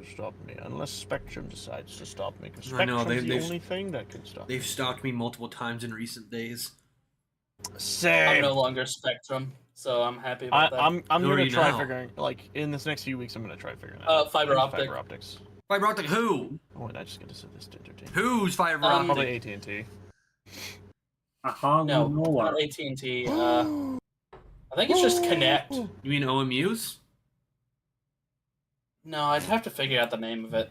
stop me unless Spectrum decides to stop me. Because I know, Spectrum's the only thing that can stop me. They've stopped me multiple times in recent days. Same. I'm no longer Spectrum, so I'm happy about that. I'm Who are gonna you try now? figuring, like, in this next few weeks, I'm gonna try figuring out. Fiber optic. Fiber optics. Fiber optic who? Oh, and I just get to say this to entertain. Who's fiber Probably optic? AT&T. No, not AT&T. I think it's just Connect. You mean OMUs? No, I'd have to figure out the name of it.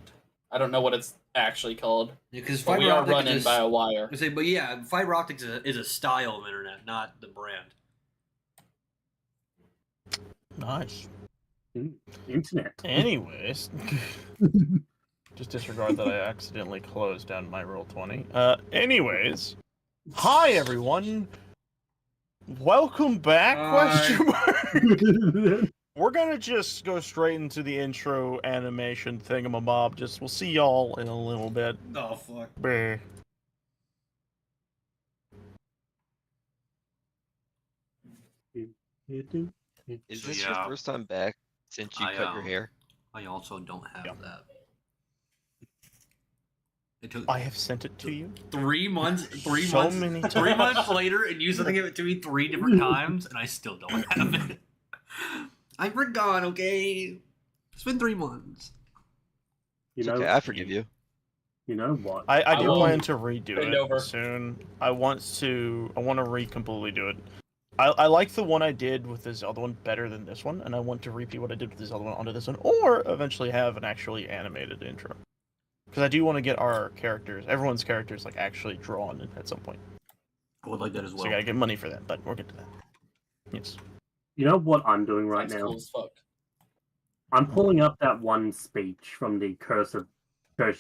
I don't know what it's actually called. Yeah, because But we are running by a wire. But yeah, fiber optics is a style of internet, not the brand. Nice. Internet. Anyways, just disregard that I accidentally closed down my Roll20. Anyways, hi everyone. Welcome back? Question mark. We're gonna just go straight into the intro animation thingamabob. We'll see y'all in a little bit. Oh fuck. Brr. Is So, this yeah. your first time back since you cut your hair? I also don't have that. It took I have sent it to you 3 months. 3 so months. many 3 times. months later, and you still give it to me 3 different times, and I still don't have it. I forgot. Okay, it's been 3 months. It's okay, I forgive you. You know what? I do will plan to redo bend it over. soon. I want to completely do it. I like the one I did with this other one better than this one, and I want to repeat what I did with this other one onto this one, or eventually have an actually animated intro. Because I do want to get our characters, everyone's characters, like actually drawn at some point. I would like that as well. So I gotta get money for that, but we'll get to that. Yes. You know what I'm doing right That's now? cool as fuck. I'm pulling up that one speech from the Curse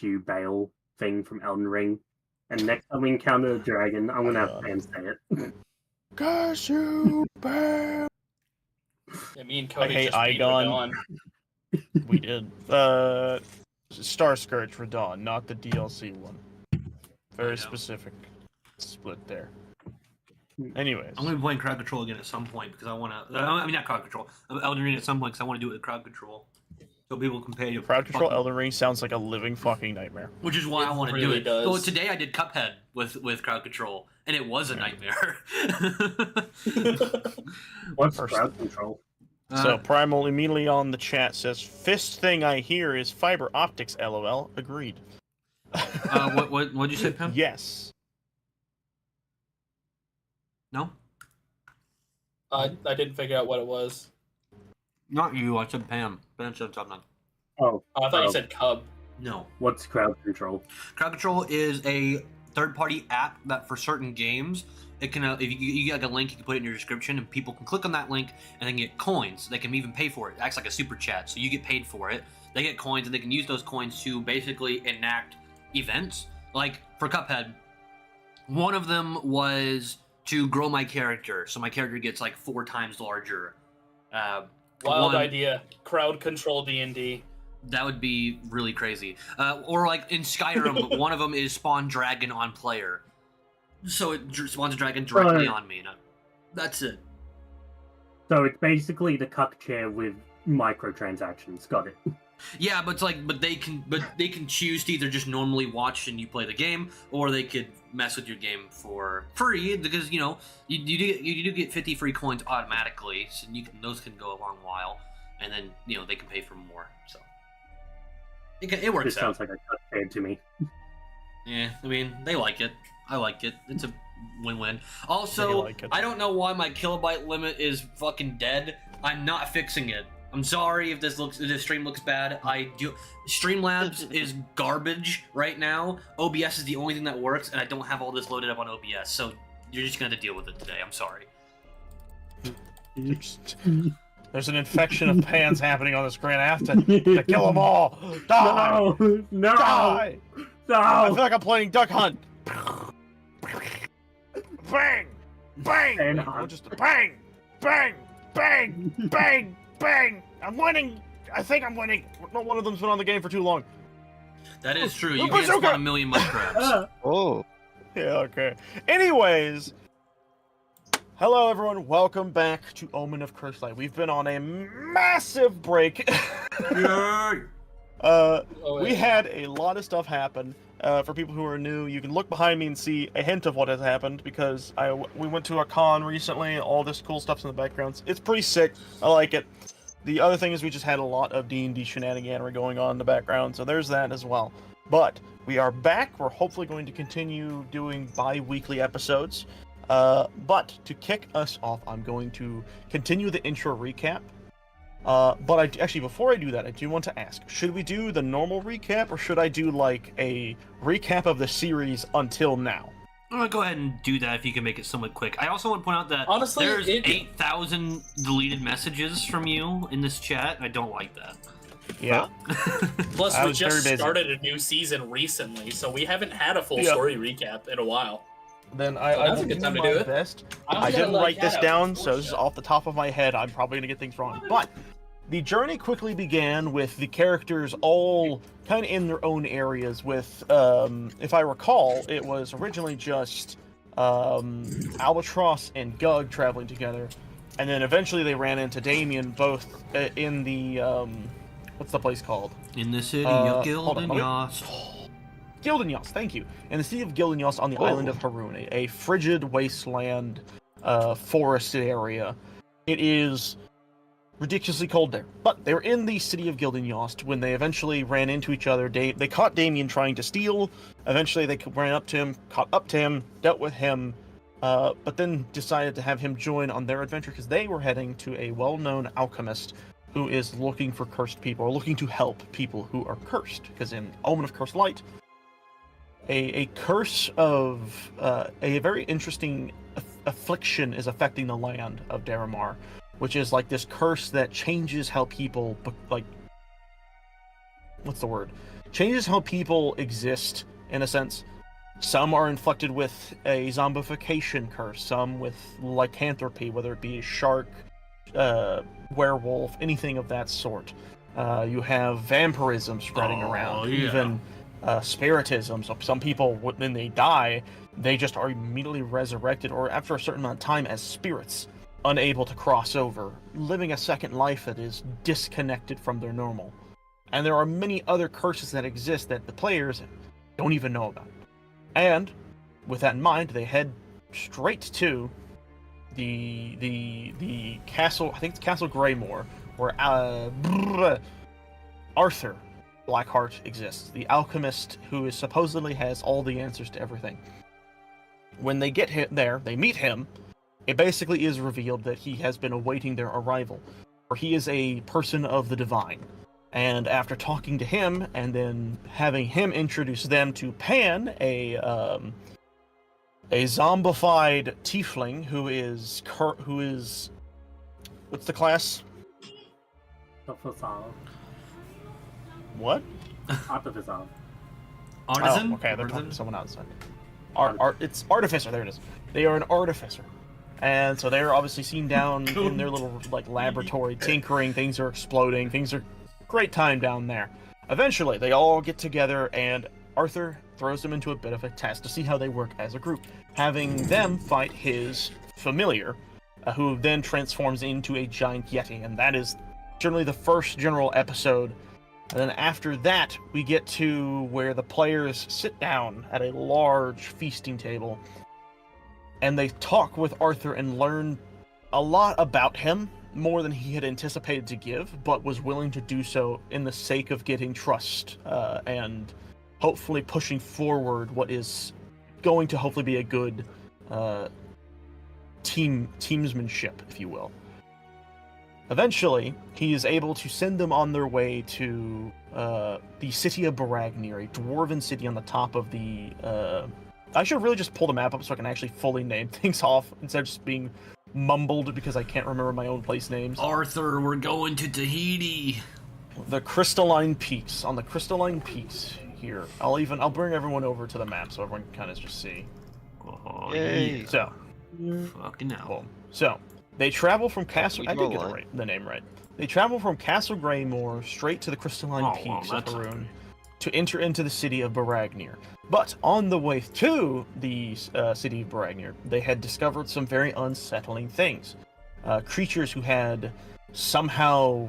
You Bale thing from Elden Ring, and next time we encounter a dragon, I'm gonna have Pam say it. Curse you, bam! Yeah, me and Cody hate just beat Igon. Radon. We did. Star Scourge Radon, not the DLC one. Very specific split there. Anyways. I'm gonna be playing crowd control again at some point because I want to. I mean, not crowd control. Elden Ring at some point because I want to do it with crowd control, so people can pay. Crowd control Elden Ring sounds like a living fucking nightmare. Which is why It I want to really do it. does. Well, today I did Cuphead with crowd control, and it was a nightmare. What's First. crowd control? So Primal immediately on the chat says, "Fist thing I hear is fiber optics." LOL. Agreed. What'd you say, Pam? Yes. No, I didn't figure out what it was. not you. I said Pam. Pam said something. Oh, I thought you said Cub. No. what's crowd control? Crowd control is a third-party app that for certain games, it can if you get like a link, you can put it in your description, and people can click on that link and then get coins. They can even pay for it. It acts like a super chat, so you get paid for it. They get coins, and they can use those coins to basically enact events. Like for Cuphead, one of them was to grow my character, so my character gets like 4 times larger. Wild idea. Crowd control D&D. That would be really crazy. Or like in Skyrim, one of them is spawn dragon on player. So it spawns a dragon directly on me. That's it. So it's basically the cuck chair with microtransactions. Got it. Yeah, but it's like, but they can choose to either just normally watch and you play the game, or they could mess with your game for free because you know you do get 50 free coins automatically, so those can go a long while, and then you know they can pay for more. So it works This out. sounds like a cuck chair to me. Yeah, I mean, they like it. I like it. It's a win-win. Also, They like it. I don't know why my kilobyte limit is fucking dead. I'm not fixing it. I'm sorry if this stream looks bad. Streamlabs is garbage right now. OBS is the only thing that works, and I don't have all this loaded up on OBS, so you're just gonna have to deal with it today. I'm sorry. There's an infection of pans happening on the screen. I have to kill them all. Die! No! Die! No! I feel like I'm playing Duck Hunt. Bang! Bang! And Or just bang! Bang! Bang! Bang! Bang! I'm winning! I think I'm winning. Not one of them's been on the game for too long. That is true. You Oh, can't bazooka! spawn a million muskrats. Oh, Yeah, okay. Anyways, hello everyone. Welcome back to Omen of Cursed Light. We've been on a massive break. Yay! We had a lot of stuff happen. For people who are new, you can look behind me and see a hint of what has happened because we went to a con recently. All this cool stuff's in the background. It's pretty sick. I like it. The other thing is we just had a lot of D&D shenaniganery going on in the background, so there's that as well. But we are back. We're hopefully going to continue doing bi-weekly episodes. But to kick us off, I'm going to continue the intro recap. But actually, before I do that, I do want to ask, should we do the normal recap, or should I do, like, a recap of the series until now? I'm gonna go ahead and do that if you can make it somewhat quick. I also want to point out that honestly, there's 8,000 deleted messages from you in this chat. I don't like that. Yeah. Plus, we just started a new season recently, so we haven't had a full story recap in a while. Then I will do my best. I didn't write this down, so this is off the top of my head. I'm probably gonna get things wrong. But the journey quickly began with the characters all kind of in their own areas. With, if I recall, it was originally just Albatross and Gug traveling together, and then eventually they ran into Damien both in the what's the place called? In the city of Gildenyost. Gildenyost, thank you. In the city of Gildenyost on the island of Harun, a frigid wasteland, forested area. It is ridiculously cold there. But they were in the city of Gildenyost when they eventually ran into each other. They caught Damien trying to steal. Eventually they ran up to him, caught up to him, dealt with him, but then decided to have him join on their adventure because they were heading to a well-known alchemist who is looking for cursed people, or looking to help people who are cursed. Because in Omen of Cursed Light, a curse of a very interesting affliction is affecting the land of Daramar, which is like this curse that changes how people, like, what's the word? Changes how people exist, in a sense. Some are inflicted with a zombification curse, some with lycanthropy, whether it be a shark, werewolf, anything of that sort. You have vampirism spreading around, even spiritism. So some people, when they die, they just are immediately resurrected, or after a certain amount of time, as spirits, unable to cross over, living a second life that is disconnected from their normal. And there are many other curses that exist that the players don't even know about. And with that in mind, they head straight to the castle. I think it's Castle Greymore, where Arthur Blackheart exists, the alchemist who is supposedly has all the answers to everything. When they get there, they meet him. It basically is revealed that he has been awaiting their arrival, for he is a person of the divine. And after talking to him, and then having him introduce them to Pan, a zombified tiefling who is what's the class? What? Artificer. Artisan? Oh, okay, they're talking to someone outside. It's artificer. There it is. They are an artificer, and so they're obviously seen down in their little like laboratory tinkering. Things are exploding. Things are great time down there. Eventually, they all get together, and Arthur throws them into a bit of a test to see how they work as a group, having them fight his familiar, who then transforms into a giant yeti, and that is generally the first general episode. And then after that, we get to where the players sit down at a large feasting table, and they talk with Arthur and learn a lot about him, more than he had anticipated to give, but was willing to do so in the sake of getting trust, and hopefully pushing forward what is going to hopefully be a good teamsmanship, if you will. Eventually, he is able to send them on their way to the city of Baragnir, a dwarven city on the top of the... I should really just pull the map up so I can actually fully name things off, instead of just being mumbled because I can't remember my own place names. Arthur, we're going to Tahiti. The Crystalline Peaks. On the Crystalline Peaks here. I'll bring everyone over to the map so everyone can kind of just see. Oh, Yay. yeah. So, fucking hell. boom. So, they travel from Castle... I did get the name right. They travel from Castle Greymore straight to the Crystalline Peaks of Harun to enter into the city of Baragnir. But on the way to the city of Baragnir, they had discovered some very unsettling things. Creatures who had somehow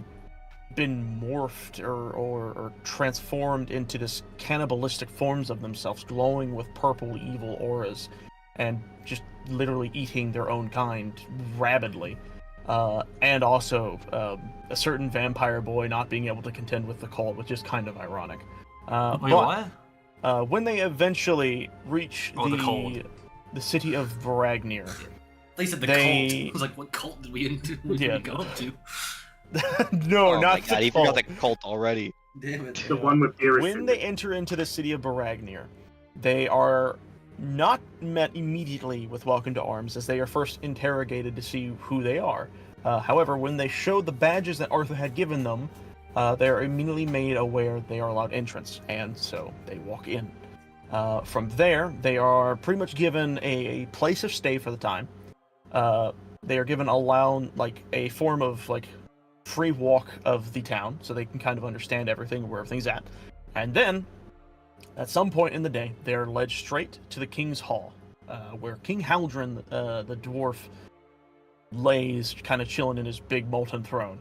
been morphed or transformed into this cannibalistic forms of themselves, glowing with purple evil auras, and just literally eating their own kind rabidly. And also a certain vampire boy not being able to contend with the cold, which is kind of ironic. Wait, what? When they eventually reach the city of Bragnir, They said the cult. I was like, what cult did we go to? No, oh not my God, the he cult. forgot the cult already. Damn it. The one with Iris. When they enter into the city of Bragnir, they are not met immediately with welcome to arms, as they are first interrogated to see who they are. However, when they show the badges that Arthur had given them, they are immediately made aware they are allowed entrance, and so they walk in. From there, they are pretty much given a place of stay for the time. They are given a form of free walk of the town, so they can kind of understand everything, where everything's at. And then, at some point in the day, they are led straight to the King's Hall, where King Haldren, the dwarf, lays kind of chilling in his big molten throne.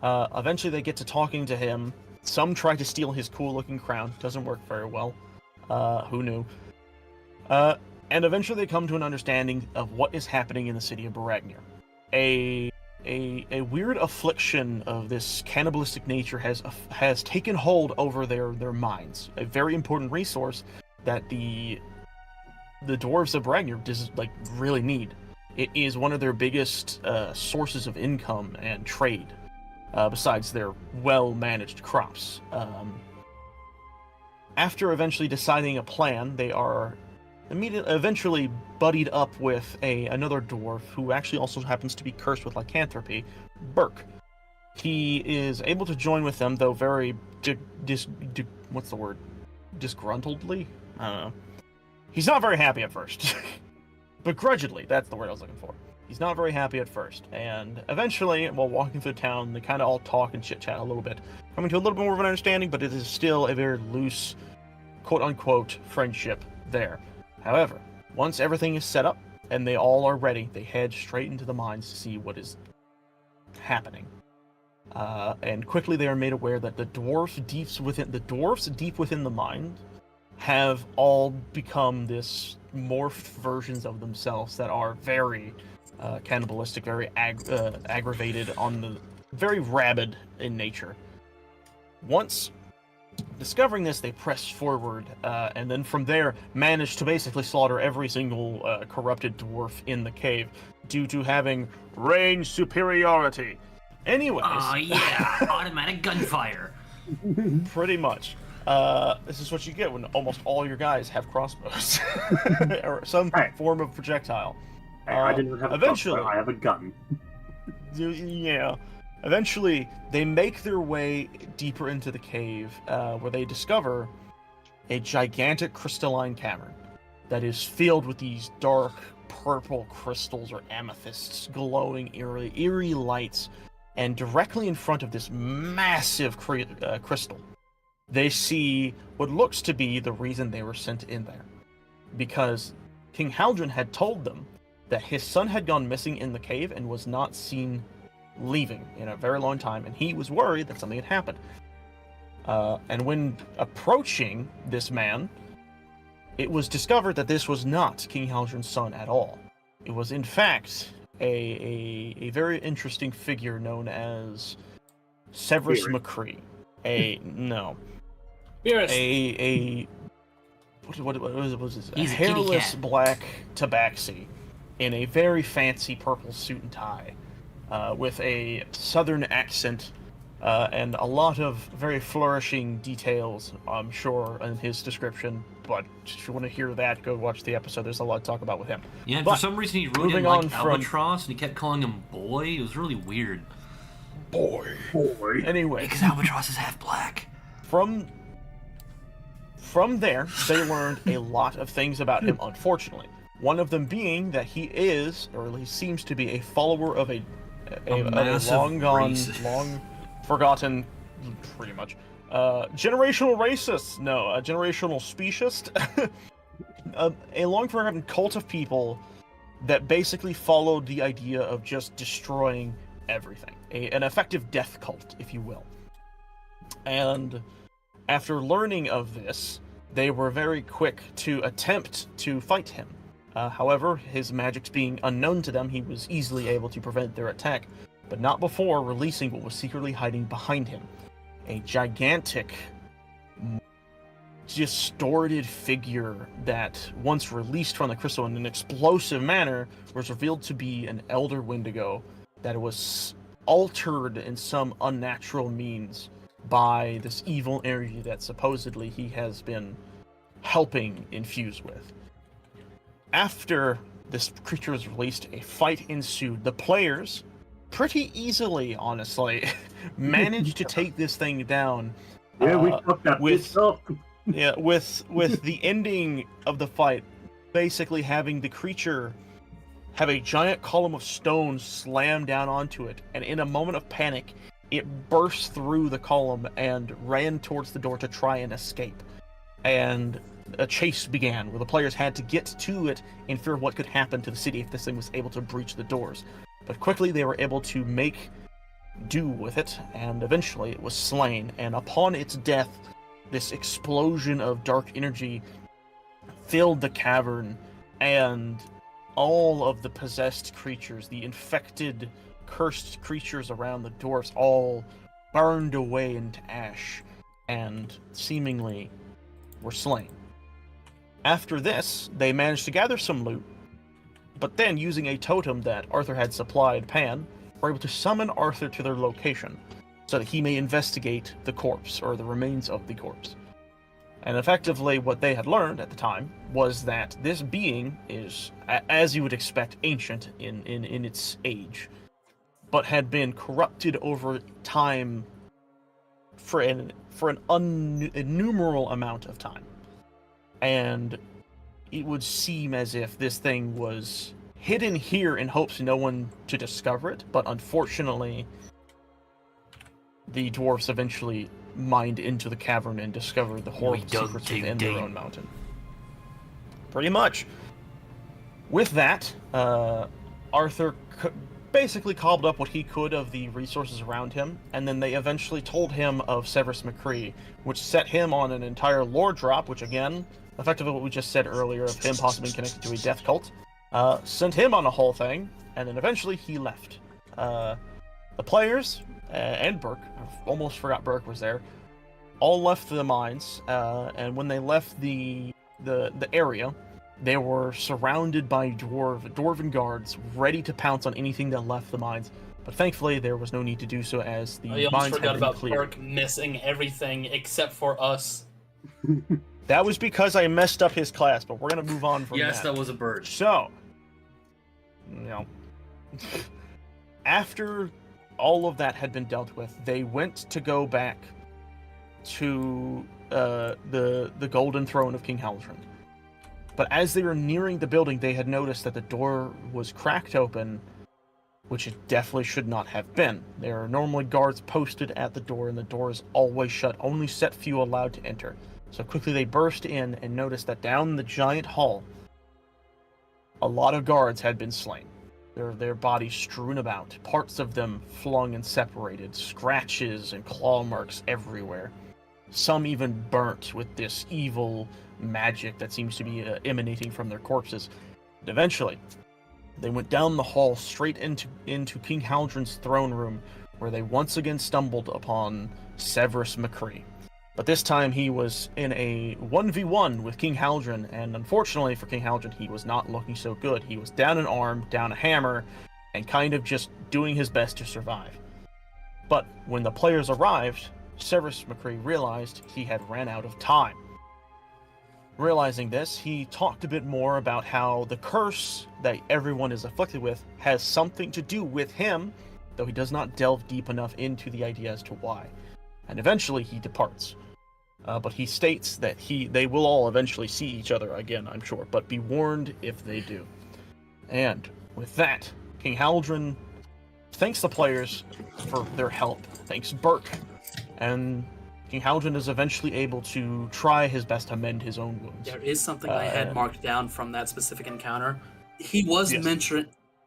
Eventually they get to talking to him. Some try to steal his cool-looking crown. Doesn't work very well. Who knew? And eventually they come to an understanding of what is happening in the city of Bragnir. A weird affliction of this cannibalistic nature has taken hold over their minds. A very important resource that the dwarves of Bragnir really need. It is one of their biggest sources of income and trade, besides their well-managed crops. After eventually deciding a plan, they are eventually buddied up with another dwarf who actually also happens to be cursed with lycanthropy, Burke. He is able to join with them, though very what's the word? Disgruntledly? I don't know. He's not very happy at first. Begrudgingly, that's the word I was looking for. He's not very happy at first, and eventually, while walking through town, they kind of all talk and chit-chat a little bit, coming to a little bit more of an understanding, but it is still a very loose, quote-unquote, friendship there. However, once everything is set up, and they all are ready, they head straight into the mines to see what is happening. And quickly they are made aware that the dwarfs deep within the mine have all become this morphed versions of themselves that are very cannibalistic, very aggravated, very rabid in nature. Once discovering this, they press forward, and then from there manage to basically slaughter every single corrupted dwarf in the cave due to having range superiority. Anyways. Oh yeah, automatic gunfire. Pretty much. This is what you get when almost all your guys have crossbows or some form of projectile. I didn't have a crossbow, I have a gun. Yeah. Eventually, they make their way deeper into the cave, where they discover a gigantic crystalline cavern that is filled with these dark purple crystals or amethysts glowing eerie lights. And directly in front of this massive crystal, they see what looks to be the reason they were sent in there. Because King Haldren had told them that his son had gone missing in the cave and was not seen leaving in a very long time, and he was worried that something had happened. And when approaching this man, it was discovered that this was not King Haldren's son at all. It was, in fact, a very interesting figure known as Severus McCree. What was this? A hairless black tabaxi in a very fancy purple suit and tie, with a southern accent, and a lot of very flourishing details, I'm sure, in his description. But if you want to hear that, go watch the episode. There's a lot to talk about with him. Yeah, for some reason he really didn't like Albatross, and he kept calling him Boy. It was really weird. Boy. Anyway. Because Albatross is half black. From there, they learned a lot of things about him, unfortunately. One of them being that he is, or at least seems to be, a follower of a long-gone, long-forgotten, pretty much, generational racist. No, a generational speciesist. A long-forgotten cult of people that basically followed the idea of just destroying everything. an effective death cult, if you will. And after learning of this, they were very quick to attempt to fight him. However, his magics being unknown to them, he was easily able to prevent their attack, but not before releasing what was secretly hiding behind him. A gigantic, distorted figure that, once released from the crystal in an explosive manner, was revealed to be an Elder Wendigo that was altered in some unnatural means by this evil energy that supposedly he has been helping infuse with. After this creature was released, a fight ensued. The players, pretty easily, honestly, managed to take this thing down. Yeah, we fucked that bitch up. Yeah, with the ending of the fight, basically having the creature have a giant column of stone slam down onto it, and in a moment of panic, it burst through the column and ran towards the door to try and escape. And a chase began, where the players had to get to it in fear of what could happen to the city if this thing was able to breach the doors. But quickly they were able to make do with it, and eventually it was slain. And upon its death, this explosion of dark energy filled the cavern, and all of the possessed creatures, the infected, cursed creatures around the dwarfs, all burned away into ash and seemingly were slain. After this, they managed to gather some loot, but then, using a totem that Arthur had supplied Pan, were able to summon Arthur to their location so that he may investigate the corpse, or the remains of the corpse. And effectively, what they had learned at the time was that this being is, as you would expect, ancient in its age, but had been corrupted over time for an innumerable amount of time. And it would seem as if this thing was hidden here in hopes no one to discover it, but unfortunately, the dwarves eventually mined into the cavern and discovered the horrible secrets within their own mountain. Pretty much. With that, Arthur basically cobbled up what he could of the resources around him, and then they eventually told him of Severus McCree, which set him on an entire lore drop, which again, effectively what we just said earlier of him possibly connected to a death cult, sent him on a whole thing, and then eventually he left. The players, and Burke, I almost forgot Burke was there, all left the mines, and when they left the area, they were surrounded by dwarven guards, ready to pounce on anything that left the mines. But thankfully, there was no need to do so, as the mines had been cleared. I almost forgot about Burke missing everything except for us. That was because I messed up his class, but we're gonna move on from that. Yes, that was a bird. So, after all of that had been dealt with, they went to go back to the Golden Throne of King Haldrand. But as they were nearing the building, they had noticed that the door was cracked open, which it definitely should not have been. There are normally guards posted at the door, and the door is always shut, only set few allowed to enter. So quickly they burst in and noticed that down the giant hall, a lot of guards had been slain. Their bodies strewn about, parts of them flung and separated, scratches and claw marks everywhere. Some even burnt with this evil magic that seems to be emanating from their corpses. And eventually, they went down the hall straight into King Haldrand's throne room, where they once again stumbled upon Severus McCree. But this time he was in a 1v1 with King Haldrand, and unfortunately for King Haldrand, he was not looking so good. He was down an arm, down a hammer, and kind of just doing his best to survive. But when the players arrived, Severus McCree realized he had ran out of time. Realizing this, he talked a bit more about how the curse that everyone is afflicted with has something to do with him, though he does not delve deep enough into the idea as to why. And eventually he departs. But he states that they will all eventually see each other again, I'm sure, but be warned if they do. And with that, King Haldrand thanks the players for their help, thanks Burke, and King Haldrand is eventually able to try his best to mend his own wounds. There is something I had marked down from that specific encounter. He was mentioning,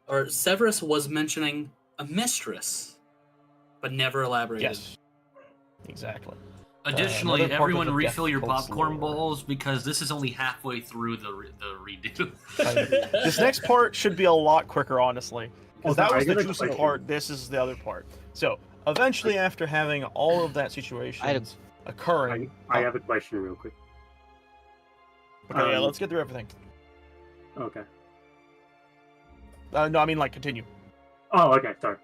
or Severus was mentioning a mistress but never elaborated. Yes. Exactly. Additionally, another part of everyone the refill your Death Cult popcorn lore. balls because this is only halfway through the redo. This next part should be a lot quicker, honestly. Because Okay, that was I the got a juicy question. part, this is the other part. So, eventually, after having all of that situation occurring... I have a question real quick. Okay, yeah, let's get through everything. Okay. No, I mean, like, continue. Oh, okay, sorry.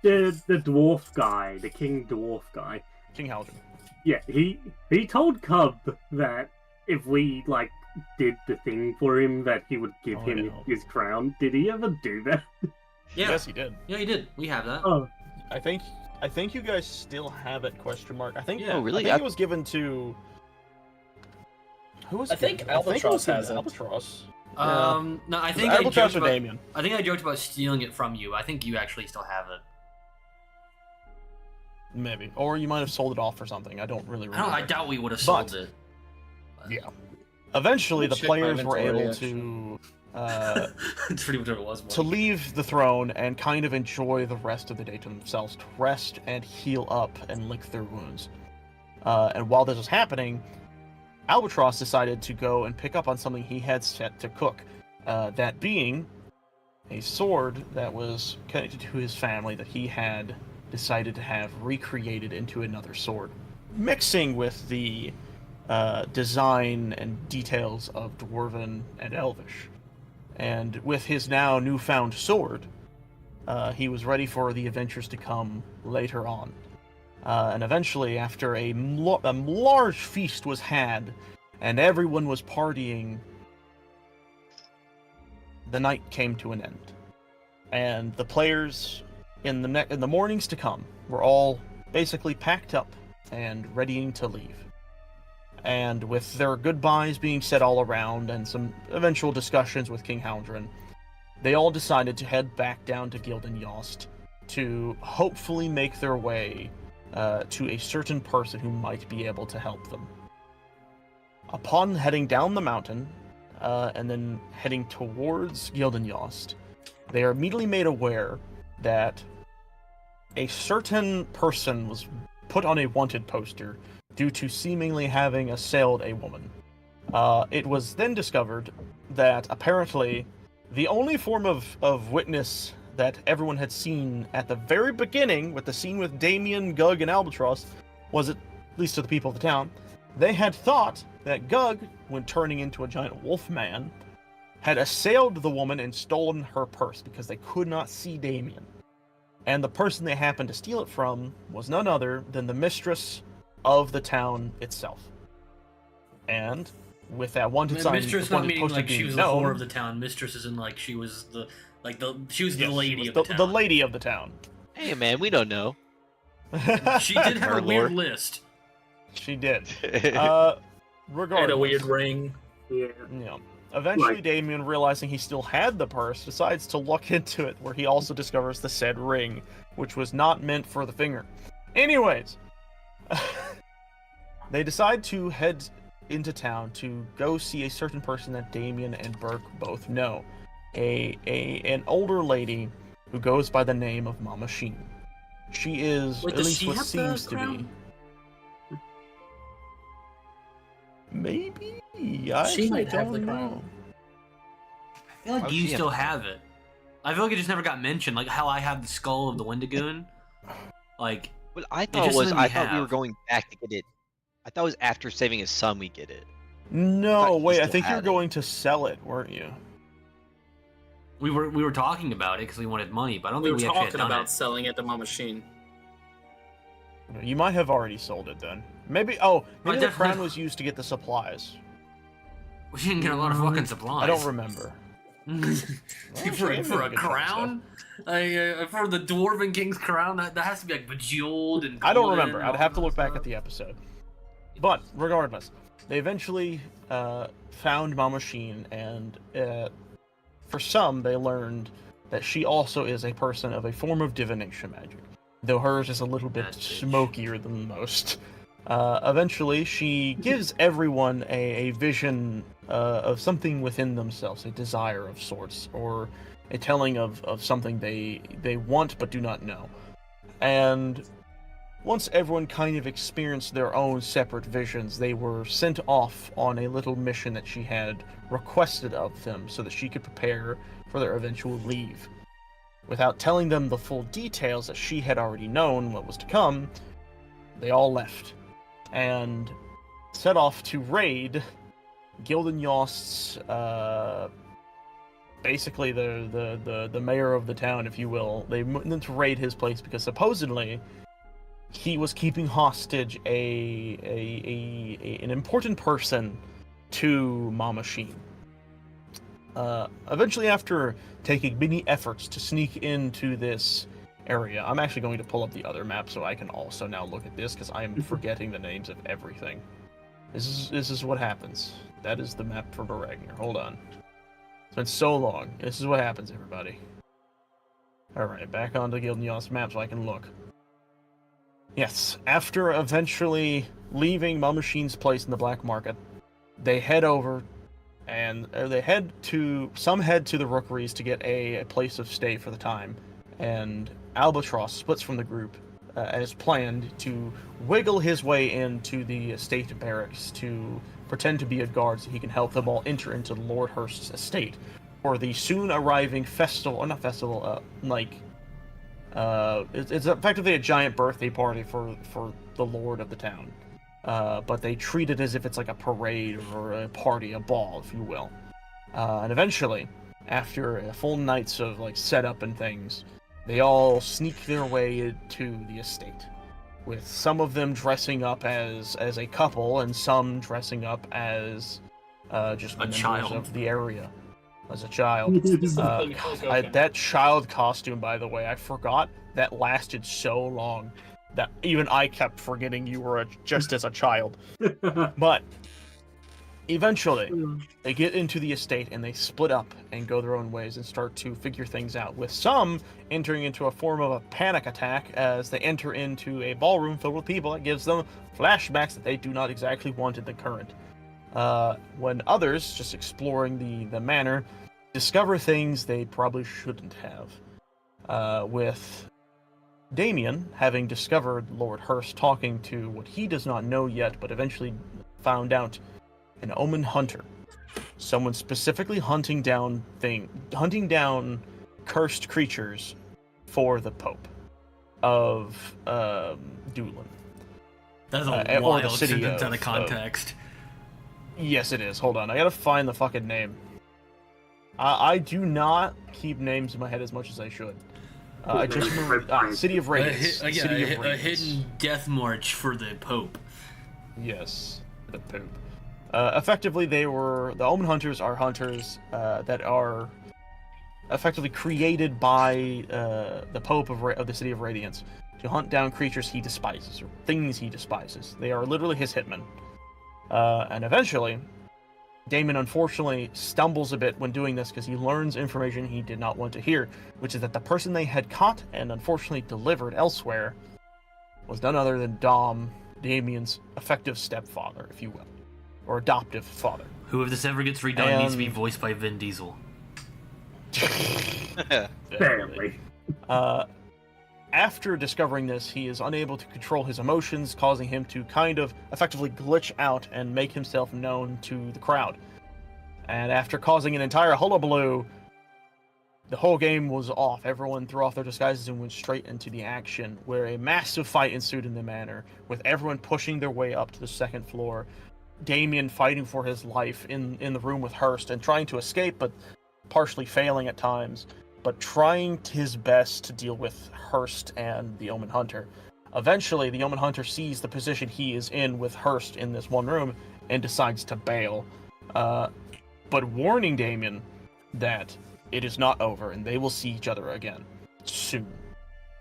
The dwarf guy, the king dwarf guy. King Haljan. Yeah, he told Cub that if we like did the thing for him, that he would give him his crown. Did he ever do that? Yeah. Yes, he did. Yeah, he did. We have that. Oh, I think you guys still have it, question mark. I think, Yeah. Oh, really? I think it was given to... Who was I think it? I think it was Albatross has it. Albatross. No, I think Albatross or Damien. I think I joked about stealing it from you. I think you actually still have it. Maybe. Or you might have sold it off or something. I don't really remember. I doubt we would have sold But- it. Yeah. Eventually, the Check my players were inventory, able to It's pretty much what it was. to leave the throne and kind of enjoy the rest of the day to themselves, to rest and heal up and lick their wounds. And while this was happening, Albatross decided to go and pick up on something he had set to cook. That being a sword that was connected to his family that he had decided to have recreated into another sword, mixing with the design and details of Dwarven and Elvish. And with his now newfound sword, he was ready for the adventures to come later on. And eventually, after a large feast was had, and everyone was partying, the night came to an end. And the players, in the mornings to come, were all basically packed up and readying to leave. And with their goodbyes being said all around and some eventual discussions with King Haldren, they all decided to head back down to Gildan Yost to hopefully make their way to a certain person who might be able to help them. Upon heading down the mountain and then heading towards Gildan Yost, they are immediately made aware that a certain person was put on a wanted poster due to seemingly having assailed a woman. It was then discovered that apparently the only form of witness that everyone had seen at the very beginning, with the scene with Damien, Gug, and Albatross, was, at least to the people of the town, they had thought that Gug, when turning into a giant wolf man, had assailed the woman and stolen her purse because they could not see Damien. And the person they happened to steal it from was none other than the mistress of the town itself. And with that wanted sign, Mistress not meaning like she was the known, whore of the town. Mistress isn't like she was the lady of the the town. The lady of the town. Hey man, we don't know. She did have Her a weird lore. list. She did. Had Regardless, a weird ring. yeah. Yeah. Eventually, Right. Damien, realizing he still had the purse, decides to look into it, where he also discovers the said ring, which was not meant for the finger. Anyways, they decide to head into town to go see a certain person that Damien and Burke both know. An older lady who goes by the name of Mama Sheen. She is, Wait, at does least she what have the seems to be. crown? Maybe? She actually might have the don't crown. know. I feel like Why you would she still have- have it. I feel like it just never got mentioned. Like how I have the skull of the Wendigoon. Like What I just thought was, something we I thought we were have. going back to get it. I thought it was after saving his son we get it. No, thought he wait, I still think you're had it. going to sell it, weren't you? we were talking about it because we wanted money, but I don't We think were we actually had talking done about it. selling it to Mama Sheen. You might have already sold it then. Maybe, maybe the definitely- crown was used to get the supplies. We didn't get a lot of fucking supplies. I don't remember. for maybe a we could try crown? For the Dwarven King's crown, that has to be like bejeweled and. I don't golden remember. and I'd all have to that look back stuff. at the episode. But, regardless, they eventually found Mama Sheen, and for some, they learned that she also is a person of a form of divination magic, though hers is a little bit That bitch. smokier than most. Eventually, she gives everyone a vision of something within themselves, a desire of sorts, or a telling of something they want but do not know. And once everyone kind of experienced their own separate visions, they were sent off on a little mission that she had requested of them so that she could prepare for their eventual leave. Without telling them the full details that she had already known what was to come, they all left and set off to raid Gildenjost's, basically the mayor of the town, if you will. They went to raid his place because supposedly he was keeping hostage an important person to Mama Sheen. Eventually, after taking many efforts to sneak into this area, I'm actually going to pull up the other map so I can also now look at this, because I am forgetting the names of everything. This is what happens. That is the map for Baragner. Hold on. It's been so long. This is what happens, everybody. Alright, back onto Gildenjost's map so I can look. Yes, after eventually leaving Mama Sheen's place in the black market, they head over, and some head to the Rookeries to get a place of stay for the time, and Albatross splits from the group, as planned, to wiggle his way into the estate barracks to pretend to be a guard so he can help them all enter into Lord Hurst's estate for the soon arriving festival, or not festival, it's effectively a giant birthday party for the lord of the town. But they treat it as if it's like a parade or a party, a ball, if you will. And eventually, after a full nights of like setup and things, they all sneak their way to the estate, with some of them dressing up as a couple and some dressing up as just members of the area. As a child. That child costume, by the way, I forgot that lasted so long that even I kept forgetting you were just as a child. But eventually, they get into the estate and they split up and go their own ways and start to figure things out, with some entering into a form of a panic attack as they enter into a ballroom filled with people that gives them flashbacks that they do not exactly want in the current. When others, just exploring the manor, discover things they probably shouldn't have. With Damien having discovered Lord Hurst talking to what he does not know yet, but eventually found out, an Omen hunter. Someone specifically hunting down cursed creatures for the Pope of Doolin. That is a wild sentence out of context. Yes, it is. Hold on. I gotta find the fucking name. I do not keep names in my head as much as I should. I just remember City of Radiance. A hidden death march for the Pope. Yes, the Pope. Effectively, the Omen Hunters are hunters that are effectively created by the Pope of the City of Radiance to hunt down creatures he despises, or things he despises. They are literally his hitmen. And eventually, Damon unfortunately stumbles a bit when doing this because he learns information he did not want to hear, which is that the person they had caught and unfortunately delivered elsewhere was none other than Damien's effective stepfather, if you will, or adoptive father. Who, if this ever gets redone, needs to be voiced by Vin Diesel. Barely. After discovering this, he is unable to control his emotions, causing him to kind of effectively glitch out and make himself known to the crowd. And after causing an entire hullabaloo, the whole game was off. Everyone threw off their disguises and went straight into the action, where a massive fight ensued in the manor, with everyone pushing their way up to the second floor. Damien fighting for his life in the room with Hurst and trying to escape, but partially failing at times, but trying his best to deal with Hurst and the Omen Hunter. Eventually, the Omen Hunter sees the position he is in with Hurst in this one room and decides to bail, but warning Damien that it is not over and they will see each other again soon.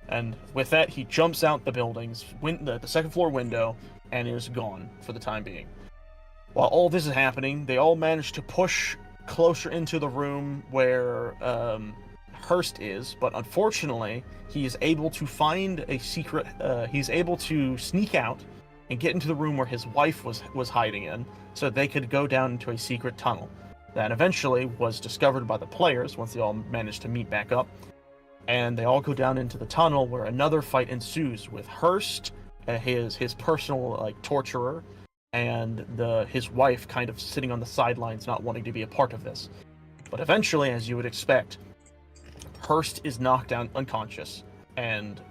And with that, he jumps out the building's the second floor window and is gone for the time being. While all this is happening, they all manage to push closer into the room where Hurst is, but unfortunately, he is able to find a secret. He's able to sneak out and get into the room where his wife was hiding in, so they could go down into a secret tunnel. that eventually was discovered by the players once they all managed to meet back up. And they all go down into the tunnel where another fight ensues with Hurst, his personal torturer, and his wife kind of sitting on the sidelines, not wanting to be a part of this. But eventually, as you would expect, Hurst is knocked down unconscious, and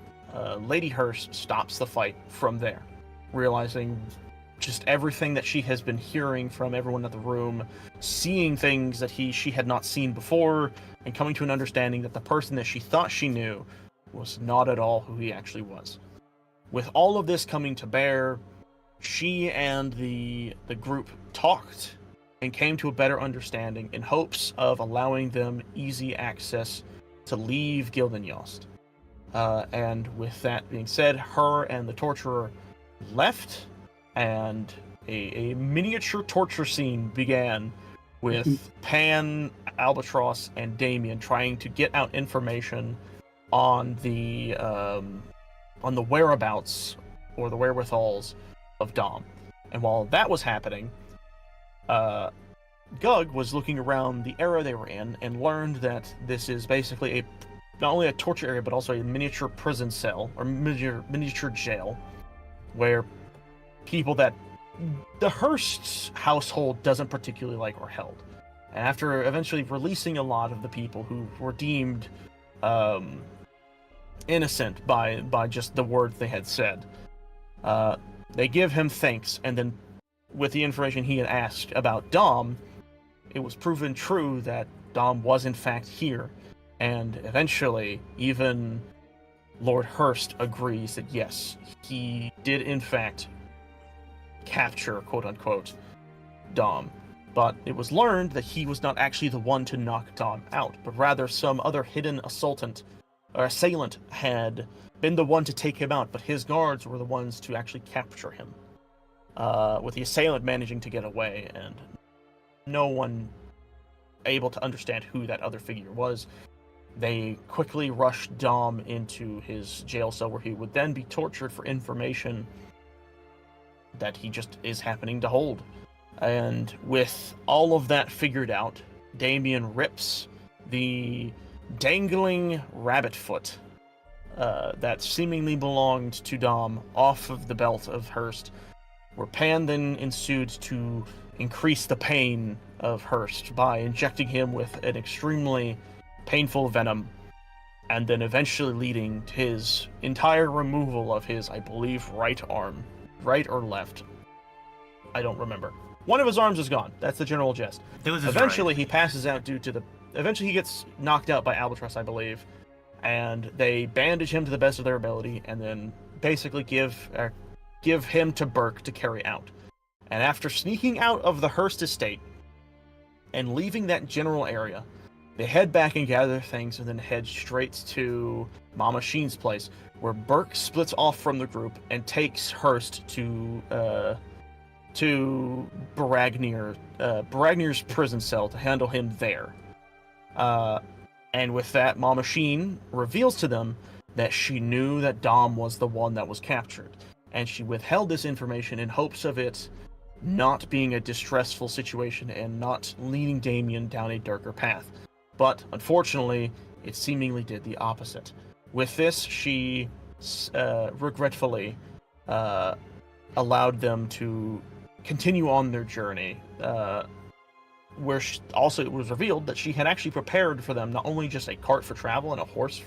Lady Hurst stops the fight from there, realizing just everything that she has been hearing from everyone in the room, seeing things that she had not seen before, and coming to an understanding that the person that she thought she knew was not at all who he actually was. With all of this coming to bear, she and the group talked and came to a better understanding in hopes of allowing them easy access to leave Gildenyost. And with that being said, her and the torturer left, and a miniature torture scene began with Pan, Albatross, and Damien trying to get out information on the whereabouts or the wherewithals of Dom. And while that was happening, Gug was looking around the area they were in and learned that this is basically not only a torture area but also a miniature prison cell or miniature jail where people that the Hearst's household doesn't particularly like were held. And after eventually releasing a lot of the people who were deemed innocent by just the words they had said, they give him thanks, and then with the information he had asked about Dom, it was proven true that Dom was in fact here, and eventually even Lord Hurst agrees that yes, he did in fact capture, quote-unquote, Dom. But it was learned that he was not actually the one to knock Dom out, but rather some other hidden assailant had been the one to take him out, but his guards were the ones to actually capture him. With the assailant managing to get away, and no one able to understand who that other figure was. They quickly rushed Dom into his jail cell, where he would then be tortured for information that he just is happening to hold. And with all of that figured out, Damien rips the dangling rabbit foot that seemingly belonged to Dom off of the belt of Hurst, where Pan then ensued to increase the pain of Hurst by injecting him with an extremely painful venom, and then eventually leading to his entire removal of his, I believe, right arm. Right or left. I don't remember. One of his arms is gone. That's the general gist. It was eventually he passes out due to the... Eventually he gets knocked out by Albatross, I believe, and they bandage him to the best of their ability, and then basically give him to Burke to carry out. And after sneaking out of the Hurst estate and leaving that general area, they head back and gather things and then head straight to Mama Sheen's place, where Burke splits off from the group and takes Hurst to Baragnir's prison cell to handle him there. And with that, Mama Sheen reveals to them that she knew that Dom was the one that was captured, and she withheld this information in hopes of it not being a distressful situation and not leading Damien down a darker path. But unfortunately, it seemingly did the opposite. With this, she regretfully allowed them to continue on their journey, where also it was revealed that she had actually prepared for them not only just a cart for travel and a horse,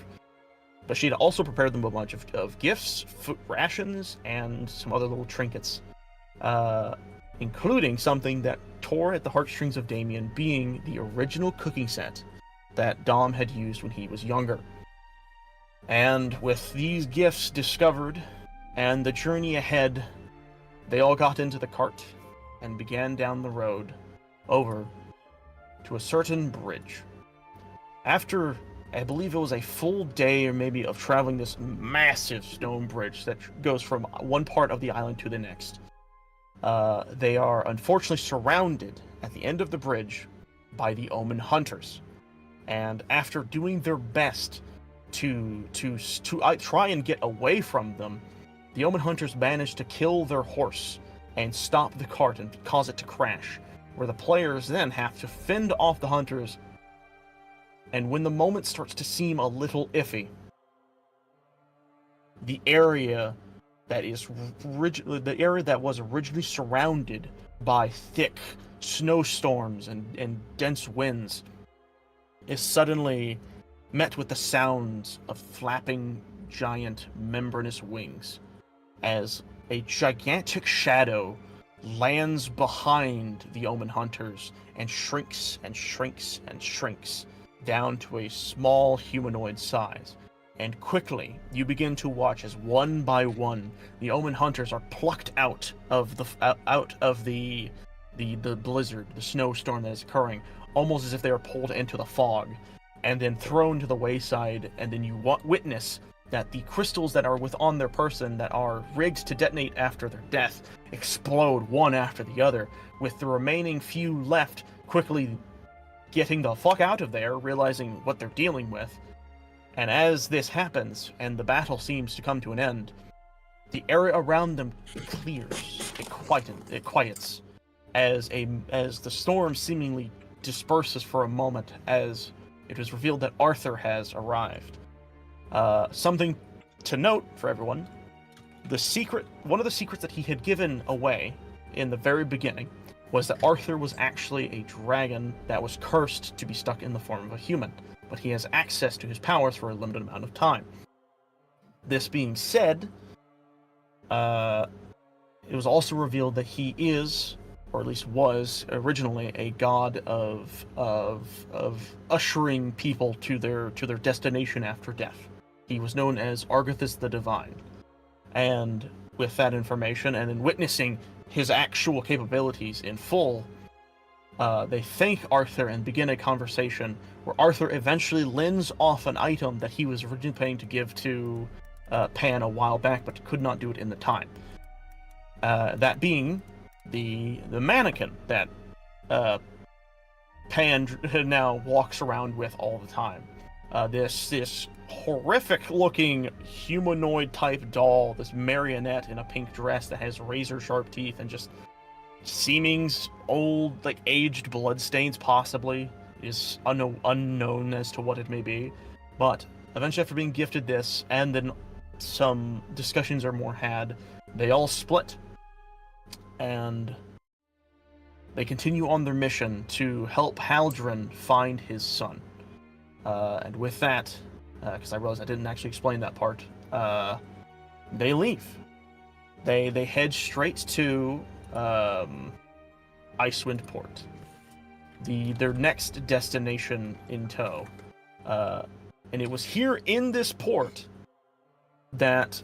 but she had also prepared them a bunch of gifts, food rations, and some other little trinkets, including something that tore at the heartstrings of Damien, being the original cooking set that Dom had used when he was younger. And with these gifts discovered and the journey ahead, they all got into the cart and began down the road over to a certain bridge. After, I believe it was a full day or maybe of traveling this massive stone bridge that goes from one part of the island to the next, they are unfortunately surrounded at the end of the bridge by the Omen hunters. And after doing their best to try and get away from them, the Omen hunters managed to kill their horse and stop the cart and cause it to crash. where the players then have to fend off the hunters. And when the moment starts to seem a little iffy, the area that was originally surrounded by thick snowstorms and dense winds is suddenly met with the sounds of flapping giant membranous wings as a gigantic shadow lands behind the Omen hunters and shrinks and shrinks and shrinks down to a small humanoid size. And quickly, you begin to watch as one by one the Omen hunters are plucked out of the blizzard, the snowstorm that is occurring, almost as if they are pulled into the fog, and then thrown to the wayside. And then you witness that the crystals that are on their person that are rigged to detonate after their death explode one after the other, with the remaining few left quickly getting the fuck out of there, realizing what they're dealing with. And as this happens, and the battle seems to come to an end, the area around them clears. It quiets, as the storm seemingly disperses for a moment, as it is revealed that Arthur has arrived. Something to note for everyone: one of the secrets that he had given away in the very beginning was that Arthur was actually a dragon that was cursed to be stuck in the form of a human, but he has access to his powers for a limited amount of time. This being said, it was also revealed that he is, or at least was originally, a god of ushering people to their destination after death. He was known as Argathus the Divine. And with that information, and in witnessing his actual capabilities in full, they thank Arthur and begin a conversation where Arthur eventually lends off an item that he was originally planning to give to Pan a while back, but could not do it in the time. That being the mannequin that Pan now walks around with all the time. This horrific-looking humanoid-type doll, this marionette in a pink dress that has razor-sharp teeth and just seemings old, like aged bloodstains, possibly, is unknown as to what it may be. But eventually, after being gifted this, and then some discussions are more had, they all split, and they continue on their mission to help Haldren find his son. And with that, because I realized I didn't actually explain that part, they leave. They head straight to Icewind Port, their next destination in tow. And it was here in this port that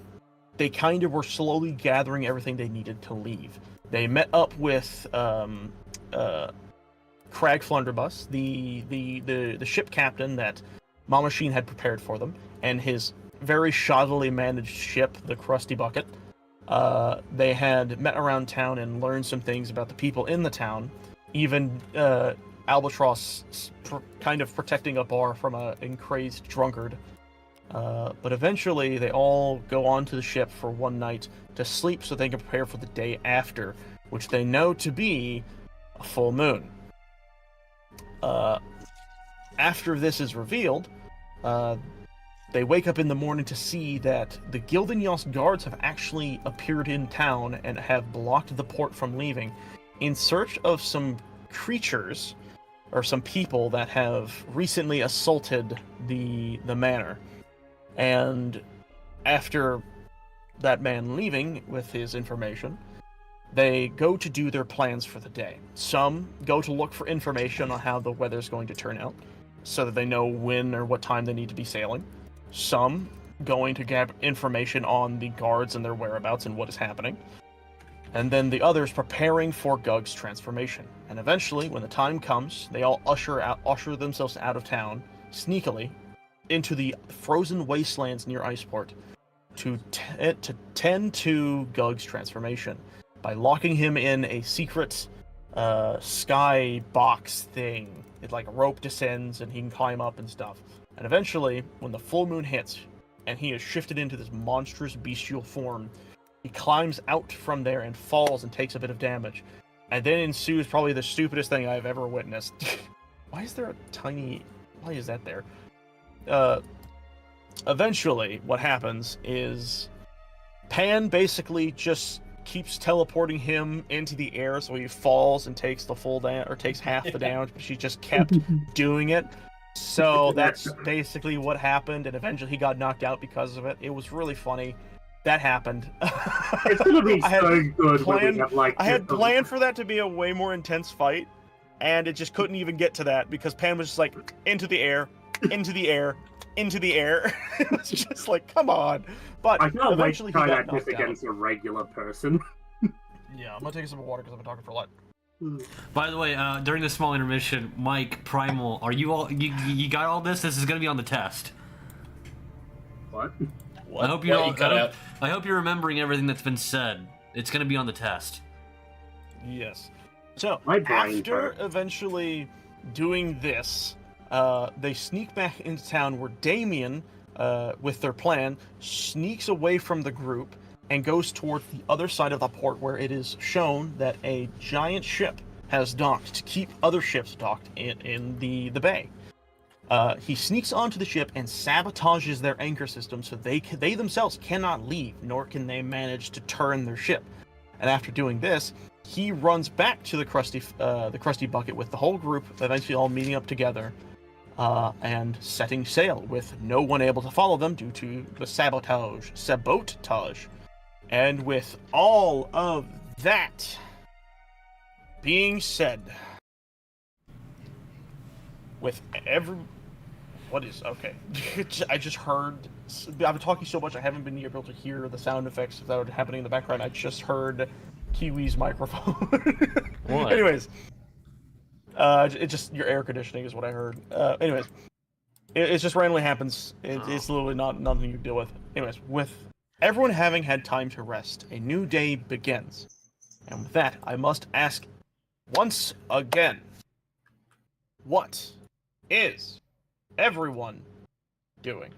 they kind of were slowly gathering everything they needed to leave. They met up with Crag Flunderbuss, the ship captain that Mama Sheen had prepared for them, and his very shoddily managed ship, the Krusty Bucket. They had met around town and learned some things about the people in the town, even Albatross kind of protecting a bar from an crazed drunkard. But eventually they all go onto the ship for one night to sleep so they can prepare for the day after, which they know to be a full moon. After this is revealed, they wake up in the morning to see that the Gildenjoss guards have actually appeared in town and have blocked the port from leaving in search of some creatures, or some people that have recently assaulted the manor. And after that man leaving with his information, they go to do their plans for the day. Some go to look for information on how the weather's going to turn out, so that they know when or what time they need to be sailing. Some going to gather information on the guards and their whereabouts and what is happening. And then the others preparing for Gug's transformation. And eventually, when the time comes, they all usher themselves out of town, sneakily, into the frozen wastelands near Iceport to tend to Gug's transformation by locking him in a secret sky box thing. It, like, a rope descends and he can climb up and stuff. And eventually, when the full moon hits and he is shifted into this monstrous bestial form, he climbs out from there and falls and takes a bit of damage. And then ensues probably the stupidest thing I've ever witnessed. Why is there a tiny... Why is that there? Eventually, what happens is Pan basically just keeps teleporting him into the air, so he falls and takes the full damage, or takes half the damage, but she just kept doing it. So that's basically what happened, and eventually he got knocked out because of it. It was really funny. That happened. It's gonna be so good when we have, like... I had planned for that to be a way more intense fight, and it just couldn't even get to that, because Pan was just like, into the air, into the air, into the air. It was just like, come on. But I can't eventually wait to he try got that just knocked out. against a regular person. Yeah, I'm gonna take a sip of water because I've been talking for a lot. By the way, during the small intermission, Mike, Primal, are you all... You got all this? This is gonna be on the test. What? I hope you all... I hope you're remembering everything that's been said. It's gonna be on the test. Yes. So, My brain after hurt. eventually doing this, they sneak back into town where Damien, with their plan, sneaks away from the group and goes towards the other side of the port where it is shown that a giant ship has docked to keep other ships docked in the bay. He sneaks onto the ship and sabotages their anchor system so they themselves cannot leave, nor can they manage to turn their ship. And after doing this, he runs back to the Krusty Bucket with the whole group, eventually all meeting up together and setting sail, with no one able to follow them due to the sabotage. And with all of that being said, with every... What is... Okay. I just heard... I've been talking so much I haven't been able to hear the sound effects that are happening in the background. I just heard Kiwi's microphone. What? Anyways. It just... Your air conditioning is what I heard. Anyways. It just randomly happens. It's literally nothing you deal with. Anyways, with everyone having had time to rest, a new day begins. And with that, I must ask once again, what is everyone doing?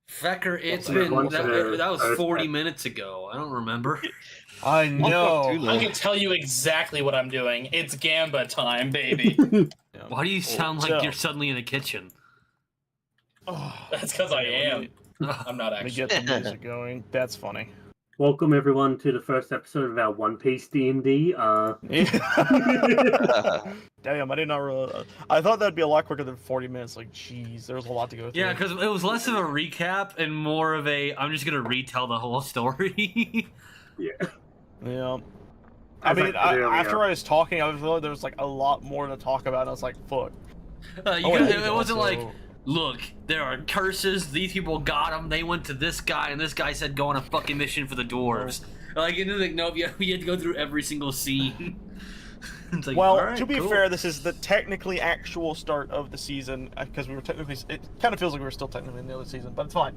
Fecker, it's Well, been... that- That was 40 minutes ago. I don't remember. I know. I can tell you exactly what I'm doing. It's Gamba time, baby. Why do you sound like you're suddenly in the kitchen? That's because I am. I'm not Let me actually. get the music going. That's funny. Welcome everyone to the first episode of our One Piece D&D. Damn, I did not realize. I thought that'd be a lot quicker than 40 minutes. Like, jeez, there was a lot to go through. Yeah, because it was less of a recap and more of a, I'm just going to retell the whole story. Yeah. Yeah. I mean, after I was talking, I was realizing there was like a lot more to talk about. And I was like, fuck. It wasn't like, look, there are curses. These people got them. They went to this guy, and this guy said go on a fucking mission for the dwarves. Like, you know, like, no, you had to go through every single scene. It's like, well, right, to be cool. fair, this is the technically actual start of the season, because we were technically... It kind of feels like we were still technically in the other season, but it's fine.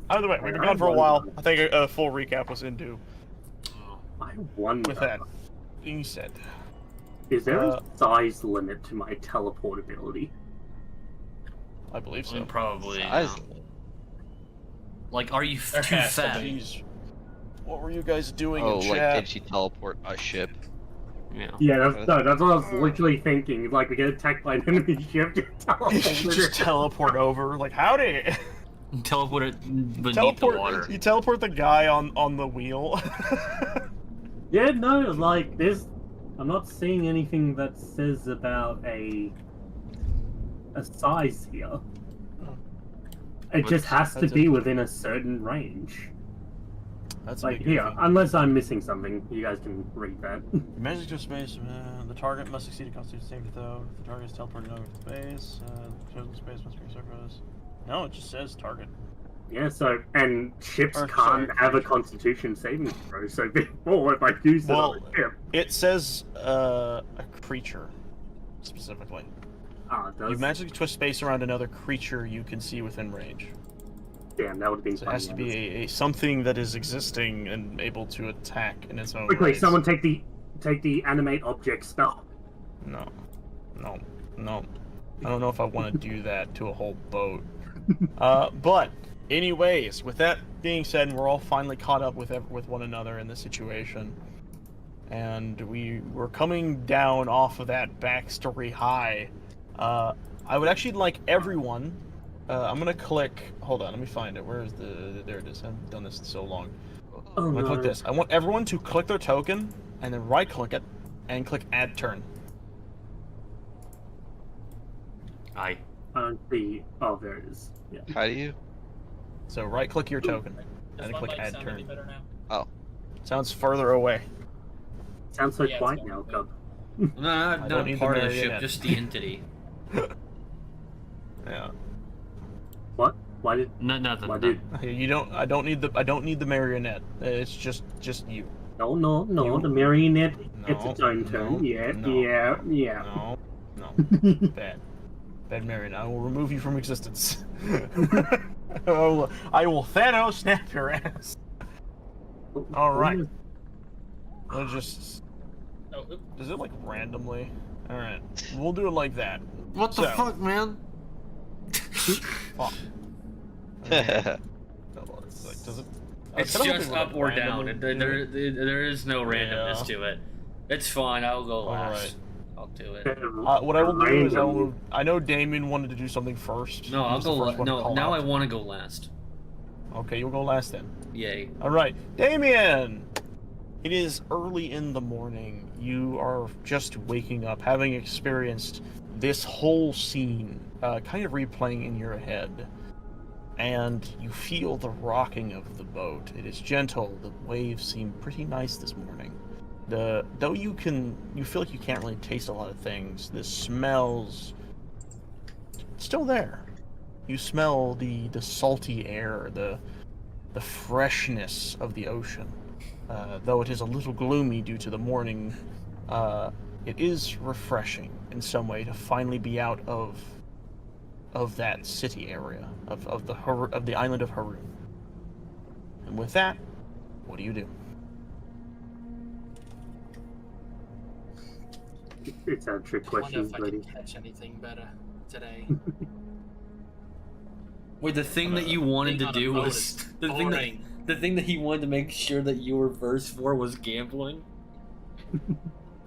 Either way, we've been gone for a while. I think a full recap was in due. I wonder... With that being said... Is there a size limit to my teleport ability? I believe so. Probably. Size- Like, are you too has to fat? be. Jeez. What were you guys doing Oh, in like, chat? can she teleport a ship? Yeah. Yeah, that's what I was literally thinking. Like, we get attacked by an enemy ship, You just teleport over, like, howdy! Teleport it beneath the water. You teleport the guy on the wheel. Yeah, no, like, I'm not seeing anything that says about a size here. It just has to That's be within a certain range. That's Like, big here, goofy. unless I'm missing something, you guys can read that. Magic to space. The target must succeed a constitution saving throw. If the target is teleported over to space, chosen space must be surface. No, it just says target. Yeah, so, and ships Or, can't sorry, have a constitution saving throw, so before, if I do set Well, up a ship... It says a creature, specifically. it does? You magically twist space around another creature you can see within range. Damn, that would have been So it fun. has to be a something that is existing and able to attack in its own Quickly, ways. someone take the animate object spell. No. I don't know if I want to do that to a whole boat. But anyways, with that being said, and we're all finally caught up with one another in this situation. and we were coming down off of that backstory high. I would actually like everyone. I'm gonna click. Hold on, let me find it. Where is the? There it is. I've done this in so long. I'm gonna click this. I want everyone to click their token and then right-click it and click Add Turn. I don't see. Oh, there it is. Yeah. How do you? So right-click your token Does and my click mic Add sound Turn. any better now? Oh. Sounds further away. Sounds so Yeah, it's quiet going now, good. Cub. no, don't not need the part of the ship, marionette. just the entity. Yeah. What? Why did? Nothing. Why did? You don't. I don't need the marionette. It's just you. No, You- the marionette gets No, its own no, turn. Yeah. No. Bad marionette. I will remove you from existence. I will Thanos snap your ass. All right. Let's just. Oh, oop. Does it like randomly? All right. We'll do it like that. What the fuck, man? Fuck. Like, does it? I It's kinda hope just it would, up like, or down. randomly do it. There is no randomness Yeah. to it. It's fine. I'll go last. Alright. I'll do it. What I will do is I know Damien wanted to do something first. No, He I'll was the go. first one to No, call now I out. want to go last. Okay, you'll go last then. Yay. All right, Damien. It is early in the morning. You are just waking up, having experienced this whole scene, kind of replaying in your head, and you feel the rocking of the boat. It is gentle. The waves seem pretty nice this morning. Though you feel like you can't really taste a lot of things. The smells still there. You smell the salty air, the freshness of the ocean. Though it is a little gloomy due to the morning, it is refreshing in some way to finally be out of that city area of the island of Haroon. And with that, what do you do? It's a trick I wonder question, if I buddy. can catch anything better today. Wait, the thing that you wanted Being to on a do boat was is the thing that he wanted to make sure that you were verse for was gambling.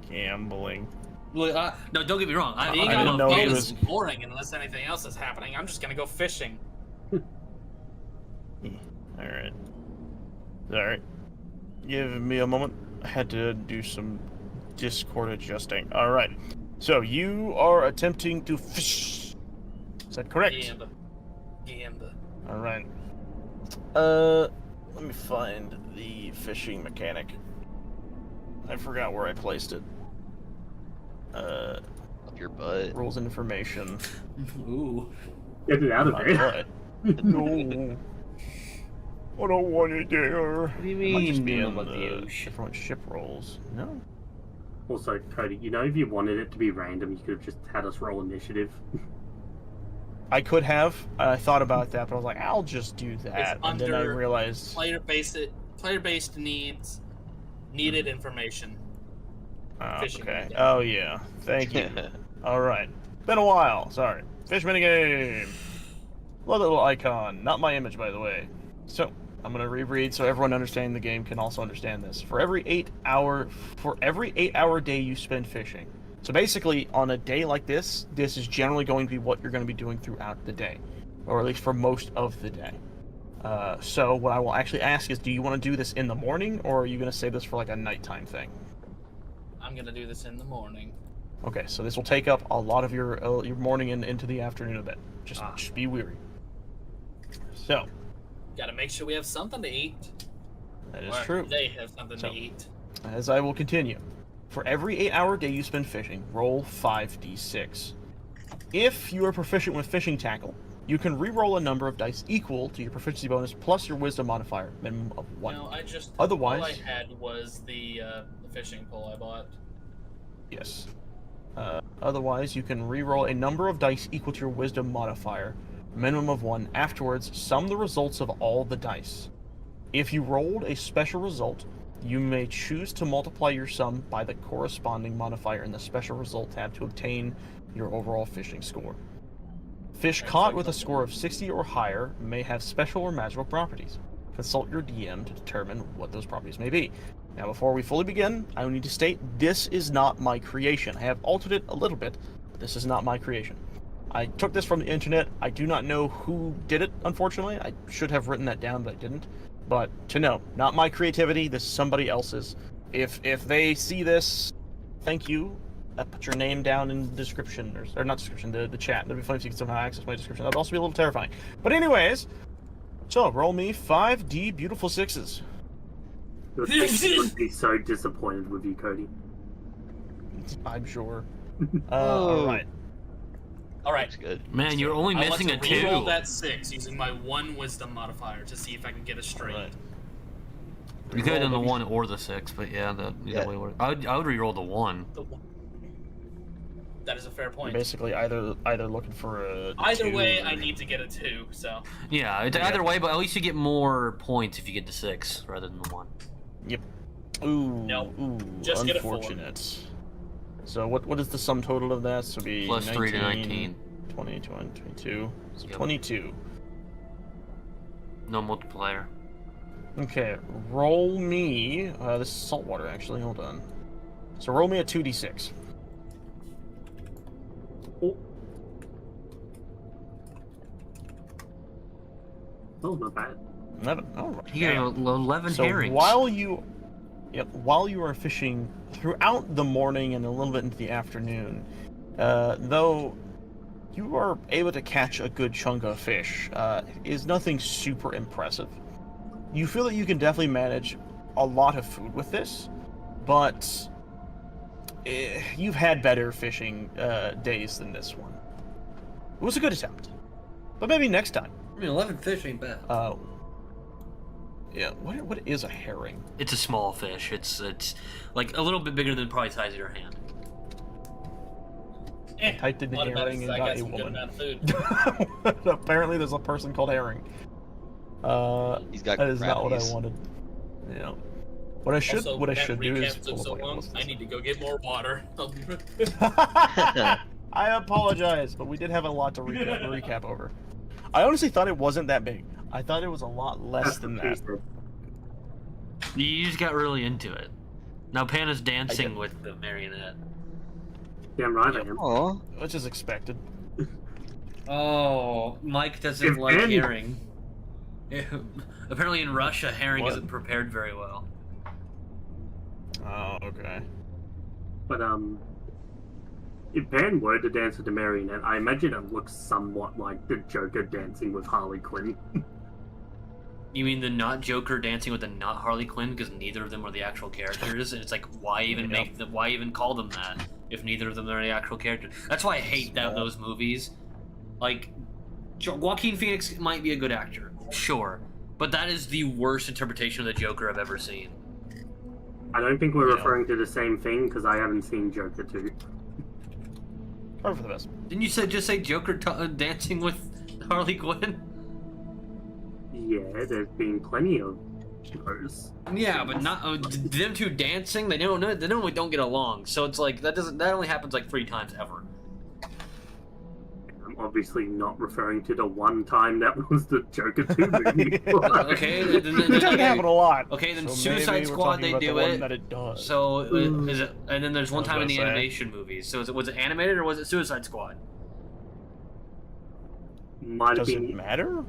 Gambling. Look, no, don't get me wrong. Being I on didn't a know boat he is was- boring unless anything else is happening. I'm just gonna go fishing. Alright. Alright. Give me a moment. I had to do some Discord adjusting. Alright. So you are attempting to fish. Is that correct? Gamba. Alright. Let me find the fishing mechanic. I forgot where I placed it. Up your butt. Rules and information. Ooh. Get it out of My there. butt. No. I don't want it there. What do you It might just mean, be in middle of the the ocean? different ship rolls. No? Also, Cody, if you wanted it to be random, you could have just had us roll initiative. I could have. I thought about that, but I was like, I'll just do that. And then I under realized. Player-based needed information. Fishing Okay. minigame. Oh, yeah. Thank you. Alright. Been a while. Sorry. Fish minigame. Love that little icon. Not my image, by the way. So, I'm going to reread so everyone understanding the game can also understand this. For every 8 hour day you spend fishing. So basically, on a day like this is generally going to be what you're going to be doing throughout the day. Or at least for most of the day. So what I will actually ask is, do you want to do this in the morning, or are you going to save this for like a nighttime thing? I'm gonna do this in the morning. Okay, so this will take up a lot of your morning and into the afternoon a bit. Just be weary. So, Gotta make sure we have something to eat. that is Or true. They have something So- to eat. As I will continue. For every 8-hour day you spend fishing, roll 5d6. If you are proficient with fishing tackle, you can re-roll a number of dice equal to your proficiency bonus plus your wisdom modifier, minimum of 1. No, Otherwise- all I had was the fishing pole I bought. Yes. Otherwise, you can re-roll a number of dice equal to your wisdom modifier, minimum of 1. Afterwards, sum the results of all the dice. If you rolled a special result, you may choose to multiply your sum by the corresponding modifier in the special result tab to obtain your overall fishing score. Fish caught with a score of 60 or higher may have special or magical properties. consult your DM to determine what those properties may be. Now, before we fully begin, I need to state this is not my creation. I have altered it a little bit, but this is not my creation. I took this from the internet. I do not know who did it, unfortunately. I should have written that down, but I didn't. But to know, not my creativity, this is somebody else's. If they see this, thank you. Put your name down in the description, or not description, the chat. That'd be funny if you could somehow access my description. That'd also be a little terrifying. But anyways, so roll me 5D beautiful 6s. Your sister would be so disappointed with you, Cody. I'm sure. Oh. Alright. Alright. Good. Man, you're only missing a I want to reroll 2. that 6 using my 1 wisdom modifier to see if I can get a straight. Right. You could have done the 1 or the 6, but yeah, either way works. I would reroll the 1. The 1. That is a fair point. You're basically either looking for a Either 2 way, or... I need to get a 2, so... Yeah, it's either way, but at least you get more points if you get the 6 rather than the 1. Yep. Ooh. Nope. Ooh. Just get a 4. Unfortunate. So what is the sum total of that? So it'd be Plus 3 to 19. 20, 22. So Yep. 22. No multiplier. Okay, roll me... this is saltwater, actually. Hold on. So roll me a 2d6. Oh, not bad. 11. Alright. Here, 11 So herrings. while you are fishing throughout the morning and a little bit into the afternoon, though you are able to catch a good chunk of fish, is nothing super impressive. You feel that you can definitely manage a lot of food with this, but you've had better fishing days than this one. It was a good attempt, but maybe next time. I mean, 11 fish ain't bad. Yeah. What is a herring? It's a small fish. It's like a little bit bigger than probably the size of your hand. Typed in what about herring it? and I got got a some good woman. amount of food. Apparently, there's a person called Herring. He's got That is not what I crappies. wanted. Yeah. What I should Also, what I that should do is recap took pull so up like a long, list. I need to go get more water. I apologize, but we did have a lot to recap over. I honestly thought it wasn't that big. I thought it was a lot less than that. You just got really into it. Now Pana's I dancing did. with the marionette. Damn right I am. Aw. Which is expected. Oh, Mike doesn't If like any- herring. Apparently in Russia, herring What? isn't prepared very well. Oh, okay. But if Ben were to dance with the marionette, I imagine it looks somewhat like the Joker dancing with Harley Quinn. You mean the not Joker dancing with the not Harley Quinn because neither of them are the actual characters? And it's like, why even Yeah. make them? Why even call them that if neither of them are the actual characters? That's why I hate that those movies. Like, Joaquin Phoenix might be a good actor, sure, but that is the worst interpretation of the Joker I've ever seen. I don't think we're Yeah. referring to the same thing because I haven't seen Joker 2. Probably for the best. Didn't you just say Joker dancing with Harley Quinn? Yeah, there's been plenty of those. Yeah, but not them two dancing. They normally don't get along. So it's like that only happens like 3 times ever. I'm obviously not referring to the one time that was the Joker 2 movie. Okay, It doesn't happen a lot. Okay, then So Suicide maybe we're Squad talking they about do the one it. that it does. So is it? And then there's one I was time in gonna the say. animation movies. So was it animated or was it Suicide Squad? Might have Does it been. matter?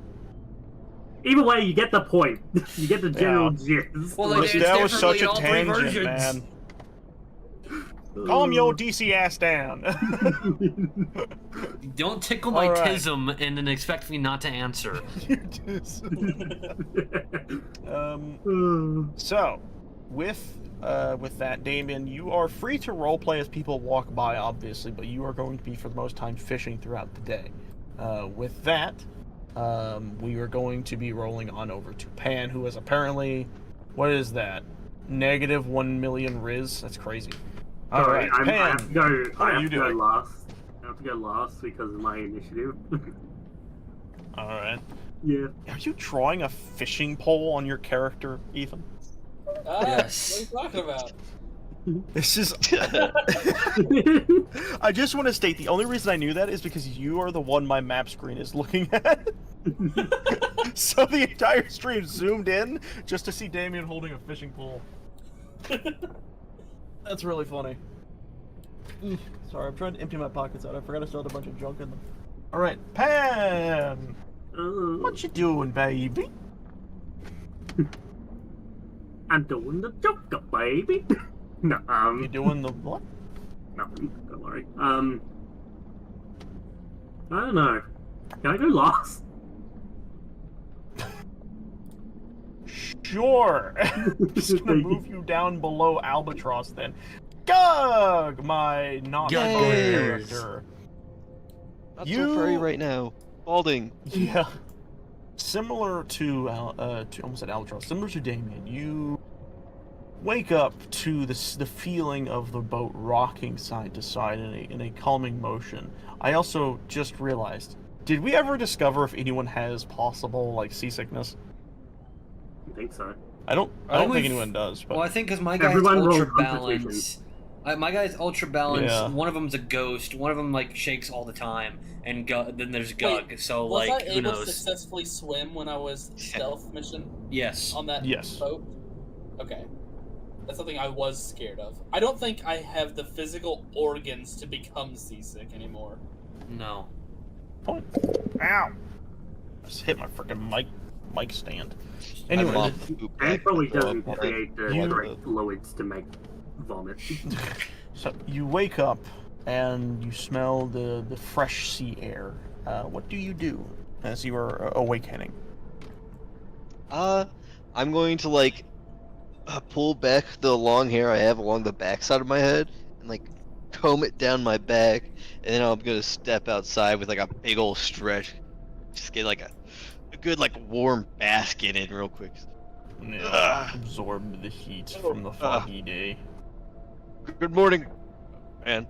Either way, you get the point. You get the general gist. Well, Look, it's that was definitely such a all 3 tangent, versions. man. Calm your DC ass down. Don't tickle my All right. tism and then expect me not to answer. You just- So, with that, Damien, you are free to roleplay as people walk by, obviously, but you are going to be, for the most time, fishing throughout the day. With that, we are going to be rolling on over to Pan, who is apparently, what is that? Negative 1 million Riz? That's crazy. All Sorry, right, I Pan. have to go. how I are have you to go doing? last. I have to go last because of my initiative. All right. Yeah. Are you drawing a fishing pole on your character, Ethan? Ah, Yes. What are you talking about? This is. I just want to state the only reason I knew that is because you are the one my map screen is looking at. So the entire stream zoomed in just to see Damien holding a fishing pole. That's really funny. Sorry, I'm trying to empty my pockets out. I forgot I still had a bunch of junk in them. All right, Pan. What you doing, baby? I'm doing the joker, baby. No, You doing the what? nothing. Don't worry. I don't know. Can I go last? Sure. Just gonna move you down below Albatross then. Gug, my not character. Not so furry right now. Balding. Yeah. Similar to almost at Albatross, similar to Damien, you wake up to the feeling of the boat rocking side to side in a calming motion. I also just realized, did we ever discover if anyone has possible like seasickness? I think so. I don't think anyone does. But Well, I think because my guy's Everyone rolled ultra balance. My guy's ultra balance. Yeah. One of them's a ghost. One of them like shakes all the time, and then there's Gug. Wait, so was like, I who able to knows? successfully swim when I was stealth mission Yes. on that Yes. boat? Okay. That's something I was scared of. I don't think I have the physical organs to become seasick anymore. No. Point. Ow! Just hit my freaking mic stand. I'm Anyway, off the poop And deck, probably so doesn't I'll- create the You- correct fluids to make vomit. so you wake up and you smell the fresh sea air. What do you do as you are awakening? I'm going to like pull back the long hair I have along the backside of my head and like comb it down my back, and then I'm gonna step outside with like a big old stretch, just get like a good like warm bask in it real quick. Absorb the heat from the foggy day. Good morning, man.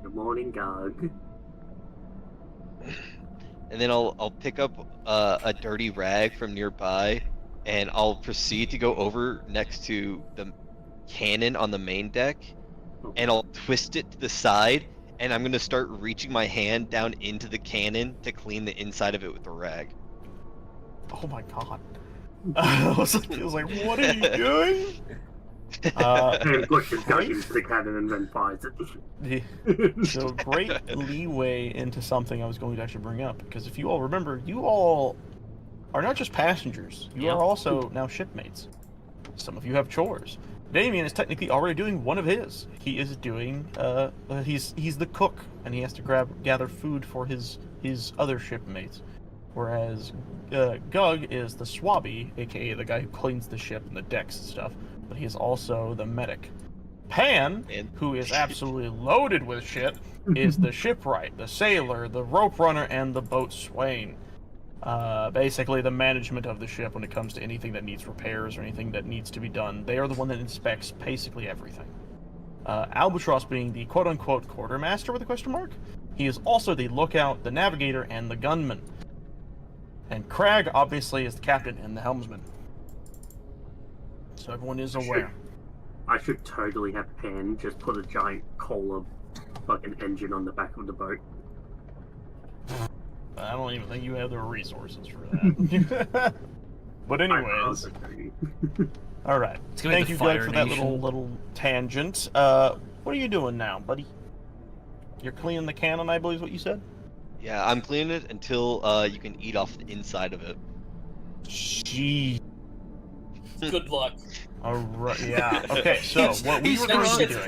Good morning, Gug. And then I'll pick up a dirty rag from nearby, and I'll proceed to go over next to the cannon on the main deck, and I'll twist it to the side, and I'm gonna start reaching my hand down into the cannon to clean the inside of it with the rag. Oh my god. I was like, what are you doing? And pushes Gug into the cannon and then fires it. So great leeway into something I was going to actually bring up, because if you all remember, you all are not just passengers, you are also now shipmates. Some of you have chores. Damien is technically already doing one of his. He is doing he's the cook, and he has to gather food for his other shipmates. Whereas Gug is the swabby, aka the guy who cleans the ship and the decks and stuff, but he is also the medic. Pan, who is absolutely loaded with shit, is the shipwright, the sailor, the rope runner, and the boat swain. Basically the management of the ship when it comes to anything that needs repairs or anything that needs to be done. They are the one that inspects basically everything. Albatross being the quote-unquote quartermaster with a question mark, he is also the lookout, the navigator, and the gunman. And Crag, obviously, is the captain and the helmsman. So everyone is aware. I should totally have Pan just put a giant coal of fucking engine on the back of the boat. I don't even think you have the resources for that. But anyways, all right. Thank you, Greg, for that little tangent. What are you doing now, buddy? You're cleaning the cannon, I believe is what you said? Yeah, I'm cleaning it until you can eat off the inside of it. Jeez. Good luck. Alright, yeah. Okay, so what we were going to be doing...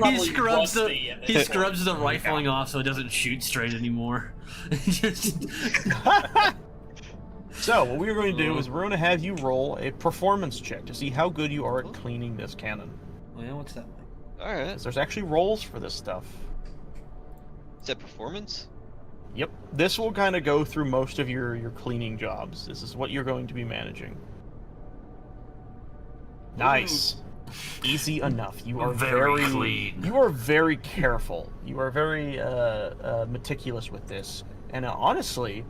He scrubs the rifling off so it doesn't shoot straight anymore. So, what we were going to do is we're going to have you roll a performance check to see how good you are at cleaning this cannon. Oh yeah, what's that like? Alright. Because there's actually rolls for this stuff. Is that performance? Yep. This will kind of go through most of your cleaning jobs. This is what you're going to be managing. Nice. Easy enough. You are Very clean. You are very careful. You are very meticulous with this. And honestly,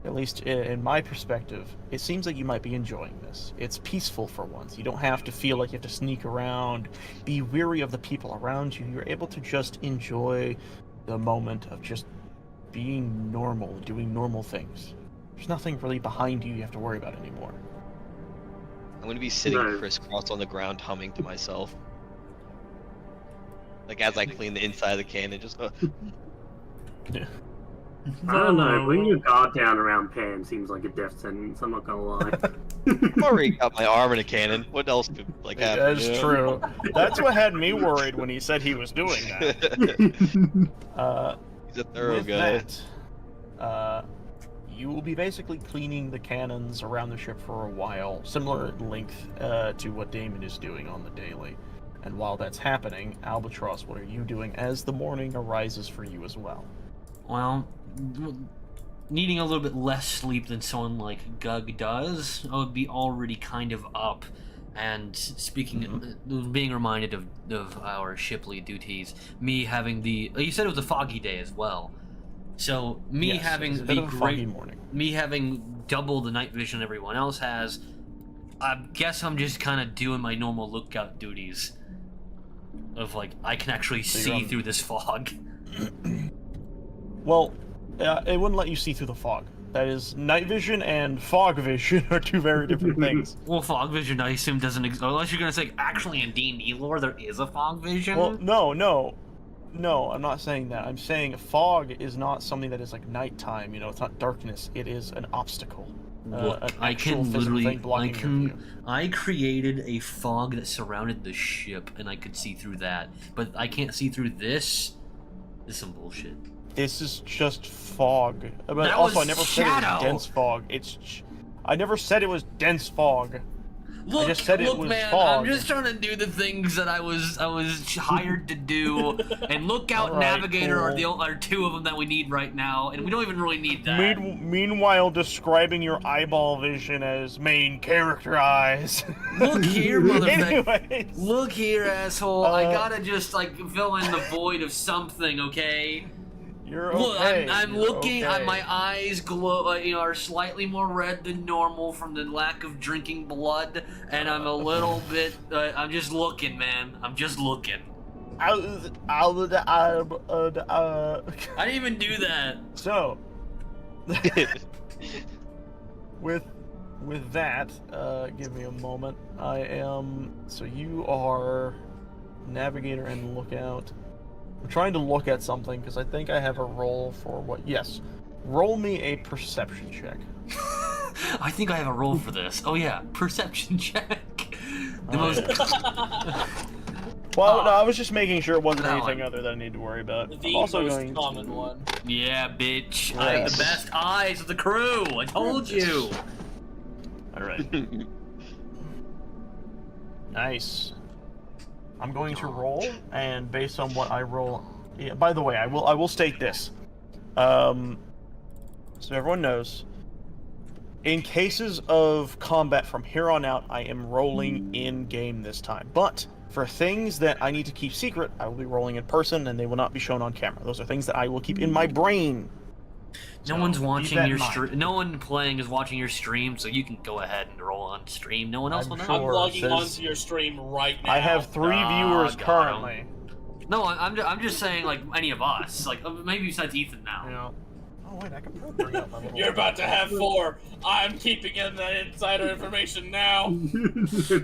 at least in my perspective, it seems like you might be enjoying this. It's peaceful for once. You don't have to feel like you have to sneak around, be weary of the people around you. You're able to just enjoy the moment of just being normal, doing normal things. There's nothing really behind you have to worry about anymore. I'm gonna be sitting No. crisscross on the ground, humming to myself. Like as I clean the inside of the cannon, just. I don't know. Putting your guard down around Pam seems like a death sentence. I'm not gonna lie. I've already got my arm in a cannon. What else could like happen? That's you know? true. That's what had me worried when he said he was doing that. He's a thorough With guy. that, you will be basically cleaning the cannons around the ship for a while, similar in length to what Damon is doing on the daily. And while that's happening, Albatross, what are you doing as the morning arises for you as well? Well, needing a little bit less sleep than someone like Gug does, I would be already kind of up. And speaking, being reminded of our Shipley duties, me having you said it was a foggy day as well. So me Yes, having it's a bit the of a foggy great, morning. me having double the night vision everyone else has, I guess I'm just kind of doing my normal lookout duties. Of like, I can actually So you're see on- through this fog. Well, it wouldn't let you see through the fog. That is, night vision and fog vision are two very different things. Well, fog vision, I assume, doesn't exist. Unless you're gonna say, actually, in D&D lore, there is a fog vision. Well, no, I'm not saying that. I'm saying fog is not something that is like nighttime. You know, it's not darkness. It is an obstacle. Look, An I actual can physical literally, thing blocking your view. I created a fog that surrounded the ship, and I could see through that. But I can't see through this. This is some bullshit. This is just fog. But That also, was I never said it shadow. was dense fog. I never said it was dense fog. Look, just said it was man, fog. I'm just trying to do the things that I was hired to do, and Lookout Alright, Navigator cool. are two of them that we need right now, and we don't even really need that. Meanwhile, describing your eyeball vision as main character eyes. Look here, motherfucker. Anyways, Look here, asshole. I Uh, gotta just like fill in the void of something, okay? you're Look, okay. I'm you're looking. okay. My eyes glow. Are slightly more red than normal from the lack of drinking blood, and I'm a little bit. I'm just looking, man. I'm just looking. I didn't even do that. So, with that, give me a moment. So you are navigator and lookout. I'm trying to look at something because I think I have a roll for what. Yes, roll me a perception check. I think I have a roll for this. Oh yeah, perception check. The Oh, most. Well, no, I was just making sure it wasn't That anything one. other that I need to worry about. The I'm also most going common to... one. Yeah, bitch. I have Yes. the best eyes of the crew. I told you. All right. Nice. I'm going to roll, and based on what I roll, yeah, by the way, I will state this, so everyone knows. In cases of combat from here on out, I am rolling in game this time. But for things that I need to keep secret, I will be rolling in person, and they will not be shown on camera. Those are things that I will keep in my brain. No So, one's keep watching that your in mind. stream. No one playing is watching your stream, so you can go ahead and roll on stream. No one else I'm will know. sure. I'm logging says- onto your stream right now. I have 3 viewers got 'em. currently. No, I'm just saying like any of us. Like maybe besides Ethan now. You know. Oh wait, I can probably bring up my little. You're about to have 4. I'm keeping in the insider information now.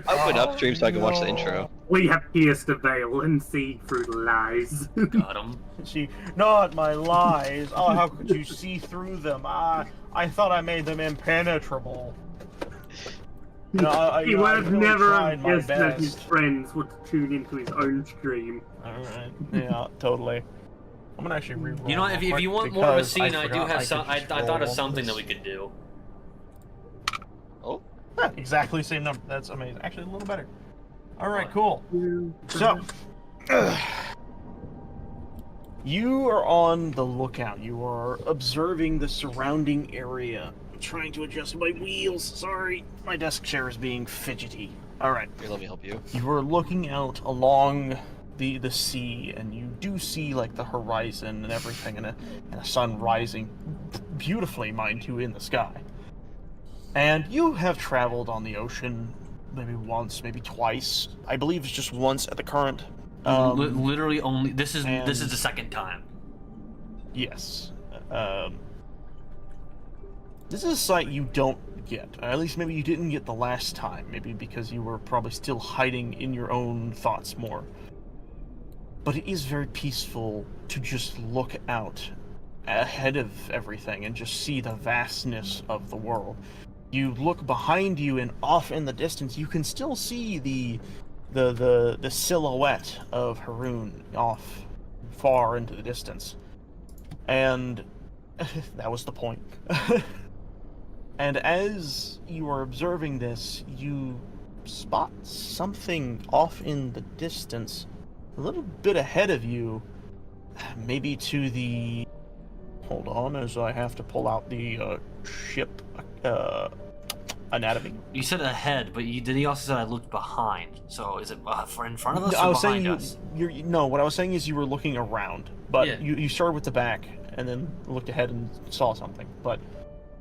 I went upstream so I can watch the intro. We have pierced the veil and see through the lies. Got him. See, not my lies. Oh, how could you see through them? I thought I made them impenetrable. No, He I would have really never tried my guessed that his best. friends would tune into his own stream. Alright, yeah, totally. I'm gonna actually re-roll. You know, if real you quick want more of a because scene, I do forgot have could some. I just thought of roll something this. that we could do. Oh, Yeah, exactly the same number. That's amazing. Actually, a little better. Alright, cool. So, you are on the lookout. You are observing the surrounding area. I'm trying to adjust my wheels. Sorry, my desk chair is being fidgety. Alright. here, let me help you. You are looking out along the sea, and you do see like the horizon and everything, and a sun rising beautifully, mind you, in the sky. And you have traveled on the ocean maybe once, maybe twice. I believe it's just once at the current. Literally only. This is the second time. Yes. This is a site you don't get. Or at least maybe you didn't get the last time. Maybe because you were probably still hiding in your own thoughts more. But it is very peaceful to just look out ahead of everything and just see the vastness of the world. You look behind you, and off in the distance you can still see the silhouette of Haroon off far into the distance. And that was the point. And as you are observing this, you spot something off in the distance, a little bit ahead of you, maybe to the... Hold on, as I have to pull out the ship anatomy. You said ahead, but then you also said I looked behind. So is it in front of us I or was saying behind us? No, what I was saying is you were looking around, but Yeah. you started with the back and then looked ahead and saw something. But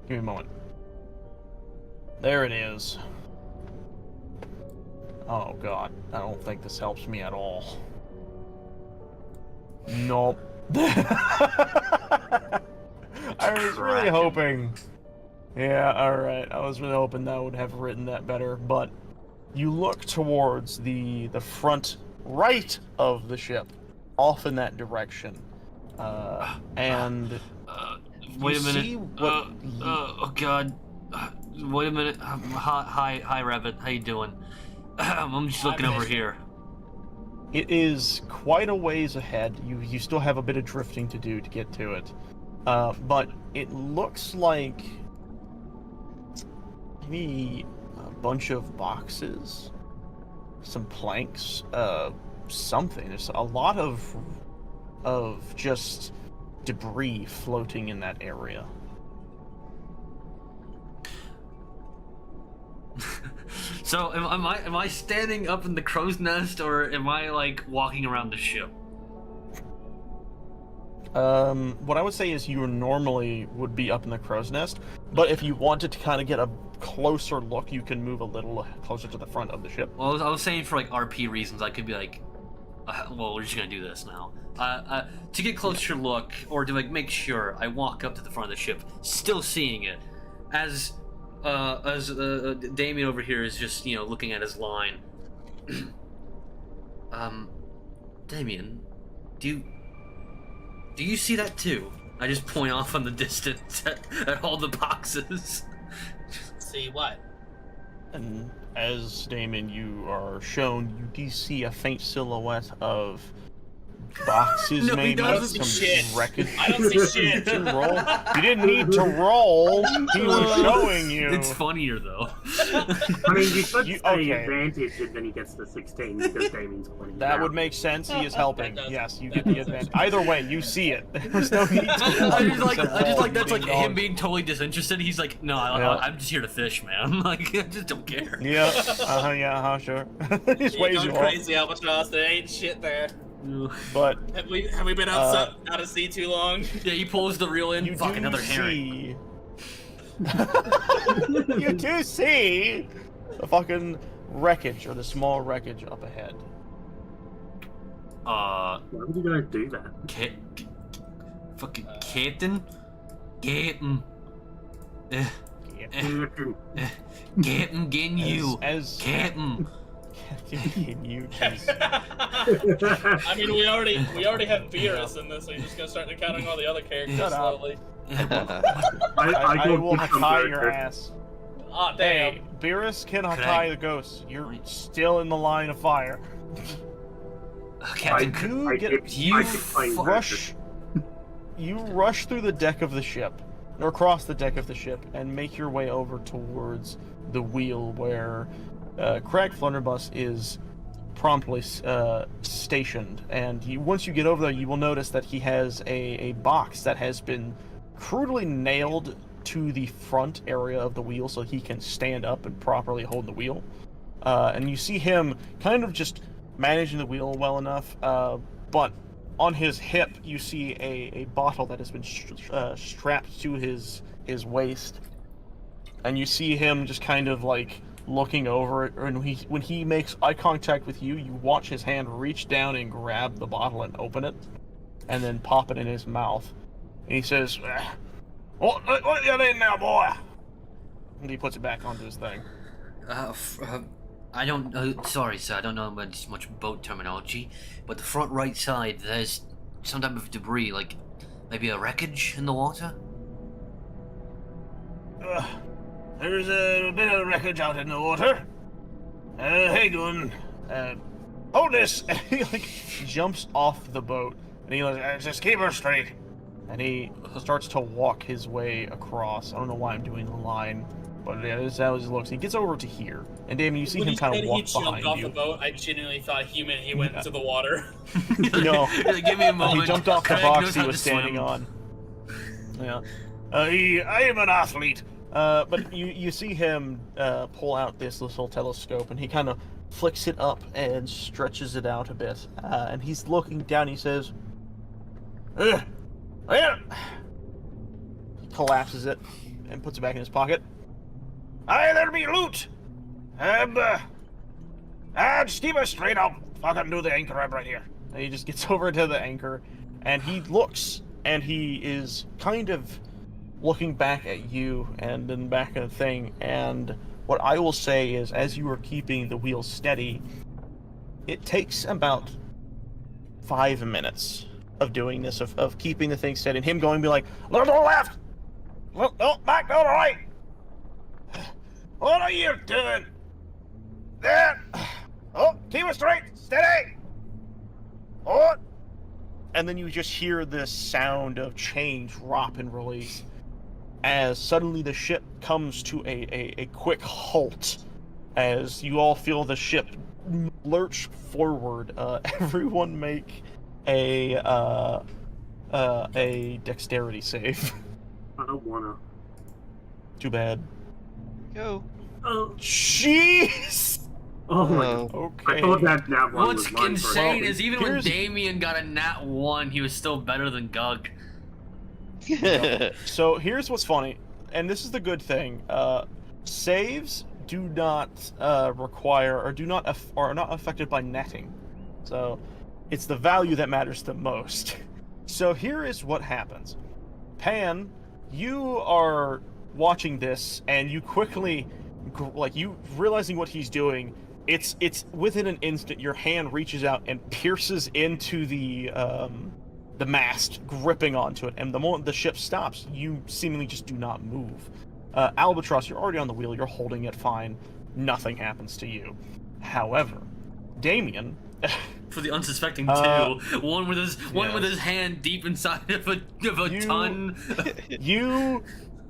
give me a moment. There it is. Oh god, I don't think this helps me at all. Nope. I was really hoping. Yeah, alright. I was really hoping that would have written that better, but you look towards the front right of the ship, off in that direction. And Wait a you minute. see what Oh god. Wait a minute. Hi, Rabbit. How you doing? I'm just looking over here. It is quite a ways ahead. You still have a bit of drifting to do to get to it. But it looks like maybe a bunch of boxes, some planks, something. There's a lot of just debris floating in that area. So am I standing up in the crow's nest, or am I like walking around the ship? What I would say is you normally would be up in the crow's nest, but if you wanted to kind of get a closer look, you can move a little closer to the front of the ship. Well, I was saying for like RP reasons, I could be like, well, we're just gonna do this now. To get closer look, or to like make sure, I walk up to the front of the ship, still seeing it, as Damien over here is just, looking at his line. Damien, do you see that too? I just point off on the distance at all the boxes. See what? And as Damon, you are shown, you do see a faint silhouette of boxes, No, he maybe doesn't. some Shit. wreckage. I don't see shit. Did you roll? You didn't need to roll. He was showing you. It's funnier though. I mean, you could say okay. advantage and then he gets the 16 because Damien's pointing That it would out. make sense. He is helping. That does. Yes, you That get the does. advantage. Either way, you see it. There's no need to. I just like that's like Ding dong. him being totally disinterested. He's like, no, Yeah. I'm just here to fish, man. Like, I just don't care. Yeah. Yeah. Sure. He's You're ways going you off. crazy, Albatross. There ain't shit there. But Have we been out of sea too long? Yeah, he pulls the reel in. you Fuck, do another herring. see. You do see the fucking wreckage, or the small wreckage up ahead. Why would you guys do that? Fucking Captain, Captain, Captain, getting you, As Captain. you just I mean, we already have Beerus in this, so you're just gonna start counting all the other characters Shut up. slowly. I go will put some Hakai your burger. ass. Ah, damn. Hey, Beerus can Could Hakai I- the ghost. You're still in the line of fire. Captain, You get you rush. You rush through the deck of the ship, or across the deck of the ship, and make your way over towards the wheel where Craig Flunderbus is promptly stationed. And once you get over there, you will notice that he has a box that has been crudely nailed to the front area of the wheel so he can stand up and properly hold the wheel. And you see him kind of just managing the wheel well enough, but on his hip you see a bottle that has been strapped to his waist, and you see him just kind of like looking over it, and when he makes eye contact with you, you watch his hand reach down and grab the bottle and open it, and then pop it in his mouth, and he says, what you need now, boy? And he puts it back onto his thing. I don't. Sorry, sir. I don't know much boat terminology, but the front right side, there's some type of debris, like maybe a wreckage in the water. There's a bit of wreckage out in the water. Hang on. Hold this! And he like jumps off the boat, and he like, just keep her straight. And he starts to walk his way across. I don't know why I'm doing the line. But yeah, this is how he looks. He gets over to here, and Damon, you see him kind of walk behind you. When he jumped off the boat, I genuinely thought he meant he went into the water. No, give me a moment. He jumped off the box he was standing on. Yeah, I am an athlete. But you see him pull out this little telescope, and he kind of flicks it up and stretches it out a bit. And he's looking down. He says, "There." He collapses it and puts it back in his pocket. Aye, there be loot. Just keep us straight. I'll fucking do the anchor up right here. And he just gets over to the anchor, and he looks, and he is kind of looking back at you and then back at the thing. And what I will say is, as you are keeping the wheel steady, it takes about 5 minutes of doing this, of keeping the thing steady, and him going to be like, look to the left, look, no, back to the right. What are you doing? There! Oh, keep it straight! Steady! Oh! And then you just hear this sound of chain drop and release as suddenly the ship comes to a quick halt as you all feel the ship lurch forward. Everyone make a dexterity save. I don't wanna. Too bad. Go. Oh. Jeez! Oh my Oh. god. Okay. I thought that one What's was mine insane for a is even when Damien got a nat 1, he was still better than Gug. So here's what's funny, and this is the good thing. Saves do not require or are not affected by netting. So it's the value that matters the most. So here is what happens. Pan, you are watching this, and you quickly, like, you realizing what he's doing, it's within an instant your hand reaches out and pierces into the mast, gripping onto it, and the moment the ship stops, you seemingly just do not move. Albatross, you're already on the wheel, you're holding it fine, nothing happens to you. However, Damien, for the unsuspecting two, one with his hand deep inside of a ton. You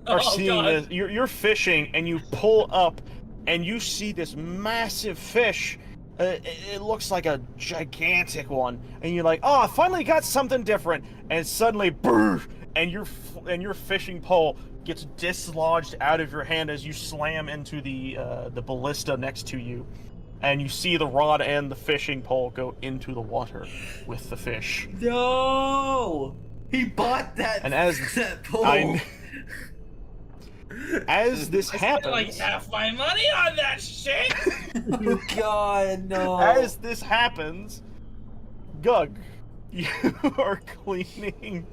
are seeing this. You're fishing, and you pull up, and you see this massive fish. It looks like a gigantic one, and you're like, "Oh, I finally got something different!" And suddenly, brrr, and your fishing pole gets dislodged out of your hand as you slam into the ballista next to you, and you see the rod and the fishing pole go into the water with the fish. No, he bought that. And as that pole. As this I happens, spent like half my money on that shit. God, no. As this happens, Gug, you are cleaning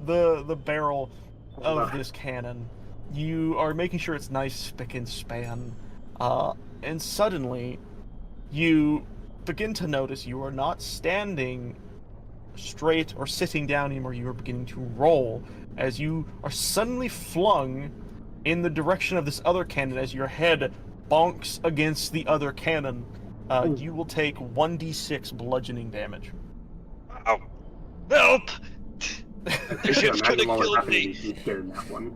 the barrel of this cannon. You are making sure it's nice, spick and span, and suddenly you begin to notice you are not standing straight or sitting down anymore. You are beginning to roll as you are suddenly flung in the direction of this other cannon as your head bonks against the other cannon. You will take 1d6 bludgeoning damage. Ow. Help! The ship's gonna kill me. That one.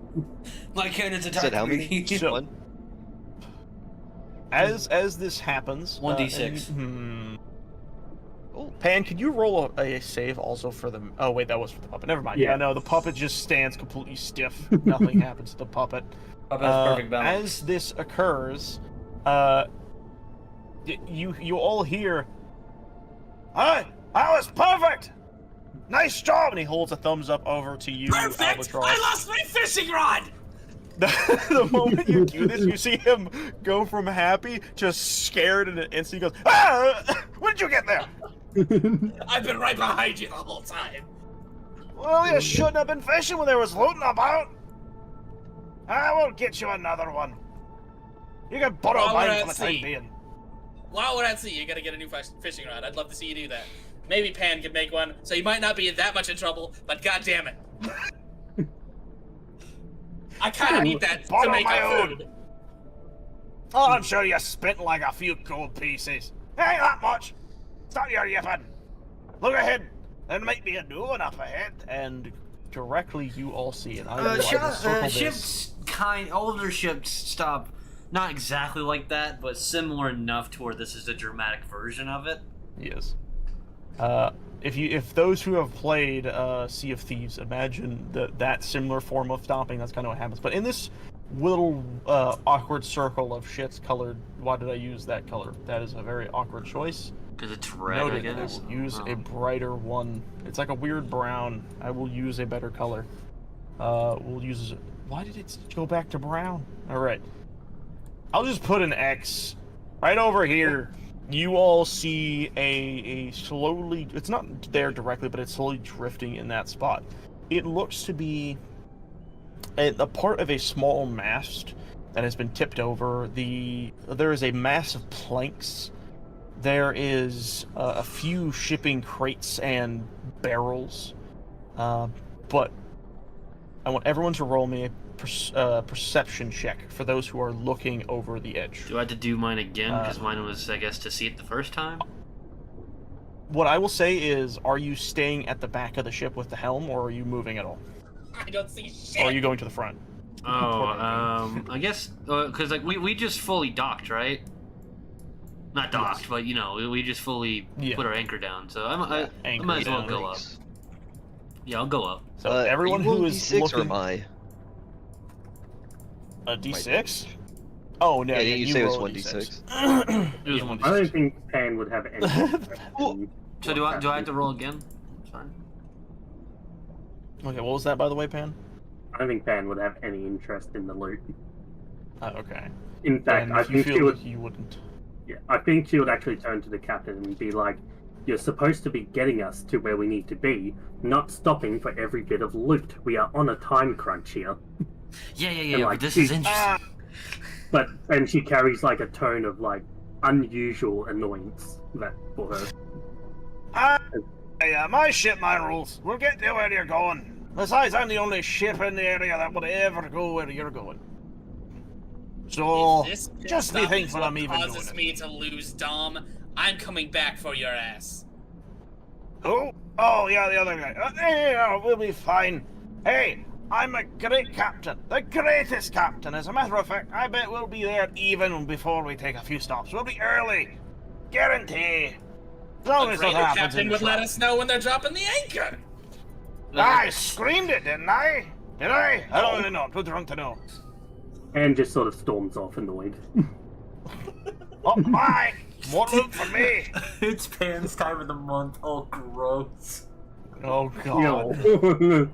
My cannon's attacking Said how many? me. So- One. As this happens, 1d6. Oh. Pan, could you roll a save also for the... Oh, wait, that was for the puppet. Never mind. Yeah. Yeah, no, the puppet just stands completely stiff. Nothing happens to the puppet. Puppet has perfect balance. As this occurs, you all hear, That was perfect! Nice job! And he holds a thumbs up over to you, Perfect! Albatross. I lost my fishing rod! The moment you do this, you see him go from happy to scared in an instant. He goes, "Ah! When did you get there?" I've been right behind you the whole time. Well, you shouldn't have been fishing when there was looting about. I will get you another one. You can borrow While we're mine at for the time sea. being. While we're at sea, you gotta get a new fishing rod. I'd love to see you do that. Maybe Pan could make one, so you might not be that much in trouble, but goddamn it. I kinda need that to Borrow make my our own. food. Oh, I'm sure you spent like a few gold pieces. Ain't that much. Stop your yipping. Look ahead. There might be a new one up ahead. And directly you all see it. I will circle this. Ships older ships stop. Not exactly like that, but similar enough to where this is a dramatic version of it. Yes. If those who have played Sea of Thieves imagine that similar form of stomping, that's kind of what happens. But in this little awkward circle of shits colored, why did I use that color? That is a very awkward choice. Because it's red, Noted, I I guess. will use a brighter one. It's like a weird brown. I will use a better color. We'll use. Why did it go back to brown? All right. I'll just put an X right over here. You all see a slowly. It's not there directly, but it's slowly drifting in that spot. It looks to be a part of a small mast that has been tipped over. There is a mass of planks. There is a few shipping crates and barrels, but I want everyone to roll me a perception check for those who are looking over the edge. Do I have to do mine again? Because mine was, I guess, to see it the first time? What I will say is, are you staying at the back of the ship with the helm, or are you moving at all? I don't see shit. Or are you going to the front? I guess, because like we just fully docked, right? Not docked, Yes. but you know, we just fully put our anchor down. So I Anchor might as well down. go up. Yeah, I'll go up. So everyone are you who on is D6 looking or am I? a D6. Oh no! Yeah, Yeah, you say it was roll a 1d6. It was Yeah, one. I don't think Pan would have any. So do I have to roll again? Sorry. Okay, what was that, by the way, Pan? I don't think Pan would have any interest in the loot. Okay. In fact, And I if you think she feel would. that you wouldn't. Yeah, I think she would actually turn to the captain and be like, "You're supposed to be getting us to where we need to be, not stopping for every bit of loot. We are on a time crunch here." Yeah. And, like, But this is interesting. And she carries like a tone of like unusual annoyance that for her. Yeah, my ship, my rules. We'll get to where you're going. Besides, I'm the only ship in the area that would ever go where you're going. So, If this pit just be stop is thankful what I'm even doing causes it. me to lose Dom, I'm coming back for your ass. Who? Oh, yeah, the other guy. Yeah, we'll be fine. Hey, I'm a great captain. The greatest captain. As a matter of fact, I bet we'll be there even before we take a few stops. We'll be early. Guarantee. As long A as that greater happens captain in would let traffic. us know when they're dropping the anchor. I screamed it, didn't I? Did I? I don't really know. I'm too drunk to know. And just sort of storms off annoyed. Oh my! More loot for me! It's Pan's time of the month. Oh, gross. Oh god. No,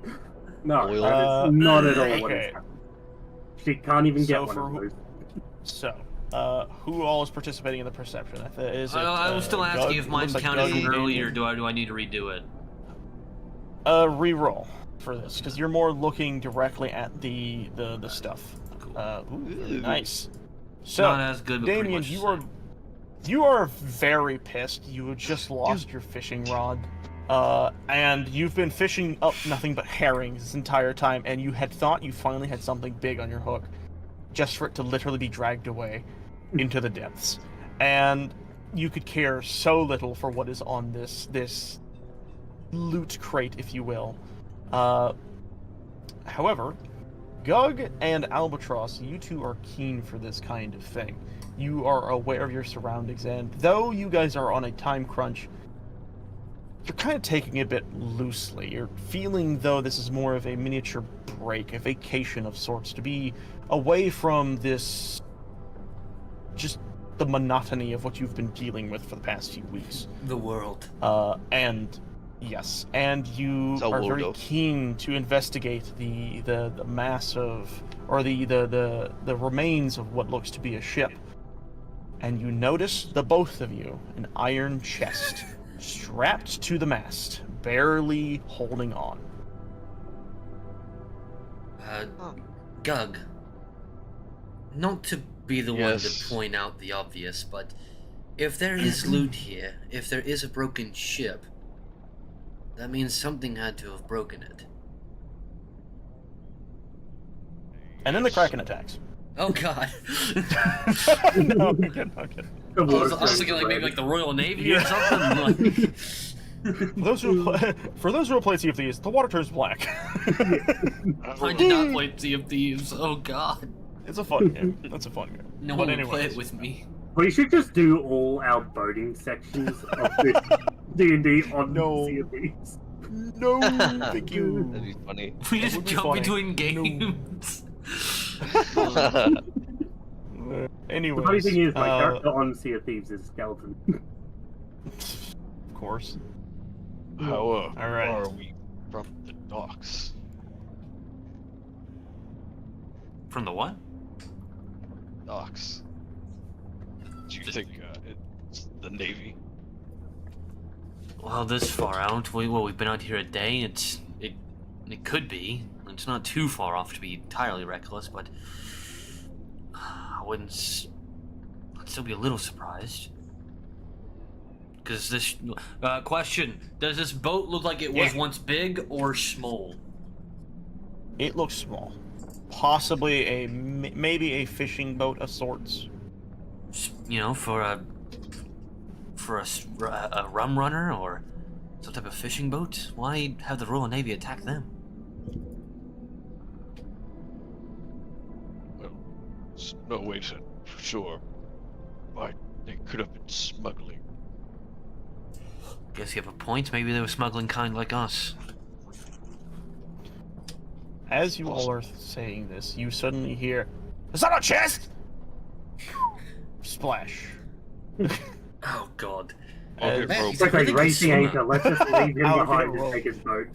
no, Oil. that is not at all what okay. is happening. She can't even So get one for of who- those. So, who all is participating in the perception? Is it, I was still asking Doug? if It mine looks like counted Doug from and earlier, Damien. do I need to redo it? Reroll for this, because you're more looking directly at the stuff. Ooh, nice. So, Not as good, but pretty Damien, much the you are very pissed. You had just lost your fishing rod, and you've been fishing up nothing but herrings this entire time, and you had thought you finally had something big on your hook, just for it to literally be dragged away into the depths, and you could care so little for what is on this loot crate, if you will. However, Gug and Albatross, you two are keen for this kind of thing. You are aware of your surroundings, and though you guys are on a time crunch, you're kind of taking it a bit loosely. You're feeling, though, this is more of a miniature break, a vacation of sorts, to be away from this just the monotony of what you've been dealing with for the past few weeks. The world. And yes, and you So are very Waldo. keen to investigate the mass of, or the remains of what looks to be a ship. And you notice, the both of you, an iron chest strapped to the mast, barely holding on. Gug. Not to be the one Yes. to point out the obvious, but if there is loot here, if there is a broken ship, that means something had to have broken it. And then the Kraken attacks. Oh god. No, I'm kidding, I'm kidding. The I was water's thinking like maybe red. like the Royal Navy or something. Like, For those who have played Sea of Thieves, the water turns black. I did not play Sea of Thieves. Oh god. It's a fun game. It's a fun game. No But one will play anyways, it with me. We should just do all our boating sections of this D&D on No. Sea of Thieves. No, thank you. That'd be funny. We That just would be jump funny. between games. Anyways, The funny thing is, my character on Sea of Thieves is Skeleton. of course. How All right. are we from the docks? From the what? Docks. Do you think it's the Navy? Well, this far out, we've been out here a day. It could be. It's not too far off to be entirely reckless, but I'd still be a little surprised. Because this question: does this boat look like it was Yeah. once big or small? It looks small, possibly maybe a fishing boat of sorts. You know, for a rum runner or some type of fishing boat. Why have the Royal Navy attack them? Well, no way said for sure. Why, they could have been smuggling. Guess you have a point. Maybe they were smuggling kind like us. As you all are saying this, you suddenly hear, "Is that a chest?" Splash. Oh God. I'll get As- rope. It's like really good raising swimmer. anchor. Let's just leave him I'll get behind a and rope. take his boat.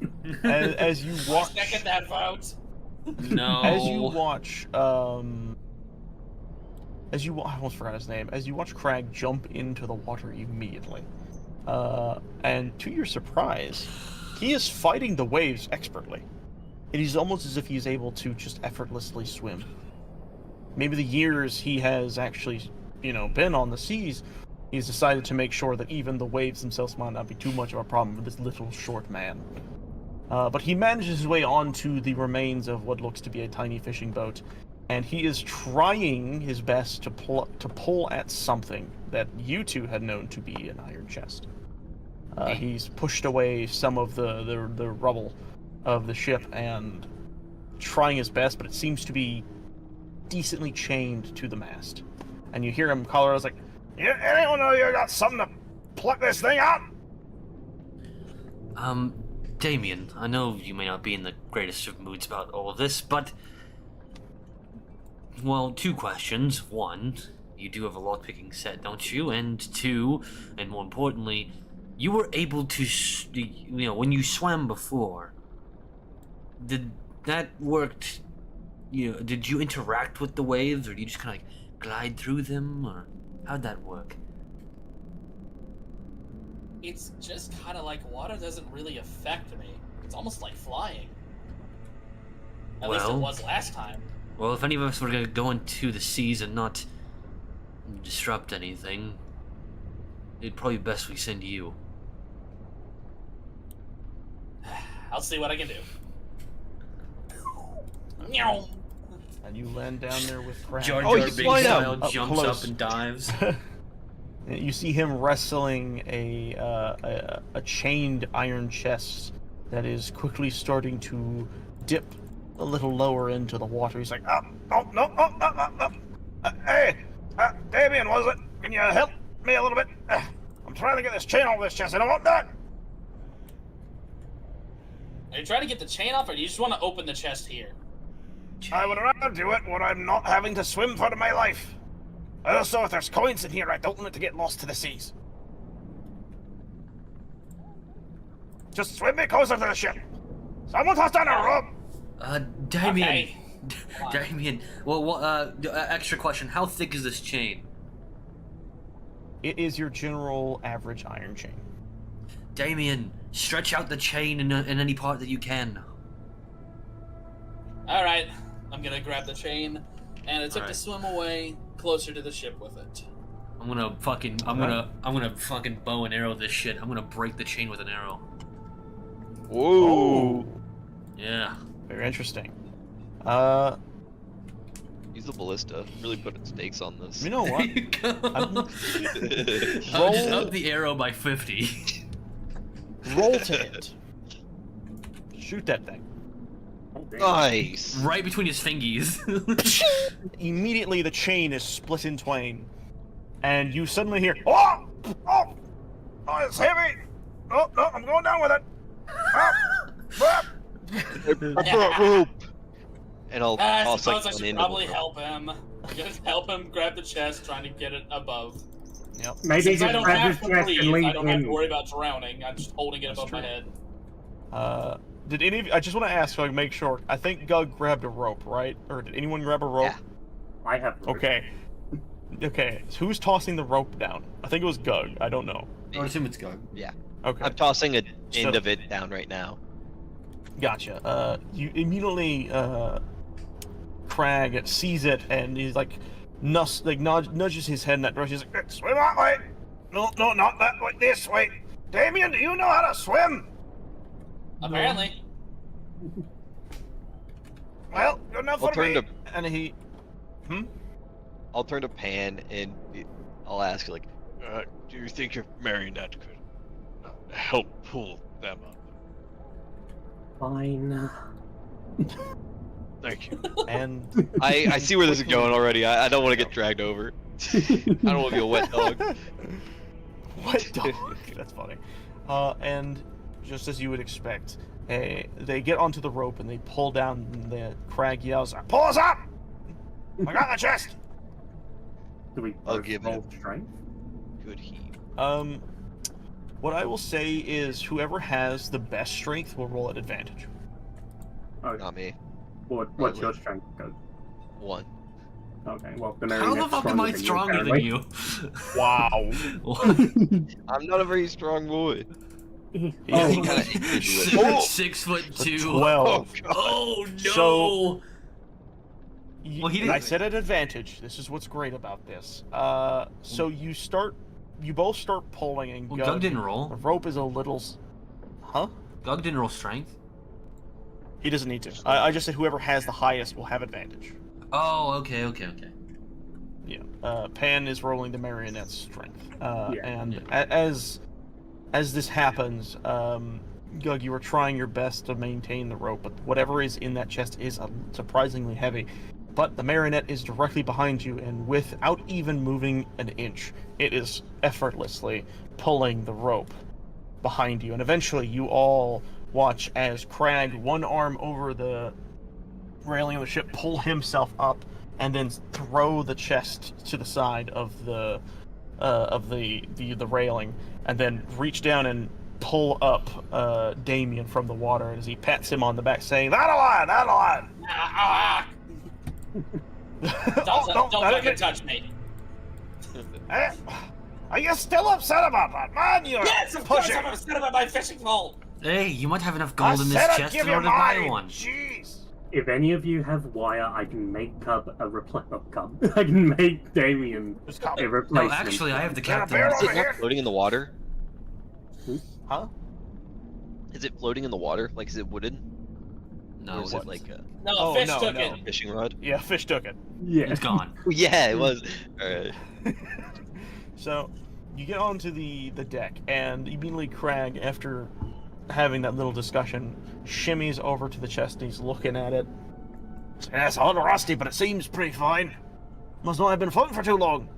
as you watch, Second that vote. No. as you watch, I almost forgot his name. As you watch Crag jump into the water immediately, and to your surprise, he is fighting the waves expertly. It is almost as if he is able to just effortlessly swim. Maybe the years he has actually, been on the seas, he's decided to make sure that even the waves themselves might not be too much of a problem with this little short man. But he manages his way onto the remains of what looks to be a tiny fishing boat, and he is trying his best to pull at something that you two had known to be an iron chest. He's pushed away some of the rubble of the ship and trying his best, but it seems to be decently chained to the mast. And you hear him call out, like, "Yeah, anyone know you got something to pluck this thing out?" Damien, I know you may not be in the greatest of moods about all of this, but well, two questions. One, you do have a lockpicking set, don't you? And two, and more importantly, you were able to, when you swam before, did that worked? Did you interact with the waves, or do you just kind of like glide through them, or how'd that work? It's just kind of like water doesn't really affect me. It's almost like flying. At least it Well- was last time. Well, if any of us were gonna go into the seas and not disrupt anything, it'd probably be best we send you. I'll see what I can do. Meow. And you land down there with Crag. Jar Oh, Jar you Big fly down style up jumps close. up and dives. You see him wrestling a chained iron chest that is quickly starting to dip a little lower into the water. He's like, no. Hey, Damien, was it? Can you help me a little bit? I'm trying to get this chain off this chest, and I won't do it. Are you trying to get the chain off, or do you just want to open the chest here? I would rather do it when I'm not having to swim for my life. Also, if there's coins in here, I don't want it to get lost to the seas. Just swim me closer to the ship. Someone toss down a rope. Damien. Okay. Damien. Well, what? Extra question. How thick is this chain? It is your general average iron chain. Damien, stretch out the chain in any part that you can. All right, I'm gonna grab the chain and attempt to Alright. swim away closer to the ship with it. I'm gonna fucking bow and arrow this shit. I'm gonna break the chain with an arrow. Whoa! Yeah. Very interesting. Use the ballista. Really putting stakes on this. You know what? There you go. I'm- I'll just up the arrow by 50. Roll to hit. Shoot that thing. Nice. Right between his fingies. Immediately, the chain is split in twain, and you suddenly hear, "Oh! Oh! Oh, it's heavy! Oh, no, I'm going down with it! Ah! Ah!" I brought rope. And I'll I toss suppose I like one should into probably the help him. Just help him grab the chest, trying to get it above. Yep. Maybe Since I just don't grab have his to chest breathe, and leave I don't have to him. worry about drowning. I'm just holding it That's above my true. head. Did any of you, I just want to ask so I can make sure. I think Gug grabbed a rope, right? Or did anyone grab a rope? Yeah. I have. rope. Okay. Okay, so who's tossing the rope down? I think it was Gug. I don't know. I would assume it's go. Okay. I'm tossing an end So- of it down right now. Gotcha. You immediately, Crag sees it and he's like, nudges his head in that direction. He's like, swim that way! No, not that way, this way! Damien, do you know how to swim? Apparently. Well, good enough I'll for turn me. to- And he... I'll turn to Pan and I'll ask like, Do you think your marionette could help pull them up? Fine. Thank you. And... I see where this is going already. I don't want to get dragged over. I don't want to be a wet dog. What dog? That's funny. And just as you would expect, they get onto the rope and they pull down. And the Crag yells, "Pull us up! I got the chest!" Do we I'll both give roll it strength? Good heat. What I will say is whoever has the best strength will roll at advantage. Oh, Not me. what's your strength go? 1. Okay, well, the How the marionette's fuck am I stronger than apparently. you? Wow. I'm not a very strong boy. Oh, You gotta increase it. Oh! 6'2". 12. God. Oh no! So- Well, he didn't- I said at advantage. This is what's great about this. So you both start pulling and Well, Gug, Gug didn't the roll. rope is a little... Huh? Gug didn't roll strength. He doesn't need to. I just said whoever has the highest will have advantage. Oh, okay. Yeah. Pan is rolling the marionette's strength. And Yeah. as this happens, Gug, you are trying your best to maintain the rope, but whatever is in that chest is surprisingly heavy. But the marionette is directly behind you, and without even moving an inch, it is effortlessly pulling the rope behind you. And eventually, you all watch as Crag, one arm over the railing of the ship, pull himself up, and then throw the chest to the side of the railing, and then reach down and pull up Damien from the water as he pats him on the back, saying, "That a lad, that a lad." Don't fucking touch me. Eh? Are you still upset about that, man? You're Yes, of course pushing. I'm upset about my fishing pole. Hey, you might have enough I gold in this said I'd chest give in you order to buy mine. one. Jeez. If any of you have wire, I can make I can make Damien Just call a me. replacement. No, actually, I have the Is there a captain. bear Is over it here? not floating in the water? Huh? Is it floating in the water? Like, is it wooden? No, Or is it like a No, Oh, fish no, took no. it. fishing rod? Yeah, fish took it. Yeah. it's gone. Oh, yeah, it was. Alright. So, you get onto the deck, and immediately Crag, after having that little discussion, shimmies over to the chest and he's looking at it. Yeah, it's a little rusty, but it seems pretty fine. Must not have been floating for too long.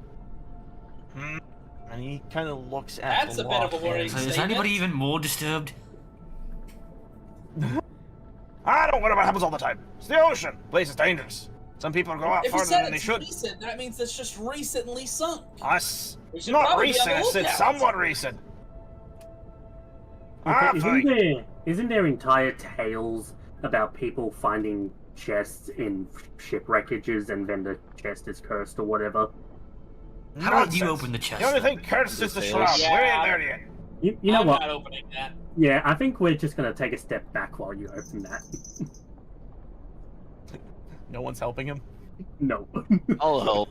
And he kind of looks at That's the a bit of lock a worrying and- So is statement. anybody even more disturbed? I don't worry about what happens all the time. It's the ocean. Place is dangerous. Some people go out If you further said than they it's should. recent, that means it's just recently sunk. We should Not probably be on recent, the I said lookout. somewhat recent. Okay, fine. isn't there entire tales about people finding chests in shipwreckages and then the chest is cursed or whatever? How about you Nonsense. open the chest? The only thing then? cursed is the Yes. shroud. Yeah. We ain't there yet. You know I'm what? not opening that. Yeah, I think we're just gonna take a step back while you open that. No one's helping him. No. I'll help.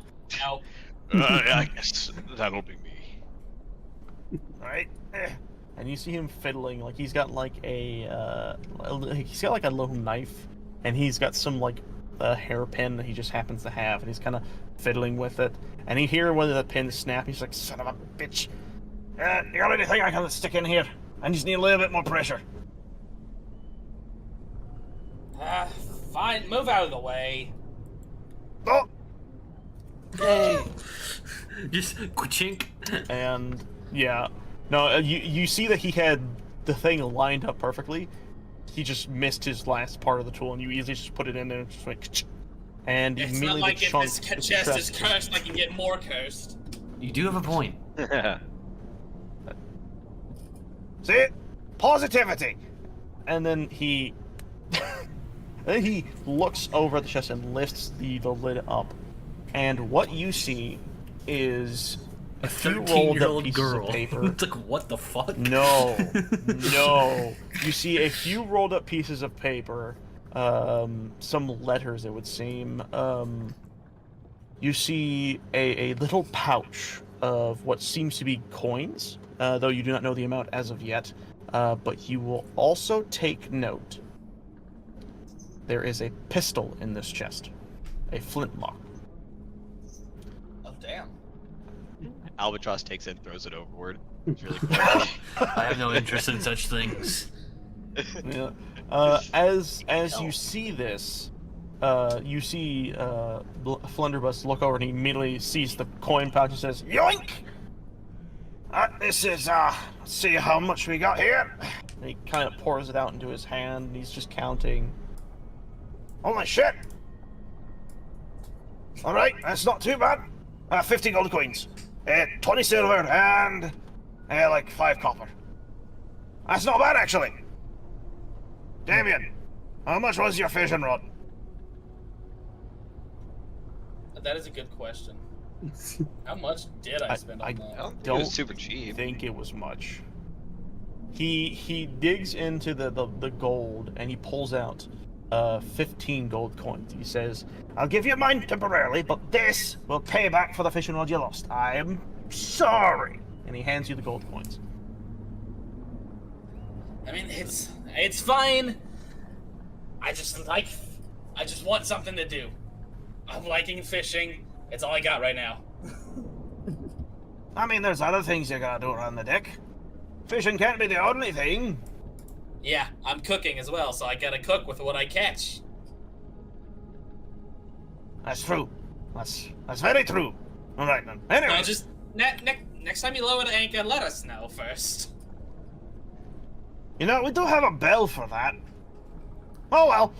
No. I guess that'll be me. Right? And you see him fiddling, like he's got like he's got like a little knife, and he's got some like a hairpin that he just happens to have, and he's kind of fiddling with it. And you hear one of the pins snap. He's like, "Son of a bitch! You got anything I can stick in here? I just need a little bit more pressure." Fine, move out of the way. Oh! Hey. Just chink. And yeah, no, you see that he had the thing lined up perfectly. He just missed his last part of the tool, and you easily just put it in there and just went, and It's immediately not like the if chunk this the chest is chest cursed, I can get more cursed. You do have a point. See? Positivity! And then he looks over at the chest and lifts the lid up. And what you see is a few rolled up 13-year-old pieces girl. of paper. It's like, what the fuck? No. No. You see a few rolled up pieces of paper, some letters, it would seem. You see a little pouch of what seems to be coins, though you do not know the amount as of yet. But you will also take note. There is a pistol in this chest. A flintlock. Oh, damn. Albatross takes it and throws it overboard. It's really cool. I have no interest in such things. Yeah. As you see this, you see Flunderbuss look over and he immediately sees the coin pouch and says, "Yoink! This is, let's see how much we got here." And he kind of pours it out into his hand, and he's just counting. Holy shit! Alright, that's not too bad. 50 gold coins, 20 silver, and like 5 copper. That's not bad, actually. Damien, how much was your fishing rod? That is a good question. How much did I spend on I that? don't think it Don't was super cheap. think it was much. He digs into the gold and he pulls out 15 gold coins. He says, "I'll give you mine temporarily, but this will pay back for the fishing rod you lost. I'm sorry." And he hands you the gold coins. I mean, it's fine. I just want something to do. I'm liking fishing. It's all I got right now. I mean, there's other things you gotta do around the deck. Fishing can't be the only thing. Yeah, I'm cooking as well, so I gotta cook with what I catch. That's true. That's very true. All right then. Anyway, No, just next time you lower the anchor, let us know first. you know, we do have a bell for that. Oh well.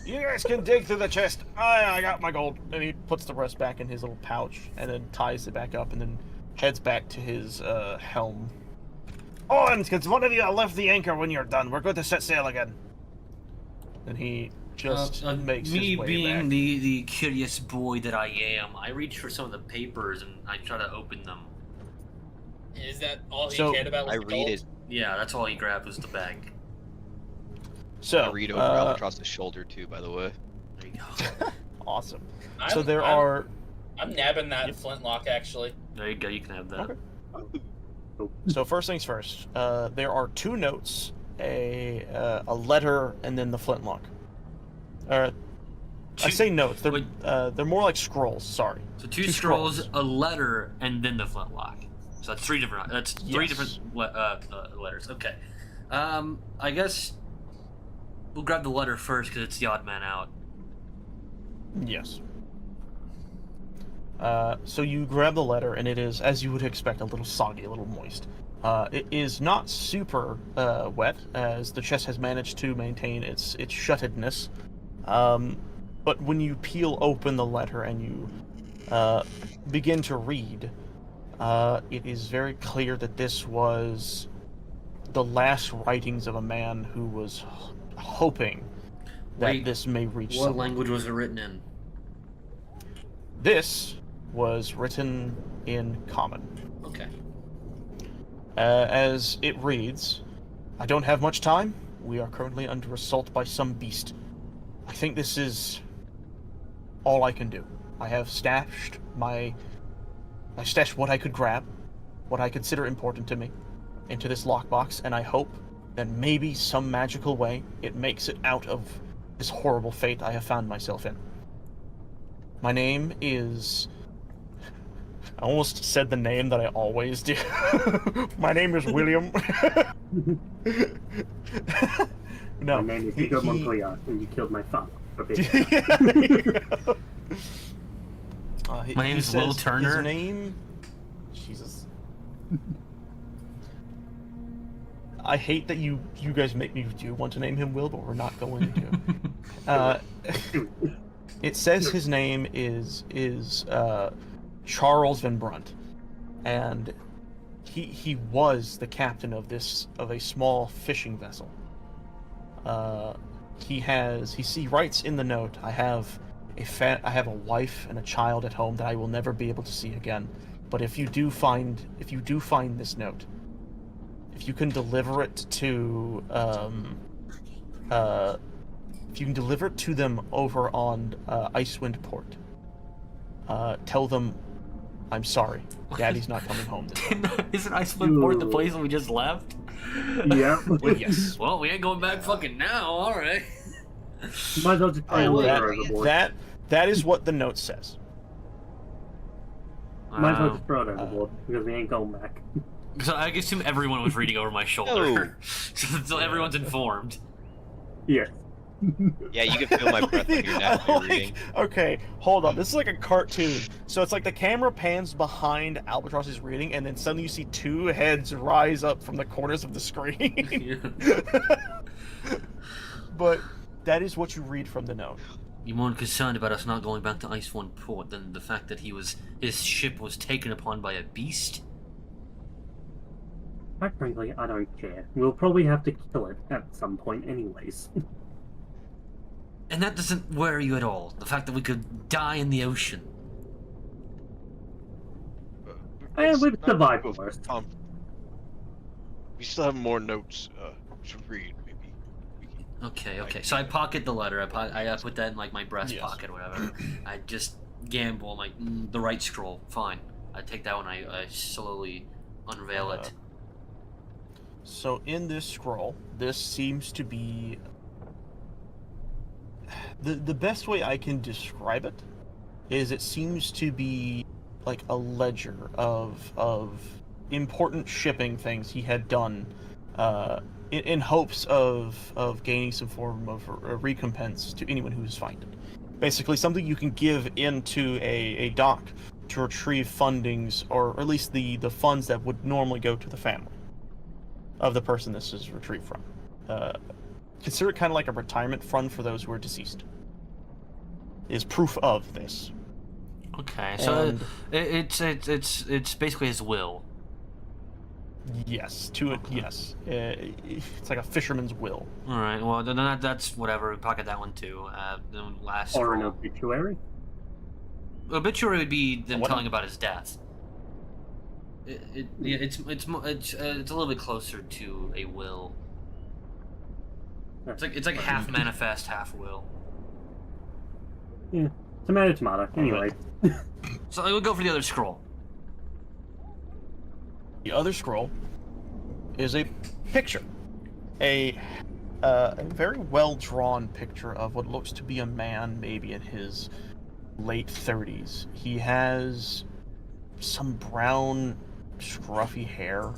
You guys can dig through the chest. I got my gold. And he puts the rest back in his little pouch and then ties it back up and then heads back to his helm. Oh, and because one of you left the anchor when you're done, we're going to set sail again. And he just makes me his way being back. the curious boy that I am, I reach for some of the papers and I try to open them. Is that all he So, cared about was I the read gold? it. Yeah, that's all he grabbed was the bag. So, I read over Albatross's shoulder too, by the way. There you go. awesome. I'm- So there I'm- are... I'm nabbing that flintlock, actually. There you go. You can have that. Okay. So first things first, there are 2 notes, a letter, and then the flintlock. I say notes. They're Wait. they're more like scrolls. Sorry. So two Two scrolls, scrolls. a letter, and then the flintlock. So that's 3 different. That's 3 Yes. different letters. Okay. I guess we'll grab the letter first because it's the odd man out. Yes. So you grab the letter, and it is, as you would expect, a little soggy, a little moist. It is not super wet, as the chest has managed to maintain its shuttedness. but when you peel open the letter and you begin to read, it is very clear that this was the last writings of a man who was hoping that Wait, this may reach What someone. language was it written in? This was written in Common. Okay. As it reads, I don't have much time. We are currently under assault by some beast. I think this is all I can do. I have stashed what I could grab, what I consider important to me, into this lockbox, and I hope that maybe some magical way it makes it out of this horrible fate I have found myself in. My name is... I almost said the name that I always do. My name is William. No, My name is Hugo Montoya, and you killed my father. My name is Will Turner. His name... Jesus. I hate that you guys make me do want to name him Will, but we're not going to. It says his name is Charles Van Brunt, and he was the captain of a small fishing vessel. He writes in the note, I have a wife and a child at home that I will never be able to see again. But if you do find this note, if you can deliver it to them over on Icewind Port, tell them I'm sorry. Daddy's not coming home this time. Isn't Icewind Port the place we just left? Yeah. Well, yes. Well, we ain't going back fucking now, alright. Might as well just throw it overboard. That is what the note says. Might as well just throw it overboard, because we ain't going back. So I assume everyone was reading over my shoulder. So everyone's informed. Yes. Yeah, you can feel my breath on your neck while you're reading. Okay, hold on. This is like a cartoon. So it's like the camera pans behind Albatross's reading, and then suddenly you see two heads rise up from the corners of the screen. But that is what you read from the note. You're more concerned about us not going back to Icewind Port than the fact that his ship was taken upon by a beast? Quite frankly, I don't care. We'll probably have to kill it at some point anyways. And that doesn't worry you at all? The fact that we could die in the ocean? We've survived worse. We still have more notes to read, maybe. Okay. So I pocket the letter. I put that in like my breast pocket or whatever. I just gamble. I'm like, the right scroll. Fine. I take that one. I slowly unveil it. So in this scroll, this seems to be... The best way I can describe it is it seems to be like a ledger of important shipping things he had done in hopes of gaining some form of a recompense to anyone who's found it. Basically, something you can give into a dock to retrieve fundings, or at least the funds that would normally go to the family of the person this is retrieved from. Consider it kind of like a retirement fund for those who are deceased. Is proof of this. Okay, so it's basically his will. Yes, yes. It's like a fisherman's will. All right. Well, then that's whatever. We pocket that one too. Then last. Or an scroll. obituary? Obituary would be them What? telling about his death. It's a little bit closer to a will. It's like half manifest, half will. Yeah. Tomato. Anyway. So we'll go for the other scroll. The other scroll is a picture. A very well-drawn picture of what looks to be a man, maybe in his late 30s. He has some brown, scruffy hair.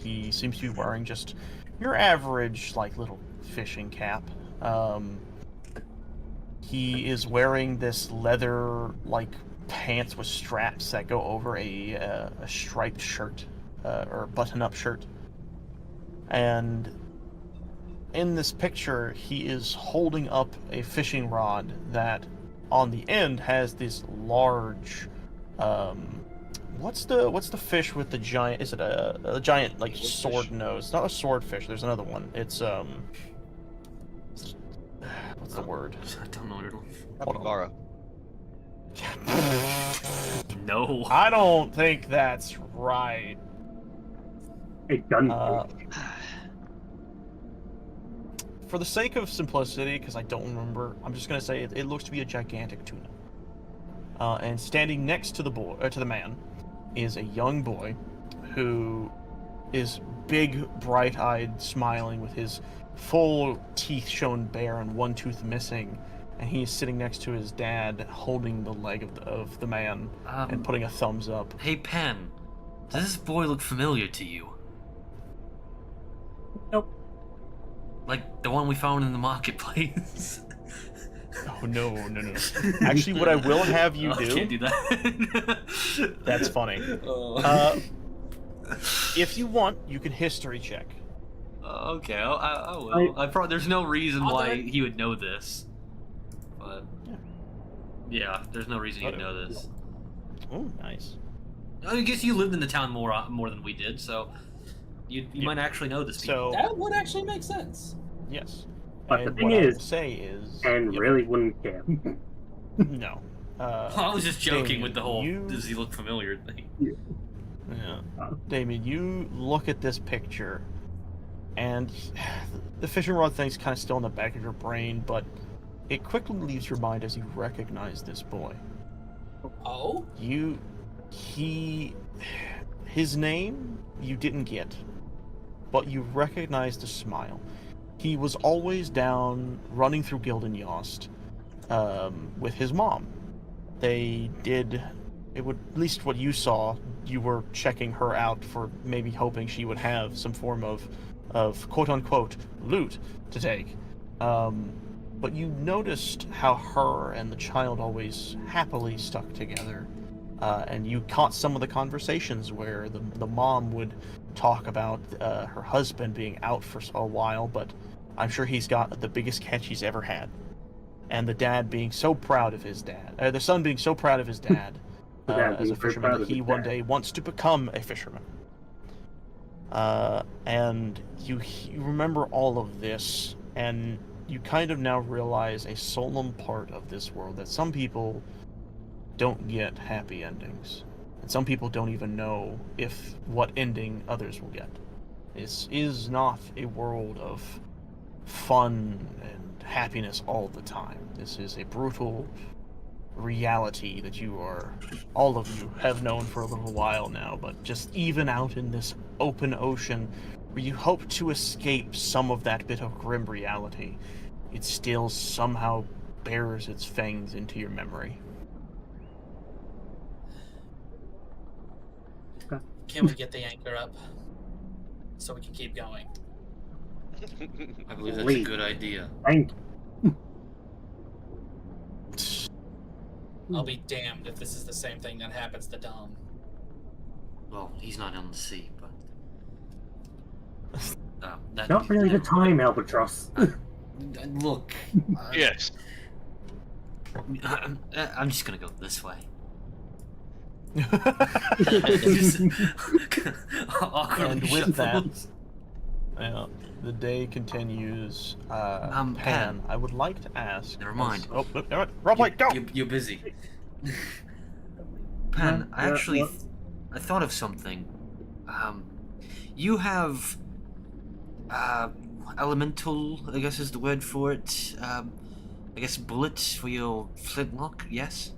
He seems to be wearing just your average, like, little fishing cap. He is wearing this leather, like, pants with straps that go over a striped shirt, or button-up shirt. And in this picture, he is holding up a fishing rod that, on the end, has this large, what's the fish with the giant? Is it a giant like sword nose? Not a swordfish. There's another one. It's what's the word? I don't know. Capybara. No. I don't think that's right. A gunfish. For the sake of simplicity, because I don't remember, I'm just gonna say it looks to be a gigantic tuna. And standing next to the man, is a young boy, who is big, bright-eyed, smiling with his full teeth shown bare and one tooth missing, and he is sitting next to his dad, holding the leg of the man and putting a thumbs up. Hey, Pen, does this boy look familiar to you? Nope. Like the one we found in the marketplace? Oh, no. Actually, what I will have you I can't do that. That's funny. If you want, you can history check. Okay, I will. There's no reason I'll why do it. he would know this. But yeah, there's no reason he'd know this. Oh, nice. I guess you lived in the town more than we did, so you might actually know this people. So, That would actually make sense. yes. But the And thing what I is, will say is... and Yep. really wouldn't care. No. I was just joking Damien, with the whole you- "does he look familiar" thing. Yeah. Damien, you look at this picture, and the fishing rod thing's kind of still in the back of your brain, but it quickly leaves your mind as you recognize this boy. Oh? His name you didn't get, but you recognize the smile. He was always down running through Gildan Yost with his mom. They did, at least what you saw, you were checking her out for maybe hoping she would have some form of quote-unquote loot to take. But you noticed how her and the child always happily stuck together. And you caught some of the conversations where the mom would talk about her husband being out for a while, but I'm sure he's got the biggest catch he's ever had. And the dad being so proud of his dad, the son being so proud of his dad as a fisherman that he one day wants to become a fisherman. And you remember all of this, and you kind of now realize a solemn part of this world that some people don't get happy endings, and some people don't even know what ending others will get. This is not a world of fun and happiness all the time. This is a brutal reality that all of you have known for a little while now, but just even out in this open ocean where you hope to escape some of that bit of grim reality, it still somehow bears its fangs into your memory. Can we get the anchor up so we can keep going? I believe that's a Please. good idea. Thank I'll be damned if this is the same thing that happens to Dom. Well, he's not on the sea, but Not really the time, Albatross. Look, Yes. I'm just gonna go this way. Awkward And with that, shuffles. the day continues. Pan. Pan, I would like to ask. Never mind. Oh, all right, roleplay, go. You're busy. Pan, I Yeah, actually, what? I thought of something. You have, elemental, I guess is the word for it. I guess bullets for your flintlock. Yes.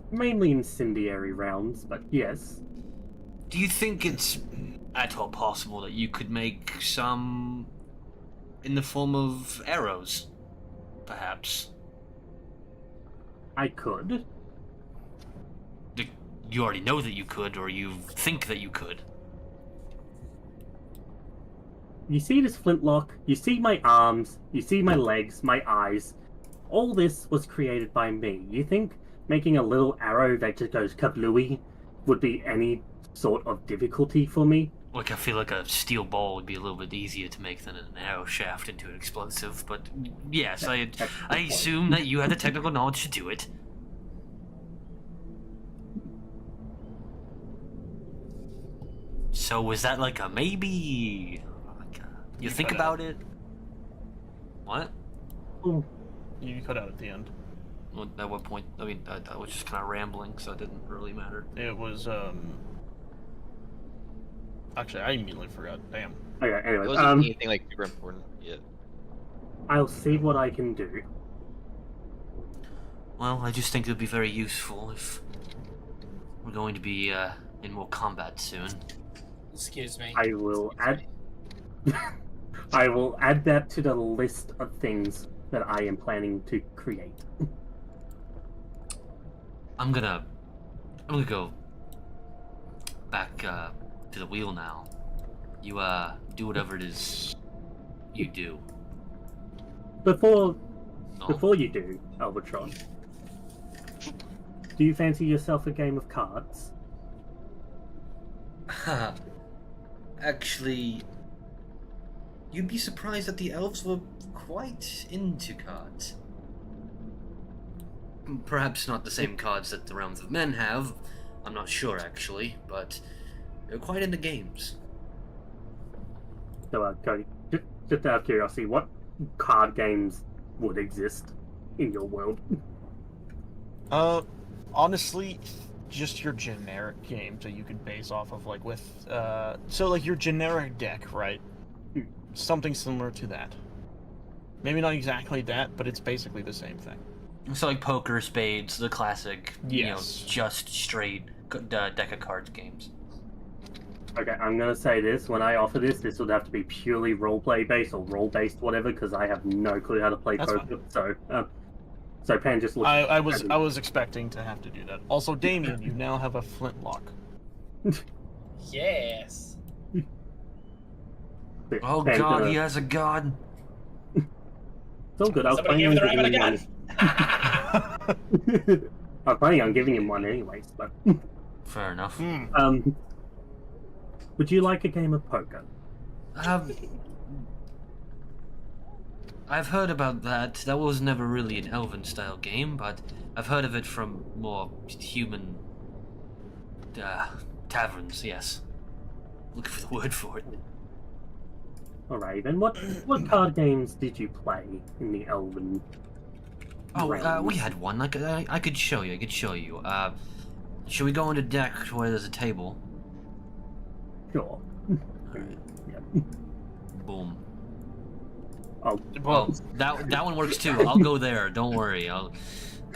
Mainly incendiary rounds, but yes. Do you think it's at all possible that you could make some in the form of arrows, perhaps? I could. You already know that you could, or you think that you could. You see this flintlock, you see my arms, you see my legs, my eyes. All this was created by me. You think making a little arrow that just goes kablooey would be any sort of difficulty for me? Like, I feel like a steel ball would be a little bit easier to make than an arrow shaft into an explosive, but yes, I assume that you had the technical knowledge to do it. So was that like a maybe? Like you think cut out. about it? What? You cut out at the end. At what point? I mean, I was just kind of rambling, so it didn't really matter. It was Actually, I immediately forgot. Damn. Okay, It anyway, wasn't anything like super important. Yeah. I'll see what I can do. Well, I just think it would be very useful if we're going to be in more combat soon. Excuse me. I will add. I will add that to the list of things that I am planning to create. I'm gonna go back to the wheel now. You do whatever it is you do. Before No. you do, Albatron, do you fancy yourself a game of cards? Actually, you'd be surprised that the elves were quite into cards. Perhaps not the same cards that the Realms of Men have. I'm not sure, actually, but they're quite into games. So, Cody, just out of curiosity, what card games would exist in your world? Honestly, just your generic games that you could base off of, like with so like your generic deck, right? Something similar to that. Maybe not exactly that, but it's basically the same thing. So like poker, spades, the classic, Yes. just straight deck of cards games. Okay, I'm gonna say this. When I offer this, this would have to be purely roleplay based or role based, whatever, because I have no clue how to play That's poker. So Pan just looked. I was expecting to have to do that. Also, Damien, you now have a flintlock. Yes. Oh Pan's god, gonna- he has a god. It's all good. I was Somebody planning give on the rabbit giving a him gun. one. I was planning on giving him one anyways, but Fair enough. would you like a game of poker? I've heard about that. That was never really an elven style game, but I've heard of it from more human taverns, yes. Looking for the word for it. Alright, then what card games did you play in the Elven? Oh, realms? we had one. I could show you. Should we go into deck where there's a table? Sure. Alright. Yeah. Boom. Oh, Well, that one works too. I'll go there. Don't worry. I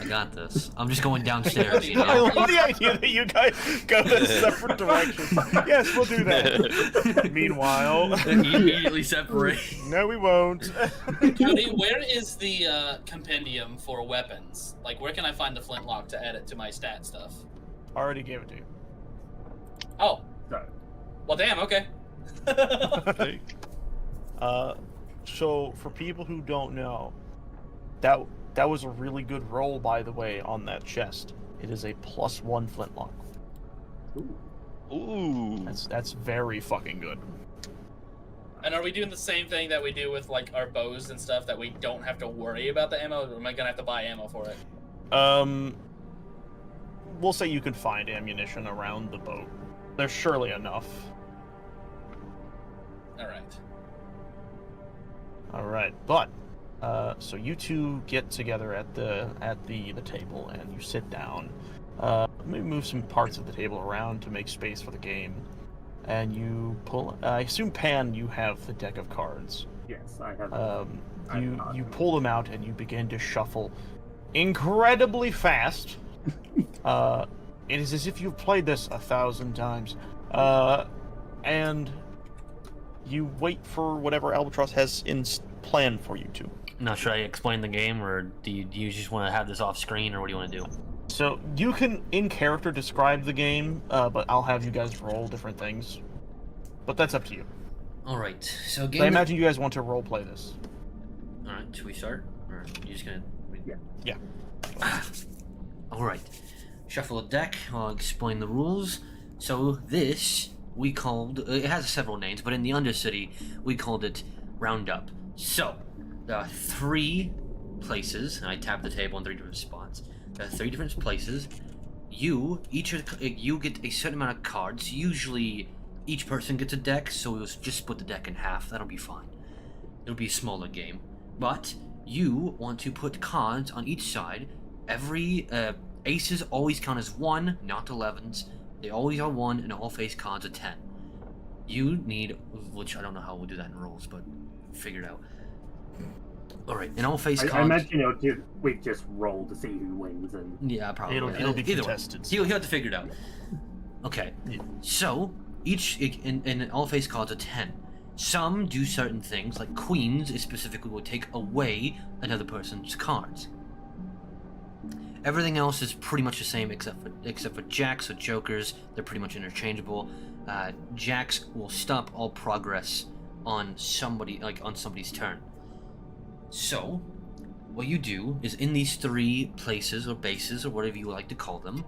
got this. I'm just going downstairs. You I know? love the idea that you guys go in separate directions. Yes, we'll do that. Meanwhile, Immediately separate. no, we won't. Cody, where is the compendium for weapons? Like, where can I find the flintlock to add it to my stat stuff? Already gave it to you. Oh, so well, damn. Okay. So for people who don't know, that was a really good roll, by the way, on that chest. It is a +1 flintlock. Ooh. That's very fucking good. And are we doing the same thing that we do with like our bows and stuff, that we don't have to worry about the ammo? Or am I gonna have to buy ammo for it? We'll say you can find ammunition around the boat. There's surely enough. All right. All right, but so you two get together at the table and you sit down. Maybe move some parts of the table around to make space for the game, and you pull. I assume Pan, you have the deck of cards. yes, I have. You pull them out and you begin to shuffle incredibly fast. It is as if you've played this 1,000 times, and you wait for whatever Albatross has in plan for you to. Now, should I explain the game, or do you just want to have this off screen, or what do you want to do? So you can in character describe the game, but I'll have you guys roll different things. But that's up to you. All right. So I imagine you guys want to role play this. All right. Should we start, or you just gonna? Yeah. All right. Shuffle a deck. I'll explain the rules. So this we called it has several names, but in the Undercity we called it Roundup. So there are 3 places, and I tapped the table in 3 different spots. There are 3 different places. You get a certain amount of cards. Usually each person gets a deck, so we'll just split the deck in half. That'll be fine. It'll be a smaller game. But you want to put cards on each side. Every aces always count as 1, not 11s. They always are 1, and all face cards are 10. You need, which I don't know how we'll do that in rules, but figure it out. Alright, and all face cards... I imagine we just roll to see who wins, and... Yeah, probably. It'll be Either contested. He'll have to figure it out. Okay, Yeah. so, and all face cards are 10. Some do certain things, like queens specifically will take away another person's cards. Everything else is pretty much the same except for jacks or jokers. They're pretty much interchangeable. Jacks will stop all progress on somebody's turn. So, what you do is in these 3 places or bases or whatever you like to call them,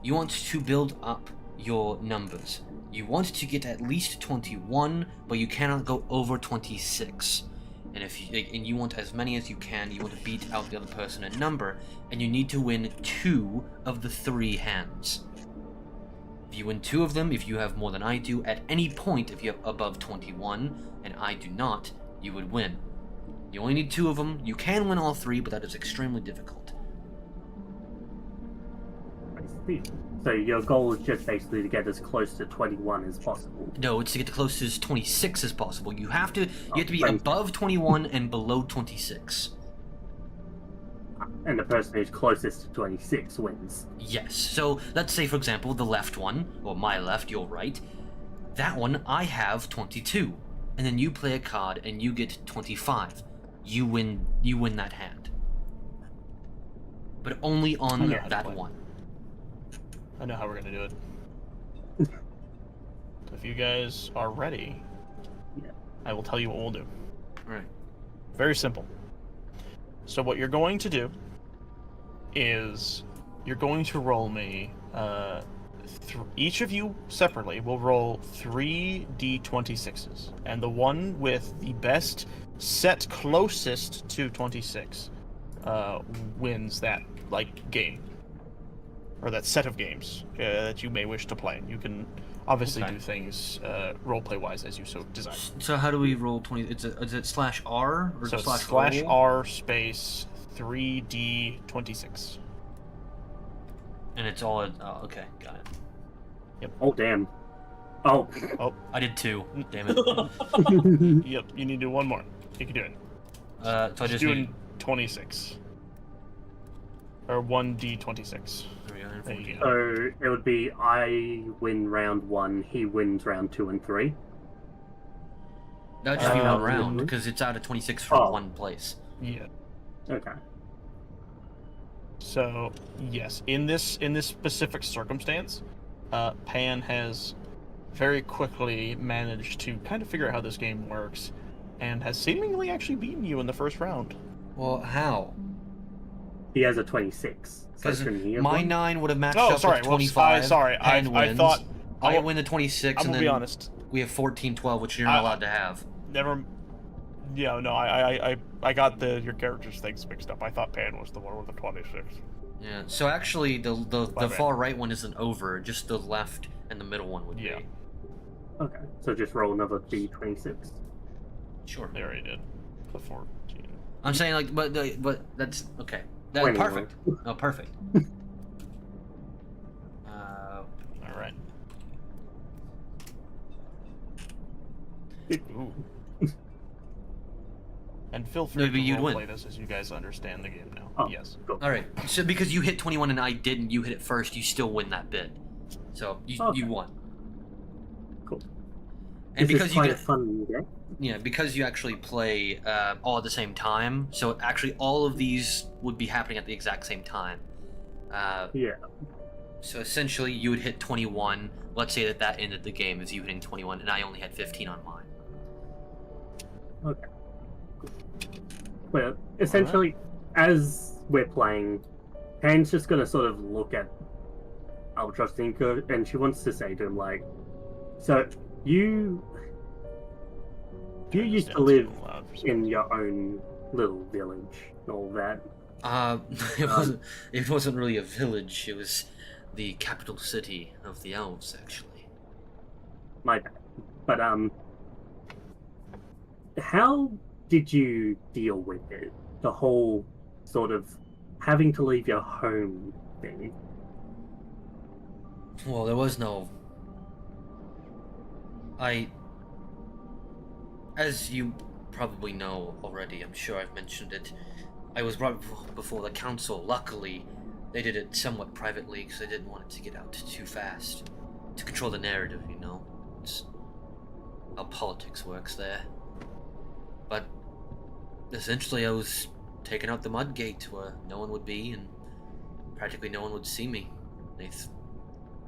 you want to build up your numbers. You want to get at least 21, but you cannot go over 26. And you want as many as you can. You want to beat out the other person in number, and you need to win 2 of the 3 hands. If you win 2 of them, if you have more than I do, at any point, if you have above 21, and I do not, you would win. You only need 2 of them. You can win all 3, but that is extremely difficult. I see. So your goal is just basically to get as close to 21 as possible. No, it's to get as close to 26 as possible. You have to be above 21 and below 26. And the person who's closest to 26 wins. Yes. So let's say, for example, the left one, or my left, your right. That one, I have 22, and then you play a card and you get 25. You win that hand, but only on that one. I know how we're gonna do it. So if you guys are ready, I will tell you what we'll do. Alright. Very simple. So what you're going to do is you're going to roll me. Each of you separately will roll 3 d26s, and the one with the best set closest to 26 wins that game. Or that set of games that you may wish to play. You can obviously do things roleplay wise as you so desire. So how do we roll 20? Is it /R or so /R space 3d26. And it's all okay, got it. Yep. Oh damn. Oh. I did 2. Damn it. Yep. You need to do one more. You can do it. So I just doing 26. Or 1d26. There you go. So it would be I win round 1, he wins round 2 and 3. That would just be 1 round because it's out of 26 from 1 place. Yeah. Okay. So yes, in this specific circumstance, Pan has very quickly managed to kind of figure out how this game works, and has seemingly actually beaten you in the first round. Well, how? He has a 26. Because So my 9 would have matched up with 25. I thought I win the 26, I'm and gonna then be honest. we have 14-12, which you're not allowed to have. Never. Yeah, no, I got your characters things mixed up. I thought Pan was the one with the 26. Yeah. So actually, the far right one isn't over. Just the left and the middle one would be. Okay. So just roll another d26. Sure. They already did. The 14. I'm saying but that's okay. That, 21. perfect. Oh, perfect. All right. Ooh. And feel free No, but to you'd win. roleplay this as you guys understand the game now. Oh, Yes. cool. All right. So because you hit 21 and I didn't, you hit it first. You still win that bid. So you won. Cool. And This because is you quite get a fun game. Yeah, because you actually play all at the same time, so actually all of these would be happening at the exact same time. Yeah. So essentially, you would hit 21. Let's say that ended the game as you hitting 21, and I only had 15 on mine. Okay. Well, essentially, as we're playing, Pan's just gonna sort of look at Altrostinko, and she wants to say to him, like, So you Turn this used down to live so loud for some in reason. your own little village and all that. It wasn't really a village. It was the capital city of the elves, actually. My bad. But how did you deal with it? The whole sort of having to leave your home thing. Well, there was no. As you probably know already, I'm sure I've mentioned it. I was brought before the council. Luckily, they did it somewhat privately because they didn't want it to get out too fast. To control the narrative, you know. It's how politics works there. But essentially, I was taken out the mud gate where no one would be and practically no one would see me. They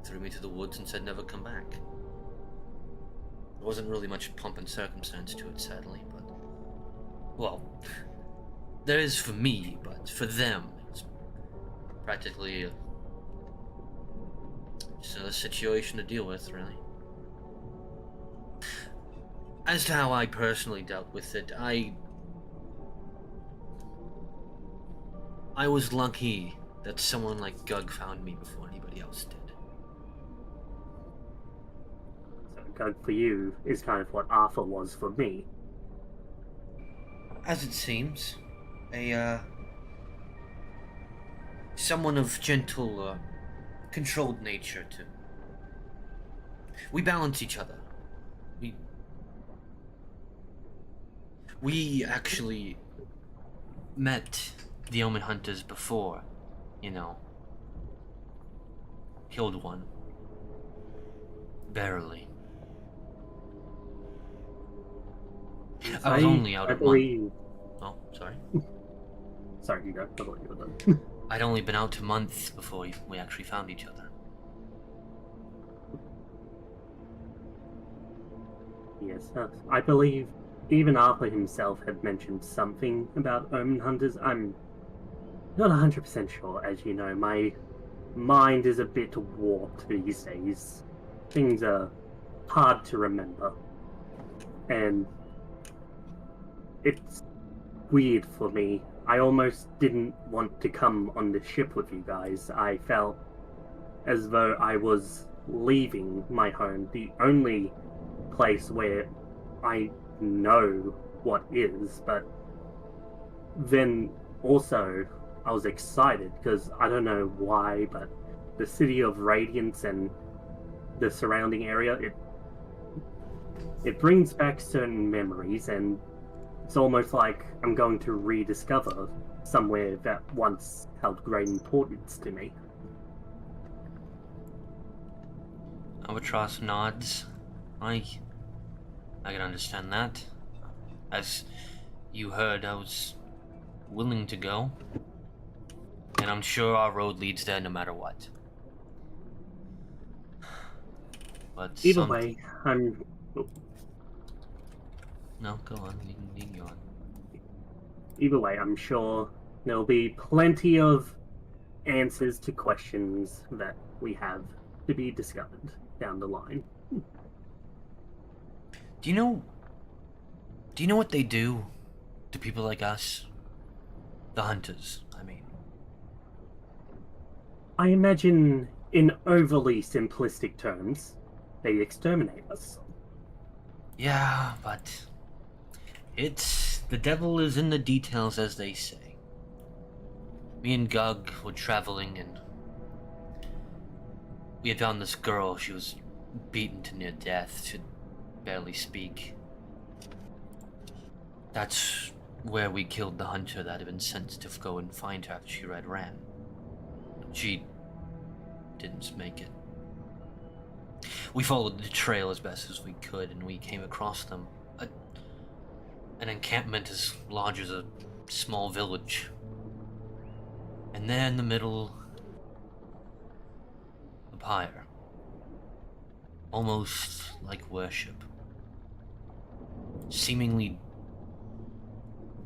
threw me to the woods and said never come back. There wasn't really much pomp and circumstance to it, sadly, but... Well, there is for me, but for them, it's practically just another situation to deal with, really. As to how I personally dealt with it, I was lucky that someone like Gug found me before anybody else did. So Gug for you is kind of what Arthur was for me. As it seems, someone of gentle, controlled nature, too. We balance each other. We actually met the Omen Hunters before, you know. Killed one. Barely. I was only out a month. Oh, sorry. Sorry, you go. I thought you were done. I'd only been out a month before we actually found each other. Yes, I believe even Arthur himself had mentioned something about Omen Hunters. I'm not 100% sure, as you know. My mind is a bit warped these days. Things are hard to remember. And it's weird for me. I almost didn't want to come on the ship with you guys. I felt as though I was leaving my home, the only place where I know what is, but then also I was excited because I don't know why, but the city of Radiance and the surrounding area, it brings back certain memories, and it's almost like I'm going to rediscover somewhere that once held great importance to me. Albatross nods. I can understand that. As you heard, I was willing to go. And I'm sure our road leads there no matter what. But Either way, I'm... No, go on. You can go on. Either way, I'm sure there'll be plenty of answers to questions that we have to be discovered down the line. Do you know what they do to people like us? The hunters, I mean. I imagine, in overly simplistic terms, they exterminate us. Yeah, but the devil is in the details, as they say. Me and Gug were traveling, and we had found this girl. She was beaten to near death. She could barely speak. That's where we killed the hunter that had been sent to go and find her after she ran. She didn't make it. We followed the trail as best as we could, and we came across them. An encampment as large as a small village. And there in the middle, a pyre. Almost like worship. Seemingly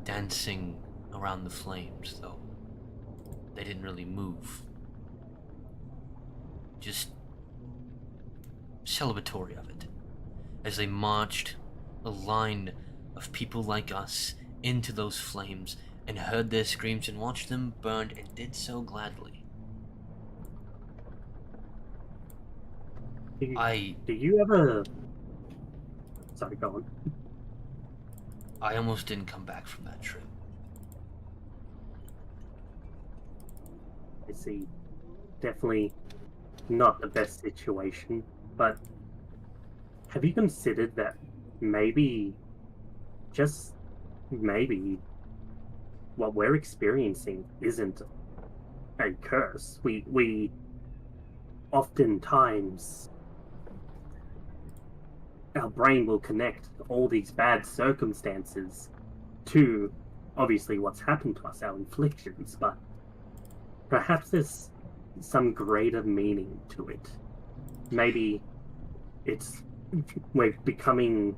dancing around the flames, though they didn't really move. Just celebratory of it. as they marched, a line of people like us, into those flames, and heard their screams and watched them burn, and did so gladly. Do you ever... Sorry, go on. I almost didn't come back from that trip. I see. Definitely not the best situation, but have you considered that maybe, just maybe, what we're experiencing isn't a curse? We oftentimes, our brain will connect all these bad circumstances to obviously what's happened to us, our inflictions, but perhaps there's some greater meaning to it. Maybe we're becoming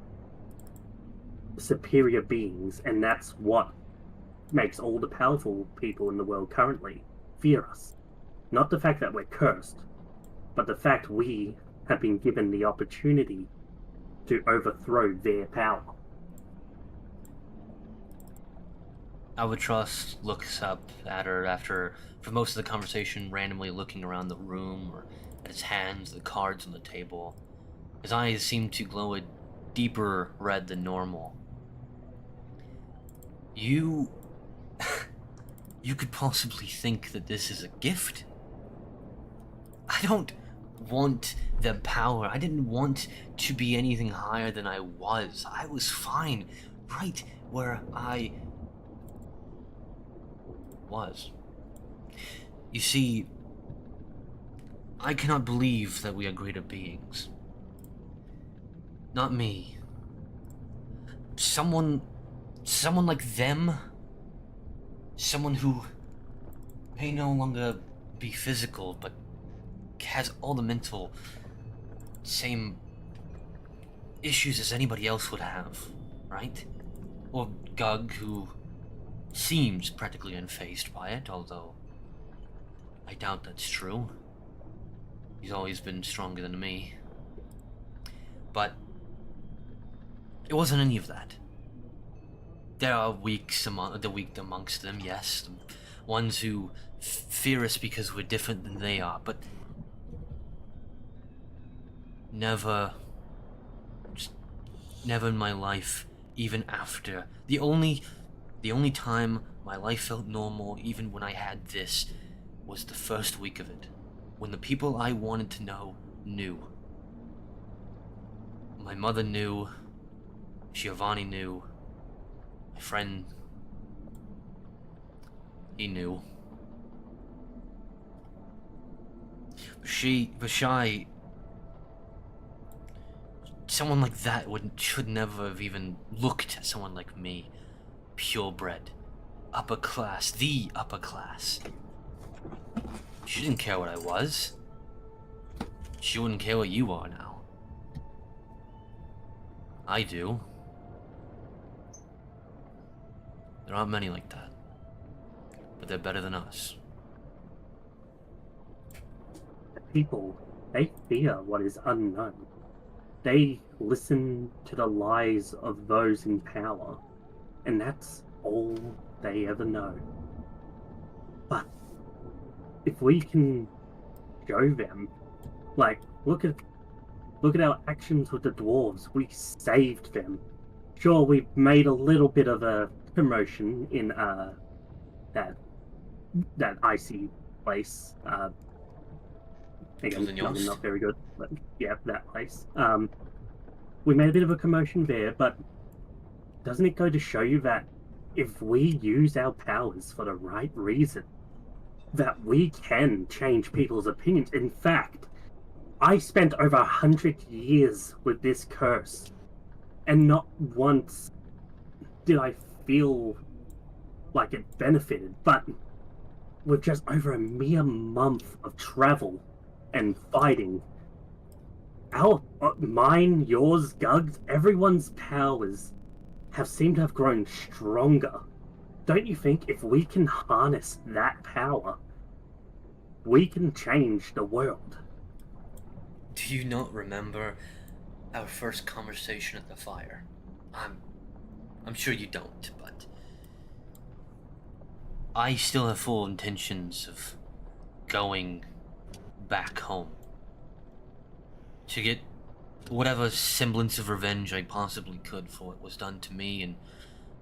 superior beings, and that's what makes all the powerful people in the world currently fear us. Not the fact that we're cursed, but the fact we have been given the opportunity to overthrow their power. Albatross looks up at her after, for most of the conversation, randomly looking around the room or at his hands, the cards on the table. His eyes seem to glow a deeper red than normal. You could possibly think that this is a gift? I don't want the power. I didn't want to be anything higher than I was. I was fine right where I was. You see, I cannot believe that we are greater beings. Not me. Someone like them? Someone who may no longer be physical, but has all the mental same issues as anybody else would have, right? Or Gug, who seems practically unfazed by it, although I doubt that's true. He's always been stronger than me. But it wasn't any of that. There are the weak amongst them, yes. The ones who fear us because we're different than they are, but never in my life, even after. The only time my life felt normal, even when I had this, was the first week of it. When the people I wanted to know knew. My mother knew. Giovanni knew. My friend, he knew. Vashai, someone like that should never have even looked at someone like me. Purebred. Upper class. The upper class. She didn't care what I was. She wouldn't care what you are now. I do. There aren't many like that. But they're better than us. People, they fear what is unknown. They listen to the lies of those in power, and that's all they ever know. But if we can show them, like, look at our actions with the dwarves. We saved them. Sure, we made a little bit of a commotion in that icy place. Again, not very good, but yeah, that place. We made a bit of a commotion there, but doesn't it go to show you that if we use our powers for the right reason, that we can change people's opinions? In fact, I spent over 100 years with this curse, and not once did I feel like it benefited, but with just over a mere month of travel and fighting, mine, yours, Gug's, everyone's powers have seemed to have grown stronger. Don't you think if we can harness that power, we can change the world? Do you not remember our first conversation at the fire. I'm sure you don't, but I still have full intentions of going back home to get whatever semblance of revenge I possibly could for what was done to me, and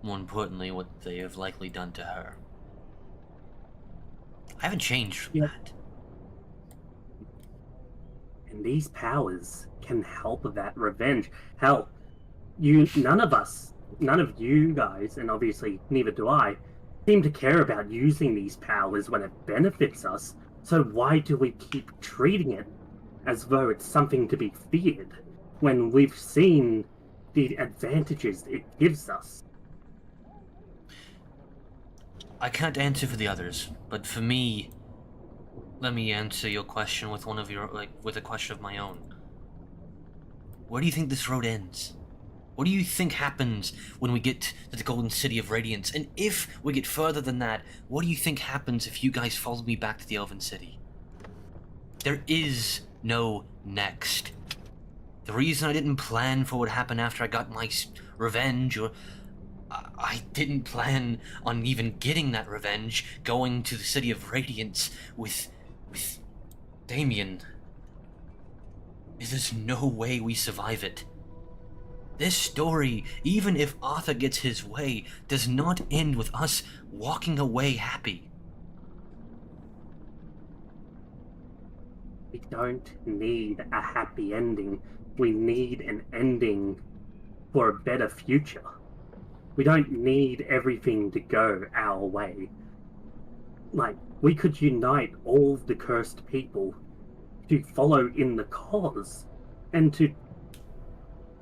more importantly, what they have likely done to her. I haven't changed from that. And these powers can help that revenge. Hell, none of you guys, and obviously neither do I, seem to care about using these powers when it benefits us. So why do we keep treating it as though it's something to be feared when we've seen the advantages it gives us? I can't answer for the others, but for me, let me answer your question with with a question of my own. Where do you think this road ends? What do you think happens when we get to the Golden City of Radiance? And if we get further than that, what do you think happens if you guys follow me back to the Elven City? There is no next. The reason I didn't plan for what happened after I got my revenge, or I didn't plan on even getting that revenge, going to the City of Radiance with Damien, is there's no way we survive it. This story, even if Arthur gets his way, does not end with us walking away happy. We don't need a happy ending. We need an ending for a better future. We don't need everything to go our way. Like, we could unite all the cursed people to follow in the cause and to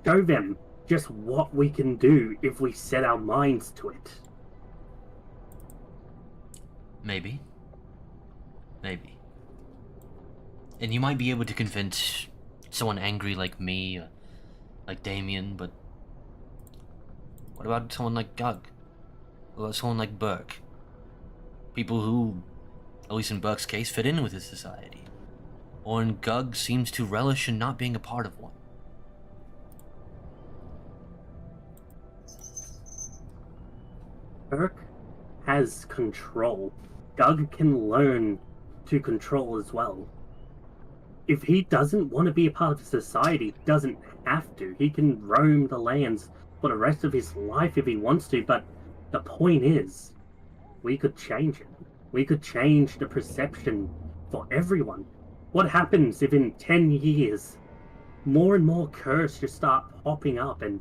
show them just what we can do if we set our minds to it. Maybe. Maybe. And you might be able to convince someone angry like me, like Damien, but what about someone like Gug? What about someone like Burke? People who, at least in Burke's case, fit in with his society. Or in Gug seems to relish in not being a part of one. Burke has control. Gug can learn to control as well. If he doesn't want to be a part of society, he doesn't have to. He can roam the lands for the rest of his life if he wants to, but the point is, we could change it. We could change the perception for everyone. What happens if in 10 years, more and more curse just start popping up and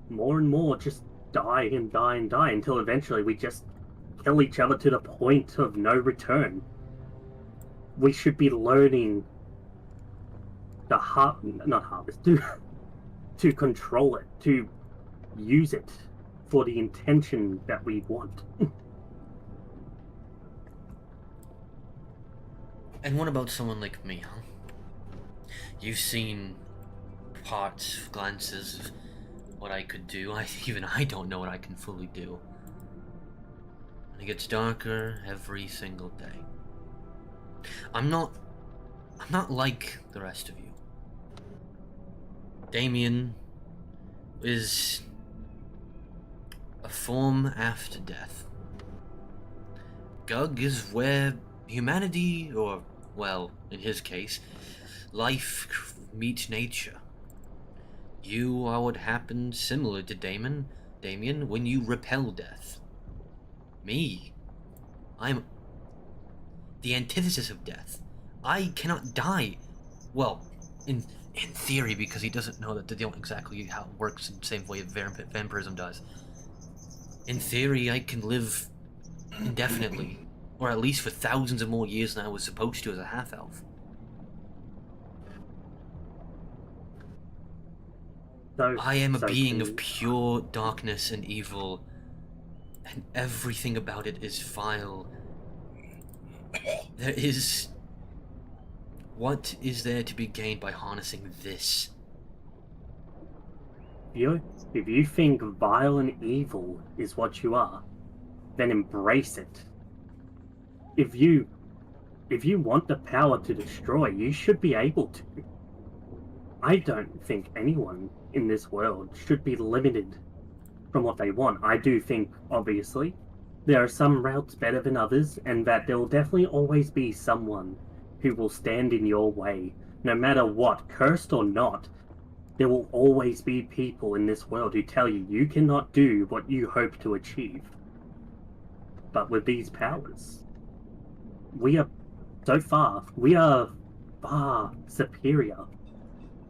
more just die and die and die until eventually we just kill each other to the point of no return? We should be learning to control it, to use it for the intention that we want. And what about someone like me, huh? You've seen parts, glances of what I could do. Even I don't know what I can fully do. And it gets darker every single day. I'm not like the rest of you. Damien is a form after death. Gug is where humanity, or, well, in his case, life meets nature. You are what happens similar to Damien, when you repel death. Me, I'm the antithesis of death. I cannot die. Well, in theory, because he doesn't know that they don't exactly how it works in the same way vampirism does. In theory, I can live indefinitely, or at least for thousands of more years than I was supposed to as a half-elf. I am a being of pure darkness and evil, and everything about it is vile. What is there to be gained by harnessing this? If you think vile and evil is what you are, then embrace it. If you want the power to destroy, you should be able to. I don't think anyone in this world should be limited from what they want. I do think, obviously, there are some routes better than others, and that there will definitely always be someone who will stand in your way, no matter what, cursed or not. There will always be people in this world who tell you you cannot do what you hope to achieve. But with these powers, we are far superior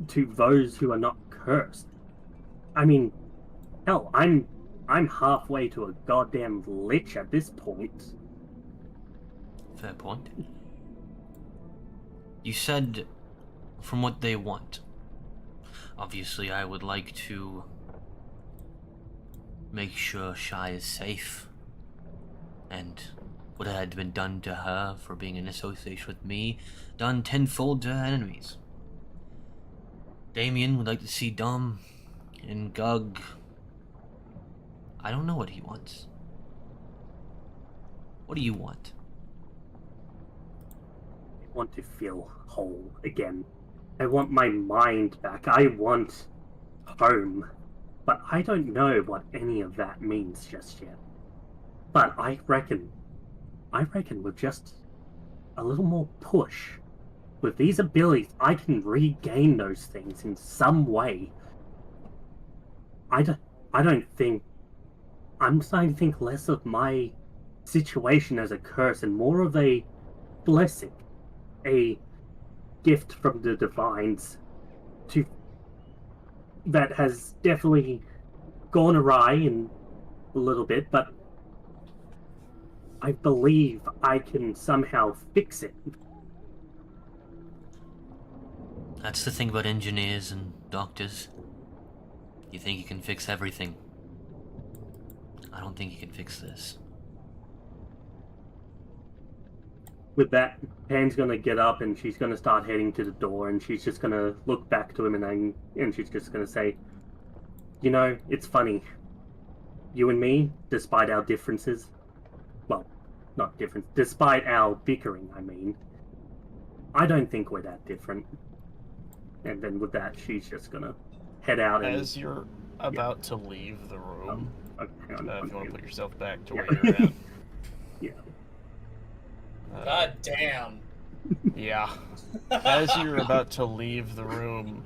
to those who are not cursed. I mean, hell, I'm halfway to a goddamn lich at this point. Fair point. You said from what they want. Obviously, I would like to make sure Shy is safe. And what had been done to her for being in association with me, done tenfold to her enemies. Damien would like to see Dom and Gug. I don't know what he wants. What do you want? I want to feel whole again. I want my mind back. I want home. But I don't know what any of that means just yet. But I reckon with just a little more push, with these abilities, I can regain those things in some way. I don't think... I'm starting to think less of my situation as a curse and more of a blessing. A gift from the divines that has definitely gone awry in a little bit, but I believe I can somehow fix it. That's the thing about engineers and doctors. You think you can fix everything. I don't think you can fix this. With that, Pan's gonna get up and she's gonna start heading to the door, and she's just gonna look back to him and she's just gonna say, "You know, it's funny. You and me, despite our differences, well, not difference, despite our bickering, I mean, I don't think we're that different." And then with that, she's just gonna head out and... As you're about to leave the room, hang on, if you want to put yourself back to Yeah. where you're at. Yeah. God damn. Yeah. As you're about to leave the room,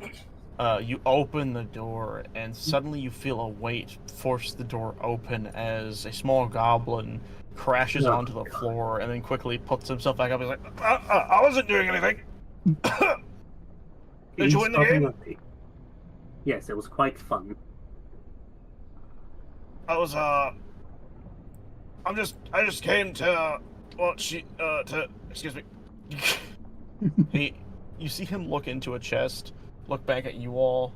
you open the door, and suddenly you feel a weight force the door open as a small goblin crashes Oh, onto the floor and then quickly puts himself back up. He's like, I wasn't doing anything. Did you win the game? Yes, it was quite fun. I was, I just came to, excuse me. You see him look into a chest, look back at you all,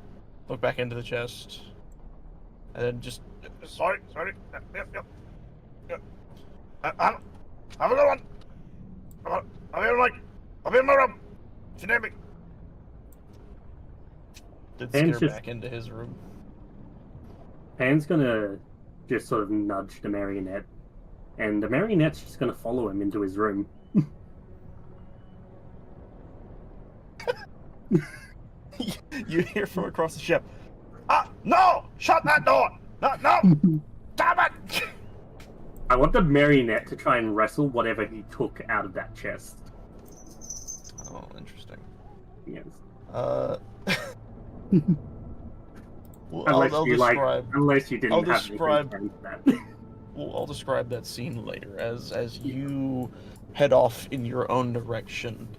look back into the chest, and then just, sorry, yep. Have a good one. I'll be in my room. If you need me. Did Pan's steer just- back into his room. Pan's gonna just sort of nudge the marionette, and the marionette's just gonna follow him into his room. You hear from across the ship, no! Shut that door! No! Damn it! I want the marionette to try and wrestle whatever he took out of that chest. Oh, interesting. Yes. Well, Unless I'll you describe. unless you didn't I'll have describe- anything planned for that. Well, I'll describe that scene later as you head off in your own direction.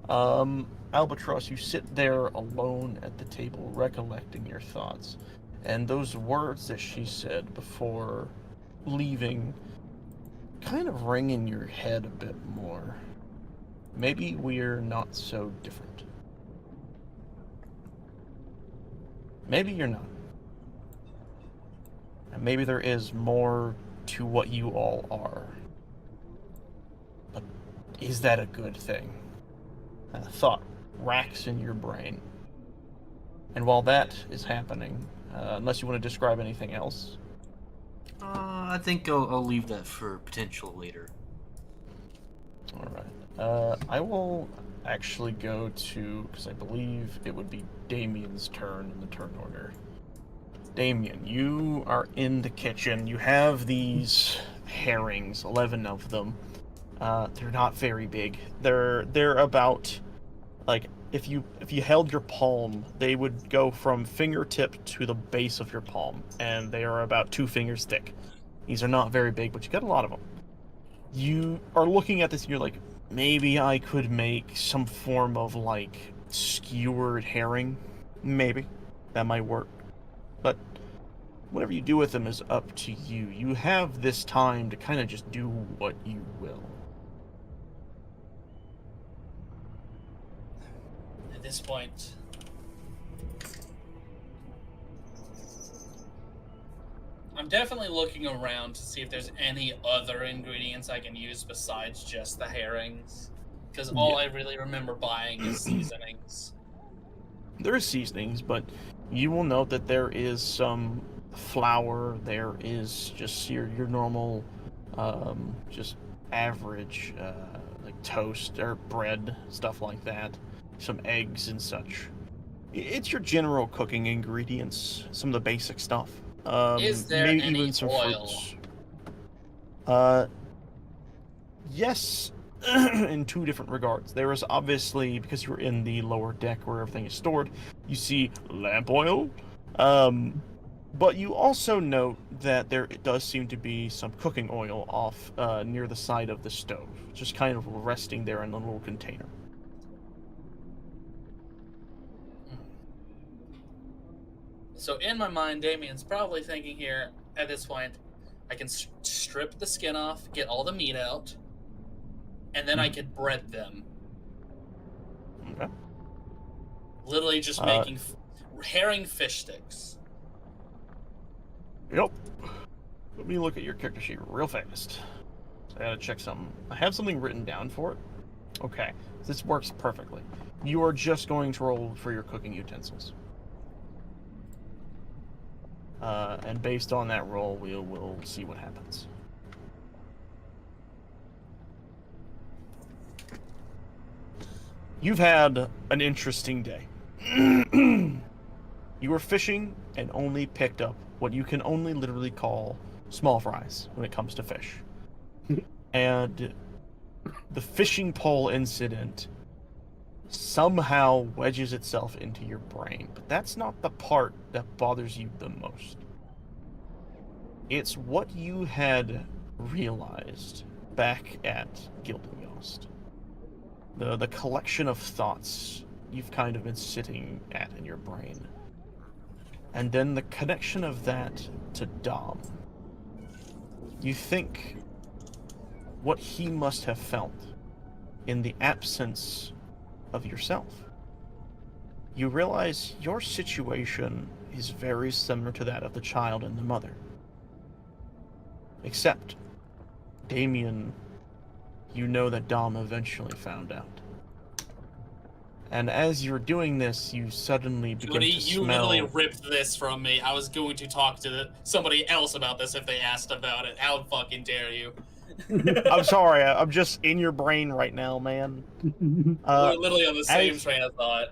Albatross, you sit there alone at the table, recollecting your thoughts, and those words that she said before leaving kind of ring in your head a bit more. Maybe we're not so different. Maybe you're not. And maybe there is more to what you all are. But is that a good thing? A thought racks in your brain. And while that is happening, unless you want to describe anything else, I think I'll leave that for potential later. Alright. I will actually go to, because I believe it would be Damien's turn in the turn order. Damien, you are in the kitchen. You have these herrings, 11 of them. They're not very big. They're about, like, if you held your palm, they would go from fingertip to the base of your palm, and they are about 2 fingers thick. These are not very big, but you get a lot of them. You are looking at this and you're like, maybe I could make some form of, like, skewered herring. Maybe. That might work. But whatever you do with them is up to you. You have this time to kind of just do what you will. At this point, I'm definitely looking around to see if there's any other ingredients I can use besides just the herrings. Because all I really remember buying is seasonings. There is seasonings, but you will note that there is some flour, there is just your normal, just average, like toast or bread, stuff like that. Some eggs and such. It's your general cooking ingredients, some of the basic stuff. Is there maybe any even some oil? fruits. Yes, in 2 different regards. There is obviously, because you're in the lower deck where everything is stored, you see lamp oil. But you also note that there does seem to be some cooking oil off near the side of the stove, just kind of resting there in a little container. So in my mind, Damien's probably thinking here, at this point, I can strip the skin off, get all the meat out, and then I could bread them. Okay. Literally just making herring fish sticks. Yep. Let me look at your character sheet real fast. So I gotta check something. I have something written down for it. Okay. This works perfectly. You are just going to roll for your cooking utensils. And based on that roll, we'll see what happens. You've had an interesting day. You were fishing and only picked up what you can only literally call small fries when it comes to fish. And the fishing pole incident somehow wedges itself into your brain, but that's not the part that bothers you the most. It's what you had realized back at Gildenyost. The collection of thoughts you've kind of been sitting at in your brain. And then the connection of that to Dom. You think what he must have felt in the absence of yourself. You realize your situation is very similar to that of the child and the mother. Except, Damien, you know that Dom eventually found out. And as you're doing this, you suddenly begin Jody, to you smell... literally ripped this from me. I was going to talk to somebody else about this if they asked about it. How fucking dare you? I'm sorry, I'm just in your brain right now, man. We're literally on the same train of thought.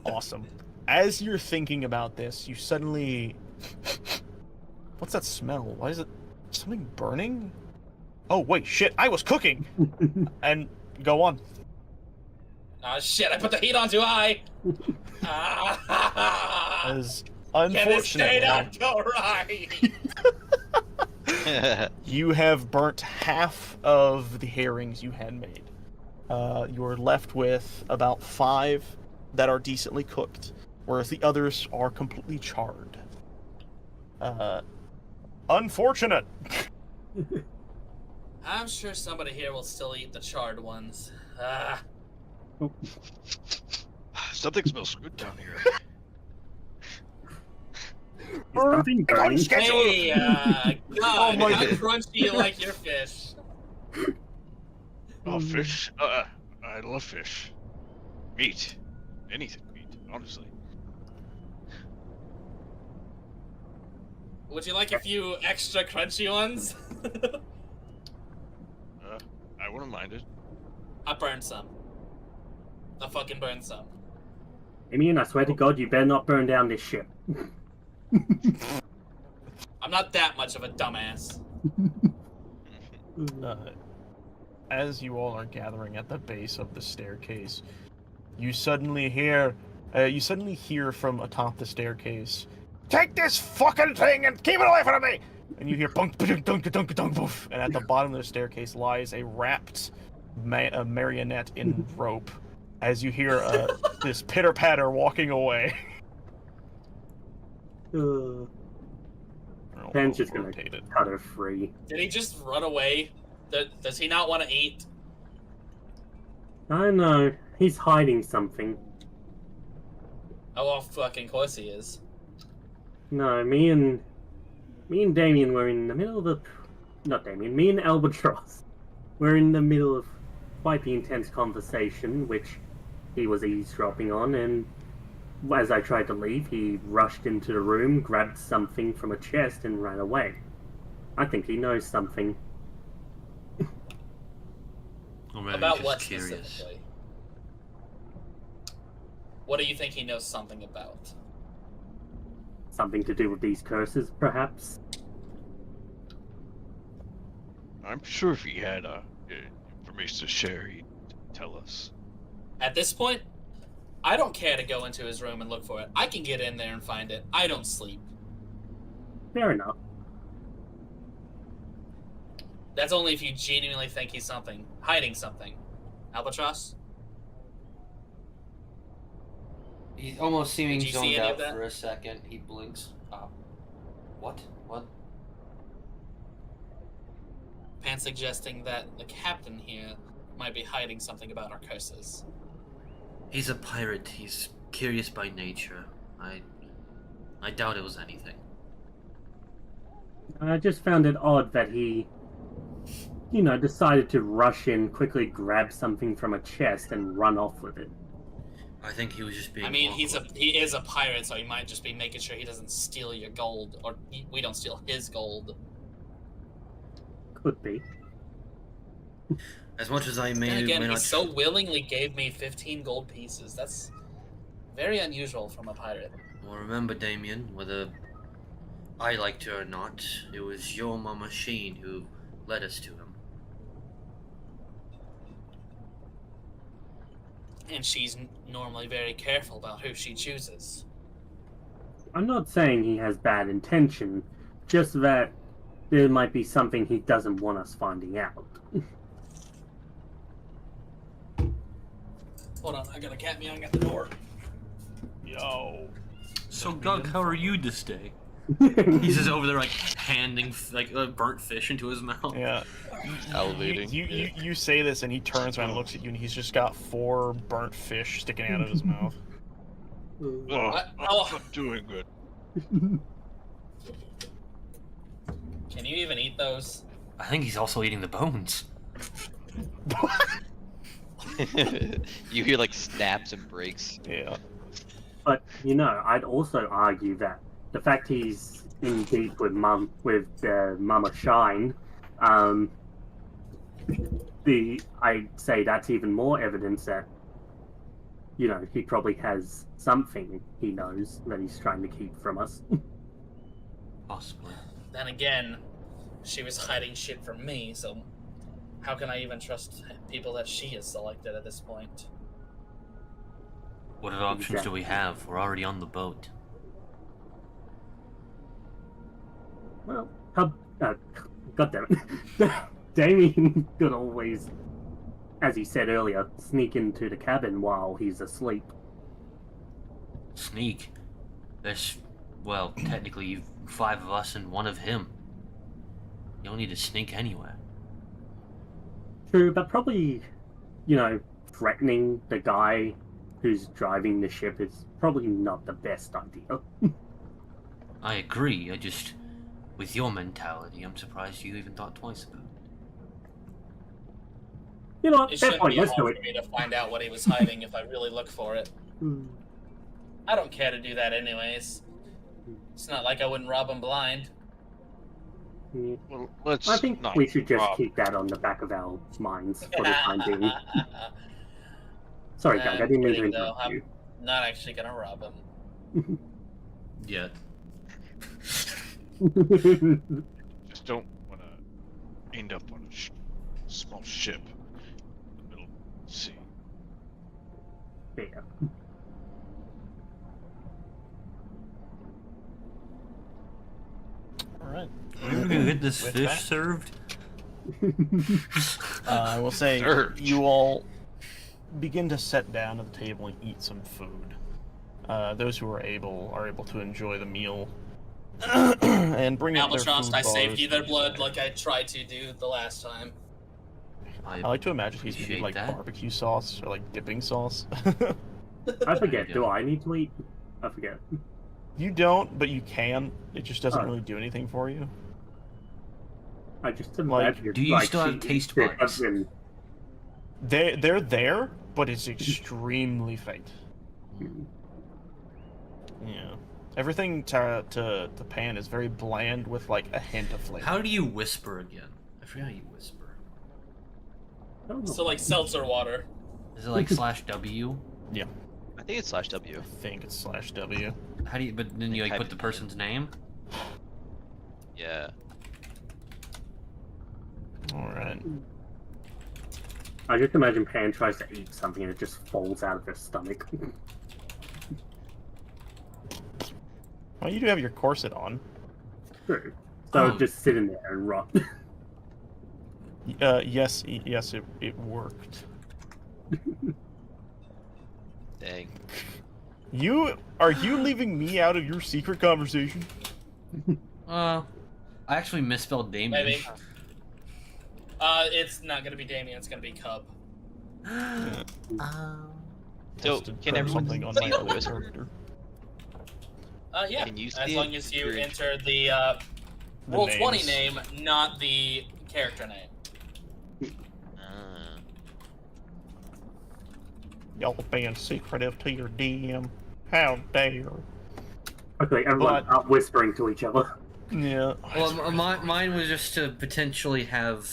Awesome. As you're thinking about this, you suddenly... What's that smell? Why is it... something burning? Oh, wait, shit, I was cooking! And go on. Ah, shit, I put the heat on too high! As unfortunately... Can this go right? You have burnt half of the herrings you had made. You are left with about 5 that are decently cooked, whereas the others are completely charred. Unfortunate! I'm sure somebody here will still eat the charred ones. Something smells good down here. Something burning. Hey, God, Oh my how God. crunchy do you like your fish? Oh, fish. I love fish. Meat. Anything meat, honestly. Would you like a few extra crunchy ones? I wouldn't mind it. I burned some. I fucking burned some. Damien, I swear to God, you better not burn down this ship. I'm not that much of a dumbass. As you all are gathering at the base of the staircase, you suddenly hear from atop the staircase, "Take this fucking thing and keep it away from me!" And you hear bunk, dunk, dunk, dunk, dunk, boof. And at the bottom of the staircase lies a wrapped marionette in rope. As you hear this pitter patter walking away. Ben's just gonna cut her free. Did he just run away? Does he not want to eat? I know. He's hiding something. Oh, well, fucking course he is. No, me and Damien were in the middle of the... Not Damien, me and Albatross were in the middle of quite the intense conversation, which he was eavesdropping on, and as I tried to leave, he rushed into the room, grabbed something from a chest, and ran away. I think he knows something. Or maybe About just what curious. specifically? What do you think he knows something about? Something to do with these curses, perhaps? I'm sure if he had information to share, he'd tell us. At this point, I don't care to go into his room and look for it. I can get in there and find it. I don't sleep. Fair enough. That's only if you genuinely think he's hiding something. Albatross? He's almost seeming Did you see zoned any out of that? for a second. He blinks. What? What? Pan suggesting that the captain here might be hiding something about our curses. He's a pirate. He's curious by nature. I doubt it was anything. I just found it odd that he, decided to rush in, quickly grab something from a chest, and run off with it. I think he was just being. I mean, awkward. he is a pirate, so he might just be making sure he doesn't steal your gold, or we don't steal his gold. Could be. As much as I may, And again, may he not. so willingly gave me 15 gold pieces. That's very unusual from a pirate. Well, remember, Damien, whether I liked it or not, it was your Mama Sheen who led us to him. And she's normally very careful about who she chooses. I'm not saying he has bad intention, just that there might be something he doesn't want us finding out. Hold on, I got a cat meowing at the door. Yo. So, Gug, how are you this day? He's just over there, handing burnt fish into his mouth. Yeah. Salivating. You say this, and he turns around and looks at you, and he's just got 4 burnt fish sticking out of his mouth. Oh, I'm not doing good. Can you even eat those? I think he's also eating the bones. You hear snaps and breaks. Yeah. But, I'd also argue that the fact he's in deep with Mama Shine, I'd say that's even more evidence that, he probably has something he knows that he's trying to keep from us. Possibly. Then again, she was hiding shit from me, so how can I even trust people that she has selected at this point? What other options do we have? We're already on the boat. Well, goddammit. Damien could always, as he said earlier, sneak into the cabin while he's asleep. Sneak? There's, technically 5 of us and 1 of him. You don't need to sneak anywhere. True, but probably, threatening the guy who's driving the ship is probably not the best idea. I agree, with your mentality, I'm surprised you even thought twice about it. You know what, It fair shouldn't point, be let's do hard it. for me to find out what he was hiding if I really look for it. I don't care to do that anyways. It's not like I wouldn't rob him blind. Yeah. Well, let's I think not we should just rob. keep that on the back of our minds for the time being. Sorry, Doug, I didn't mean to kidding, though. interrupt I'm you. not actually gonna rob him. Yet. Just don't want to end up on a small ship in the middle of the sea. Yeah. All right. We're gonna get this With fish that, served. I will say Served. you all begin to sit down at the table and eat some food. Those who are able to enjoy the meal and bring up their Albatross, food I saved bars, you their which blood say- like I tried to do the last time. I like to imagine he's gonna appreciate need like that. barbecue sauce or like dipping sauce. I forget, you do go. I need to eat? I forget. You don't, but you can. It just doesn't Oh. really do anything for you. I just Like, imagine do you like, still have she taste eats it buds? and- They're there, but it's extremely faint. Yeah. Everything to Pan is very bland with like a hint of flavor. How do you whisper again? I forget how you whisper. I don't know. So like seltzer water. Is it like /W? I think it's /W. I think it's /W. How do you? But then you like Type put the it in. person's name. Yeah. All right. I just imagine Pan tries to eat something and it just falls out of her stomach. Well, you do have your corset on. True. So Oh. just sitting there and rot. Yes, it worked. Dang. Are you leaving me out of your secret conversation? I actually misspelled Damien. Maybe. It's not gonna be Damien, it's gonna be Cub. So, Just to can put everyone something on see my the other whisper? character? Yeah. Can you As see long it? as you Your- enter the The Roll20 names. name, not the character name. Ah. Y'all being secretive to your DM. How dare. Okay, everyone's But- up whispering to each other. Yeah. Well, mine was just to potentially have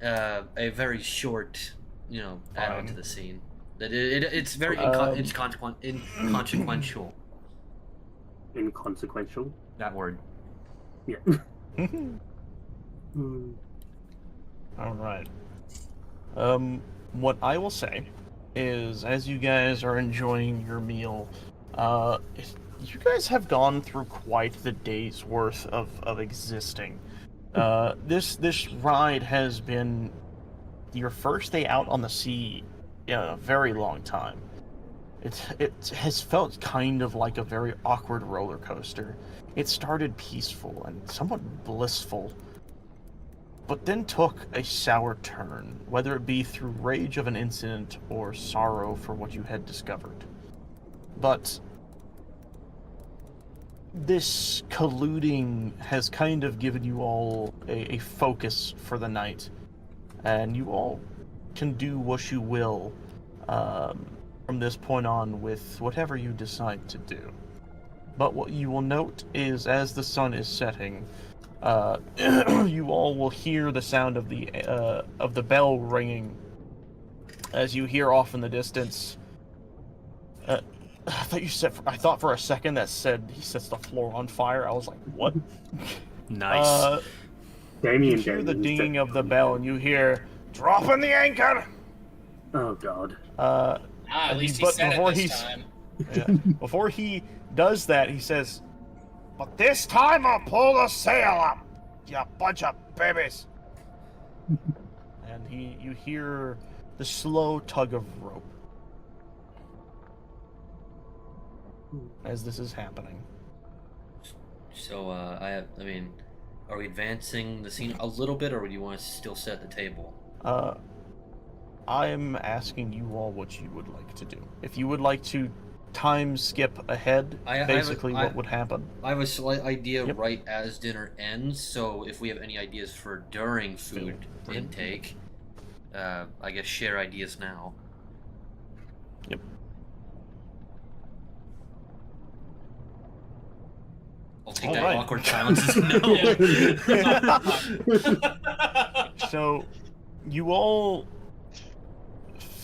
a very short, add on to Fine. the scene. That it's very inconsequential. Inconsequential. That word. Yeah. Hmm. All right. What I will say is, as you guys are enjoying your meal, you guys have gone through quite the day's worth of existing. This ride has been your first day out on the sea in a very long time. It has felt kind of like a very awkward roller coaster. It started peaceful and somewhat blissful, but then took a sour turn, whether it be through rage of an incident or sorrow for what you had discovered. But this colluding has kind of given you all a focus for the night, and you all can do what you will from this point on with whatever you decide to do. But what you will note is, as the sun is setting, you all will hear the sound of the bell ringing. As you hear off in the distance, I thought for a second that said he sets the floor on fire. I was like, what? Nice. You Damien hear the Damien dinging said- of the bell, and you hear, "Dropping the anchor!" Oh god. At least he but said before it this he's- time. Yeah. Before he does that, he says, "But this time I'll pull the sail up, you bunch of babies." And you hear the slow tug of rope as this is happening. So, I mean, are we advancing the scene a little bit, or do you want to still set the table? I'm asking you all what you would like to do. If you would like to time skip ahead, basically what would happen. I have a slight idea Yep. right as dinner ends, so if we have any ideas for during food Food. intake, I guess share ideas now. I'll take All that right. awkward silence as no. So, you all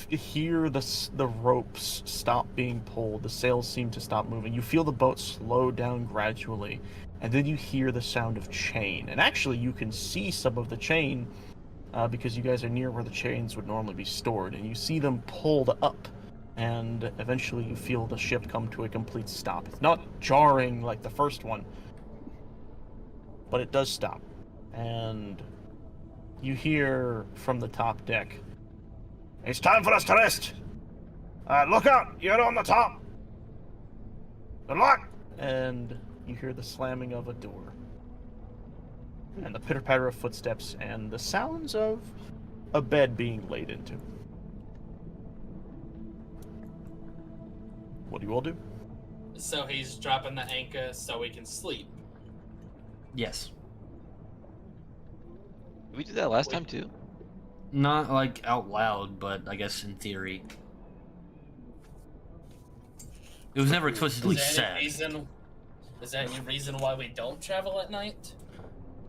hear the ropes stop being pulled. The sails seem to stop moving. You feel the boat slow down gradually, and then you hear the sound of chain. And actually, you can see some of the chain because you guys are near where the chains would normally be stored, and you see them pulled up. And eventually, you feel the ship come to a complete stop. It's not jarring like the first one, but it does stop. And you hear from the top deck, "It's time for us to rest! Look out! You're on the top! Good luck!" And you hear the slamming of a door, and the pitter-patter of footsteps, and the sounds of a bed being laid into. What do you all do? So he's dropping the anchor so we can sleep. Yes. Did we do that last time too? Not like out loud, but I guess in theory. It was never explicitly said. Is there any reason why we don't travel at night?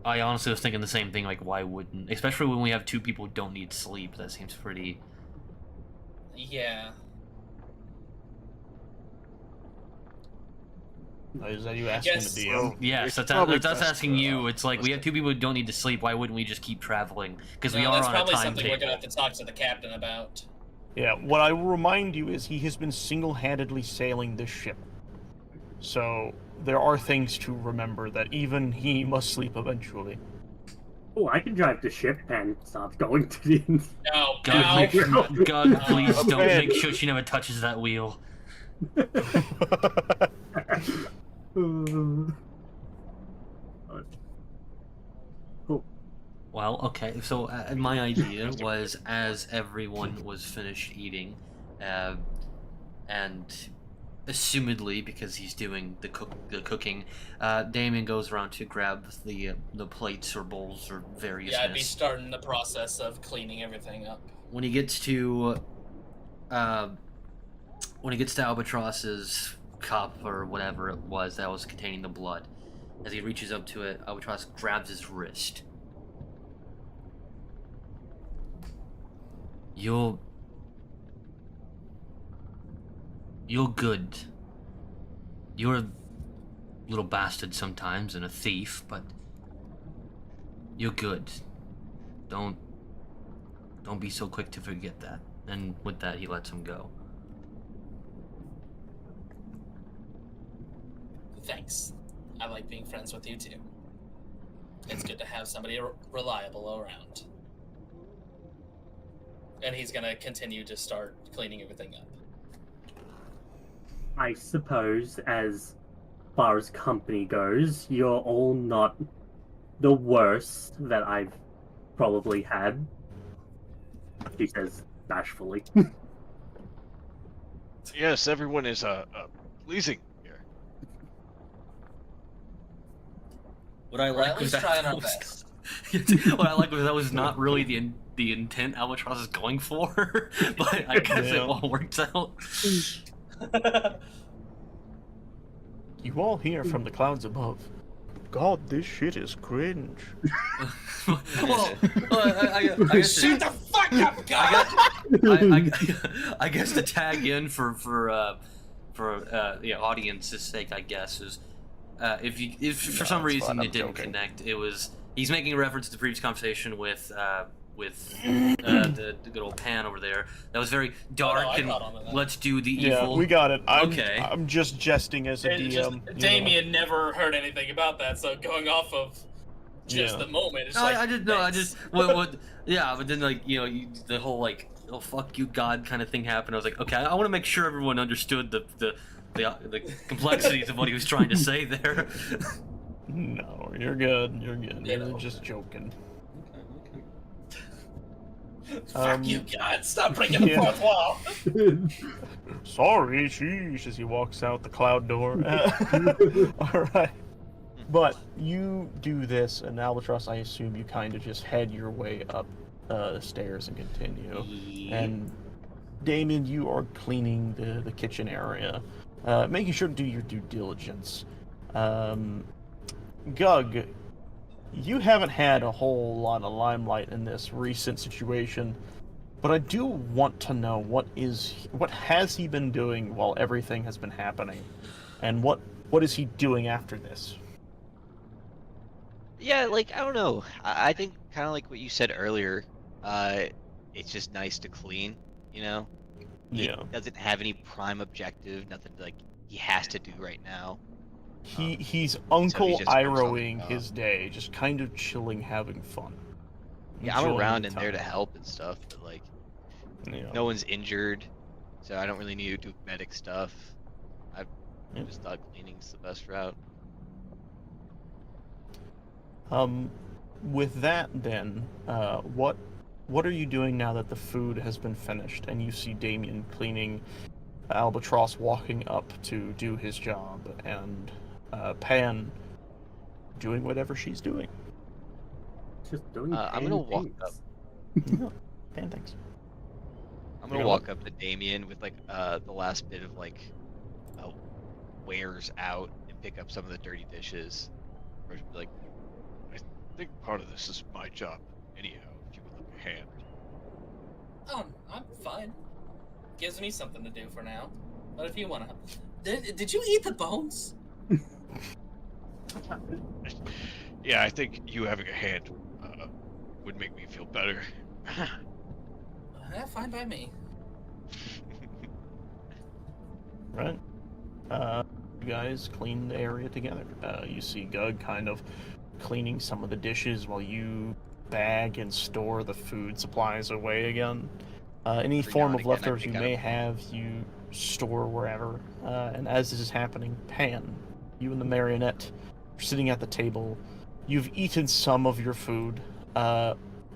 I honestly was thinking the same thing, like why wouldn't? Especially when we have two people who don't need sleep, that seems pretty... Yeah. Is that you asking guess the DM? Yes, It's that's probably asking best, you. It's like, we have two people who don't need to sleep, why wouldn't we just keep traveling? Because we are that's on a probably something we're timetable. gonna have to talk to the captain about. Yeah, what I will remind you is he has been single-handedly sailing this ship. So, there are things to remember that even he must sleep eventually. Oh, I can drive the ship and start going to the end. No, God, no. God, please A don't bed. make sure she never touches that wheel. Cool. Well, okay, so my idea was, as everyone was finished eating, and assumedly because he's doing the cooking, Damien goes around to grab the plates or bowls or various. Yeah, I'd be starting the process of cleaning everything up. When he gets to Albatross's cup or whatever it was that was containing the blood, as he reaches up to it, Albatross grabs his wrist. You're good. You're a little bastard sometimes and a thief, but you're good. Don't be so quick to forget that. And with that, he lets him go. Thanks. I like being friends with you too. It's good to have somebody reliable around. And he's gonna continue to start cleaning everything up. I suppose, as far as company goes, you're all not the worst that I've probably had. He says bashfully. Yes, everyone is pleasing here. What I We're at least trying our best. What I like was that was not really the intent Albatross is going for, but I guess it all works out. You all hear from the clouds above, "God, this shit is cringe." Well, I guess Shoot the fuck up, God! I guess to tag in for audience's sake, I guess is if for some it's reason fine, I'm it didn't joking. connect, it was he's making a reference to the previous conversation with the good old Pan over there. That was very dark I and caught on to that. let's do the Yeah, evil. we got it. Okay. I'm just jesting as a It DM. just, you know. Damien never heard anything about that, so going off of just Yeah. the moment, it's No, like, I just no, I thanks. just yeah, but then like the whole like oh fuck you God kind of thing happened. I was like, okay, I want to make sure everyone understood the complexities of what he was trying to say there. No, you're good. You're good. Yeah, You're no. just joking. Fuck you, God! Stop breaking the yeah. fourth wall. Sorry, sheesh, as he walks out the cloud door. All right. But you do this, and Albatross, I assume you kind of just head your way up the stairs and continue. And Damien, you are cleaning the kitchen area, making sure to do your due diligence. Gug, you haven't had a whole lot of limelight in this recent situation, but I do want to know what has he been doing while everything has been happening, and what is he doing after this? Yeah, like I don't know. I think kind of like what you said earlier. It's just nice to clean, you know. He Yeah. doesn't have any prime objective, nothing like he has to do right now. He's so Uncle he's just focused on the Iroing job. his day, just kind of chilling, having fun. Yeah, I'm Enjoying around the and there to time. help and stuff, but like Yeah. no one's injured, so I don't really need to do medic stuff. I Yeah. just thought cleaning's the best route. With that then, what are you doing now that the food has been finished and you see Damien cleaning, Albatross walking up to do his job, and Pan doing whatever she's doing? Just doing I'm gonna walk things. up. Yeah. Pan, thanks. I'm You're gonna gonna walk up to Damien with like the last bit of like wares out and pick up some of the dirty dishes. Or just be like, I think part of this is my job, anyhow. If you would like a hand. Oh, I'm fine. Gives me something to do for now. But if you wanna, did you eat the bones? Yeah, I think you having a hand would make me feel better. Fine by me. Right. You guys clean the area together. You see Gug kind of cleaning some of the dishes while you bag and store the food supplies away again. Any Every form now of and again, I leftovers pick you out may a- have, you store wherever. And as this is happening, Pan, you and the marionette are sitting at the table. You've eaten some of your food.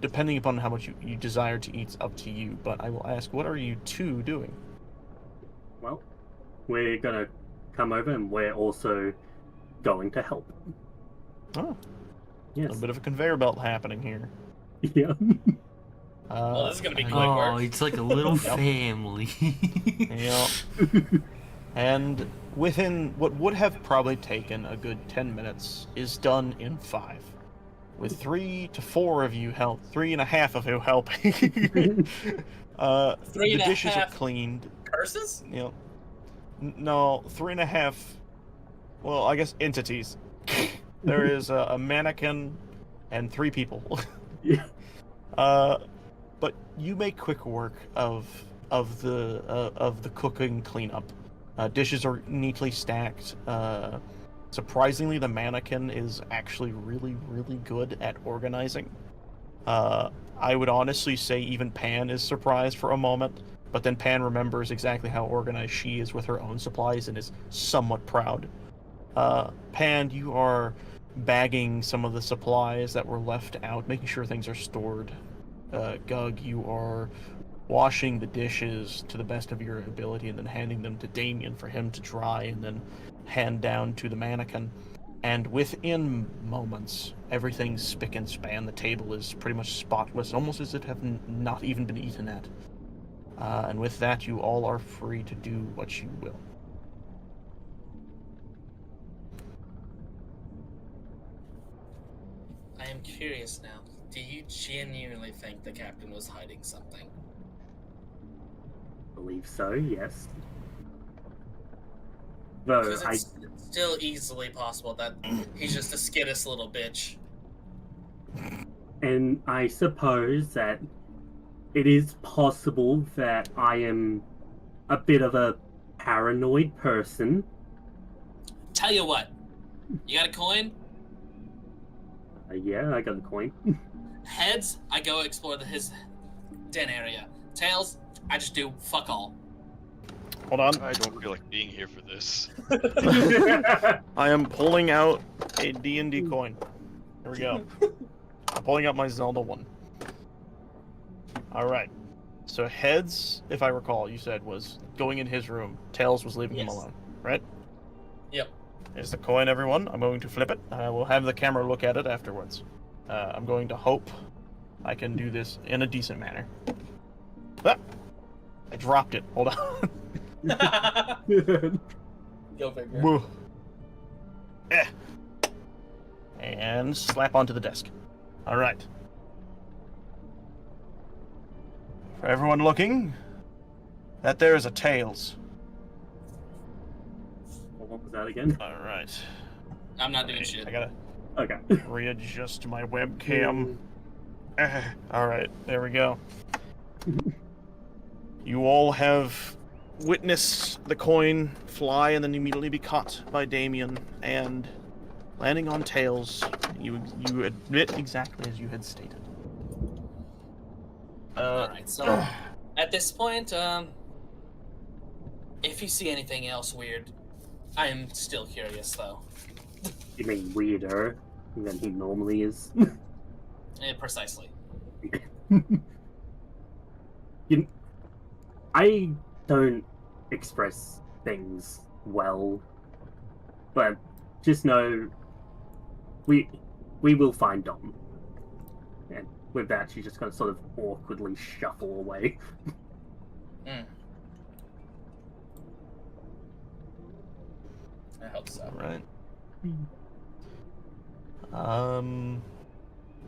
Depending upon how much you desire to eat, it's up to you. But I will ask, what are you two doing? Well, we're gonna come over and we're also going to help. Oh, Yes. a bit of a conveyor belt happening here. Yeah. Well, this is gonna be and- quick. Oh, it's like a little Yep. family. Yeah. And within what would have probably taken a good 10 minutes is done in 5. With 3 to 4 of you 3.5 of you helping. Three the and a dishes half are cleaned. Curses? You know, no, 3.5. Well, I guess entities. There is a mannequin and 3 people. Yeah. But you make quick work of the cooking cleanup. Dishes are neatly stacked. Surprisingly, the mannequin is actually really, really good at organizing. I would honestly say even Pan is surprised for a moment, but then Pan remembers exactly how organized she is with her own supplies and is somewhat proud. Pan, you are bagging some of the supplies that were left out, making sure things are stored. Gug, you are washing the dishes to the best of your ability and then handing them to Damien for him to dry and then hand down to the mannequin. And within moments, everything's spick and span. The table is pretty much spotless, almost as if it have not even been eaten at. And with that, you all are free to do what you will. I am curious now. Do you genuinely think the captain was hiding something? Believe so, yes. Though Because I it's still easily possible that he's just a skittish little bitch. and I suppose that it is possible that I am a bit of a paranoid person. Tell you what, you got a coin? Yeah, I got the coin. Heads, I go explore his den area. Tails, I just do fuck all. Hold on. I don't feel like being here for this. I am pulling out a D&D coin. Here we go. I'm pulling out my Zelda one. Alright. So heads, if I recall, you said was going in his room. Tails was leaving him Yes. alone, right? Yep. Here's the coin, everyone. I'm going to flip it. I will have the camera look at it afterwards. I'm going to hope I can do this in a decent manner. Ah! I dropped it. Hold on. Go figure. Whoa. Eh. and slap onto the desk. All right. For everyone looking, that there is a tails. What was that again? All right. I'm not doing shit. I gotta Okay. readjust my webcam. All right, there we go. You all have witnessed the coin fly and then immediately be caught by Damien, and landing on tails, you admit exactly as you had stated. Alright, so at this point, if you see anything else weird, I am still curious though. You mean weirder than he normally is? Precisely. I don't express things well, but just know we will find Dom. And with that, she's just gonna sort of awkwardly shuffle away. I hope so. All right.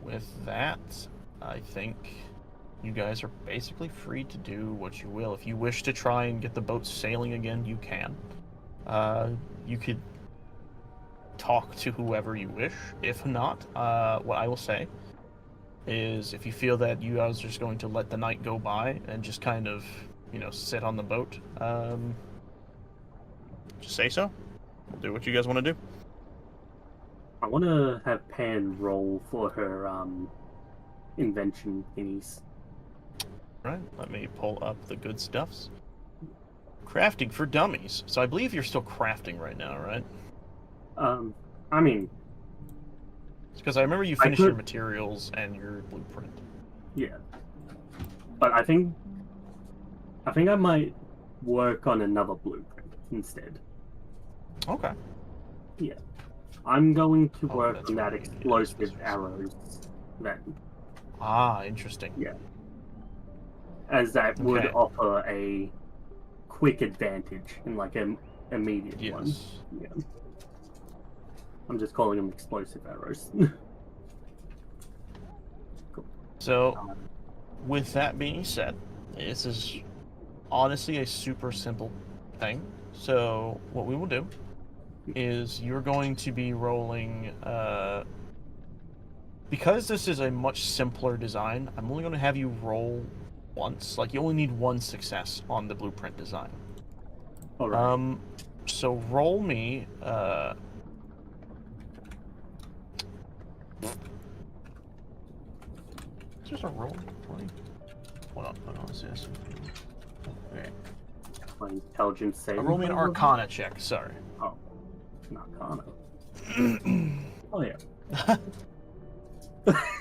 With that, I think you guys are basically free to do what you will. If you wish to try and get the boat sailing again, you can. You could talk to whoever you wish. If not, what I will say is if you feel that you guys are just going to let the night go by and just kind of, sit on the boat, just say so. We'll do what you guys want to do. I want to have Pan roll for her invention thingies. Right, let me pull up the good stuffs. Crafting for dummies. So I believe you're still crafting right now, right? I mean, Because I remember you finished your materials and your blueprint. yeah, but I think I might work on another blueprint instead. Okay. Yeah, I'm going to Oh, work that's on that right. explosive arrows then, Ah, interesting. Yeah. as that would Okay. offer a quick advantage in like an immediate one. Yes. Yeah. I'm just calling them explosive arrows. So, with that being said, this is honestly a super simple thing. So, what we will do is you're going to be rolling, because this is a much simpler design, I'm only going to have you roll once. Like, you only need one success on the blueprint design. All right. So roll me, is this a roll? 20? Hold on, what's this? Okay. My intelligence saving. Roll me an throw? Arcana check, sorry. Oh, an Arcana. Oh yeah.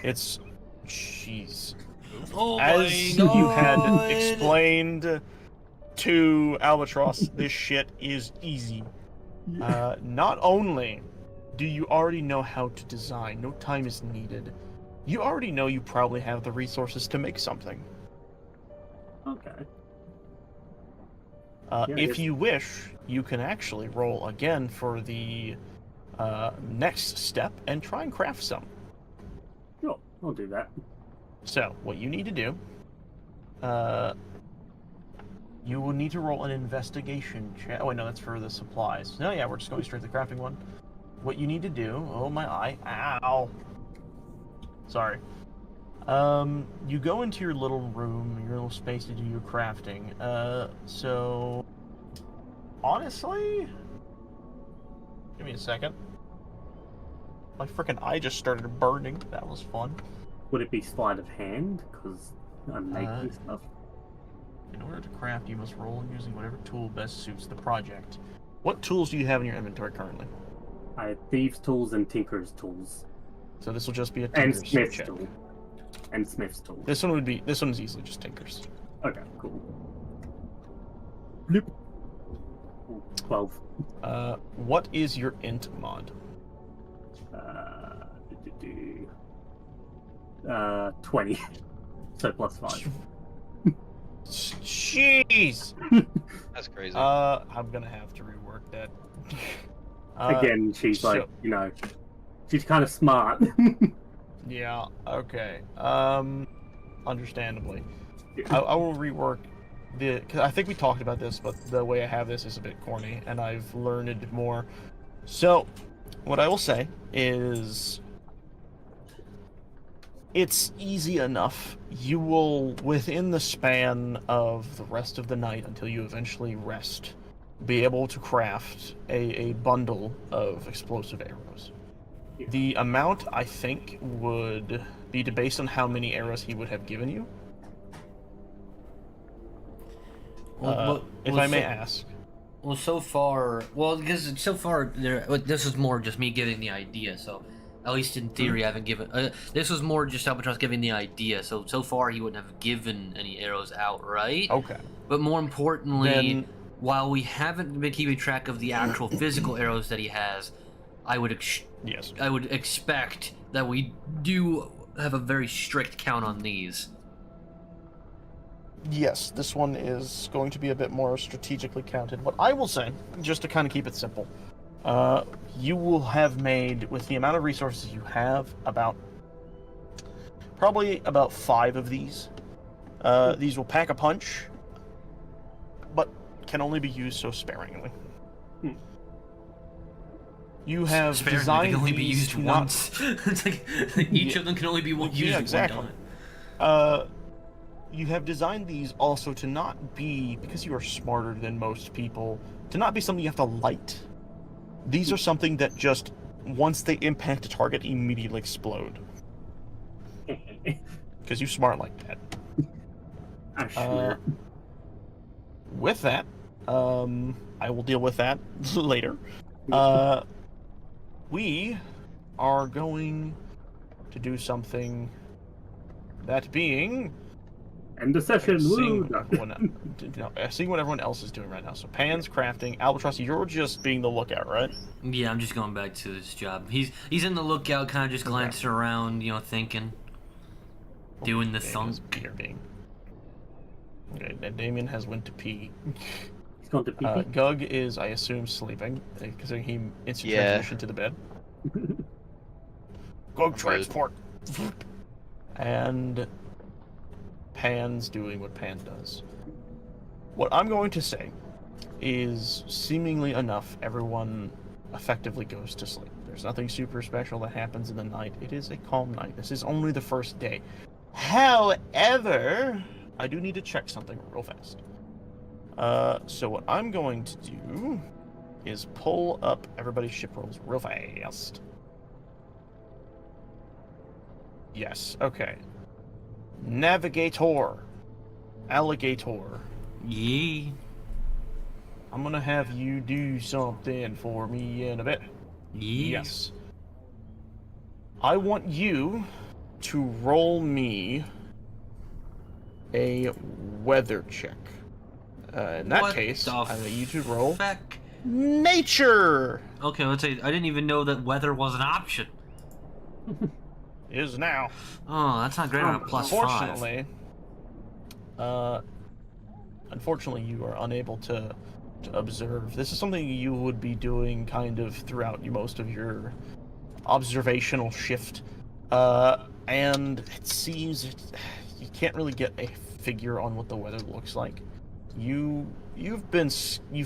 It's... Jeez. Oh As my you had God. explained to Albatross, this shit is easy. Not only do you already know how to design, no time is needed, you already know you probably have the resources to make something. Okay. Yeah, I If guess- you wish, you can actually roll again for the next step and try and craft some. Sure, I'll do that. So, what you need to do, you will need to roll an investigation check. Oh, wait, no, that's for the supplies. No, yeah, we're just going straight to the crafting one. What you need to do, oh, my eye, ow. Sorry. You go into your little room, your little space to do your crafting. So, honestly, give me a second. My freaking eye just started burning. That was fun. Would it be sleight of hand? Because I'm making stuff. In order to craft, you must roll using whatever tool best suits the project. What tools do you have in your inventory currently? I have thieves' tools and tinker's tools. So this will just be a And tinker's smith's check. tool. And smith's tool. This one's easily just tinker's. Okay, cool. Bloop. Ooh, 12. What is your int mod? 20. So plus 5. Jeez! That's crazy. I'm gonna have to rework that. Again, she's so- like, She's kind of smart. Yeah. Okay. Understandably, Yeah. I will rework the. Cause I think we talked about this, but the way I have this is a bit corny, and I've learned more. So, what I will say is, it's easy enough. You will, within the span of the rest of the night until you eventually rest, be able to craft a bundle of explosive arrows. Yeah. The amount, I think, would be based on how many arrows he would have given you. If I may ask. Well, so far, because so far, this is more just me giving the idea. So, at least in theory, I haven't given. This was more just Albatross giving the idea. So far, he wouldn't have given any arrows outright. Okay. But more importantly, Then, while we haven't been keeping track of the actual physical arrows that he has, I would yes. I would expect that we do have a very strict count on these. Yes, this one is going to be a bit more strategically counted. What I will say, just to kind of keep it simple, you will have made, with the amount of resources you have, probably about 5 of these. These will pack a punch, but can only be used so sparingly. You have Sparingly, designed they can only be these used to not- once. It's like each of them can only be used Yeah, exactly. one time. You have designed these also to not be, because you are smarter than most people, to not be something you have to light. These are something that just, once they impact a target, immediately explode. Because you're smart like that. I'm sure. With that, I will deal with that later. We are going to do something, that being... End the session. Seeing Woo! seeing what everyone else is doing right now. So Pan's crafting. Albatross, you're just being the lookout, right? Yeah, I'm just going back to this job. He's in the lookout, kind of just glancing around, thinking, doing the Damien's thunk. beer being. Okay, now Damien has went to pee. He's gone to pee. Gug is, I assume, sleeping, because he instant Yeah. transition to the bed. Gug transport. And Pan's doing what Pan does. What I'm going to say is, seemingly enough, everyone effectively goes to sleep. There's nothing super special that happens in the night. It is a calm night. This is only the first day. However, I do need to check something real fast. So what I'm going to do is pull up everybody's ship rolls real fast. Yes, okay. Navigator. Alligator. Yeah. I'm gonna have you do something for me in a bit. Yeah. Yes. I want you to roll me a weather check. In that What case, the I need you to roll Feck. nature. Okay, let's say I didn't even know that weather was an option. Is now. Oh, that's not great on a plus 5. Unfortunately, you are unable to observe. This is something you would be doing kind of throughout most of your observational shift, and it seems you can't really get a figure on what the weather looks like. You've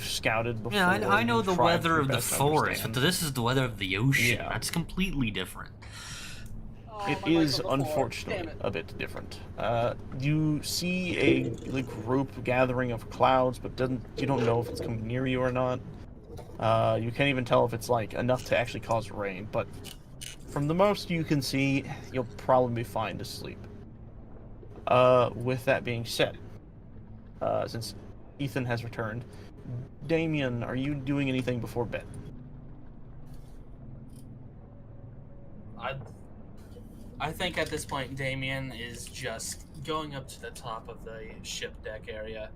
scouted before. Yeah, I know you've the tried weather your of the best to forest, understand. but this is the weather of the ocean. Yeah. That's completely different. It is unfortunately a bit different. You see a group gathering of clouds, but you don't know if it's coming near you or not. You can't even tell if it's like enough to actually cause rain. But from the most you can see, you'll probably be fine to sleep. With that being said, since Ethan has returned, Damien, are you doing anything before bed? I think at this point, Damien is just going up to the top of the ship deck area,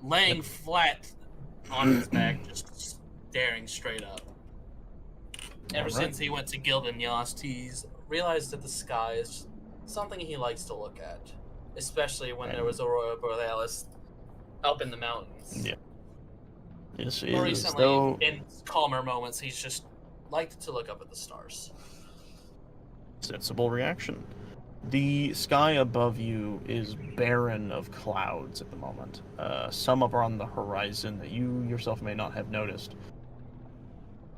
laying flat on his back, just staring straight up. Ever since he went to Gildan Yost, he's realized that the sky is something he likes to look at, especially when there was Aurora Borealis up in the mountains. Yeah. Yes, More recently, in calmer moments, he's just liked to look up at the stars. Sensible reaction. The sky above you is barren of clouds at the moment. Some up on the horizon that you yourself may not have noticed.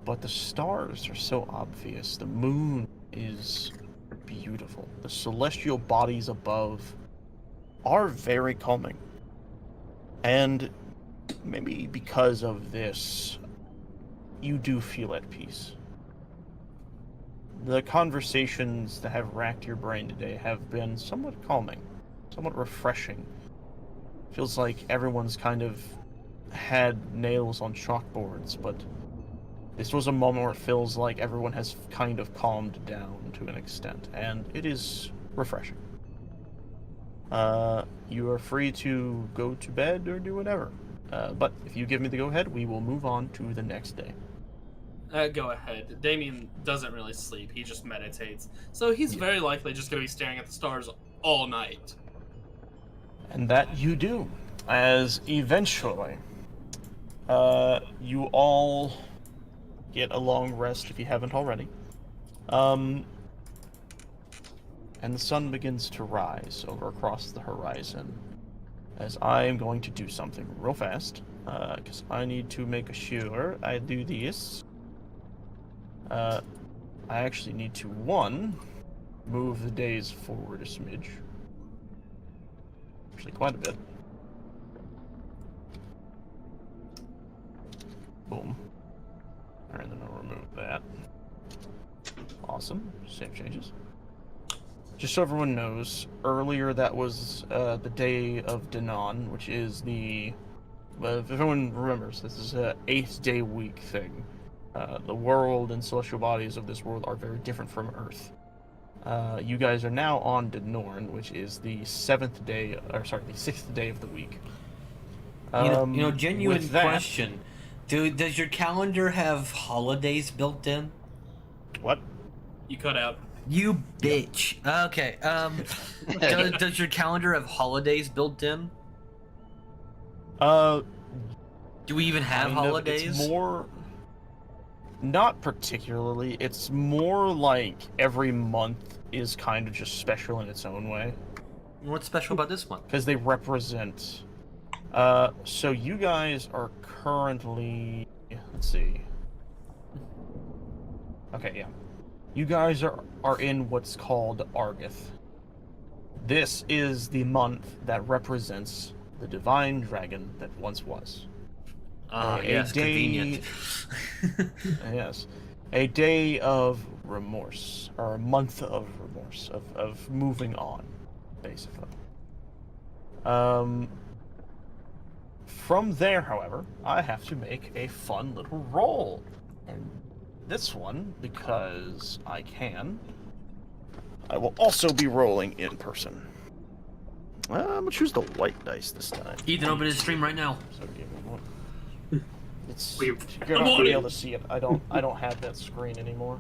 But the stars are so obvious. The moon is beautiful. The celestial bodies above are very calming. And maybe because of this, you do feel at peace. The conversations that have racked your brain today have been somewhat calming, somewhat refreshing. Feels like everyone's kind of had nails on chalkboards, but this was a moment where it feels like everyone has kind of calmed down to an extent, and it is refreshing. You are free to go to bed or do whatever. But if you give me the go-ahead, we will move on to the next day. Go ahead. Damien doesn't really sleep. He just meditates. So he's very likely just going to be staring at the stars all night. And that you do, as eventually, you all get a long rest if you haven't already. And the sun begins to rise over across the horizon, as I am going to do something real fast, because I need to make sure I do this. I actually need to, move the days forward a smidge. Actually, quite a bit. Boom. Alright, then I'll remove that. Awesome. Save changes. Just so everyone knows, earlier that was the day of Danon, which is the... if everyone remembers, this is a 8-day week thing. The world and celestial bodies of this world are very different from Earth. You guys are now on Danorn, which is the 6th day of the week. Genuine question. Does your calendar have holidays built in? What? You cut out. You bitch. Okay. Does your calendar have holidays built in? Do we even have holidays? It's more... Not particularly. It's more like every month is kind of just special in its own way. What's special about this one? Because they represent... so you guys are currently... Let's see. Okay, yeah. You guys are in what's called Argith. This is the month that represents the divine dragon that once was. Yes, convenient. Yes. A day of remorse, or a month of remorse, of moving on, basically. From there, however, I have to make a fun little roll. And this one, because I can, I will also be rolling in person. I'm gonna choose the white dice this time. Ethan, open his stream right now. So give me one. You're not gonna be able to see it. I don't have that screen anymore.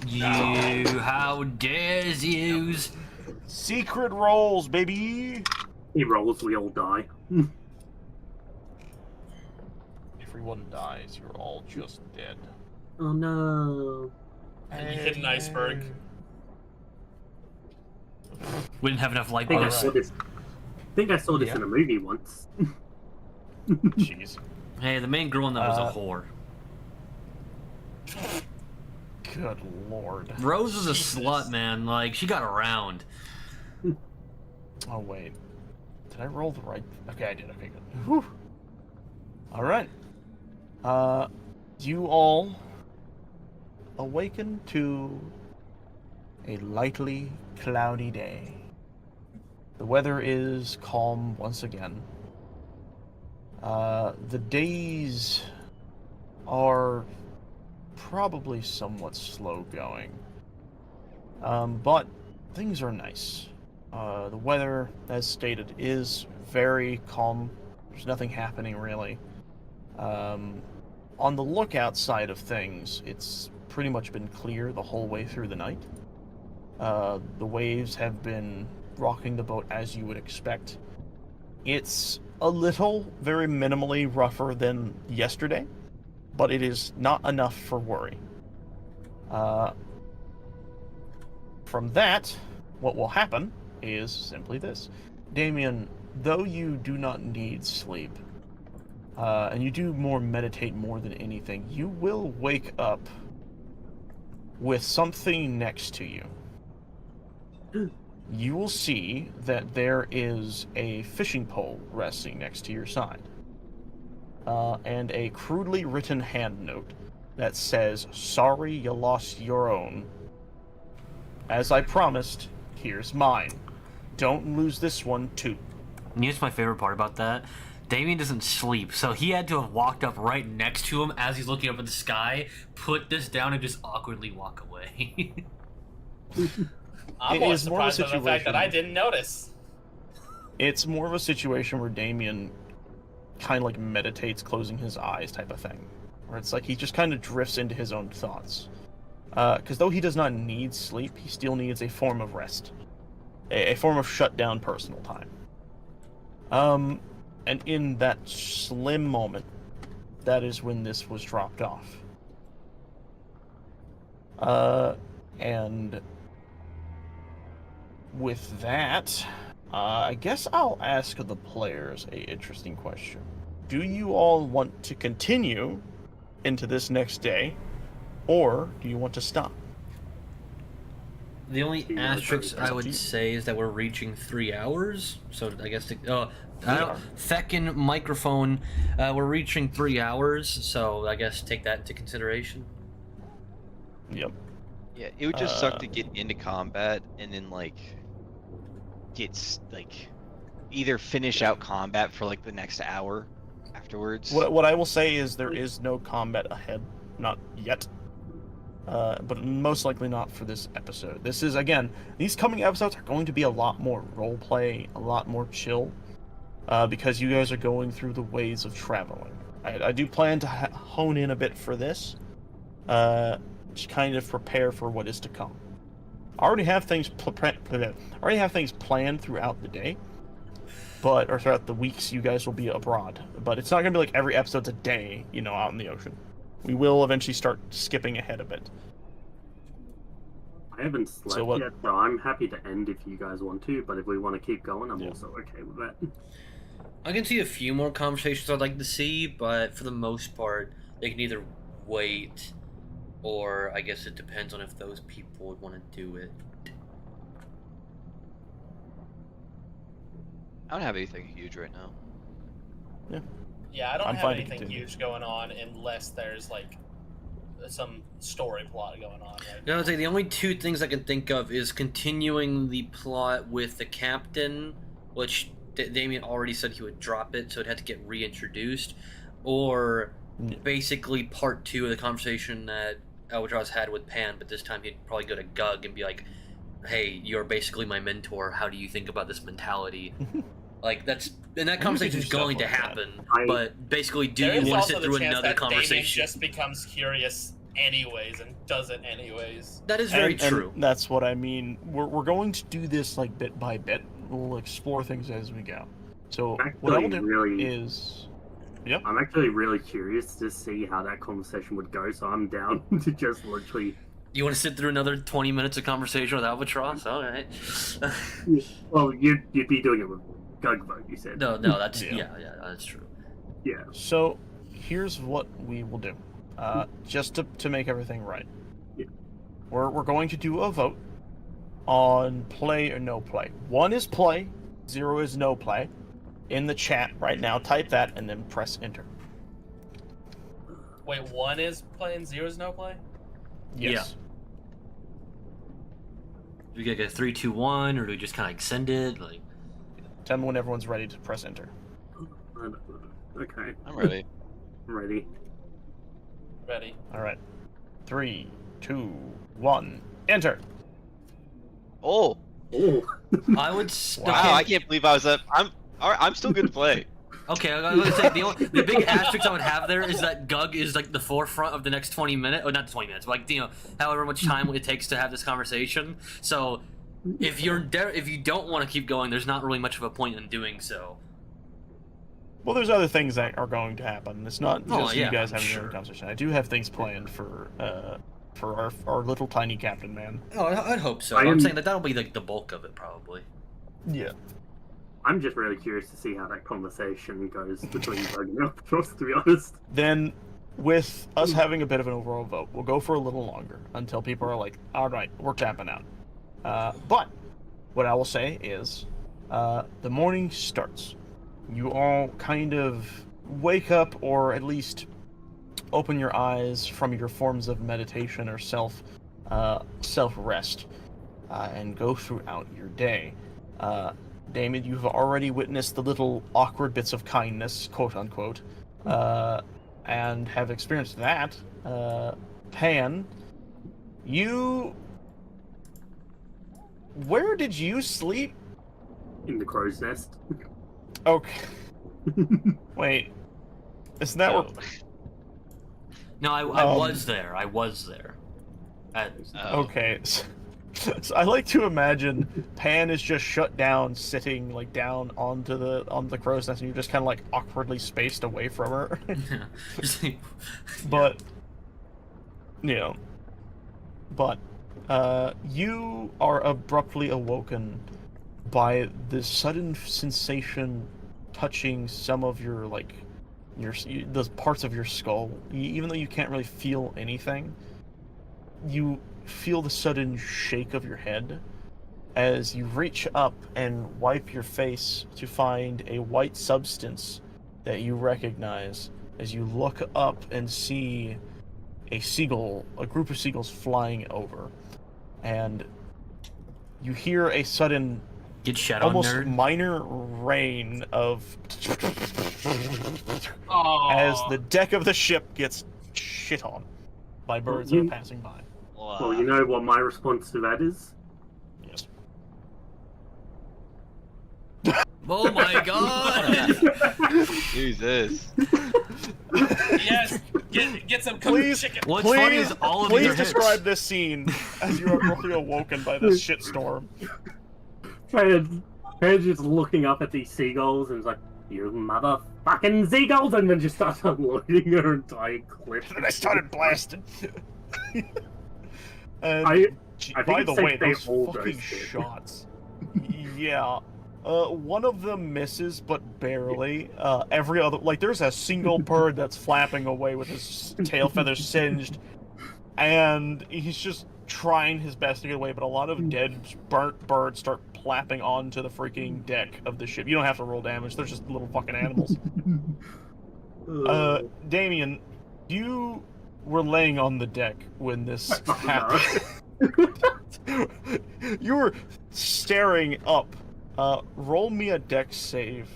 You, how dares you? Secret rolls, baby. He rolls, we all die. Everyone dies. You're all just dead. Oh no. And you hit an iceberg. We didn't have enough light I bars. think I saw this in a movie once. Jeez. Hey, the main girl in that was a whore. Good lord. Rose was a slut, man. Like, she got around. Oh wait. Did I roll the right? Okay, I did. Okay, good. Whew. All right. You all awaken to a lightly cloudy day. The weather is calm once again. The days are probably somewhat slow going. But things are nice. The weather, as stated, is very calm. There's nothing happening really. On the lookout side of things, it's pretty much been clear the whole way through the night. The waves have been rocking the boat as you would expect. It's a little, very minimally rougher than yesterday, but it is not enough for worry. From that, what will happen is simply this. Damien, though you do not need sleep, and you do meditate more than anything, you will wake up with something next to you. You will see that there is a fishing pole resting next to your side, and a crudely written hand note that says, "Sorry you lost your own. As I promised, here's mine. Don't lose this one, too." And here's my favorite part about that. Damien doesn't sleep, so he had to have walked up right next to him as he's looking up at the sky, put this down, and just awkwardly walk away. I'm It more is more of a surprised by the fact that situation- I didn't notice. It's more of a situation where Damien kind of like meditates, closing his eyes type of thing. Where it's like he just kind of drifts into his own thoughts. Because though he does not need sleep, he still needs a form of rest. A form of shut down personal time. And in that slim moment, that is when this was dropped off. And with that, I guess I'll ask the players a interesting question. Do you all want to continue into this next day, or do you want to stop? The only Yeah, asterisk that's I up to you. would say is that we're reaching 3 hours. So I guess We are. feckin' microphone. We're reaching 3 hours, so I guess take that into consideration. Yep. Yeah, it would just suck to get into combat and then either finish out combat for like the next hour afterwards. What I will say is there is no combat ahead, not yet. But most likely not for this episode. This is, again, these coming episodes are going to be a lot more roleplay, a lot more chill, because you guys are going through the ways of traveling. I do plan to hone in a bit for this, to kind of prepare for what is to come. I already have things planned throughout the day, or throughout the weeks you guys will be abroad. But it's not going to be like every episode's a day, out in the ocean. We will eventually start skipping ahead a bit. I haven't slept So yet, so I'm happy to end if you guys want to, but if we want to keep going, I'm Yeah. also okay with that. I can see a few more conversations I'd like to see, but for the most part, they can either wait, or I guess it depends on if those people would want to do it. I don't have anything huge right now. Yeah, I don't I'm have fine to anything continue. huge going on unless there's like some story plot going on. Right? I would say the only two things I can think of is continuing the plot with the captain, which Damien already said he would drop it, so it had to get reintroduced, or basically part 2 of the conversation that Albatross had with Pan, but this time he'd probably go to Gug and be like, "Hey, you're basically my mentor. How do you think about this mentality?" Like that conversation is do stuff going to like that. happen, I- but basically, do There you is want to also sit the through chance another that Damien conversation? just becomes curious anyways and does it anyways. That is very And true. that's what I mean. We're going to do this like bit by bit. We'll explore things as we go. So what I will Actually, do really, is, I'm actually really curious to see how that conversation would go, so I'm down to just literally. You want to sit through another 20 minutes of conversation with Albatross? All right. Well, you'd be doing it with Gugbo, you said. No, that's Yeah. yeah, that's true. Yeah. So here's what we will do, just to make everything right. Yeah. We're going to do a vote on play or no play. 1 is play, 0 is no play. In the chat right now, type that and then press enter. Wait, 1 is play and 0 is no play? Yes. Do we get like a 3, 2, 1, or do we just kind of extend it? Like, Tell me when everyone's ready to press enter. Okay, I'm ready. I'm ready. Ready. All right. 3, 2, 1, enter. Oh, Oh, I would. Wow, wow! I can't believe I was up. I'm still good to play. Okay, I was gonna say the big asterisk I would have there is that Gug is like the forefront of the next 20 minutes, or not 20 minutes, but like however much time it takes to have this conversation. So if if you don't want to keep going, there's not really much of a point in doing so. Well, there's other things that are going to happen. It's not just Oh, yeah, you guys I'm having your own sure. conversation. I do have things planned for for our little tiny captain man. Oh, I'd hope so. I I'm am- saying that'll be like the bulk of it, probably. Yeah. I'm just really curious to see how that conversation goes between Doug and Albatross, to be honest. Then, with us having a bit of an overall vote, we'll go for a little longer until people are like, all right, we're tapping out. But what I will say is, the morning starts. You all kind of wake up, or at least open your eyes from your forms of meditation or self-rest, and go throughout your day. Damon, you've already witnessed the little awkward bits of kindness, quote-unquote, and have experienced that. Pan, where did you sleep? In the crow's nest. Okay. Wait. Isn't that Oh. No, I was there. I was there. Oh. Okay. So I like to imagine Pan is just shut down, sitting like down onto the crow's nest, and you're just kind of like awkwardly spaced away from her. But you are abruptly awoken by this sudden sensation touching some of your the parts of your skull. Even though you can't really feel anything, you feel the sudden shake of your head as you reach up and wipe your face to find a white substance that you recognize as you look up and see a group of seagulls flying over, and you hear a sudden Get shot on, almost nerd. minor rain of Oh. as the deck of the ship gets shit on by birds that are passing by. Well, you know what my response to that is? Yes. Oh my god! Jesus. Yes, get some cooked Please, chicken. What's funny is all of these please are hits. describe this scene as you are abruptly awoken by this shitstorm. Pan just looking up at these seagulls and is like, "You motherfucking seagulls!" and then just starts unloading her entire clip. And I started blasting. And I by think the it's way, safe they those all go fucking shit. shots. Yeah. One of them misses, but barely. Every other, there's a single bird that's flapping away with his tail feathers singed, and he's just trying his best to get away, but a lot of dead, burnt birds start plapping onto the freaking deck of the ship. You don't have to roll damage, they're just little fucking animals. Damien, you were laying on the deck when this happened. You were staring up. Roll me a dex save.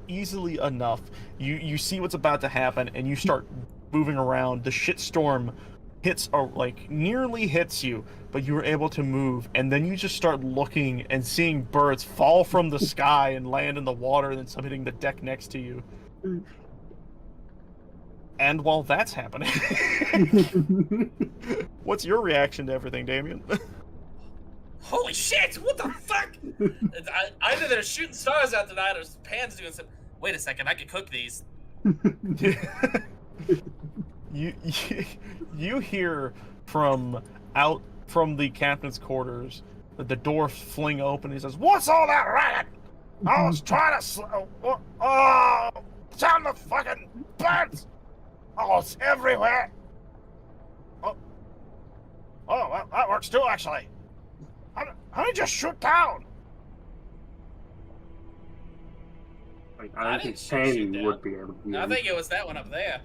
Easily enough. You see what's about to happen, and you start moving around. The shitstorm nearly hits you, but you were able to move, and then you just start looking and seeing birds fall from the sky and land in the water, and then some hitting the deck next to you. And while that's happening, what's your reaction to everything, Damien? Holy shit! What the fuck? Either they're shooting stars out tonight, or Pan's doing some. Wait a second, I could cook these. You hear from out from the captain's quarters that the door fling open. He says, "What's all that racket? I was trying to sound the fucking birds. Oh, it's everywhere. Oh, well, that works too, actually. How did you shoot down?" I don't think shoot Pan down. would be able to do I think it was that one up there.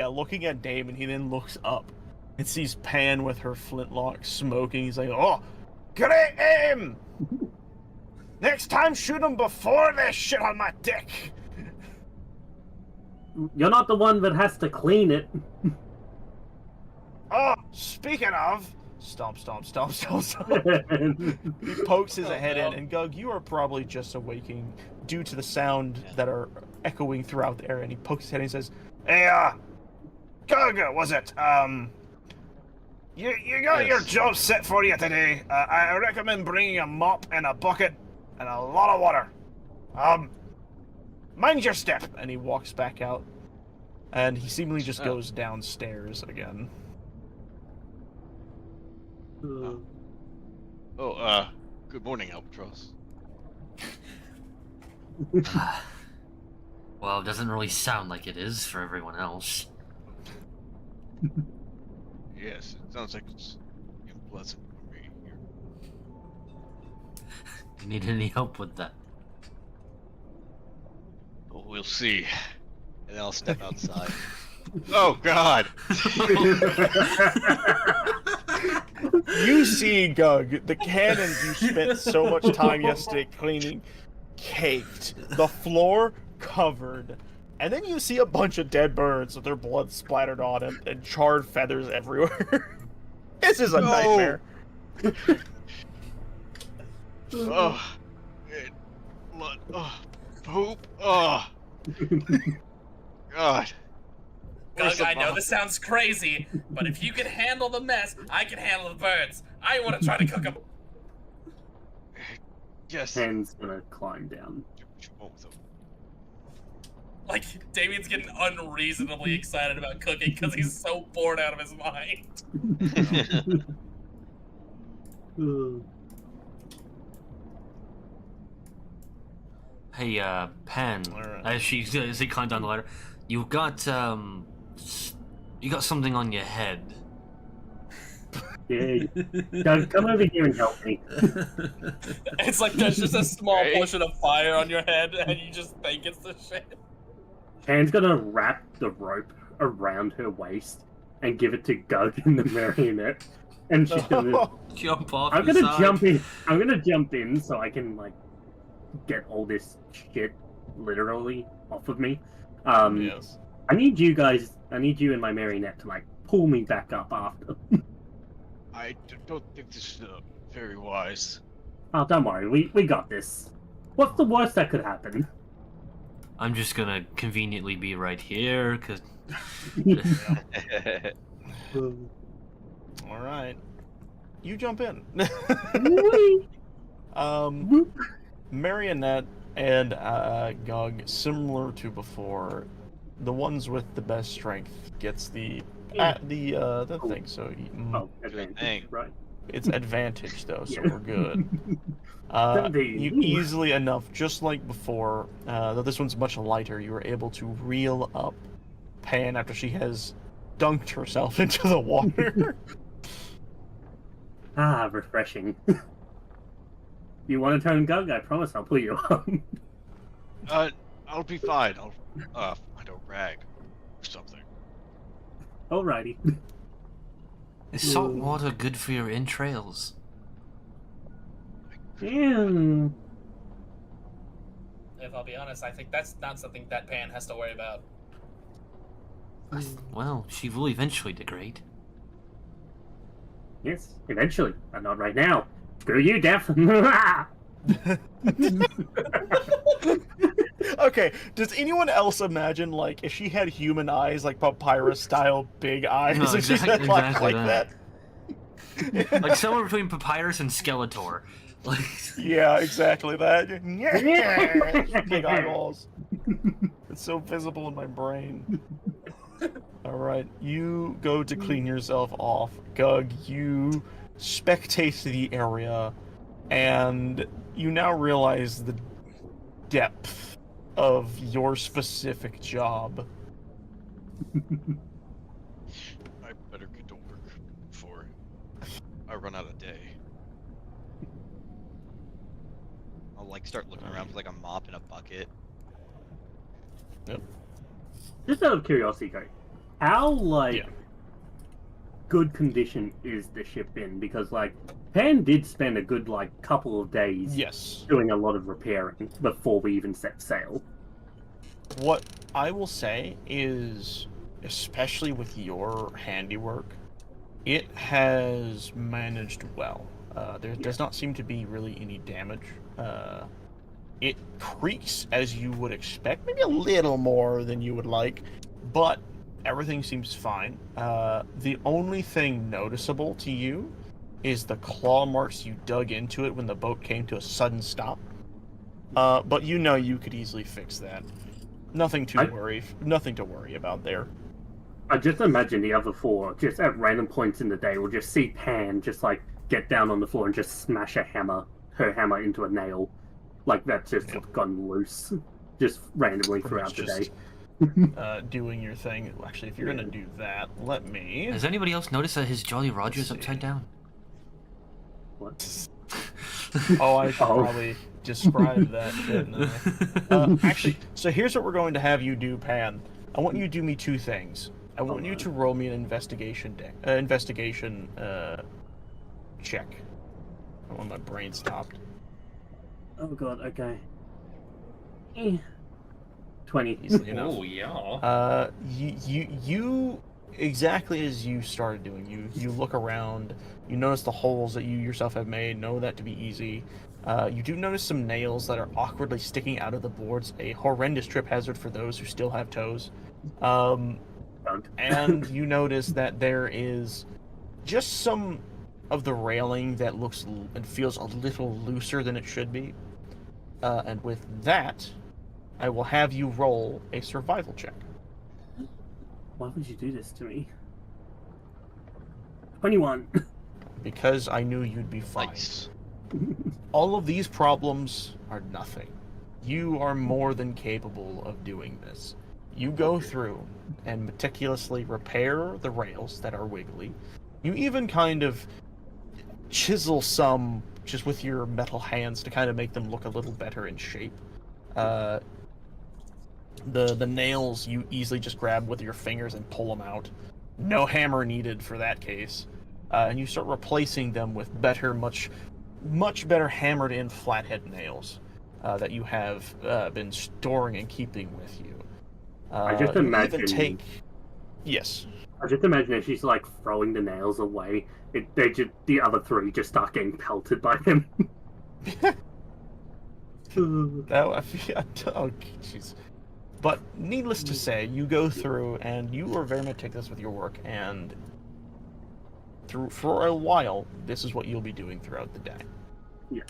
Looking at Damon, he then looks up and sees Pan with her flintlock smoking. He's like, "Oh, great aim! Next time, shoot them before they shit on my dick." You're not the one that has to clean it. Oh, speaking of, stomp, stomp, stomp, stomp, stomp. He pokes his head in, and Gug, you are probably just awaking due to the sound that are echoing throughout the area. And he pokes his head and he says, "Hey, Gug, was it? You got your job set for you today. I recommend bringing a mop and a bucket and a lot of water. Mind your step! And he walks back out. And he seemingly just Oh. goes downstairs again. Oh, good morning, Albatross. Well, it doesn't really sound like it is for everyone else. Yes, it sounds like it's unpleasant for me here. Do you need any help with that? Well, we'll see. And I'll step outside. Oh, God! You see, Gug, the cannon you spent so much time yesterday cleaning, caked. The floor covered. And then you see a bunch of dead birds with their blood splattered on it and charred feathers everywhere. This is a No. nightmare. Oh, blood. Oh, poop. Oh, God. Where's Gug, the I know mop? this sounds crazy, but if you can handle the mess, I can handle the birds. I want to try to cook them. Yes. Pan's gonna climb down. What you want with them? Like, Damien's getting unreasonably excited about cooking because he's so bored out of his mind. Hey, Pan. Alright. As he climbed down the ladder, you got something on your head. Yeah, Doug, come over here and help me. It's like there's just a small Right. portion of fire on your head, and you just think it's the shit. Pan's gonna wrap the rope around her waist and give it to Gug in the marionette. And she's gonna Jump off I'm the gonna side. jump in. I'm gonna jump in so I can like get all this shit literally off of me. Yes. I need you guys. I need you and my marionette to like pull me back up after. I don't think this is very wise. Oh, don't worry. We got this. What's the worst that could happen? I'm just gonna conveniently be right here, cause Alright. You jump in. Whee! Marionette and Gug, similar to before, the ones with the best strength gets the thing. So Oh, advantage, thing. right? it's advantage though, so Yeah. we're good. Indeed. You easily enough, just like before, though this one's much lighter, you were able to reel up Pan after she has dunked herself into the water. Ah, refreshing. You want to turn Gug? I promise I'll pull you up. I'll be fine. I'll find a rag or something. Alrighty. is salt water good for your entrails? Yeah. If I'll be honest, I think that's not something that Pan has to worry about. Well, she will eventually degrade. Yes, eventually, but not right now. Screw you, Death. Okay, does anyone else imagine, like, if she had human eyes, like Papyrus-style big eyes, No, if she had exactly like that. that? Like somewhere between Papyrus and Skeletor. Like, Yeah, exactly that. Yeah, big eyeballs. It's so visible in my brain. Alright, you go to clean yourself off. Gug, you spectate the area, and you now realize the depth of your specific job. I better get to work before I run out of day. I'll like start looking around for like a mop and a bucket. Just out of curiosity, guys, how like Yeah. good condition is the ship in? Because like Pan did spend a good like couple of days Yes. doing a lot of repairing before we even set sail. What I will say is, especially with your handiwork, it has managed well. There does not seem to be really any damage. It creaks as you would expect, maybe a little more than you would like, but everything seems fine. The only thing noticeable to you is the claw marks you dug into it when the boat came to a sudden stop. But you know you could easily fix that. Nothing to worry about there. I just imagine the other four, just at random points in the day, will just see Pan just like get down on the floor and just smash her hammer into a nail, like that's just gone loose, just randomly throughout the day. Doing your thing. Actually, if you're gonna do that, let me. Has anybody else noticed that his Jolly Roger's upside down? What? Oh, I should probably describe that, shouldn't I? Actually, so here's what we're going to have you do, Pan. I want you to do me two things. I want you to roll me an investigation check. I want my brain stopped. Oh god, okay. 20. Easily enough. Oh yeah. You exactly as you started doing. You look around. You notice the holes that you yourself have made. Know that to be easy. You do notice some nails that are awkwardly sticking out of the boards. A horrendous trip hazard for those who still have toes. And you notice that there is just some of the railing that looks and feels a little looser than it should be. And with that, I will have you roll a survival check. Why would you do this to me? 21. Because I knew you'd be fine. Nice. All of these problems are nothing. You are more than capable of doing this. You go through and meticulously repair the rails that are wiggly. You even kind of chisel some just with your metal hands to kind of make them look a little better in shape. The nails you easily just grab with your fingers and pull them out. No hammer needed for that case. And you start replacing them with better, much better hammered in flathead nails that you have been storing and keeping with you. I just imagine. Yes. I just imagine if she's like throwing the nails away, the other three just start getting pelted by him. Oh, jeez. But needless to say, you go through and you are very meticulous with your work, and for a while, this is what you'll be doing throughout the day. Yeah.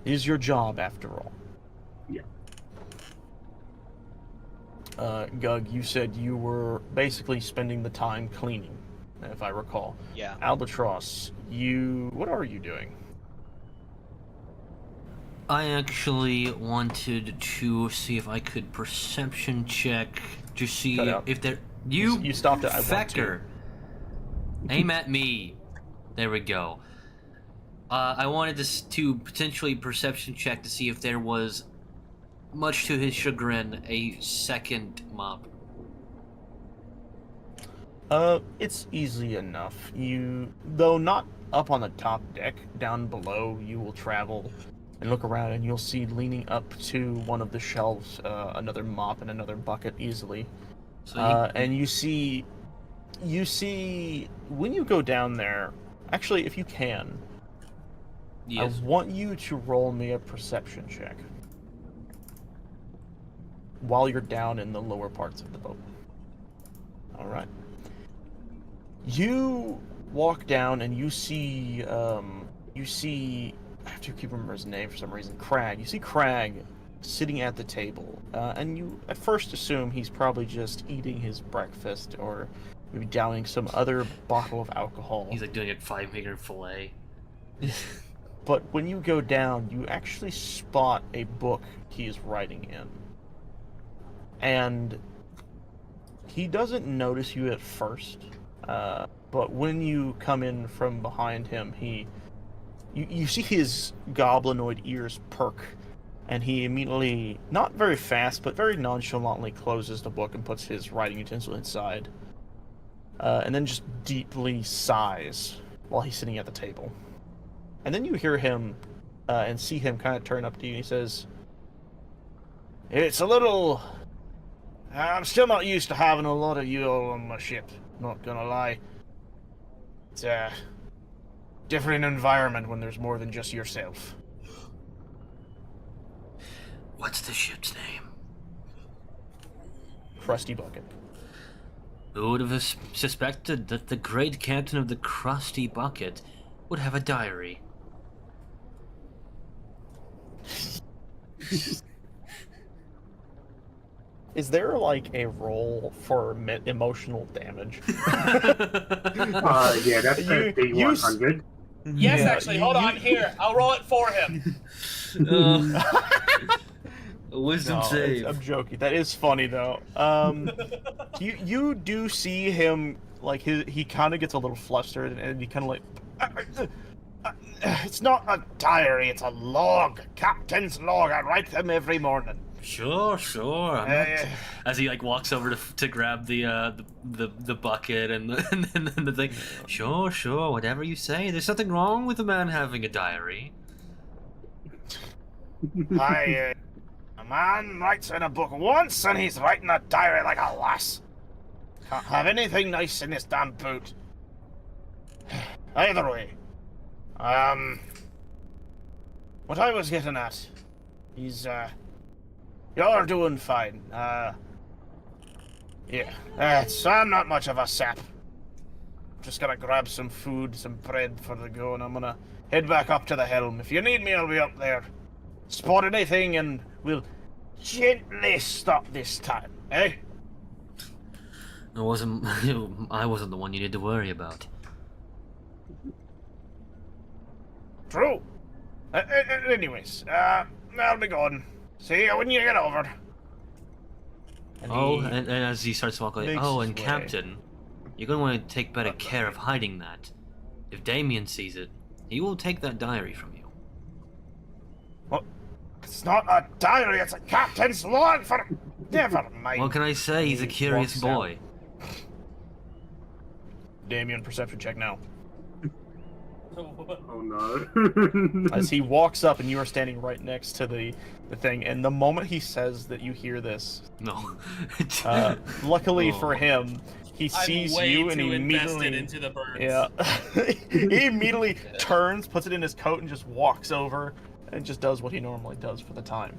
It is your job, after all. Yeah. Gug, you said you were basically spending the time cleaning, if I recall. Yeah. Albatross, what are you doing? I actually wanted to see if I could perception check to see if there. You stopped at fecker. Aim at me. There we go. I wanted to potentially perception check to see if there was, much to his chagrin, a second mob. It's easy enough. Though not up on the top deck, down below, you will travel and look around, and you'll see leaning up to one of the shelves another mop and another bucket easily. So and you see when you go down there. Actually, if you can, yes. I want you to roll me a perception check while you're down in the lower parts of the boat. All right. You walk down and you see I have to keep remember his name for some reason. Crag. You see Crag sitting at the table, and you at first assume he's probably just eating his breakfast or maybe downing some other bottle of alcohol. He's like doing a 5-finger fillet. But when you go down, you actually spot a book he is writing in. And he doesn't notice you at first, but when you come in from behind him, you see his goblinoid ears perk, and he immediately, not very fast, but very nonchalantly closes the book and puts his writing utensil inside. And then just deeply sighs while he's sitting at the table. And then you hear him and see him kind of turn up to you, and he says, "It's a little... I'm still not used to having a lot of you all on my ship, not gonna lie. It's a different environment when there's more than just yourself." What's the ship's name? Crusty Bucket. Who would have suspected that the great captain of the Crusty Bucket would have a diary? Is there like a roll for emotional damage? Yeah, that's a D100. Yes, Yeah, actually, hold on. Here, I'll roll it for him. Wisdom No, save. I'm joking. That is funny though. You do see him like he kind of gets a little flustered and he kind of like. It's not a diary. It's a log. Captain's log. I write them every morning. Sure. As he like walks over to grab the bucket and the thing. Sure. Whatever you say. There's nothing wrong with a man having a diary. A man writes in a book once, and he's writing a diary like a lass. Can't have anything nice in this damn boot. Either way, what I was getting at is, you're doing fine. I'm not much of a sap. Just gotta grab some food, some bread for the go, and I'm gonna head back up to the helm. If you need me, I'll be up there. Spot anything, and we'll gently stop this time, eh? I wasn't the one you need to worry about. True. Anyways, I'll be gone. See you when you get over. And as he starts walking, makes and his way. Captain, you're going to want to take better care of hiding that. If Damien sees it, he will take that diary from you. What? It's not a diary, it's a captain's log for... Never mind. What can I say? He's a He curious walks out. boy. Damien, perception check now. Oh no. As he walks up and you are standing right next to the thing, and the moment he says that you hear this, No. luckily Oh. for him, he sees I'm way you and too immediately... invested into the birds. Yeah. He immediately turns, puts it in his coat, and just walks over and just does what he normally does for the time.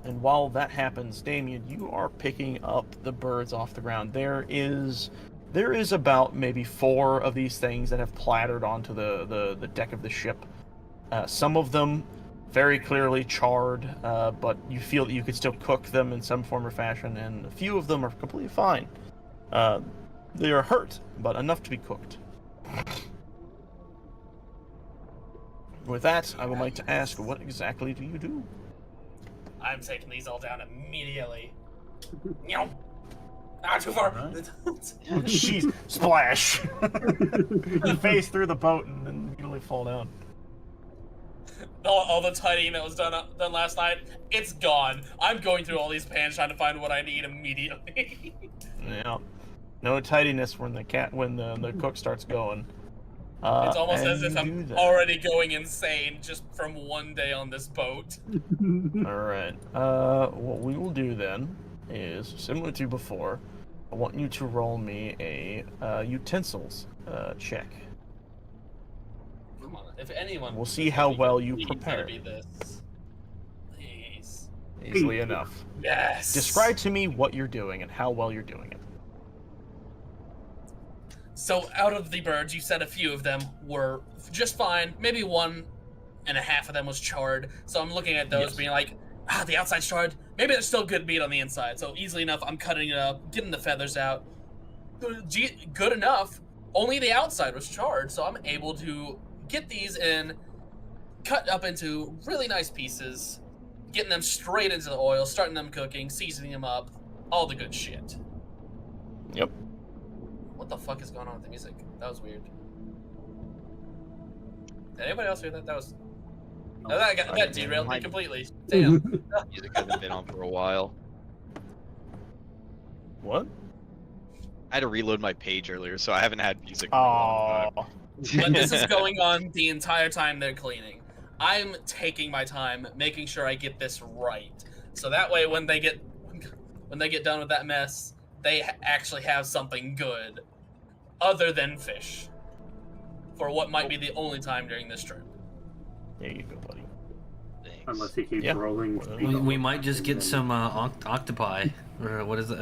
And while that happens, Damien, you are picking up the birds off the ground. There is about maybe 4 of these things that have clattered onto the deck of the ship. Some of them very clearly charred, but you feel that you could still cook them in some form or fashion, and a few of them are completely fine. They are hurt, but enough to be cooked. With that, I would like to ask, what exactly do you do? I'm taking these all down immediately. Not too far. Alright. Oh, jeez, splash! You phase through the boat and then immediately fall down. All the tidying that was done last night, it's gone. I'm going through all these pans trying to find what I need immediately. Yeah, no tidiness when the cook starts going. It's almost as and if you I'm do that. already going insane just from one day on this boat. Alright, what we will do then is, similar to before, I want you to roll me a utensils check. Come on, if anyone... We'll see how well you please prepare. let it be this. Please. Easily enough. Yes! Describe to me what you're doing and how well you're doing it. So out of the birds, you said a few of them were just fine. Maybe 1.5 of them was charred. So I'm looking at those Yes. being like, the outside's charred. Maybe there's still good meat on the inside. So easily enough, I'm cutting it up, getting the feathers out. Good enough. Only the outside was charred. So I'm able to get these in, cut up into really nice pieces, getting them straight into the oil, starting them cooking, seasoning them up, all the good shit. Yep. What the fuck is going on with the music? That was weird. Did anybody else hear that? That was... that derailed me completely. Damn. Music hasn't been on for a while. What? I had to reload my page earlier, so I haven't had music for a long Oh. time. But this is going on the entire time they're cleaning. I'm taking my time, making sure I get this right. So that way when they get done with that mess, they actually have something good other than fish for what might be the only time during this trip. There you go, buddy. Thanks. Unless he keeps Yeah. rolling. We might just get some octopi, or what is it?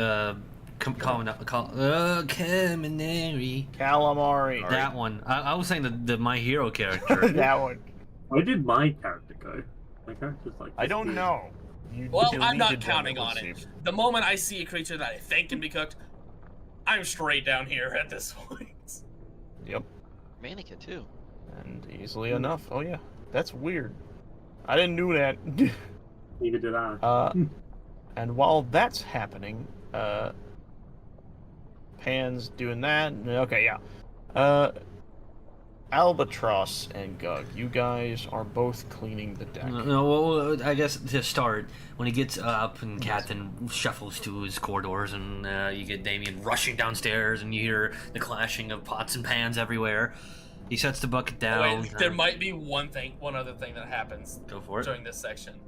Caminari. Calamari. That one. I was saying the My Hero character. That one. Where did my character go? My character's like... I don't know. You Well, I'm deleted not them, counting would on seem. it. The moment I see a creature that I think can be cooked, I'm straight down here at this point. Yep. Mannequin too. And easily enough. Oh yeah, that's weird. I didn't do that. Neither did I. And while that's happening, Pan's doing that. Okay, yeah. Albatross and Gug, you guys are both cleaning the deck. No, well, I guess to start, when he gets up and Captain shuffles to his corridors, and you get Damien rushing downstairs, and you hear the clashing of pots and pans everywhere. He sets the bucket down. Wait, there might be one other thing that happens Go for it. during this section.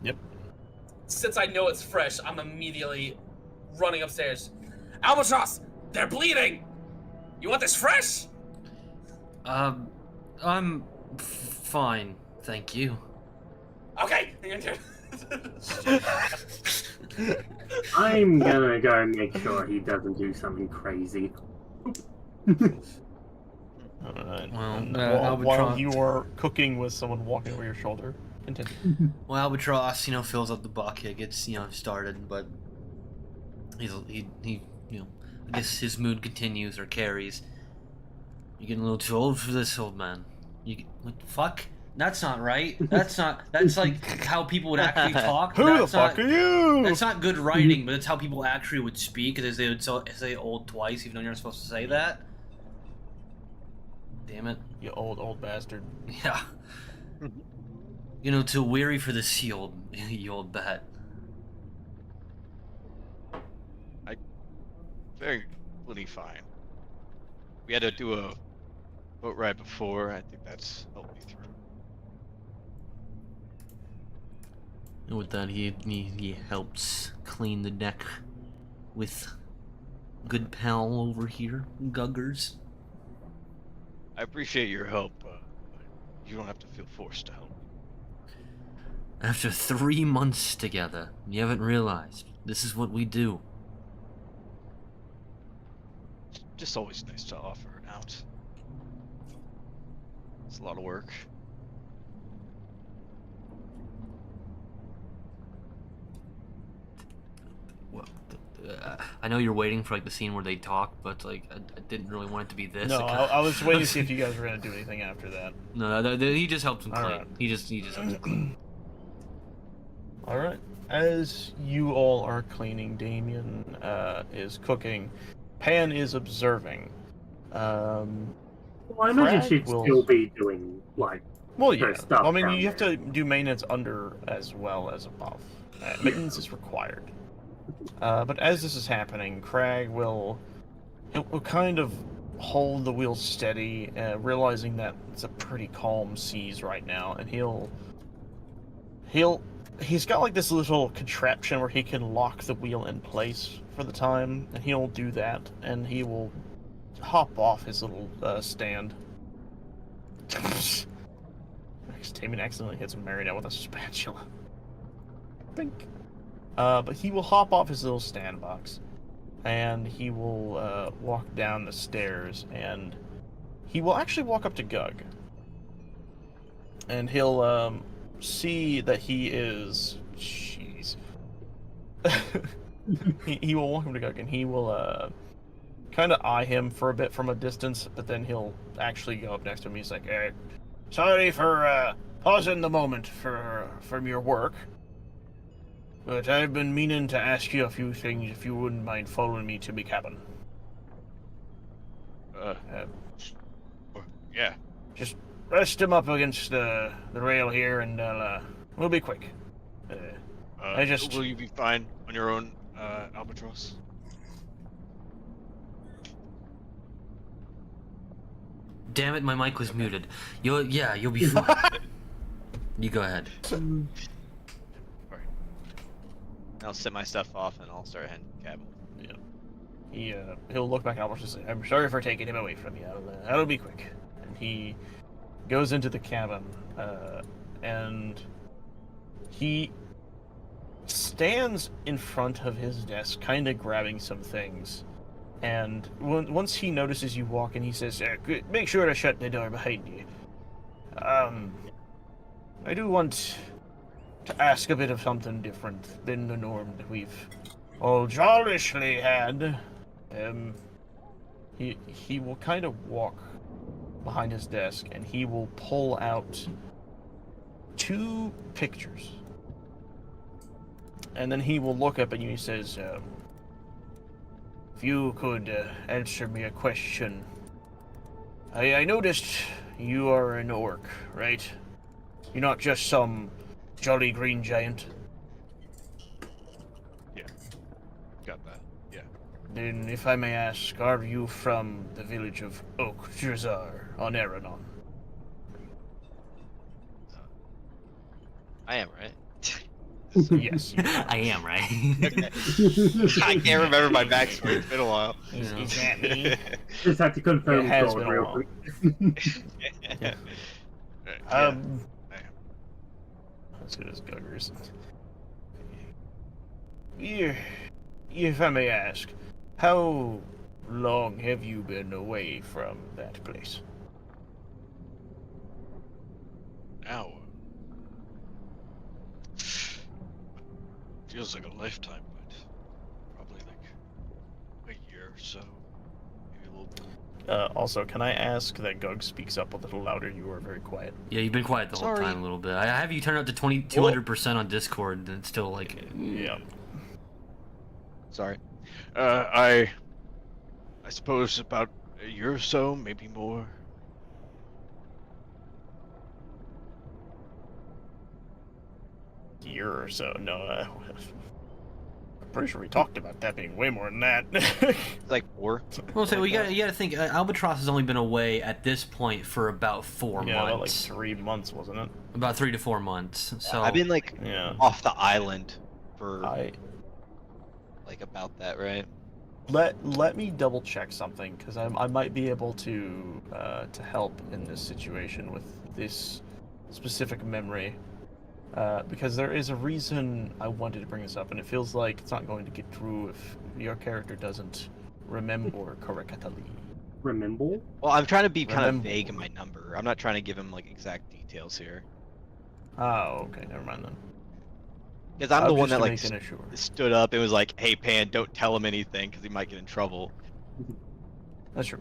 Yep. Since I know it's fresh, I'm immediately running upstairs. Albatross, they're bleeding. You want this fresh? I'm fine, thank you. Okay. I'm gonna go make sure he doesn't do something crazy. Alright. Well, And while Albatross- you are cooking with someone walking over your shoulder, continue. Well, Albatross, fills up the bucket, gets, started, but he I guess his mood continues or carries. You're getting a little too old for this, old man. What the fuck? That's not right. That's like how people would actually talk. Who the That's fuck not, are you? That's not good writing, but it's how people actually would speak, because they would say old twice, even though you're not supposed to say that. Damn it. You old bastard. Yeah. Too weary for this, you old bat. Very plenty fine. We had to do a boat ride before. I think that's helped me through. And with that, he helps clean the deck with good pal over here, Guggers. I appreciate your help, but you don't have to feel forced to help. After 3 months together, you haven't realized this is what we do. It's just always nice to offer an out. It's a lot of work. Well, I know you're waiting for the scene where they talk, but I didn't really want it to be this. No, I was waiting to see if you guys were gonna do anything after that. No, he just helps him clean. Alright. He just helps him clean. Alright. As you all are cleaning, Damien is cooking. Pan is observing. Well, I imagine Crag she'd will- still be doing, Well, her yeah. stuff I mean, down you have there. to do maintenance under as well as above. Maintenance is required. But as this is happening, Crag will kind of hold the wheel steady, realizing that it's a pretty calm seas right now, and he's got this little contraption where he can lock the wheel in place for the time, and he'll do that, and he will hop off his little stand. Damien accidentally hits Marionette with a spatula. Bink. But he will hop off his little stand box, and he will walk down the stairs, and he will actually walk up to Gug. And he'll see that he is... Jeez. he will walk up to Gug, and he will kind of eye him for a bit from a distance, but then he'll actually go up next to him. He's like, sorry for pausing the moment from your work. But I've been meaning to ask you a few things if you wouldn't mind following me to my cabin. Yeah. Just rest him up against the rail here and we'll be quick. Will you be fine on your own, Albatross? Damn it, my mic was muted. You'll be fine. You go ahead. I'll set my stuff off and I'll start heading to the cabin. Yeah. He'll look back at Albert and say, I'm sorry for taking him away from you. That'll be quick. And he goes into the cabin, and he stands in front of his desk, kind of grabbing some things. And once he notices you walk in, he says, make sure to shut the door behind you. I do want to ask a bit of something different than the norm that we've all jollishly had. He will kind of walk behind his desk, and he will pull out 2 pictures. And then he will look up at you and he says, if you could answer me a question. I noticed you are an orc, right? You're not just some jolly green giant. Yeah. Got that. Yeah. Then, if I may ask, are you from the village of Oak Drazar on Aranon? I am, right? Yes, you are. I am, right? Okay. I can't remember my backstory. It's been a while. Is that me? Just had to confirm It has God been a real while. quick. Yeah. Yeah. I am. As good as Guggers. If I may ask, how long have you been away from that place? Hour. Feels like a lifetime, but probably like a year or so, maybe a little more. Also, can I ask that Gug speaks up a little louder? You are very quiet. Yeah, you've been quiet the whole Sorry. time a little bit. I have you turn up to 200% on Discord, and it's still like. Yeah. Sorry. I suppose about a year or so, maybe more. Year or so. No, I'm pretty sure we talked about that being way more than that. It's like 4. Well, so Like you got that. you got to think. Albatross has only been away at this point for about 4 Yeah, about like months. 3 months, wasn't it? About 3 to 4 months. So I've been like Yeah. off the island for I like about that, right? let me double check something, because I might be able to help in this situation with this specific memory. Because there is a reason I wanted to bring this up, and it feels like it's not going to get through if your character doesn't remember correctly. Remember? Well, I'm trying to be kind of Remember. vague in my number. I'm not trying to give him like exact details here. Oh, okay, never mind then. Because I'm the one just that like making sure. stood up and was like, "Hey, Pan, don't tell him anything because he might get in trouble." That's true.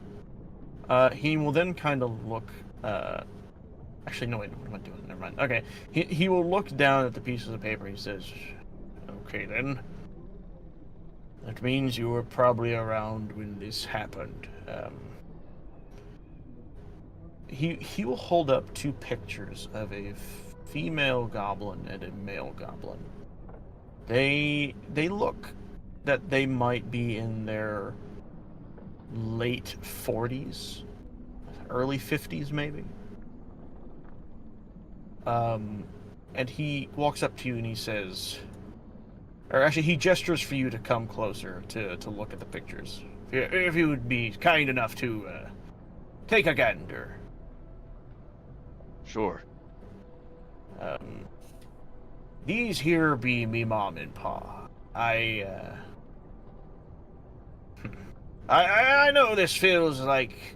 He will then kind of look. Actually, no, wait, what am I doing? Never mind. Okay, he will look down at the pieces of paper. He says, "Okay, then. That means you were probably around when this happened." He will hold up 2 pictures of a female goblin and a male goblin. They look that they might be in their late 40s, early 50s maybe. And he walks up to you and he says, or actually he gestures for you to come closer to look at the pictures. If you would be kind enough to take a gander. Sure. These here be me mom and pa. I know this feels like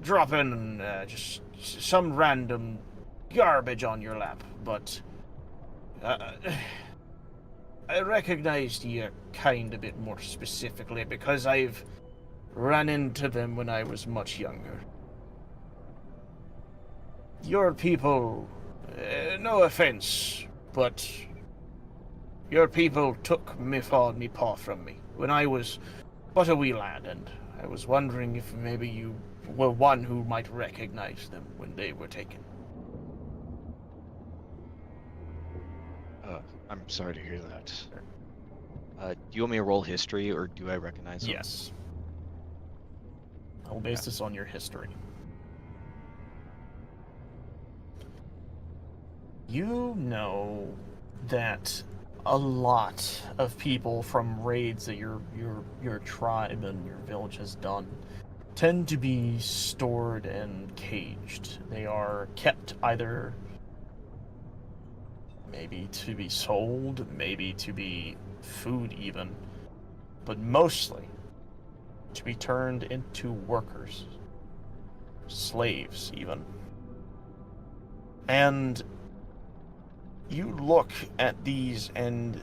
dropping just some random garbage on your lap, but I recognized you kind of bit more specifically because I've run into them when I was much younger. Your people, no offense, but your people took me paw from me when I was but a wee lad, and I was wondering if maybe you were one who might recognize them when they were taken. I'm sorry to hear that. Do you want me to roll history, or do I recognize him? Yes. I'll base this on your history. You know that a lot of people from raids that your tribe and your village has done tend to be stored and caged. They are kept either maybe to be sold, maybe to be food even, but mostly to be turned into workers, slaves even. And you look at these and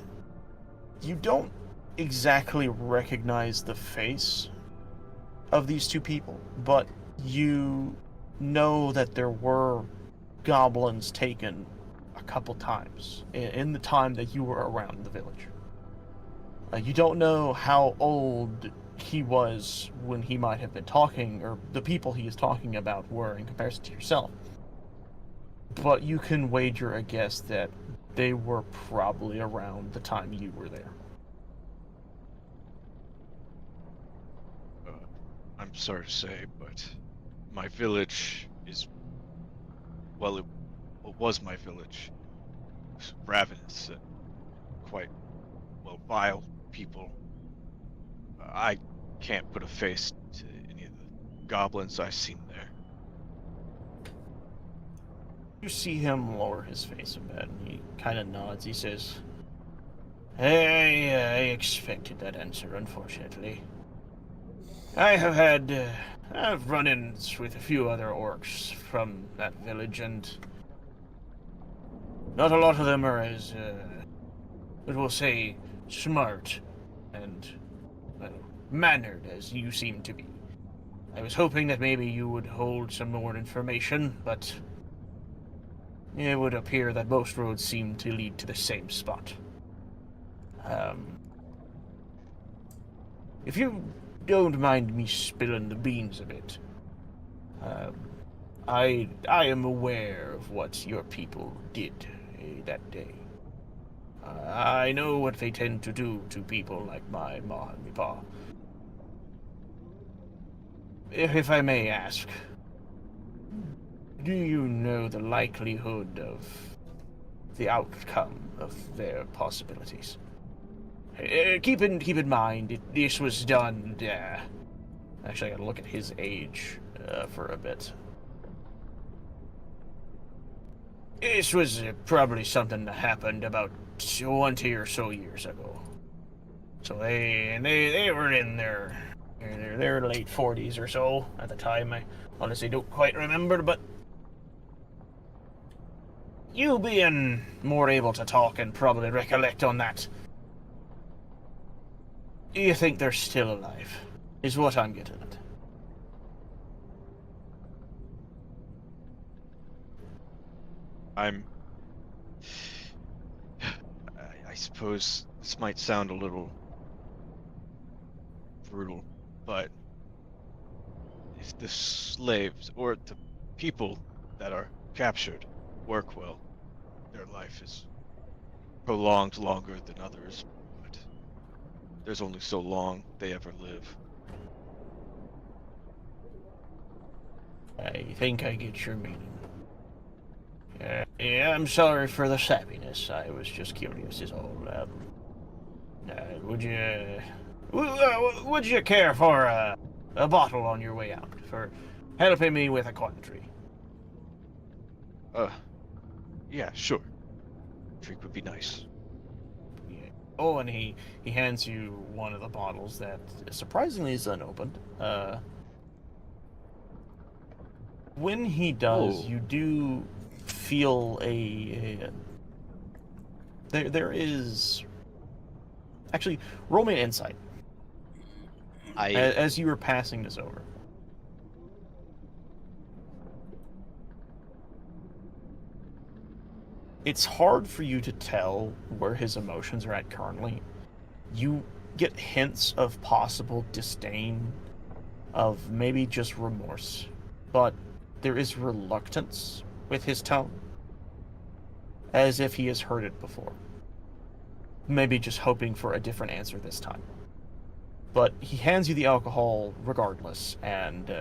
you don't exactly recognize the face of these two people, but you know that there were goblins taken a couple times in the time that you were around the village. You don't know how old he was when he might have been talking, or the people he is talking about were in comparison to yourself. But you can wager a guess that they were probably around the time you were there. I'm sorry to say, but my village is, well, it was my village. It's ravenous and quite, well, vile people. I can't put a face to any of the goblins I've seen there. You see him lower his face a bit, and he kind of nods. He says, I expected that answer, unfortunately. I have had run-ins with a few other orcs from that village, and not a lot of them are as, we'll say, smart and, well, mannered as you seem to be. I was hoping that maybe you would hold some more information, but it would appear that most roads seem to lead to the same spot. If you don't mind me spilling the beans a bit, I am aware of what your people did that day. I know what they tend to do to people like my ma and my pa. If I may ask, do you know the likelihood of the outcome of their possibilities? Keep in mind, this was done, actually I gotta look at his age for a bit. This was probably something that happened about 20 or so years ago. So they were in their late 40s or so at the time. I honestly don't quite remember, but you being more able to talk and probably recollect on that, do you think they're still alive? Is what I'm getting at. I suppose this might sound a little brutal, but if the slaves or the people that are captured work well, their life is prolonged longer than others, but there's only so long they ever live. I think I get your meaning. Yeah, I'm sorry for the sappiness. I was just curious is all. Would you care for a bottle on your way out for helping me with a quandary? Yeah, sure. Drink would be nice. Yeah. Oh, and he hands you one of the bottles that surprisingly is unopened. When he does, Oh. you do feel there is actually roll me an insight as you were passing this over. It's hard for you to tell where his emotions are at currently. You get hints of possible disdain, of maybe just remorse, but there is reluctance with his tone, as if he has heard it before. Maybe just hoping for a different answer this time. But he hands you the alcohol regardless, and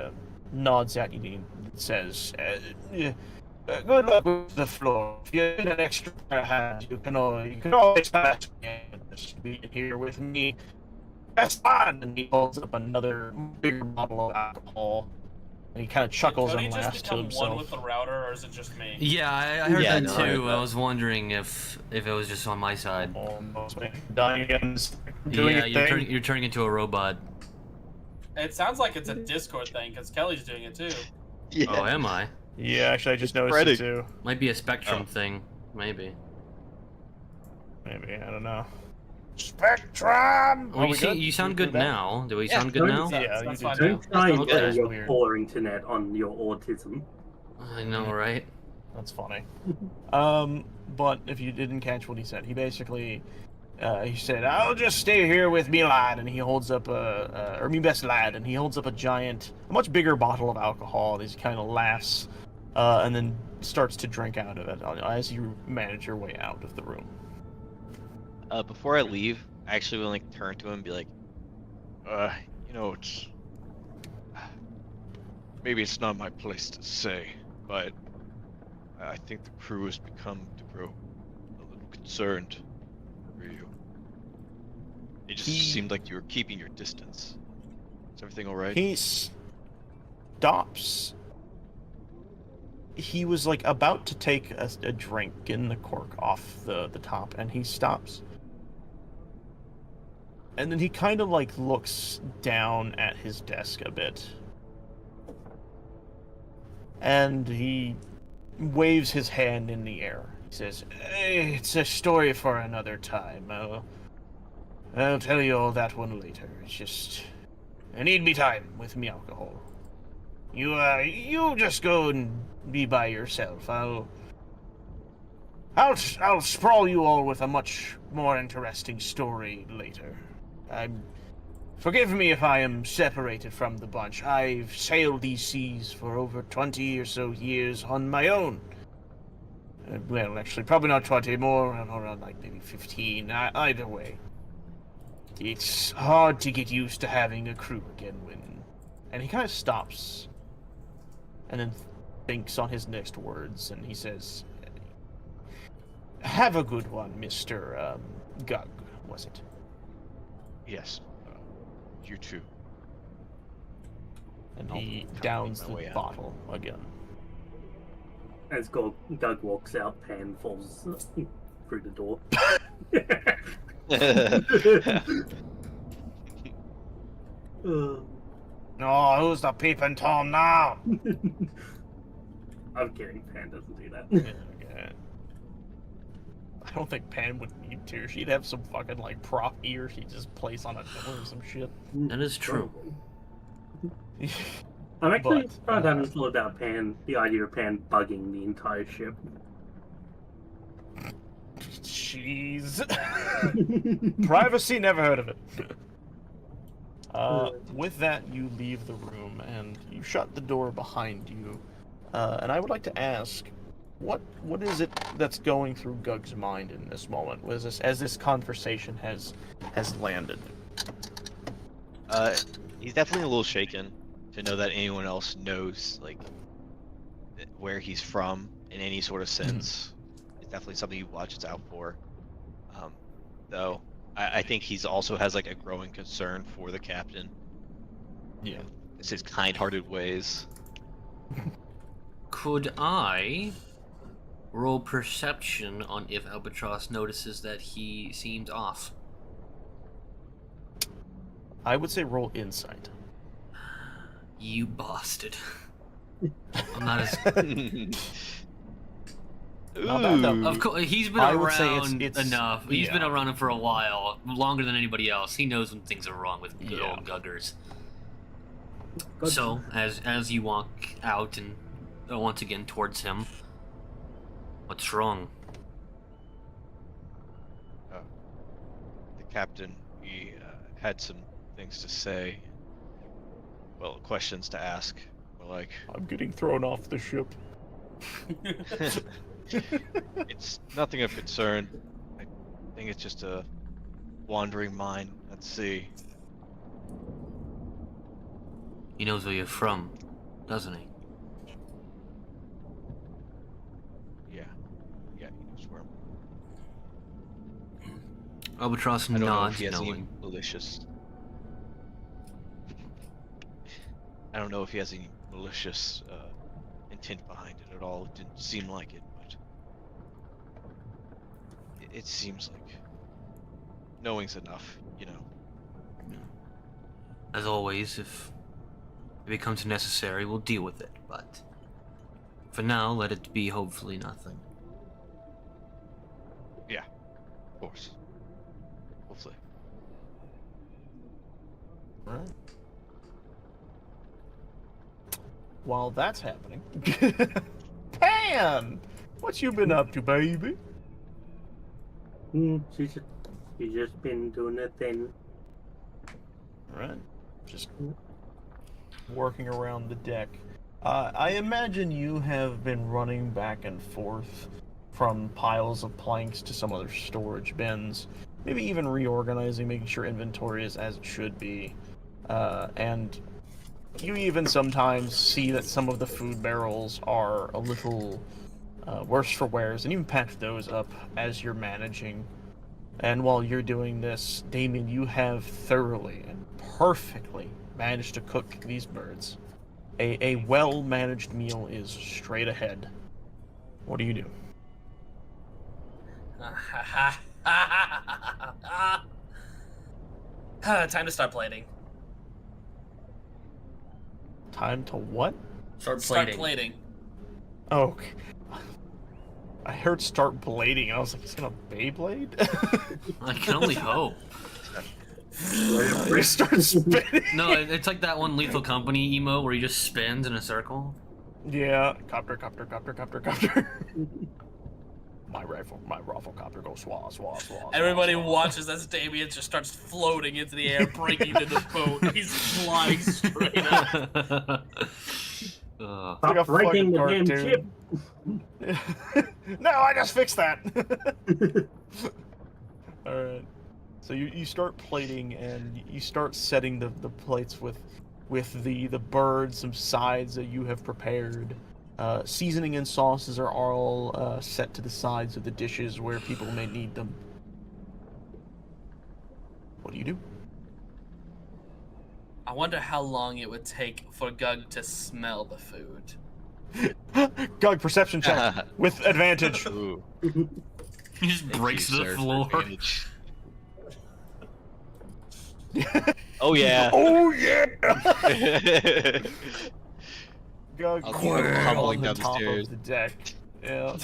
nods at you and says, good luck with the floor. If you need an extra pair of hands, you can always pass me and just be here with me. That's fine. And he holds up another bigger bottle of alcohol. And he kind of chuckles Did and Tony laughs just to become himself. one with the router, or is it just me? Yeah, I heard Yeah, that no, I too. heard I that. was wondering if it was just on my side. Almost dying again. Doing Yeah, a you're thing. you're turning into a robot. It sounds like it's a Discord thing, because Kelly's doing it too. Yeah. Oh, am I? Yeah, actually, I just noticed Freddy. it too. Might be a Spectrum Oh. thing. Maybe. Maybe, I don't know. Spectrum! Well, you sound good now. Do we sound good now? Yeah, you That's do fine too. now. Don't try and Okay. blame That's your weird. poor internet on your autism. I know, right? That's funny. But if you didn't catch what he said, he basically, he said, "I'll just stay here with me lad," and he holds up or me best lad, and he holds up a much bigger bottle of alcohol. He kind of laughs, and then starts to drink out of it as you manage your way out of the room. Before I leave, I actually will like turn to him and be like, it's maybe it's not my place to say, but I think the crew has become to grow a little concerned for you. It just seemed like you were keeping your distance. Is everything all right? He stops. He was like about to take a drink, getting the cork off the top, and he stops. And then he kind of like looks down at his desk a bit. And he waves his hand in the air. He says, "Hey, it's a story for another time. I'll tell you all that one later. It's just, I need me time with me alcohol. You just go and be by yourself. I'll sprawl you all with a much more interesting story later. Forgive me if I am separated from the bunch. I've sailed these seas for over 20 or so years on my own. Well, actually, probably not 20, more around like maybe 15. Either way. It's hard to get used to having a crew again when... And he kind of stops. And then thinks on his next words, and he says, "Have a good one, Mr. Gug, was it?" Yes. You too. And I'll he kinda downs make the my way out. bottle again. As Doug walks out, Pan falls through the door. Oh, who's the peeping Tom now? I'm kidding, Pan doesn't do that. Okay. I don't think Pan would need to. She'd have some fucking like prop ear she'd just place on a door or some shit. That is true. I'm actually But, proud I haven't thought about Pan, the idea of Pan bugging the entire ship. Jeez. Privacy, never heard of it. With that, you leave the room and you shut the door behind you. And I would like to ask, what is it that's going through Gug's mind in this moment? As this conversation has landed? He's definitely a little shaken to know that anyone else knows like where he's from in any sort of sense. It's definitely something he watches out for. Though I think he's also has like a growing concern for the captain. Yeah. It's his kind-hearted ways. Could I roll perception on if Albatross notices that he seems off? I would say roll insight. You bastard. I'm not as... Not bad, though. Ooh. Of course, he's been I would say around it's- enough. He's been yeah. around for a while, longer than anybody else. He knows when things are wrong with good Yeah. old Guggers. Good. So, as you walk out and once again towards him, what's wrong? The captain, he had some things to say. Well, questions to ask. We're like, I'm getting thrown off the ship. it's nothing of concern. I think it's just a wandering mind at sea. He knows where you're from, doesn't he? Yeah, he knows where. Albatross I don't know if nods, he has any knowing. malicious. I don't know if he has any malicious intent behind it at all. It didn't seem like it, but it seems like knowing's enough, you know. As always, if it becomes necessary, we'll deal with it, but for now, let it be hopefully nothing. Yeah. Of course. Hopefully. Right. While that's happening, Pan, what you been up to, baby? She's just been doing her thing. Right. Just working around the deck. I imagine you have been running back and forth from piles of planks to some other storage bins, maybe even reorganizing, making sure inventory is as it should be. And you even sometimes see that some of the food barrels are a little worse for wears, and even patch those up as you're managing. And while you're doing this, Damien, you have thoroughly and perfectly managed to cook these birds. A well-managed meal is straight ahead. What do you do? Time to start plating. Time to what? Start Start plating. plating. Oh, okay. I heard start blading, and I was like, he's gonna Beyblade? I can only hope. He starts spinning. No, it's like that one Lethal Company emo where he just spins in a circle. Yeah, copter. My rifle copter goes swah, swah, swah. Everybody swah. watches as Damien just starts floating into the air, breaking into the boat. He's flying straight up. Ugh. Like a Stop breaking the fucking damn cartoon. No, I just fixed that. Alright. So you start plating and you start setting the plates with the birds, some sides that you have prepared. Seasoning and sauces are all set to the sides of the dishes where people may need them. What do you do? I wonder how long it would take for Gug to smell the food. Gug, perception check with advantage. Ooh. He just Thank breaks you, the sir, for floor. advantage. Oh yeah. Oh yeah! Gug I'll crawls go on hobbling the down the top stairs. of the deck. Yeah.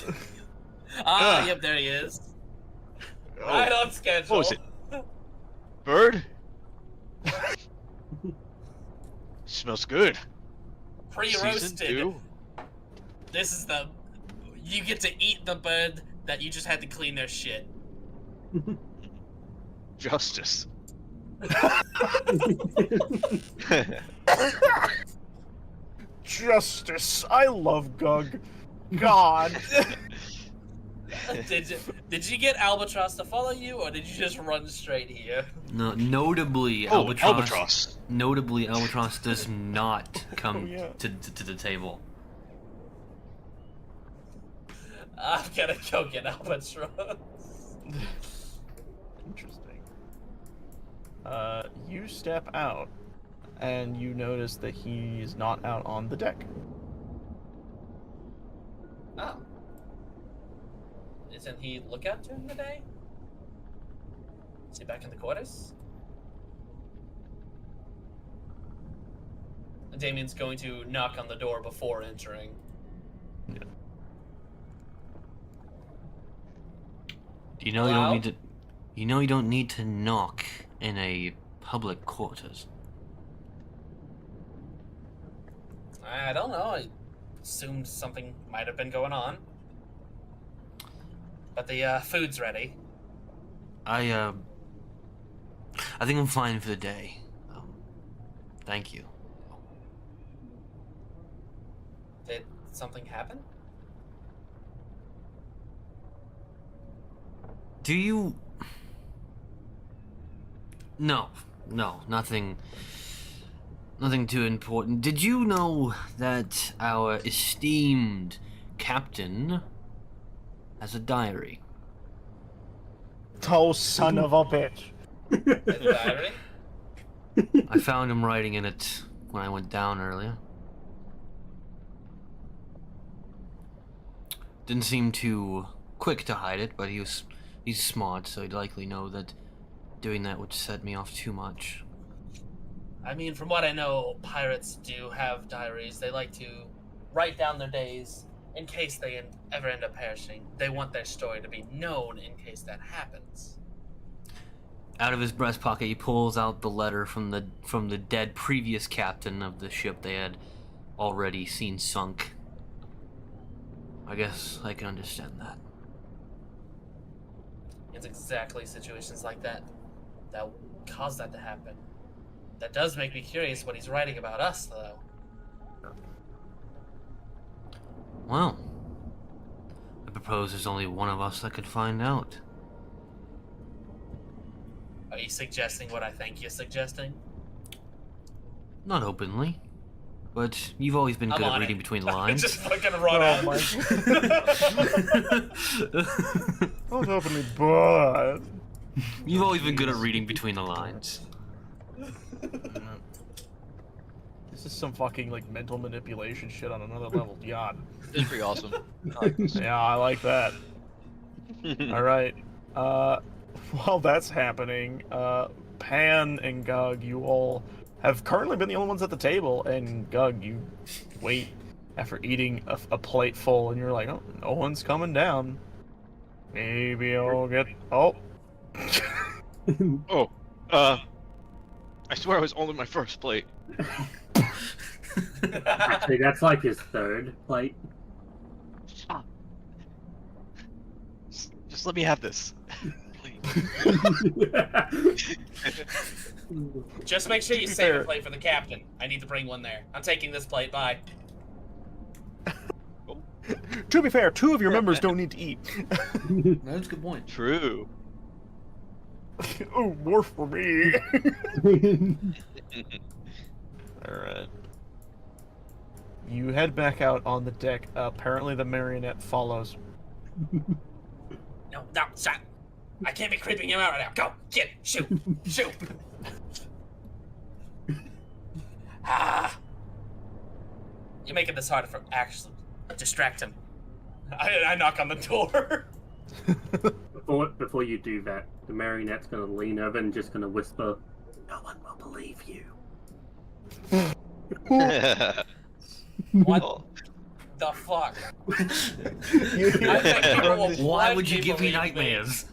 Yep, there he is. Oh, Right on schedule. what was it? Bird? Smells good. Seasoned Pre-roasted. too? This is the... You get to eat the bird that you just had to clean their shit. Justice. Justice. I love Gug. God. Did you get Albatross to follow you, or did you just run straight here? No, notably, Oh, Albatross. Notably, Albatross does not come Oh, yeah. to the table. I'm gonna go get Albatross. Interesting. You step out, and you notice that he's not out on the deck. Oh. Isn't he lookout during the day? Is he back in the quarters? Damien's going to knock on the door before entering. You know you don't need to. You know you don't need to knock in a public quarters. I don't know. I assumed something might have been going on. But the food's ready. I think I'm fine for the day. Thank you. Did something happen? Do you? No, nothing. Nothing too important. Did you know that our esteemed captain has a diary? Oh, son of a bitch. His diary? I found him writing in it when I went down earlier. Didn't seem too quick to hide it, but he's smart, so he'd likely know that doing that would set me off too much. I mean, from what I know, pirates do have diaries. They like to write down their days in case they ever end up perishing. They want their story to be known in case that happens. Out of his breast pocket, he pulls out the letter from the dead previous captain of the ship they had already seen sunk. I guess I can understand that. It's exactly situations like that that cause that to happen. That does make me curious what he's writing about us, though. Well, I propose there's only one of us that could find out. Are you suggesting what I think you're suggesting? Not openly, but you've always been I'm good at on reading it. between the lines. Just fucking run out. Not openly, but You've always been good at reading between the lines. this is some fucking like mental manipulation shit on another level. God. It's pretty awesome. I like this. Yeah, I like that. All right. While that's happening, Pan and Gug, you all have currently been the only ones at the table, and Gug, you wait after eating a plate full, and you're like, oh, no one's coming down. Maybe I'll get. Oh. Oh, I swear I was only my first plate. Actually, that's like his third plate. Just let me have this. Please. Just make sure you save a plate for the captain. I need to bring one there. I'm taking this plate. Bye. To be fair, 2 of your members don't need to eat. That's a good point. True. Oh, more for me. Alright. You head back out on the deck. Apparently the marionette follows. No, stop. I can't be creeping him out right now. Go, get, shoot. You're making this harder for actually distract him. I knock on the door. Before you do that, the marionette's gonna lean over and just gonna whisper, "No one will believe you." What the fuck? Why would you give me nightmares?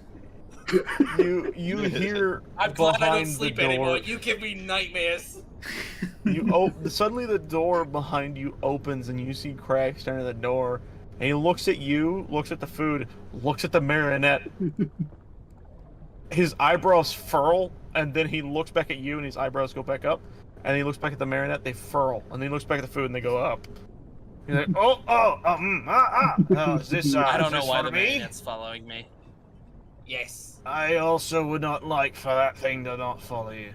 You hear I'm glad I don't behind the sleep door. anymore. You give me nightmares. Suddenly the door behind you opens and you see Craig standing at the door, and he looks at you, looks at the food, looks at the marionette. His eyebrows furl, and then he looks back at you, and his eyebrows go back up, and he looks back at the marionette, they furl, and then he looks back at the food, and they go up. He's like, is this I don't know this why for the me? marionette's following me. Yes. I also would not like for that thing to not follow you.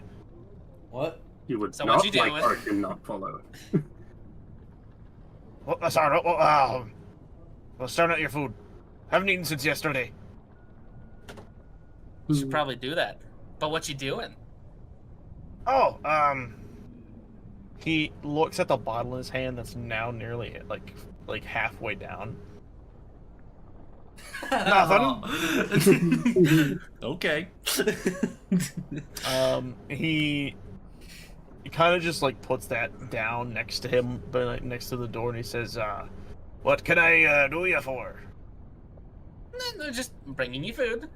What? You would So not what'd you do like with- for it to not follow. Sorry, well, staring at your food. Haven't eaten since yesterday. You should probably do that. But what you doing? Oh, he looks at the bottle in his hand that's now nearly like halfway down. Nothing. Okay. He kind of just like puts that down next to him, but like, next to the door, and he says, "What can I do you for?" No, just bringing you food.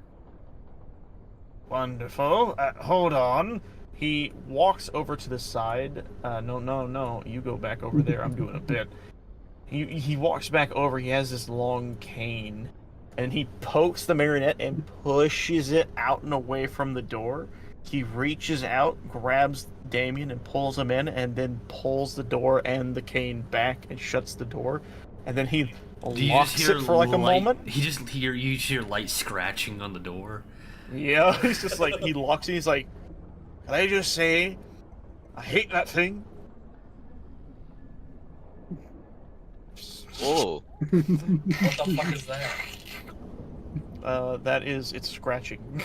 Wonderful. Hold on. He walks over to the side. No. You go back over there. I'm doing a bit. He walks back over. He has this long cane, and he pokes the marionette and pushes it out and away from the door. He reaches out, grabs Damien, and pulls him in, and then pulls the door and the cane back and shuts the door. And then he locks it for like a moment. You just hear light scratching on the door. Yeah, he's just like, he locks it. He's like, "Can I just say, I hate that thing." Whoa. What the fuck is that? It's scratching.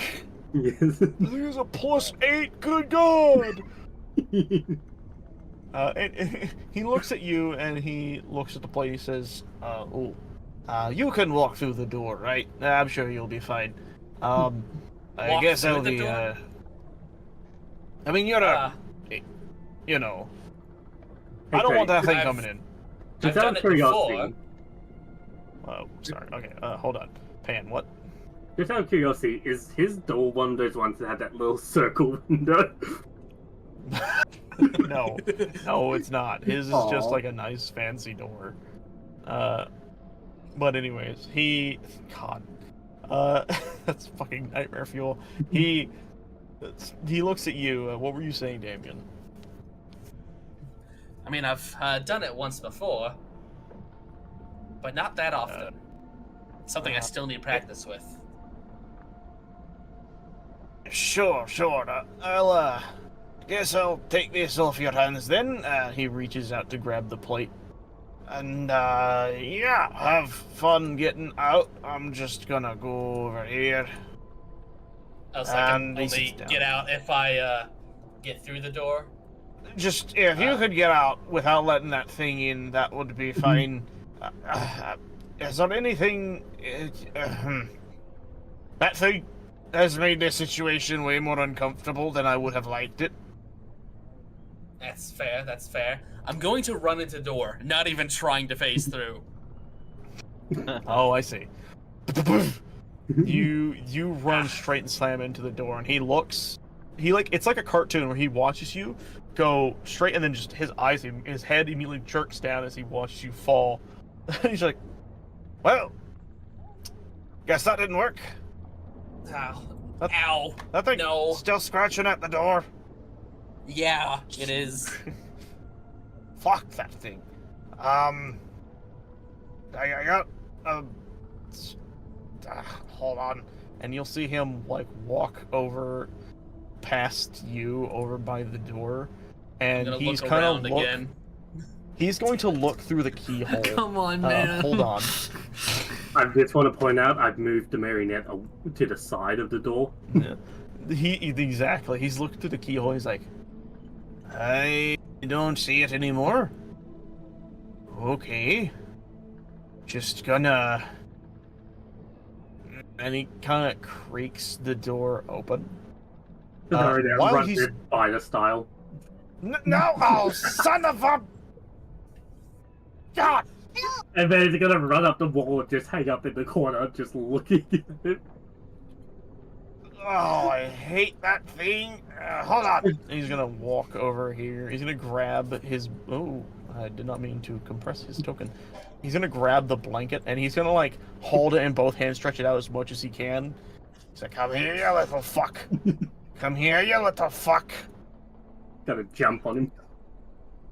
Yes. There's a +8, good God! And he looks at you, and he looks at the plate, he says, you can walk through the door, right? I'm sure you'll be fine. I Walk guess through I'll the be, door? I mean, you're a, you know, I don't want that thing I've- coming in. I've Just out done of it before. curiosity, Oh, sorry. Okay, hold on. Pan, what? Just out of curiosity, is his door one of those ones that had that little circle window? No, no, it's not. His is just Aw. like a nice fancy door. But anyways, God, that's fucking nightmare fuel. He looks at you. What were you saying, Damien? I mean, I've done it once before, but not that often. Something I still need practice with. Sure. Guess I'll take this off your hands then. He reaches out to grab the plate. And, yeah, have fun getting out. I'm just gonna go over here. I was like, I can And he only sits down. get out if I get through the door. Just, if you could get out without letting that thing in, that would be fine. Is there anything... that thing has made this situation way more uncomfortable than I would have liked it. That's fair. I'm going to run into the door, not even trying to phase through. Oh, I see. You run straight and slam into the door, and he looks. It's like a cartoon where he watches you go straight, and then just his head immediately jerks down as he watches you fall. He's like, "Well, guess that didn't work. Ow. That- Ow. That thing No. still scratching at the door. Yeah, it is. Fuck that thing. I got hold on, and you'll see him like walk over past you over by the door, and I'm gonna he's look kind around of again. He's going to look through the keyhole. Come on, man. Hold on. I just want to point out I've moved the marionette to the side of the door. Exactly. He's looking through the keyhole. He's like, I don't see it anymore. Okay. Just gonna... And he kind of creaks the door open. While he's... Spider style. No! Oh, son of a... God! And then he's gonna run up the wall and just hang up in the corner, just looking at it. Oh, I hate that thing. Hold on. And he's gonna walk over here. He's gonna grab his... Oh, I did not mean to compress his token. He's gonna grab the blanket, and he's gonna, like, hold it in both hands, stretch it out as much as he can. He's like, come here, you little fuck. Come here, you little fuck. Gotta jump on him.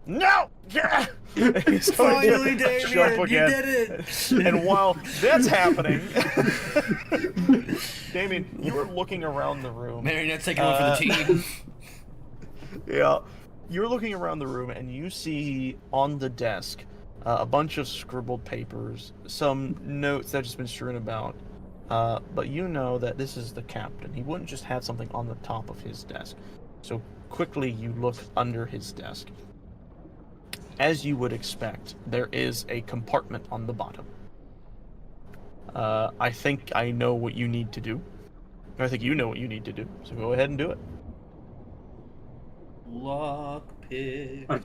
No! Yeah! He's going Finally, to Damien, jump you again. did it! And while that's happening, Damien, you are looking around the room. Marionette's taking one for the team. Yeah. You're looking around the room, and you see on the desk a bunch of scribbled papers, some notes that have just been strewn about. But you know that this is the captain. He wouldn't just have something on the top of his desk. So quickly you look under his desk. As you would expect, there is a compartment on the bottom. I think I know what you need to do. I think you know what you need to do, so go ahead and do it. Lockpick.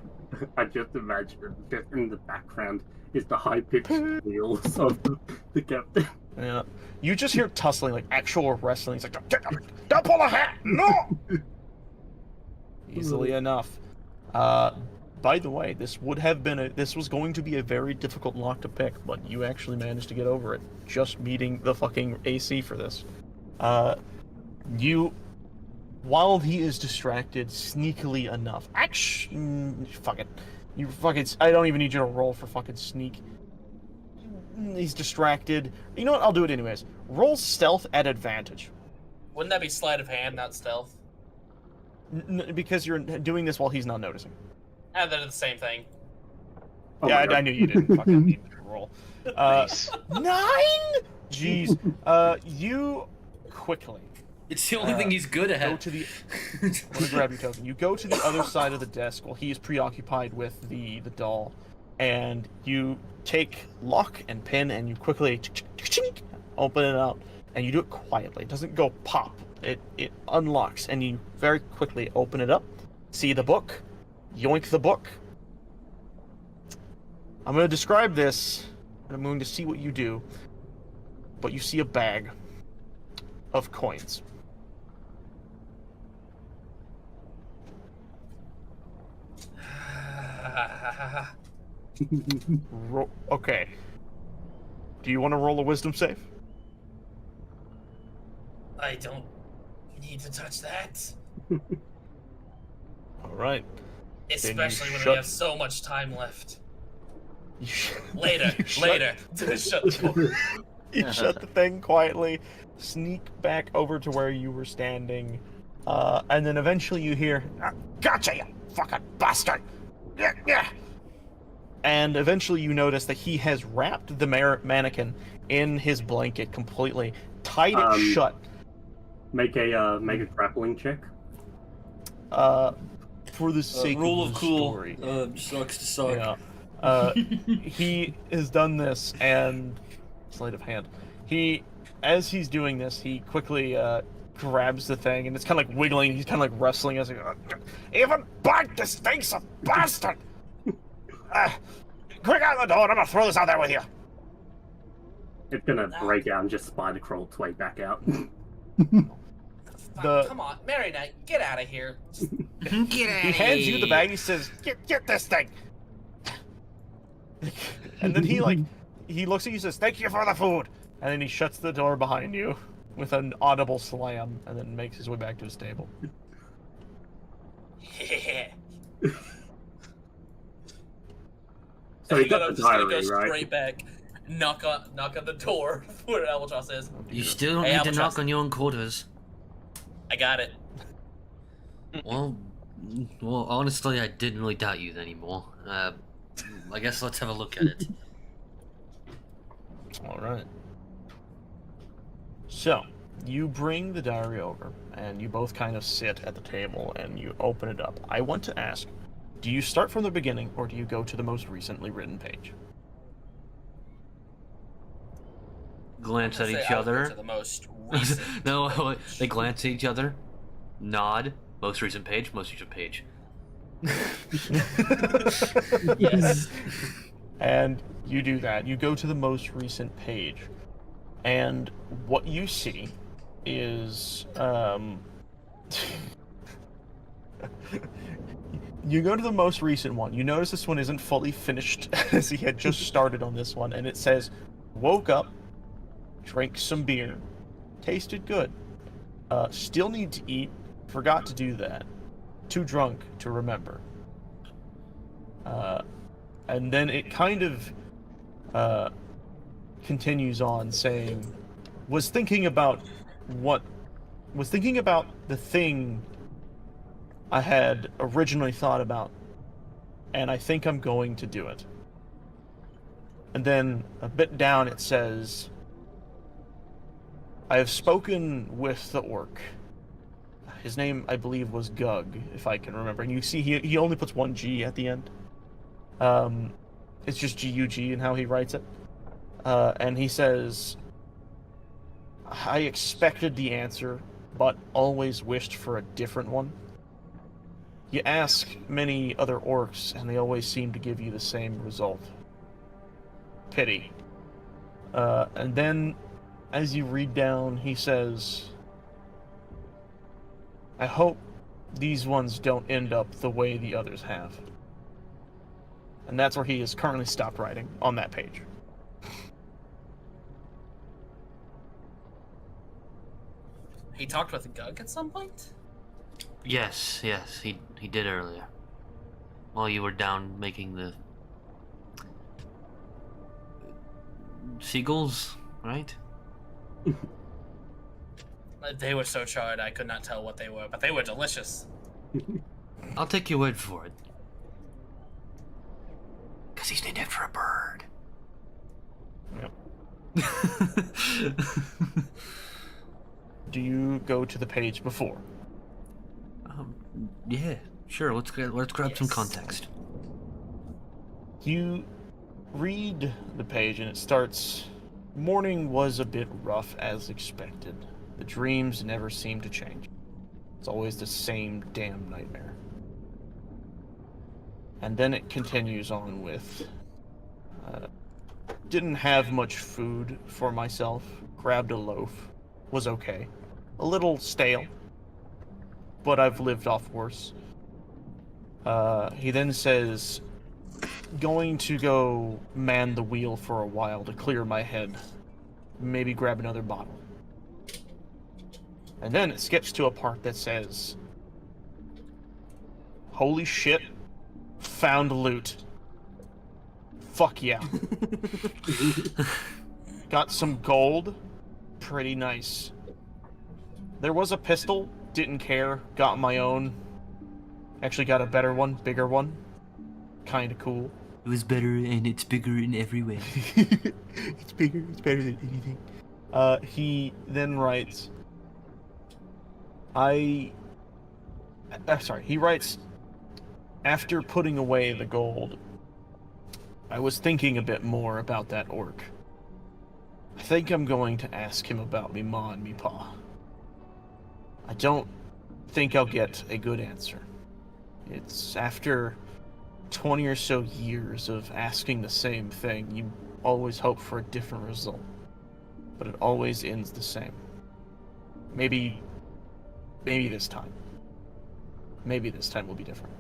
I just imagine just in the background is the high-pitched wheels of the captain. Yeah. You just hear tussling, like actual wrestling. It's like, don't pull a hat! No! Easily enough. By the way, this was going to be a very difficult lock to pick, but you actually managed to get over it, just meeting the fucking AC for this. While he is distracted, sneakily enough, fuck it. I don't even need you to roll for fucking sneak. He's distracted. You know what? I'll do it anyways. Roll stealth at advantage. Wouldn't that be sleight of hand, not stealth? Because you're doing this while he's not noticing. Ah, they're the same thing. Oh Yeah, my God. I knew you didn't fucking need to roll. Nice. 9? Jeez. You quickly It's the only thing he's good go at. to the... I'm gonna grab your token. You go to the other side of the desk while he is preoccupied with the doll, and you take lock and pin, and you quickly open it up, and you do it quietly. It doesn't go pop. It unlocks, and you very quickly open it up, see the book, yoink the book. I'm going to describe this and I'm going to see what you do. But you see a bag of coins. Okay. Do you want to roll a wisdom save? I don't need to touch that. All right. Especially when we shut- have so much time left. You sh- Later, you shut- later. Shut the door. You shut the thing quietly, sneak back over to where you were standing, and then eventually you hear, "Gotcha, you fucking bastard!" Yeah, yeah. And eventually you notice that he has wrapped the mannequin in his blanket completely, tied it shut. Make a grappling check. For the sake Rule of of the cool. story. Sucks to suck. Yeah. He has done this, and sleight of hand. As he's doing this, he quickly grabs the thing, and it's kind of like wiggling. He's kind of like wrestling as even bite this thing's a bastard. Quick out the door! I'm gonna throw this out there with you. It's gonna break out and just spider crawl its way back out. Come on, Mary Knight, get out of here. Get out He hands you the bag. He says, "Get this thing." And then he looks at you and says, "Thank you for the food." And then he shuts the door behind you with an audible slam, and then makes his way back to his table. So he got the I'm just gonna go diary, right? straight back, knock on the door where Albatross is. You still don't Hey, need to Albatross. knock on your own quarters. I got it. Well, honestly, I didn't really doubt you anymore. I guess let's have a look at it. All right. So, you bring the diary over, and you both kind of sit at the table, and you open it up. I want to ask, do you start from the beginning, or do you go to the most recently written page? Glance at Say each I'll go other. to the most recent No, page. they glance at each other, nod. Most recent page. Most recent page. Yes. And you do that. You go to the most recent page. And what you see is, you go to the most recent one. You notice this one isn't fully finished, as he had just started on this one. And it says, woke up, drank some beer, tasted good, still need to eat, forgot to do that, too drunk to remember. And then it kind of continues on saying, was thinking about the thing I had originally thought about, and I think I'm going to do it. And then a bit down it says, I have spoken with the orc. His name, I believe, was Gug, if I can remember. And you see he only puts one G at the end. It's just G-U-G in how he writes it. And he says, I expected the answer, but always wished for a different one. You ask many other orcs, and they always seem to give you the same result. Pity. And then, as you read down, he says, I hope these ones don't end up the way the others have. And that's where he is currently stopped writing, on that page. He talked with Gug at some point? Yes, he did earlier. While you were down making the seagulls, right? They were so charred I could not tell what they were, but they were delicious. I'll take your word for it. Because he's named after a bird. Yep. Do you go to the page before? Yeah, sure. Let's grab some Yes. context. You read the page and it starts, morning was a bit rough as expected. The dreams never seem to change. It's always the same damn nightmare. And then it continues on with, Didn't have much food for myself. Grabbed a loaf. Was okay. A little stale, but I've lived off worse. He then says, going to go man the wheel for a while to clear my head. Maybe grab another bottle. And then it skips to a part that says, holy shit, found loot. Fuck yeah. Got some gold. Pretty nice. There was a pistol. Didn't care. Got my own. Actually got a better one. Bigger one. Kinda cool. It was better and it's bigger in every way. It's bigger. It's better than anything. He then writes... He writes, after putting away the gold, I was thinking a bit more about that orc. I think I'm going to ask him about me ma and me pa. I don't think I'll get a good answer. It's after 20 or so years of asking the same thing, you always hope for a different result. But it always ends the same. Maybe this time. Maybe this time will be different.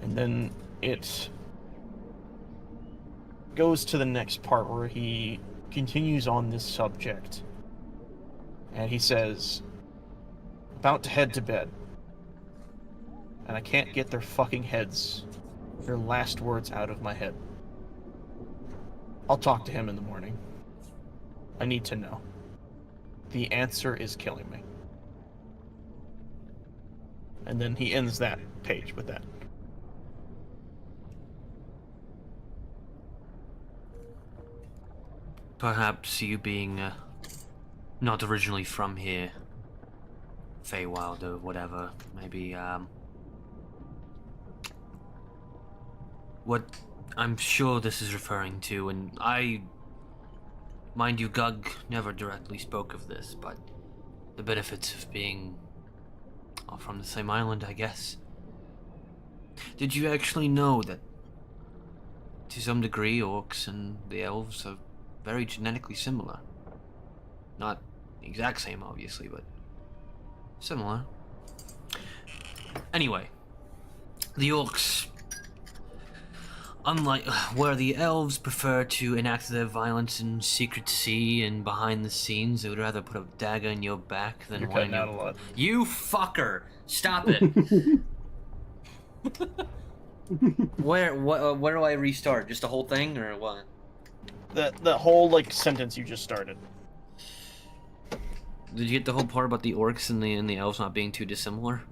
And then it goes to the next part where he continues on this subject. And he says, about to head to bed. And I can't get their fucking heads, their last words out of my head. I'll talk to him in the morning. I need to know. The answer is killing me. And then he ends that page with that. Perhaps you being not originally from here, Feywild or whatever, maybe what I'm sure this is referring to, and mind you, Gug never directly spoke of this, but the benefits of being from the same island, I guess. Did you actually know that, to some degree, orcs and the elves are very genetically similar? Not the exact same, obviously, but similar. Anyway, the orcs, unlike where the elves prefer to enact their violence in secrecy and behind the scenes, they would rather put a dagger in your back than You're one in cutting your... out a lot. You fucker! Stop it! Where do I restart? Just the whole thing, or what? The whole, like, sentence you just started. Did you get the whole part about the orcs and the elves not being too dissimilar?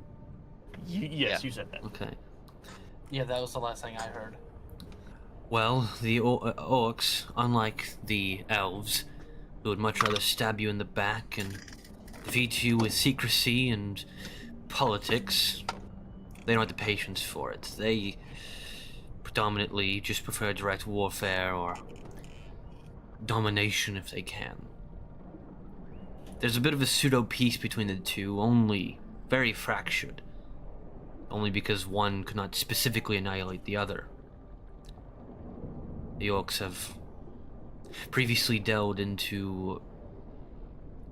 Yes, you said that. Okay. Yeah, that was the last thing I heard. Well, the orcs, unlike the elves, who would much rather stab you in the back and defeat you with secrecy and politics, they don't have the patience for it. They predominantly just prefer direct warfare or domination if they can. There's a bit of a pseudo-peace between the two, only very fractured. Only because one could not specifically annihilate the other. The orcs have previously delved into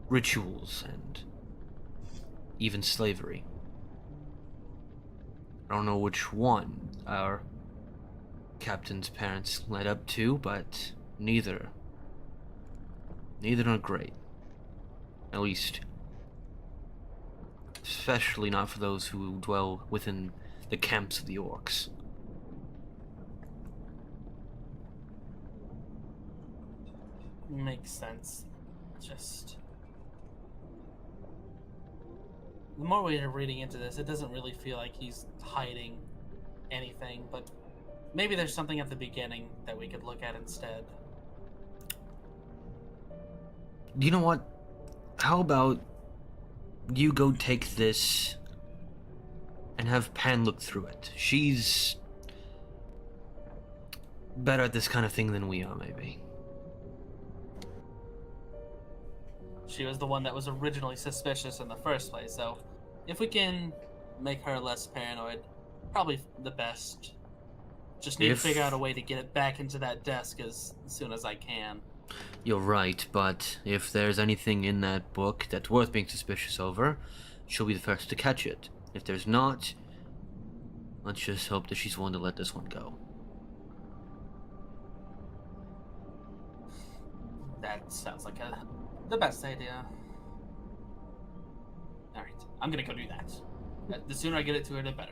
rituals and even slavery. I don't know which one our captain's parents led up to, but neither are great. At least, especially not for those who dwell within the camps of the orcs. Makes sense. Just... the more we're reading into this, it doesn't really feel like he's hiding anything, but maybe there's something at the beginning that we could look at instead. You know what? How about you go take this and have Pan look through it? She's better at this kind of thing than we are, maybe. She was the one that was originally suspicious in the first place, so if we can make her less paranoid, probably the best Just need to figure out a way to get it back into that desk as soon as I can. You're right, but if there's anything in that book that's worth being suspicious over, she'll be the first to catch it. If there's not, let's just hope that she's willing to let this one go. That sounds like the best idea. Alright, I'm gonna go do that. The sooner I get it to her, the better.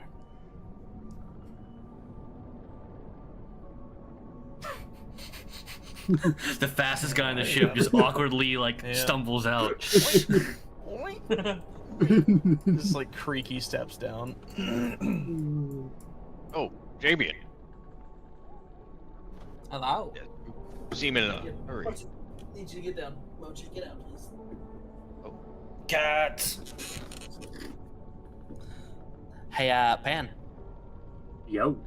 The fastest guy on the ship just awkwardly, stumbles out. Just like creaky steps down. Oh, Damien. Hello? Yeah, seem in a hurry. Need you to get down. Mochi, get out, please. Oh. Cats! Hey, Pan. Yo.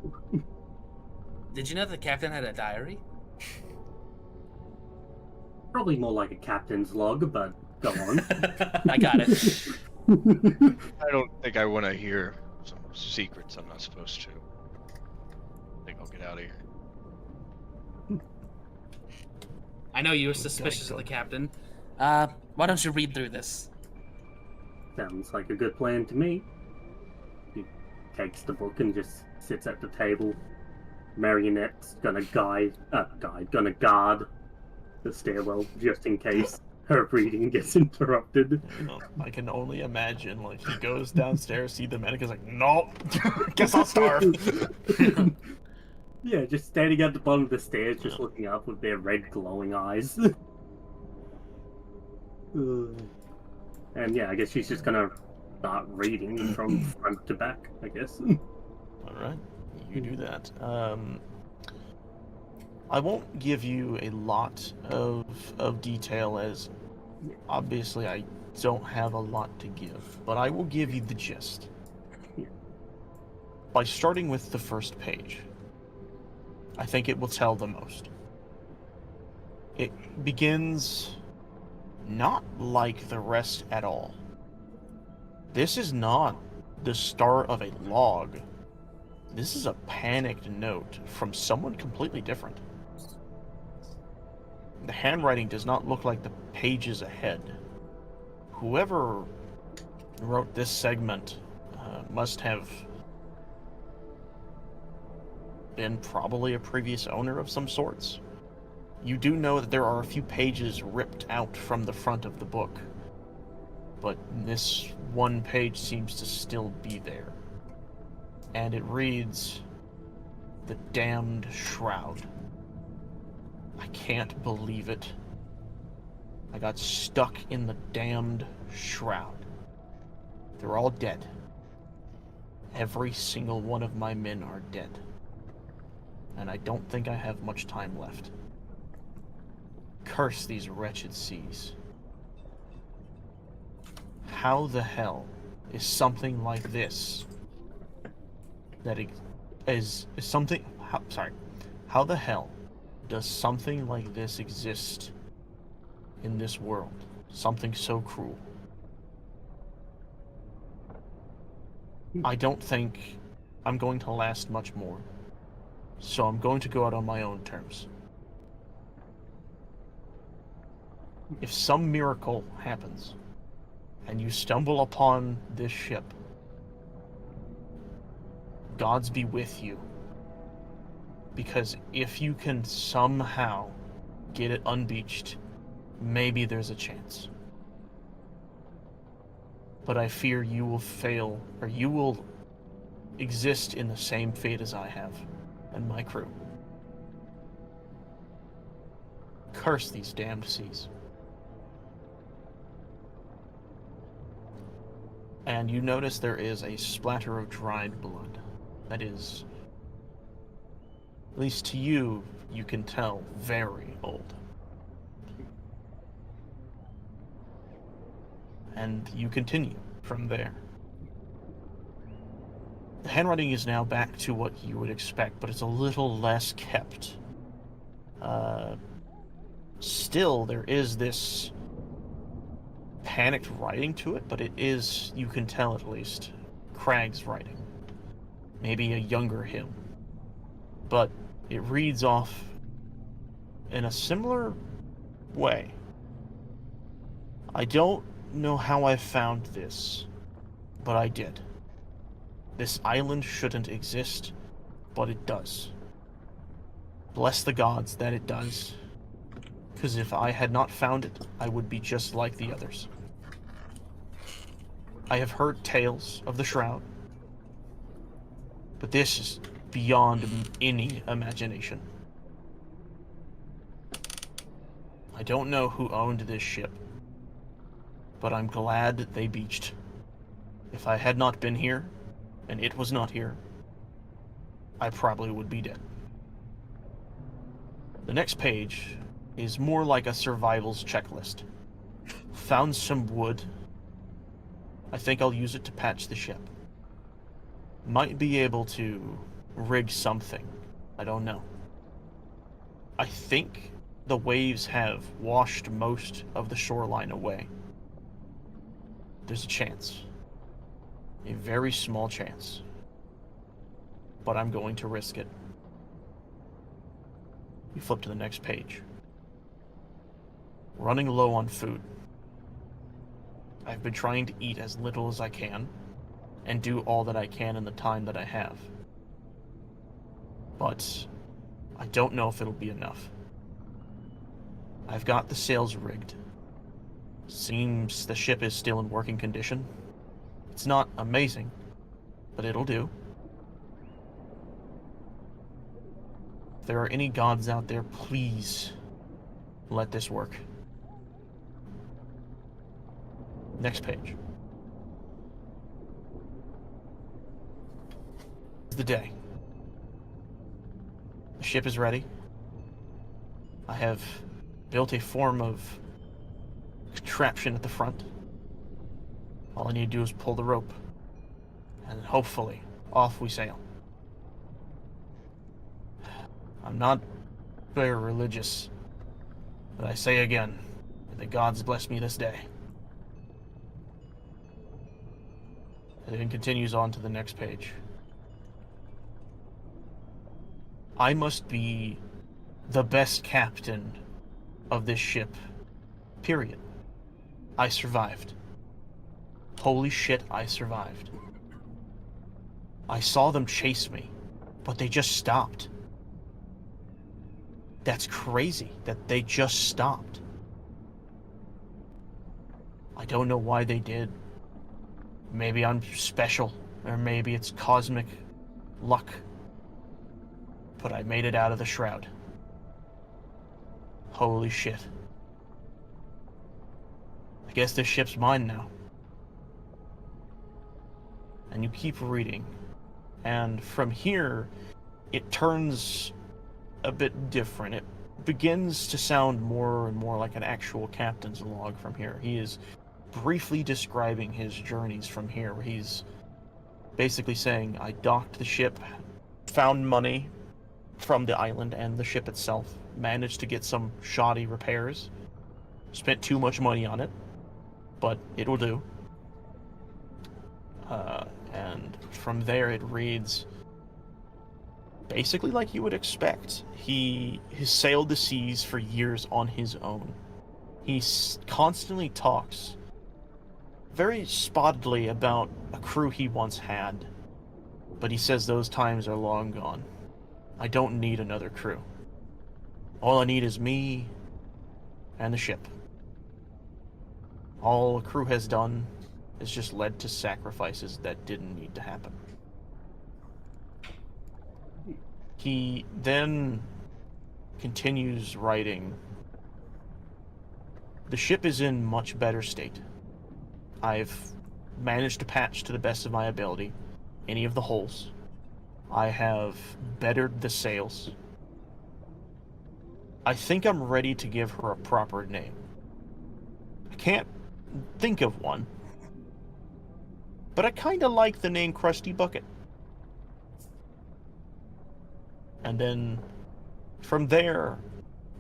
Did you know the captain had a diary? Probably more like a captain's log, but go on. I got it. I don't think I want to hear some secrets I'm not supposed to. I think I'll get out of here. I know you were suspicious of the captain. Why don't you read through this? Sounds like a good plan to me. He takes the book and just sits at the table. Marionette's gonna guard the stairwell just in case her reading gets interrupted. I can only imagine, like, he goes downstairs, see the medic, is like, nope, guess I'll starve. Yeah, just standing at the bottom of the stairs, just looking up with their red glowing eyes. And yeah, I guess she's just gonna start reading from front to back, I guess. Alright, you do that. I won't give you a lot of detail, as obviously I don't have a lot to give, but I will give you the gist. By starting with the first page, I think it will tell the most. It begins not like the rest at all. This is not the start of a log. This is a panicked note from someone completely different. The handwriting does not look like the pages ahead. Whoever wrote this segment must have been probably a previous owner of some sorts. You do know that there are a few pages ripped out from the front of the book, but this one page seems to still be there. And it reads, "The Damned Shroud." I can't believe it. I got stuck in the damned shroud. They're all dead. Every single one of my men are dead. And I don't think I have much time left. Curse these wretched seas. How the hell is something like this how the hell does something like this exist in this world? Something so cruel. I don't think I'm going to last much more, so I'm going to go out on my own terms. If some miracle happens, and you stumble upon this ship, gods be with you. Because if you can somehow get it unbeached, maybe there's a chance. But I fear you will fail, or you will exist in the same fate as I have, and my crew. Curse these damned seas. And you notice there is a splatter of dried blood. That is, at least to you, you can tell, very old. And you continue from there. The handwriting is now back to what you would expect, but it's a little less kept. Still, there is this panicked writing to it, but it is, you can tell at least, Crag's writing. Maybe a younger him. but it reads off in a similar way. I don't know how I found this, but I did. This island shouldn't exist, but it does. Bless the gods that it does, because if I had not found it, I would be just like the others. I have heard tales of the Shroud, but this is beyond any imagination. I don't know who owned this ship, but I'm glad they beached. If I had not been here, and it was not here, I probably would be dead. The next page is more like a survival's checklist. Found some wood. I think I'll use it to patch the ship. Might be able to rig something. I don't know. I think the waves have washed most of the shoreline away. There's a chance. A very small chance. But I'm going to risk it. You flip to the next page. Running low on food. I've been trying to eat as little as I can, and do all that I can in the time that I have. But I don't know if it'll be enough. I've got the sails rigged. Seems the ship is still in working condition. It's not amazing, but it'll do. If there are any gods out there, please let this work. Next page. The day. The ship is ready. I have built a form of contraption at the front. All I need to do is pull the rope, and hopefully, off we sail. I'm not very religious, but I say again, may the gods bless me this day. And then continues on to the next page. I must be the best captain of this ship, period. I survived. Holy shit, I survived. I saw them chase me, but they just stopped. That's crazy that they just stopped. I don't know why they did. Maybe I'm special, or maybe it's cosmic luck. But I made it out of the shroud. Holy shit. I guess this ship's mine now. And you keep reading. And from here, it turns a bit different. It begins to sound more and more like an actual captain's log from here. He is briefly describing his journeys from here, where he's basically saying, I docked the ship, found money from the island and the ship itself, managed to get some shoddy repairs, spent too much money on it, but it will do. And from there it reads basically like you would expect. He has sailed the seas for years on his own. He constantly talks very spottedly about a crew he once had, but he says those times are long gone. I don't need another crew. All I need is me and the ship. All a crew has done is just led to sacrifices that didn't need to happen. He then continues writing, the ship is in much better state. I've managed to patch to the best of my ability any of the holes. I have bettered the sails. I think I'm ready to give her a proper name. I can't think of one, but I kind of like the name Krusty Bucket. And then, from there,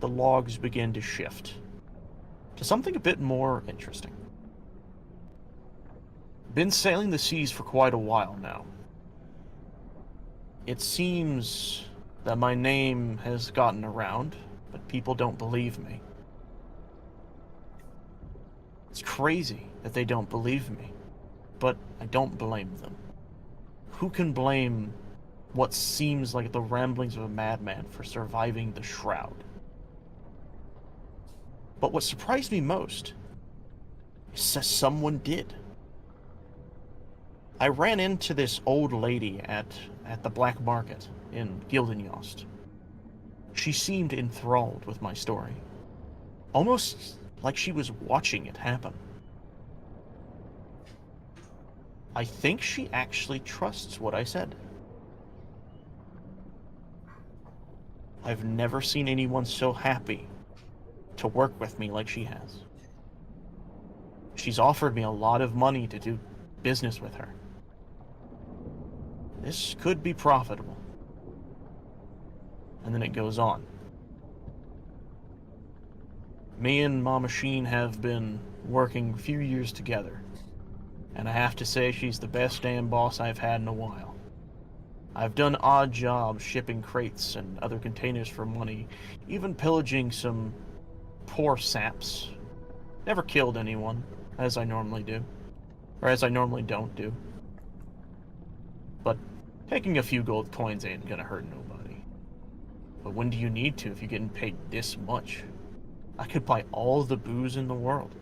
the logs begin to shift to something a bit more interesting. Been sailing the seas for quite a while now. It seems that my name has gotten around, but people don't believe me. It's crazy that they don't believe me, but I don't blame them. Who can blame what seems like the ramblings of a madman for surviving the shroud? But what surprised me most is that someone did. I ran into this old lady at the black market in Gildenyost. She seemed enthralled with my story, almost like she was watching it happen. I think she actually trusts what I said. I've never seen anyone so happy to work with me like she has. She's offered me a lot of money to do business with her. This could be profitable. And then it goes on. Me and Ma Machine have been working a few years together, and I have to say she's the best damn boss I've had in a while. I've done odd jobs shipping crates and other containers for money, even pillaging some poor saps. Never killed anyone, as I normally do. Or as I normally don't do. But taking a few gold coins ain't gonna hurt nobody. But when do you need to if you're getting paid this much? I could buy all the booze in the world.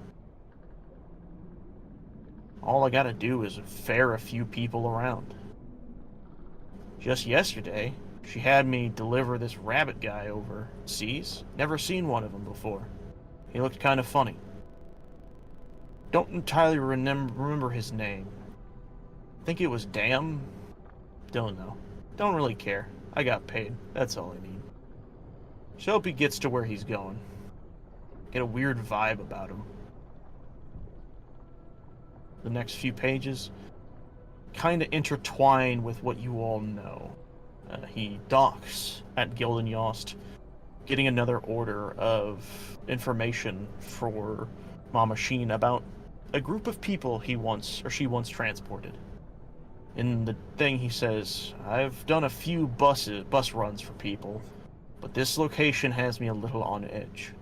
All I gotta do is fare a few people around. Just yesterday, she had me deliver this rabbit guy overseas. Never seen one of them before. He looked kind of funny. Don't entirely remember his name. Think it was Damn? Don't know. Don't really care. I got paid. That's all I need. Just hope he gets to where he's going. Get a weird vibe about him. The next few pages kind of intertwine with what you all know. He docks at Gildenyost, getting another order of information for Ma Machine about a group of people she once transported. In the thing he says, I've done a few bus runs for people, but this location has me a little on edge.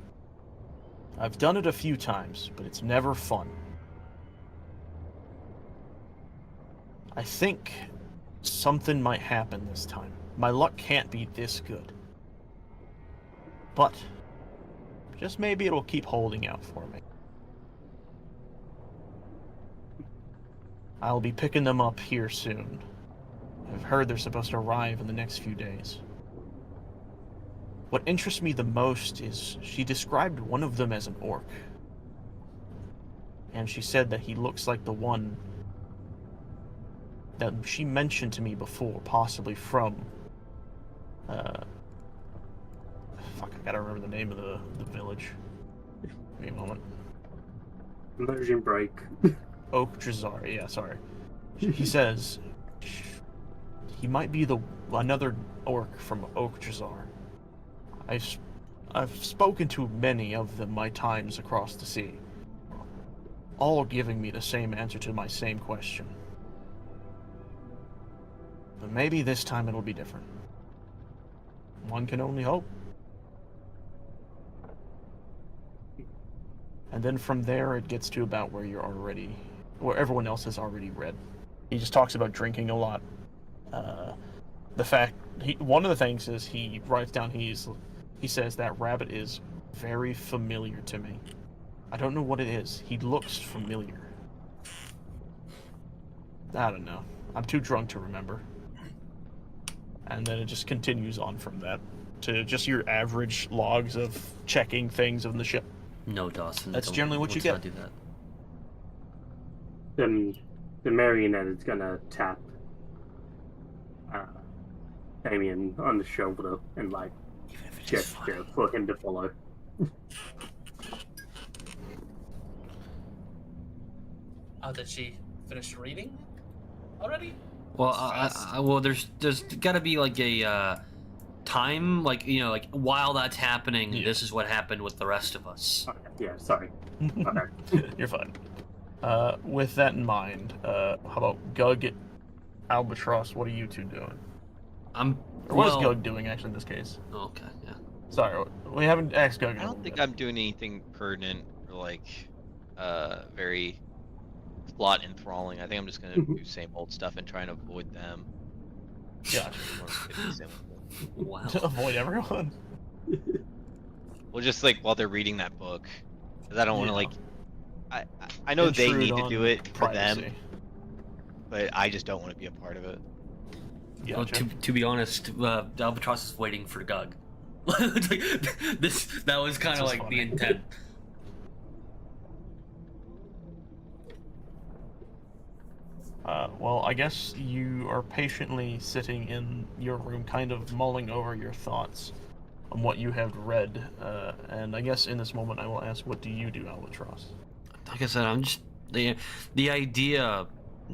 I've done it a few times, but it's never fun. I think something might happen this time. My luck can't be this good. But just maybe it'll keep holding out for me. I'll be picking them up here soon. I've heard they're supposed to arrive in the next few days. What interests me the most is she described one of them as an orc. And she said that he looks like the one that she mentioned to me before, possibly from... Fuck, I gotta remember the name of the village. Give me a moment. Immersion break. Oak Drazar, yeah, sorry. He says he might be another orc from Oak Drazar. I've spoken to many of them my times across the sea, all giving me the same answer to my same question. But maybe this time it'll be different. One can only hope. And then from there it gets to about where everyone else has already read. He just talks about drinking a lot. One of the things is he writes down he says that rabbit is very familiar to me. I don't know what it is. He looks familiar. I don't know. I'm too drunk to remember. And then it just continues on from that to just your average logs of checking things on the ship. No, Dawson. That's generally what you get. Do that. Then the marionette is gonna tap Damien on the shoulder and like gesture for him to follow. Oh, did she finish reading already? Well, well, there's got to be like a time, like like while that's happening, this is what happened with the rest of us. Okay, yeah, sorry. Okay. You're fine. With that in mind, how about Gug, Albatross? What are you two doing? I'm Or what is Well- Gug doing, actually, in this case? Okay, yeah. Sorry, we haven't asked Gug. I don't think I'm doing anything pertinent or like very plot enthralling. I think I'm just gonna do same old stuff and try and avoid them. Yeah. Or get the same old- Wow. To avoid everyone. Well, just like while they're reading that book, because I don't want to Yeah. like. I know they Intrude need to do on it for them, privacy. but I just don't want to be a part of it. Well, Gotcha. to be honest, Albatross is waiting for Gug. That was kind This of is like funny. the intent. Well, I guess you are patiently sitting in your room, kind of mulling over your thoughts on what you have read. And I guess in this moment, I will ask, what do you do, Albatross? Like I said, I'm just the idea,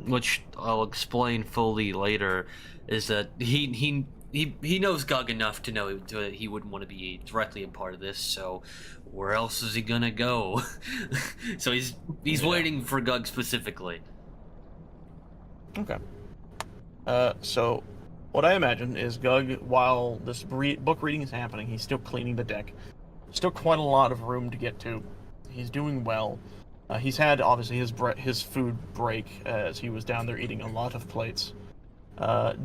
which I'll explain fully later, is that he knows Gug enough to know that he wouldn't want to be directly a part of this. So where else is he gonna go? So he's Yeah. waiting for Gug specifically. Okay. So what I imagine is Gug, while this book reading is happening, he's still cleaning the deck. Still quite a lot of room to get to. He's doing well. He's had, obviously, his food break as he was down there eating a lot of plates.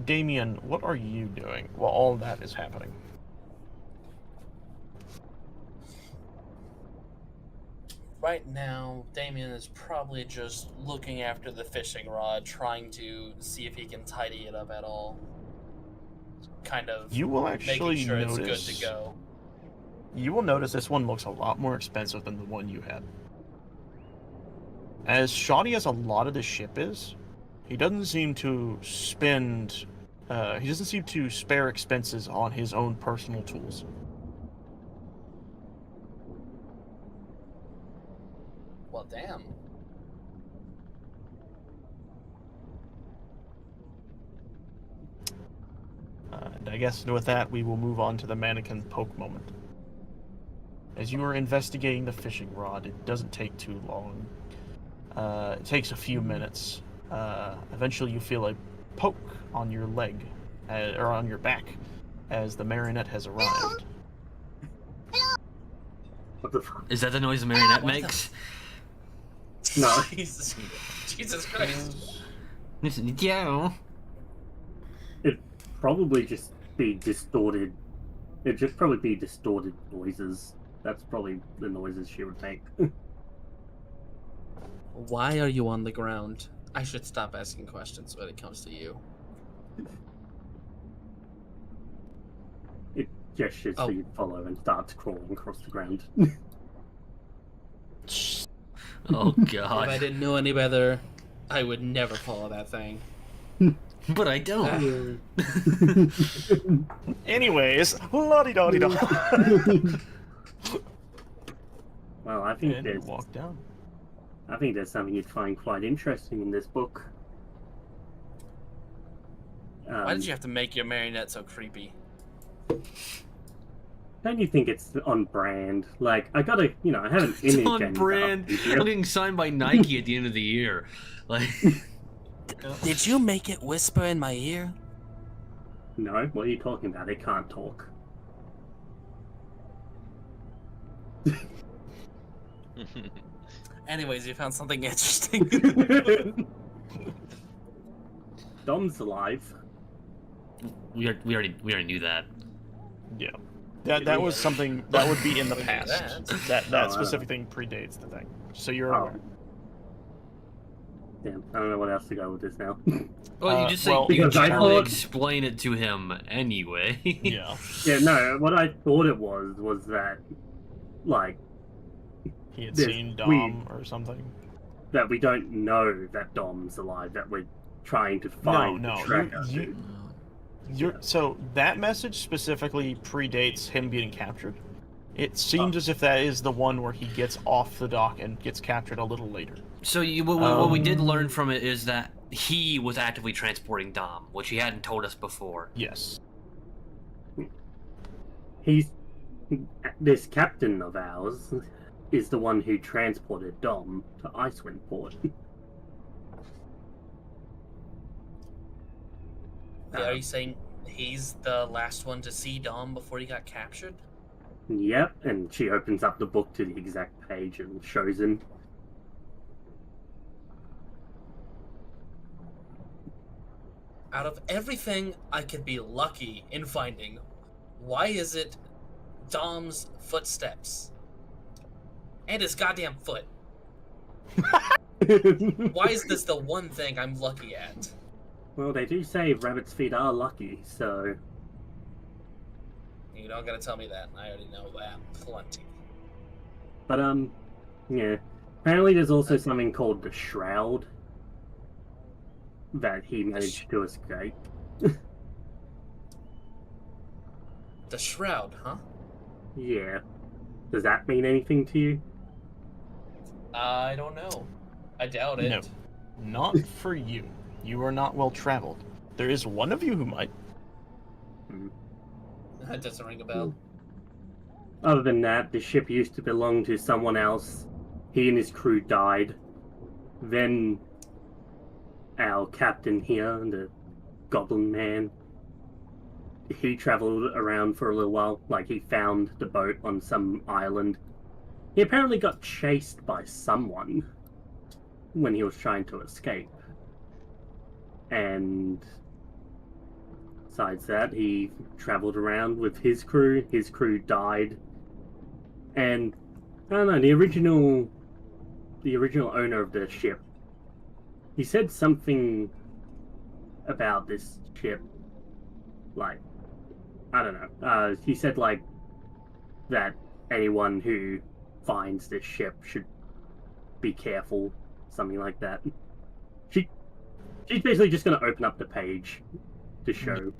Damien, what are you doing while all of that is happening? Right now, Damien is probably just looking after the fishing rod, trying to see if he can tidy it up at all. Kind of You will actually making sure notice. it's good to go. You will notice this one looks a lot more expensive than the one you had. As shoddy as a lot of the ship is, he doesn't seem to spend. He doesn't seem to spare expenses on his own personal tools. Well, damn. And I guess with that, we will move on to the mannequin poke moment. As you are investigating the fishing rod, it doesn't take too long. It takes a few minutes. Eventually, you feel a poke on your leg, or on your back, as the marionette has arrived. What the fuck? Is that the noise the marionette What the- makes? No. Jesus Christ. Yeah. It'd probably just be distorted. It'd just probably be distorted noises. That's probably the noises she would make. Why are you on the ground? I should stop asking questions when it comes to you. It gestures Oh. so you follow and starts crawling across the ground. Oh If I God. didn't know any better, I would never follow that thing. But I don't. Anyways, la-di-da-di-da. Well, I think And you there's walk down. something you'd find quite interesting in this book. Why did you have to make your marionette so creepy? Don't you think it's on brand? Like, I gotta, I have an It's image on and brand. stuff. I'm getting signed by Nike at the end of the year. Like, Did you make it whisper in my ear? No, what are you talking about? It can't talk. Anyways, you found something interesting. Dom's alive. we already knew that. Yeah. That was something that would be in the We knew past. that. That Oh, specific thing predates the thing. So you're Oh. aware. Damn, I don't know what else to go with this now. Well, you just say well, you because I generally thought- explain it to him anyway. Yeah. Yeah, no, what I thought it was that, like, He had This seen Dom or something. that we don't know that Dom's alive, that we're trying to find No, the no, tracker. So that message specifically predates him being captured. It seems as if that is the one where he gets off the dock and gets captured a little later. So what we did learn from it is that he was actively transporting Dom, which he hadn't told us before. Yes. He's this captain of ours is the one who transported Dom to Icewind Port. Are you saying he's the last one to see Dom before he got captured? Yep, and she opens up the book to the exact page and shows him. Out of everything I could be lucky in finding, why is it Dom's footsteps? And his goddamn foot. Why is this the one thing I'm lucky at? Well, they do say rabbit's feet are lucky, so... You don't gotta tell me that. I already know that plenty. But, yeah. Apparently there's also something called the Shroud that he managed to escape. The Shroud, huh? Yeah. Does that mean anything to you? I don't know. I doubt it. No, not for you. You are not well traveled. There is one of you who might. That doesn't ring a bell. Other than that, the ship used to belong to someone else. He and his crew died. Then our captain here, the Goblin Man, he traveled around for a little while. Like, he found the boat on some island. He apparently got chased by someone when he was trying to escape. And besides that, he traveled around with his crew. His crew died. And I don't know, the original owner of the ship, he said something about this ship, like, I don't know. He said, like, that anyone who finds this ship should be careful, something like that. She's basically just going to open up the page to show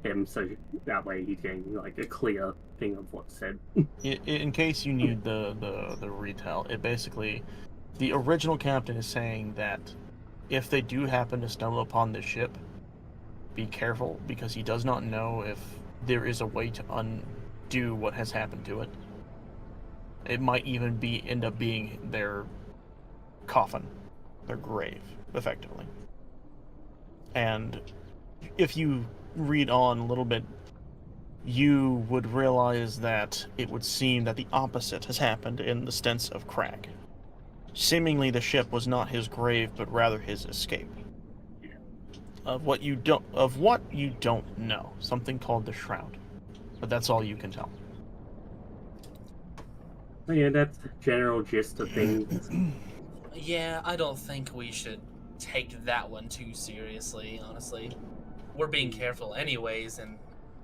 him, so that way he's getting, like, a clear thing of what's said. In case you need the retell, it basically, the original captain is saying that if they do happen to stumble upon this ship, be careful, because he does not know if there is a way to undo what has happened to it. It might even end up being their coffin, their grave, effectively. And if you read on a little bit, you would realize that it would seem that the opposite has happened in the Stents of Crag. Seemingly the ship was not his grave, but rather his escape. Of what you don't know. Something called the Shroud. But that's all you can tell. Yeah, that's the general gist of things. Yeah, I don't think we should take that one too seriously, honestly. We're being careful anyways, and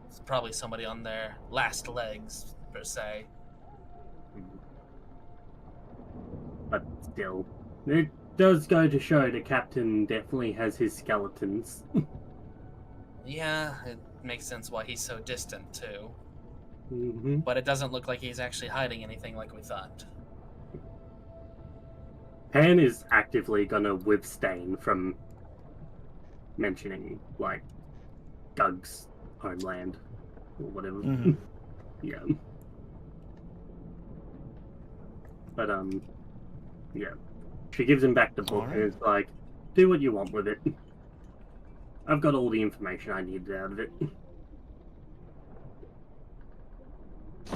it's probably somebody on their last legs, per se. But still, it does go to show the captain definitely has his skeletons. Yeah, it makes sense why he's so distant, too. Mm-hmm. But it doesn't look like he's actually hiding anything like we thought. Pan is actively gonna abstain from mentioning, like, Doug's homeland, or whatever. Mm-hmm. Yeah. But, yeah. She gives him back the book and it's like, do what you want with it. I've got all the information I needed out of it.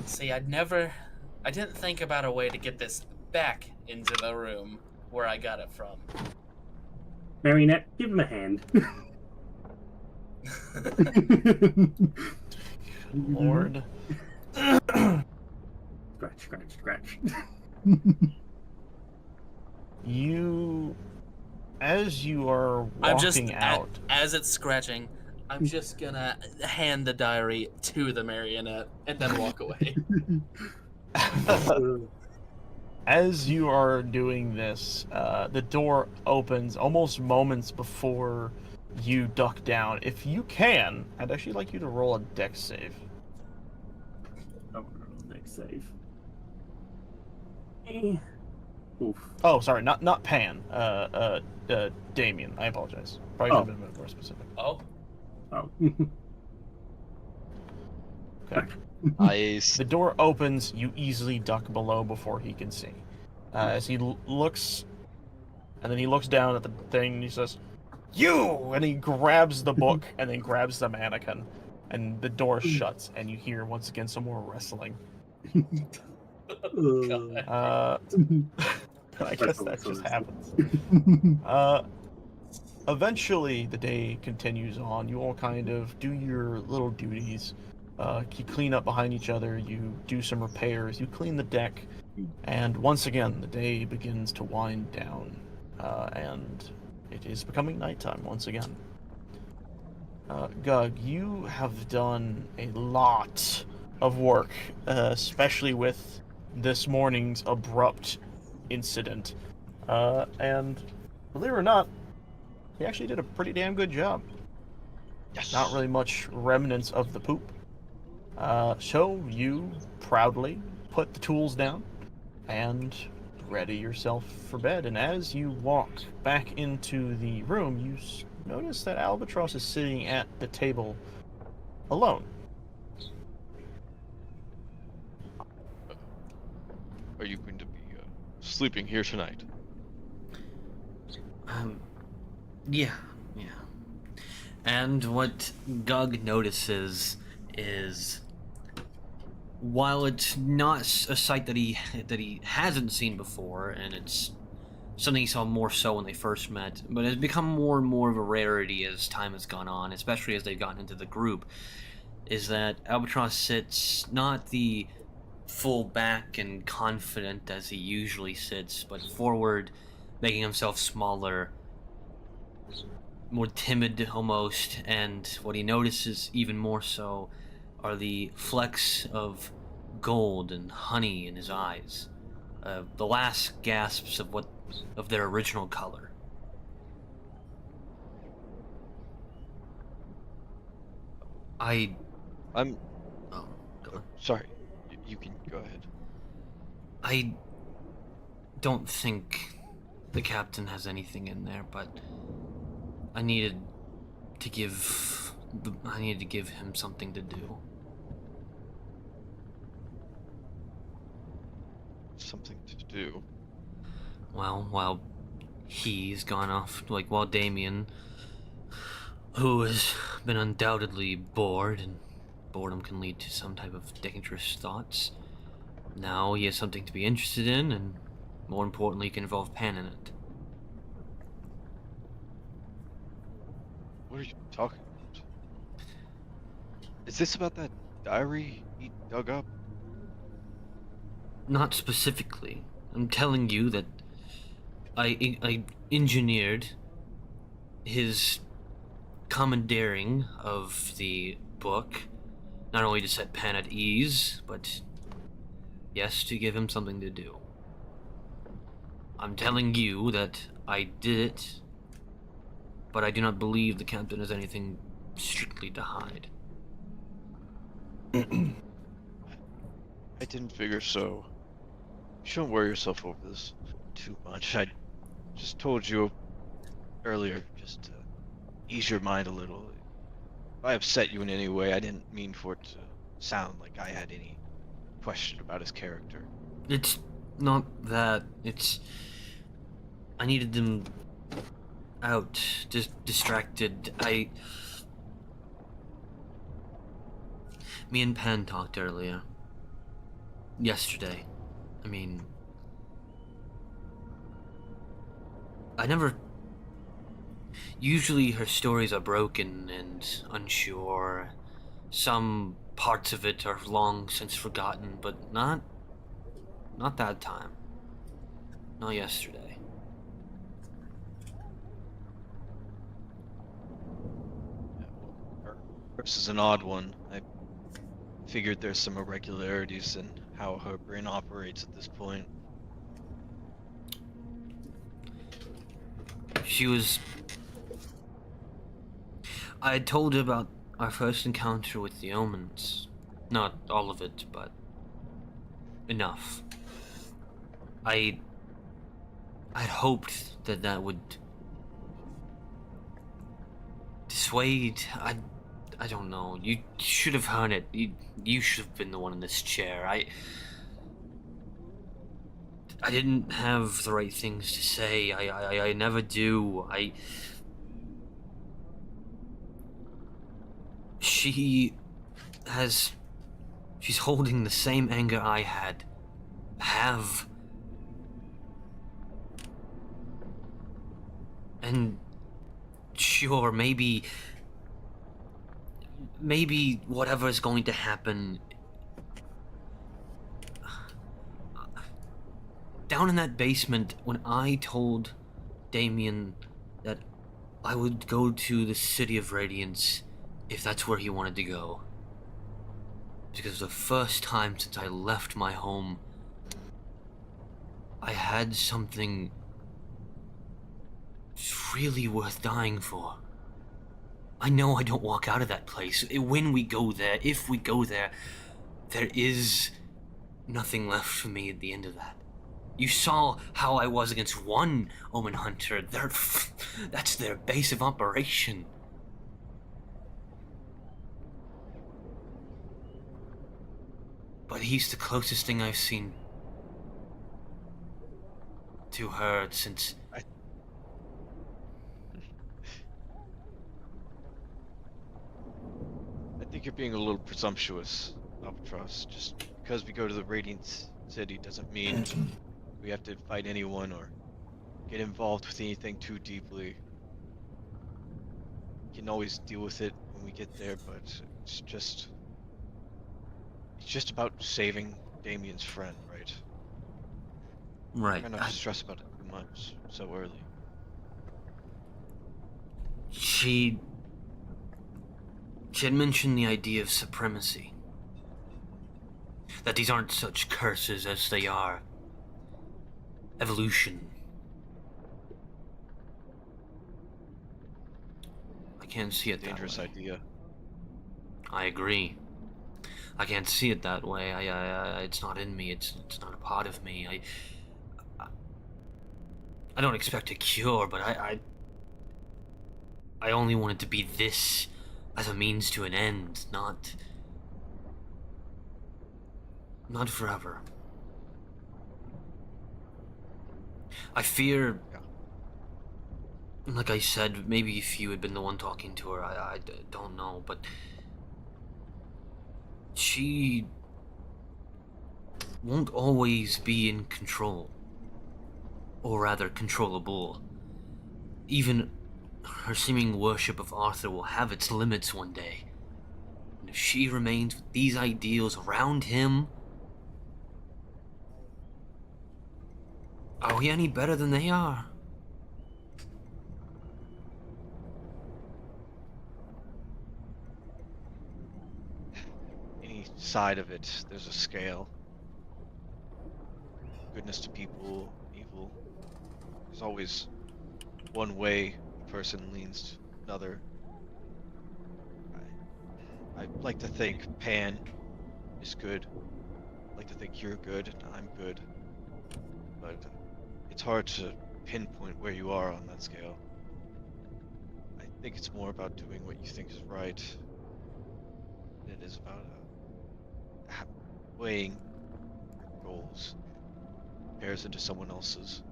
See, I didn't think about a way to get this back into the room where I got it from. Marionette, give him a hand. Lord. Scratch. As you are walking out... As it's scratching, I'm just gonna hand the diary to the marionette and then walk away. As you are doing this, the door opens almost moments before you duck down. If you can, I'd actually like you to roll a dex save. Oh, dex save. Oof. Oh, sorry, not Pan. Damien. I apologize. Probably should have been a bit more specific. Oh. Oh. Okay. Nice. The door opens. You easily duck below before he can see. As he looks, and then he looks down at the thing and he says, You! And he grabs the book and then grabs the mannequin. And the door shuts, and you hear once again some more wrestling. I guess that just happens. Eventually, the day continues on. You all kind of do your little duties. You clean up behind each other, you do some repairs, you clean the deck, and once again, the day begins to wind down. And it is becoming nighttime once again. Gug, you have done a lot of work, especially with this morning's abrupt incident. And believe it or not, he actually did a pretty damn good job. Yes. Not really much remnants of the poop. So you proudly put the tools down and ready yourself for bed. And as you walk back into the room, you notice that Albatross is sitting at the table alone. Are you going to be sleeping here tonight? Yeah. And what Gug notices is, while it's not a sight that he hasn't seen before, and it's something he saw more so when they first met, but it's become more and more of a rarity as time has gone on, especially as they've gotten into the group, is that Albatross sits not the full back and confident as he usually sits, but forward, making himself smaller, more timid almost, and what he notices even more so are the flecks of gold and honey in his eyes, the last gasps of their original color. I'm Oh, go on. sorry. You can go ahead. I don't think the captain has anything in there, but I needed to give him something to do. Something to do. Well, while he's gone off, while Damien, who has been undoubtedly bored, and boredom can lead to some type of dangerous thoughts, now he has something to be interested in, and more importantly, can involve Pan in it. What are you talking about? Is this about that diary he dug up? Not specifically. I'm telling you that I engineered his commandeering of the book, not only to set Pan at ease, but yes, to give him something to do. I'm telling you that I did it, but I do not believe the captain has anything strictly to hide. I didn't figure so. You shouldn't worry yourself over this too much. I just told you earlier, just to ease your mind a little. If I upset you in any way, I didn't mean for it to sound like I had any question about his character. It's not that. It's... I needed them out, just distracted. Me and Pan talked earlier. Yesterday. I mean... I never... Usually her stories are broken and unsure. Some parts of it are long since forgotten, but not that time. Not yesterday. Hers is an odd one. I figured there's some irregularities in how her brain operates at this point. She was... I had told her about our first encounter with the Omens. Not all of it, but enough. I'd hoped that would dissuade... I don't know. You should have heard it. You should have been the one in this chair. I didn't have the right things to say. I never do. She's holding the same anger I have. And sure, maybe whatever is going to happen down in that basement, when I told Damien that I would go to the City of Radiance if that's where he wanted to go. Because the first time since I left my home, I had something really worth dying for. I know I don't walk out of that place. When we go there, if we go there, there is nothing left for me at the end of that. You saw how I was against one Omen Hunter. That's their base of operation. But he's the closest thing I've seen to her since... I think you're being a little presumptuous, Albatross. Just because we go to the Radiant City doesn't mean we have to fight anyone or get involved with anything too deeply. We can always deal with it when we get there, but it's just about saving Damien's friend, right? Right. Try not to stress about it too much so early. She had mentioned the idea of supremacy. That these aren't such curses as they are evolution. I can't see it Dangerous that way. idea. I agree. I can't see it that way. It's not in me. It's not a part of me. I don't expect a cure, but I only want it to be this as a means to an end, not forever. I fear, like I said, maybe if you had been the one talking to her, I don't know, but she won't always be in control, or rather controllable. Even her seeming worship of Arthur will have its limits one day. And if she remains with these ideals around him, are we any better than they are? Any side of it, there's a scale. Goodness to people, evil. There's always one way a person leans to another. I like to think Pan is good. I like to think you're good and I'm good. But it's hard to pinpoint where you are on that scale. I think it's more about doing what you think is right than it is about weighing your goals comparison to someone else's.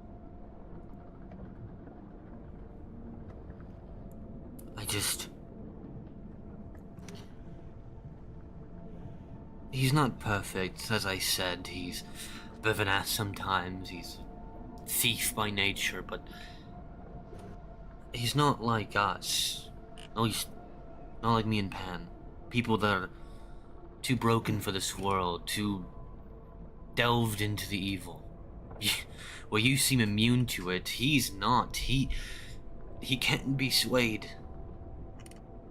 He's not perfect, as I said. He's a bit of an ass sometimes. He's a thief by nature, but he's not like us. At least, not like me and Pan. People that are too broken for this world, too delved into the evil. Well, you seem immune to it. He's not. He can't be swayed.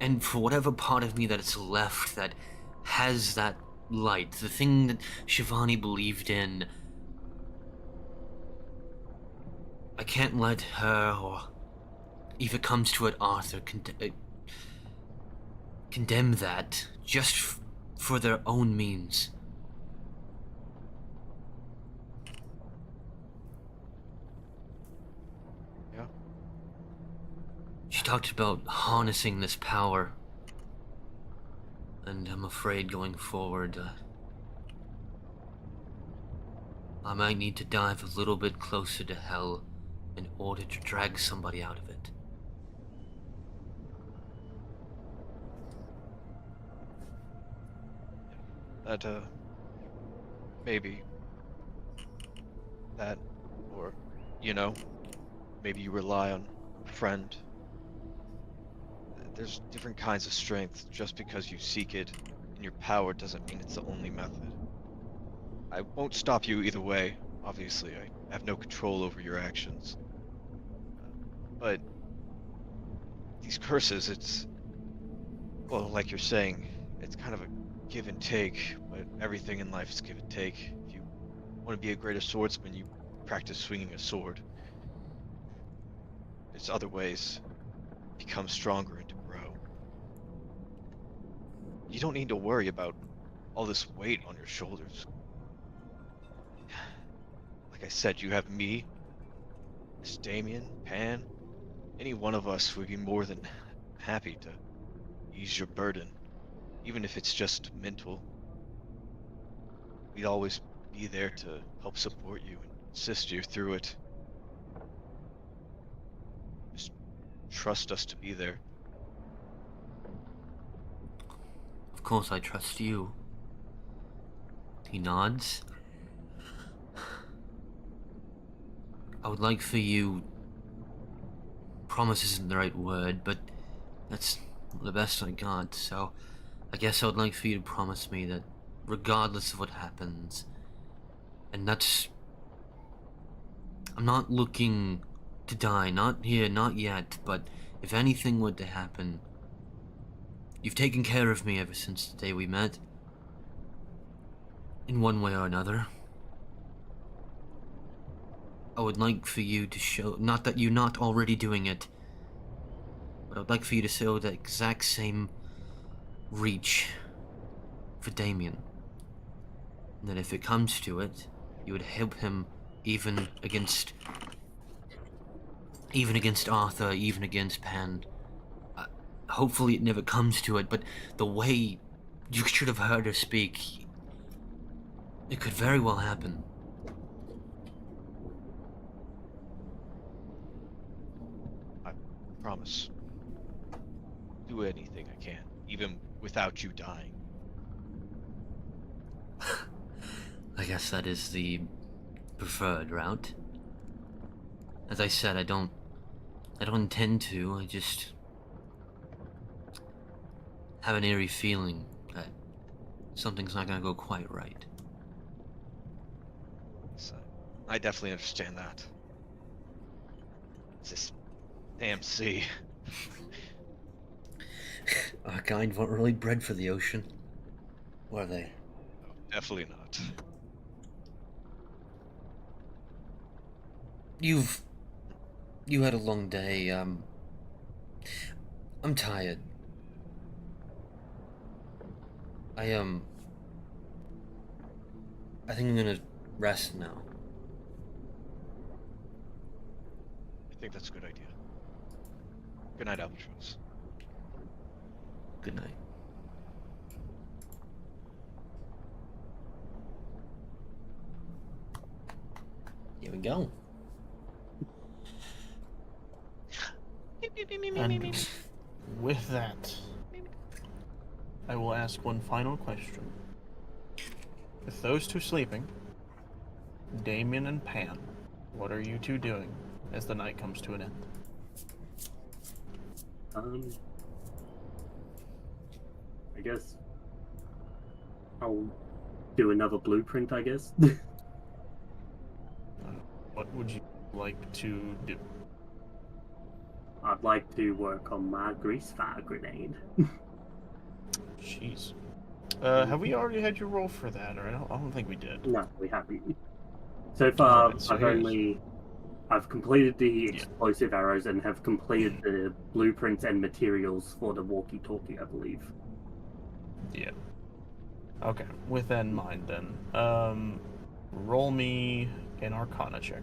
And for whatever part of me that's left that has that light, the thing that Shivani believed in, I can't let her, or if it comes to it, Arthur, condemn that just for their own means. Yeah. She talked about harnessing this power, and I'm afraid going forward, I might need to dive a little bit closer to hell in order to drag somebody out of it. that maybe that, or you know, maybe you rely on a friend. There's different kinds of strength. Just because you seek it in your power doesn't mean it's the only method. I won't stop you either way. Obviously, I have no control over your actions. But these curses, it's, well, like you're saying, it's kind of a give and take, but everything in life is give and take. If you want to be a greater swordsman, you practice swinging a sword. There's other ways to become stronger and to grow. You don't need to worry about all this weight on your shoulders. Like I said, you have me, Miss Damien, Pan. Any one of us would be more than happy to ease your burden, even if it's just mental. We'd always be there to help support you and assist you through it. Just trust us to be there. Of course I trust you. He nods. I would like for you... Promise isn't the right word, but that's the best I got, so I guess I would like for you to promise me that regardless of what happens, and that's... I'm not looking to die, not here, not yet, but if anything were to happen, you've taken care of me ever since the day we met, in one way or another. I would like for you to show, not that you're not already doing it, but I would like for you to show the exact same reach for Damien. And that if it comes to it, you would help him even against Arthur, even against Pan. Hopefully it never comes to it, but the way you should have heard her speak, it could very well happen. Promise. Do anything I can, even without you dying. I guess that is the preferred route. As I said, I don't intend to, I just have an eerie feeling that something's not gonna go quite right. So, I definitely understand that. It's this damn sea. Our kind weren't really bred for the ocean, were they? No, definitely not. You had a long day, I'm tired. I think I'm gonna rest now. I think that's a good idea. Good night, Albatross. Good night. Here we go. And with that, I will ask one final question. With those two sleeping, Damien and Pan, what are you two doing as the night comes to an end? I guess I'll do another blueprint, I guess. What would you like to do? I'd like to work on my grease fire grenade. Jeez. Have we already had your roll for that, or I don't think we did. No, we haven't. So far, Alright, so I've completed the explosive arrows and have completed the blueprints and materials for the walkie-talkie, I believe. Yeah. Okay, with that in mind then, roll me an Arcana check.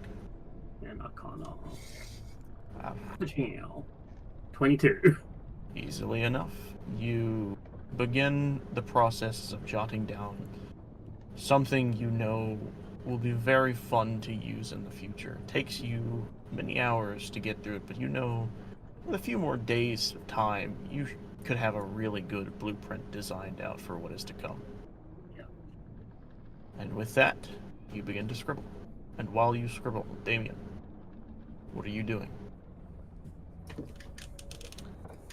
And Arcana. Wow. 22. Easily enough. You begin the process of jotting down something you know will be very fun to use in the future. It takes you many hours to get through it, but you know, with a few more days of time, you could have a really good blueprint designed out for what is to come. Yeah. And with that, you begin to scribble. And while you scribble, Damien, what are you doing?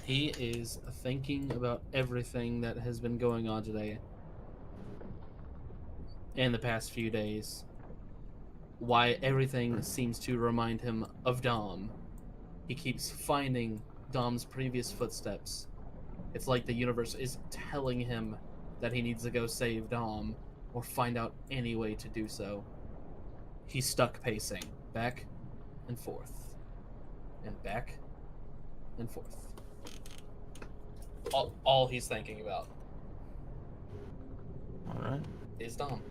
He is thinking about everything that has been going on today and the past few days. Why everything seems to remind him of Dom. He keeps finding Dom's previous footsteps. It's like the universe is telling him that he needs to go save Dom or find out any way to do so. He's stuck pacing back and forth and back and forth. All he's thinking about Alright. is Dom.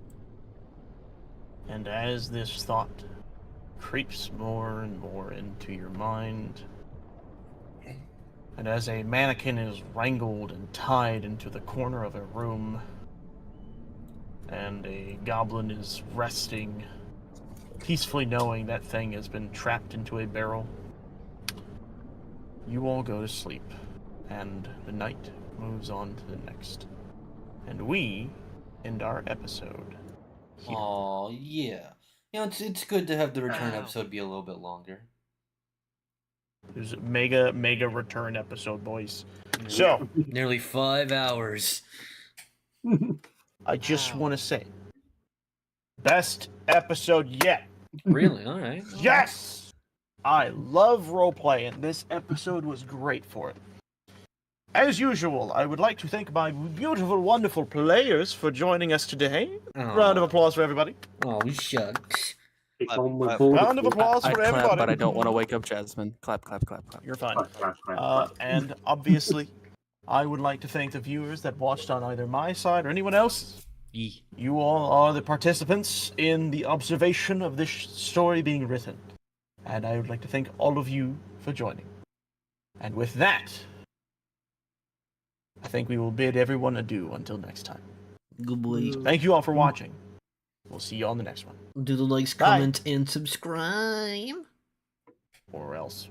And as this thought creeps more and more into your mind, and as a mannequin is wrangled and tied into the corner of a room, and a goblin is resting, peacefully knowing that thing has been trapped into a barrel, you all go to sleep, and the night moves on to the next. And we end our episode here. Oh yeah. You know, it's good to have the return episode be a little bit longer. There's a mega return episode, boys. So, Nearly 5 hours. I just want to say, best episode yet. Really? All right. Yes! I love roleplay, and this episode was great for it. As usual, I would like to thank my beautiful, wonderful players for joining us today. Round of applause for everybody. Oh, shucks. It's on the Clap. board. Round of applause I for clap, everybody. but I don't want to wake up Jasmine. Clap, clap, clap, clap. You're fine. Clap, clap, clap, clap. And obviously, I would like to thank the viewers that watched on either my side or anyone else. You all are the participants in the observation of this story being written. And I would like to thank all of you for joining. And with that, I think we will bid everyone adieu until next time. Good boy. Thank you all for watching. We'll see you on the next one. Do the likes, Bye. comment, and subscribe. Or else.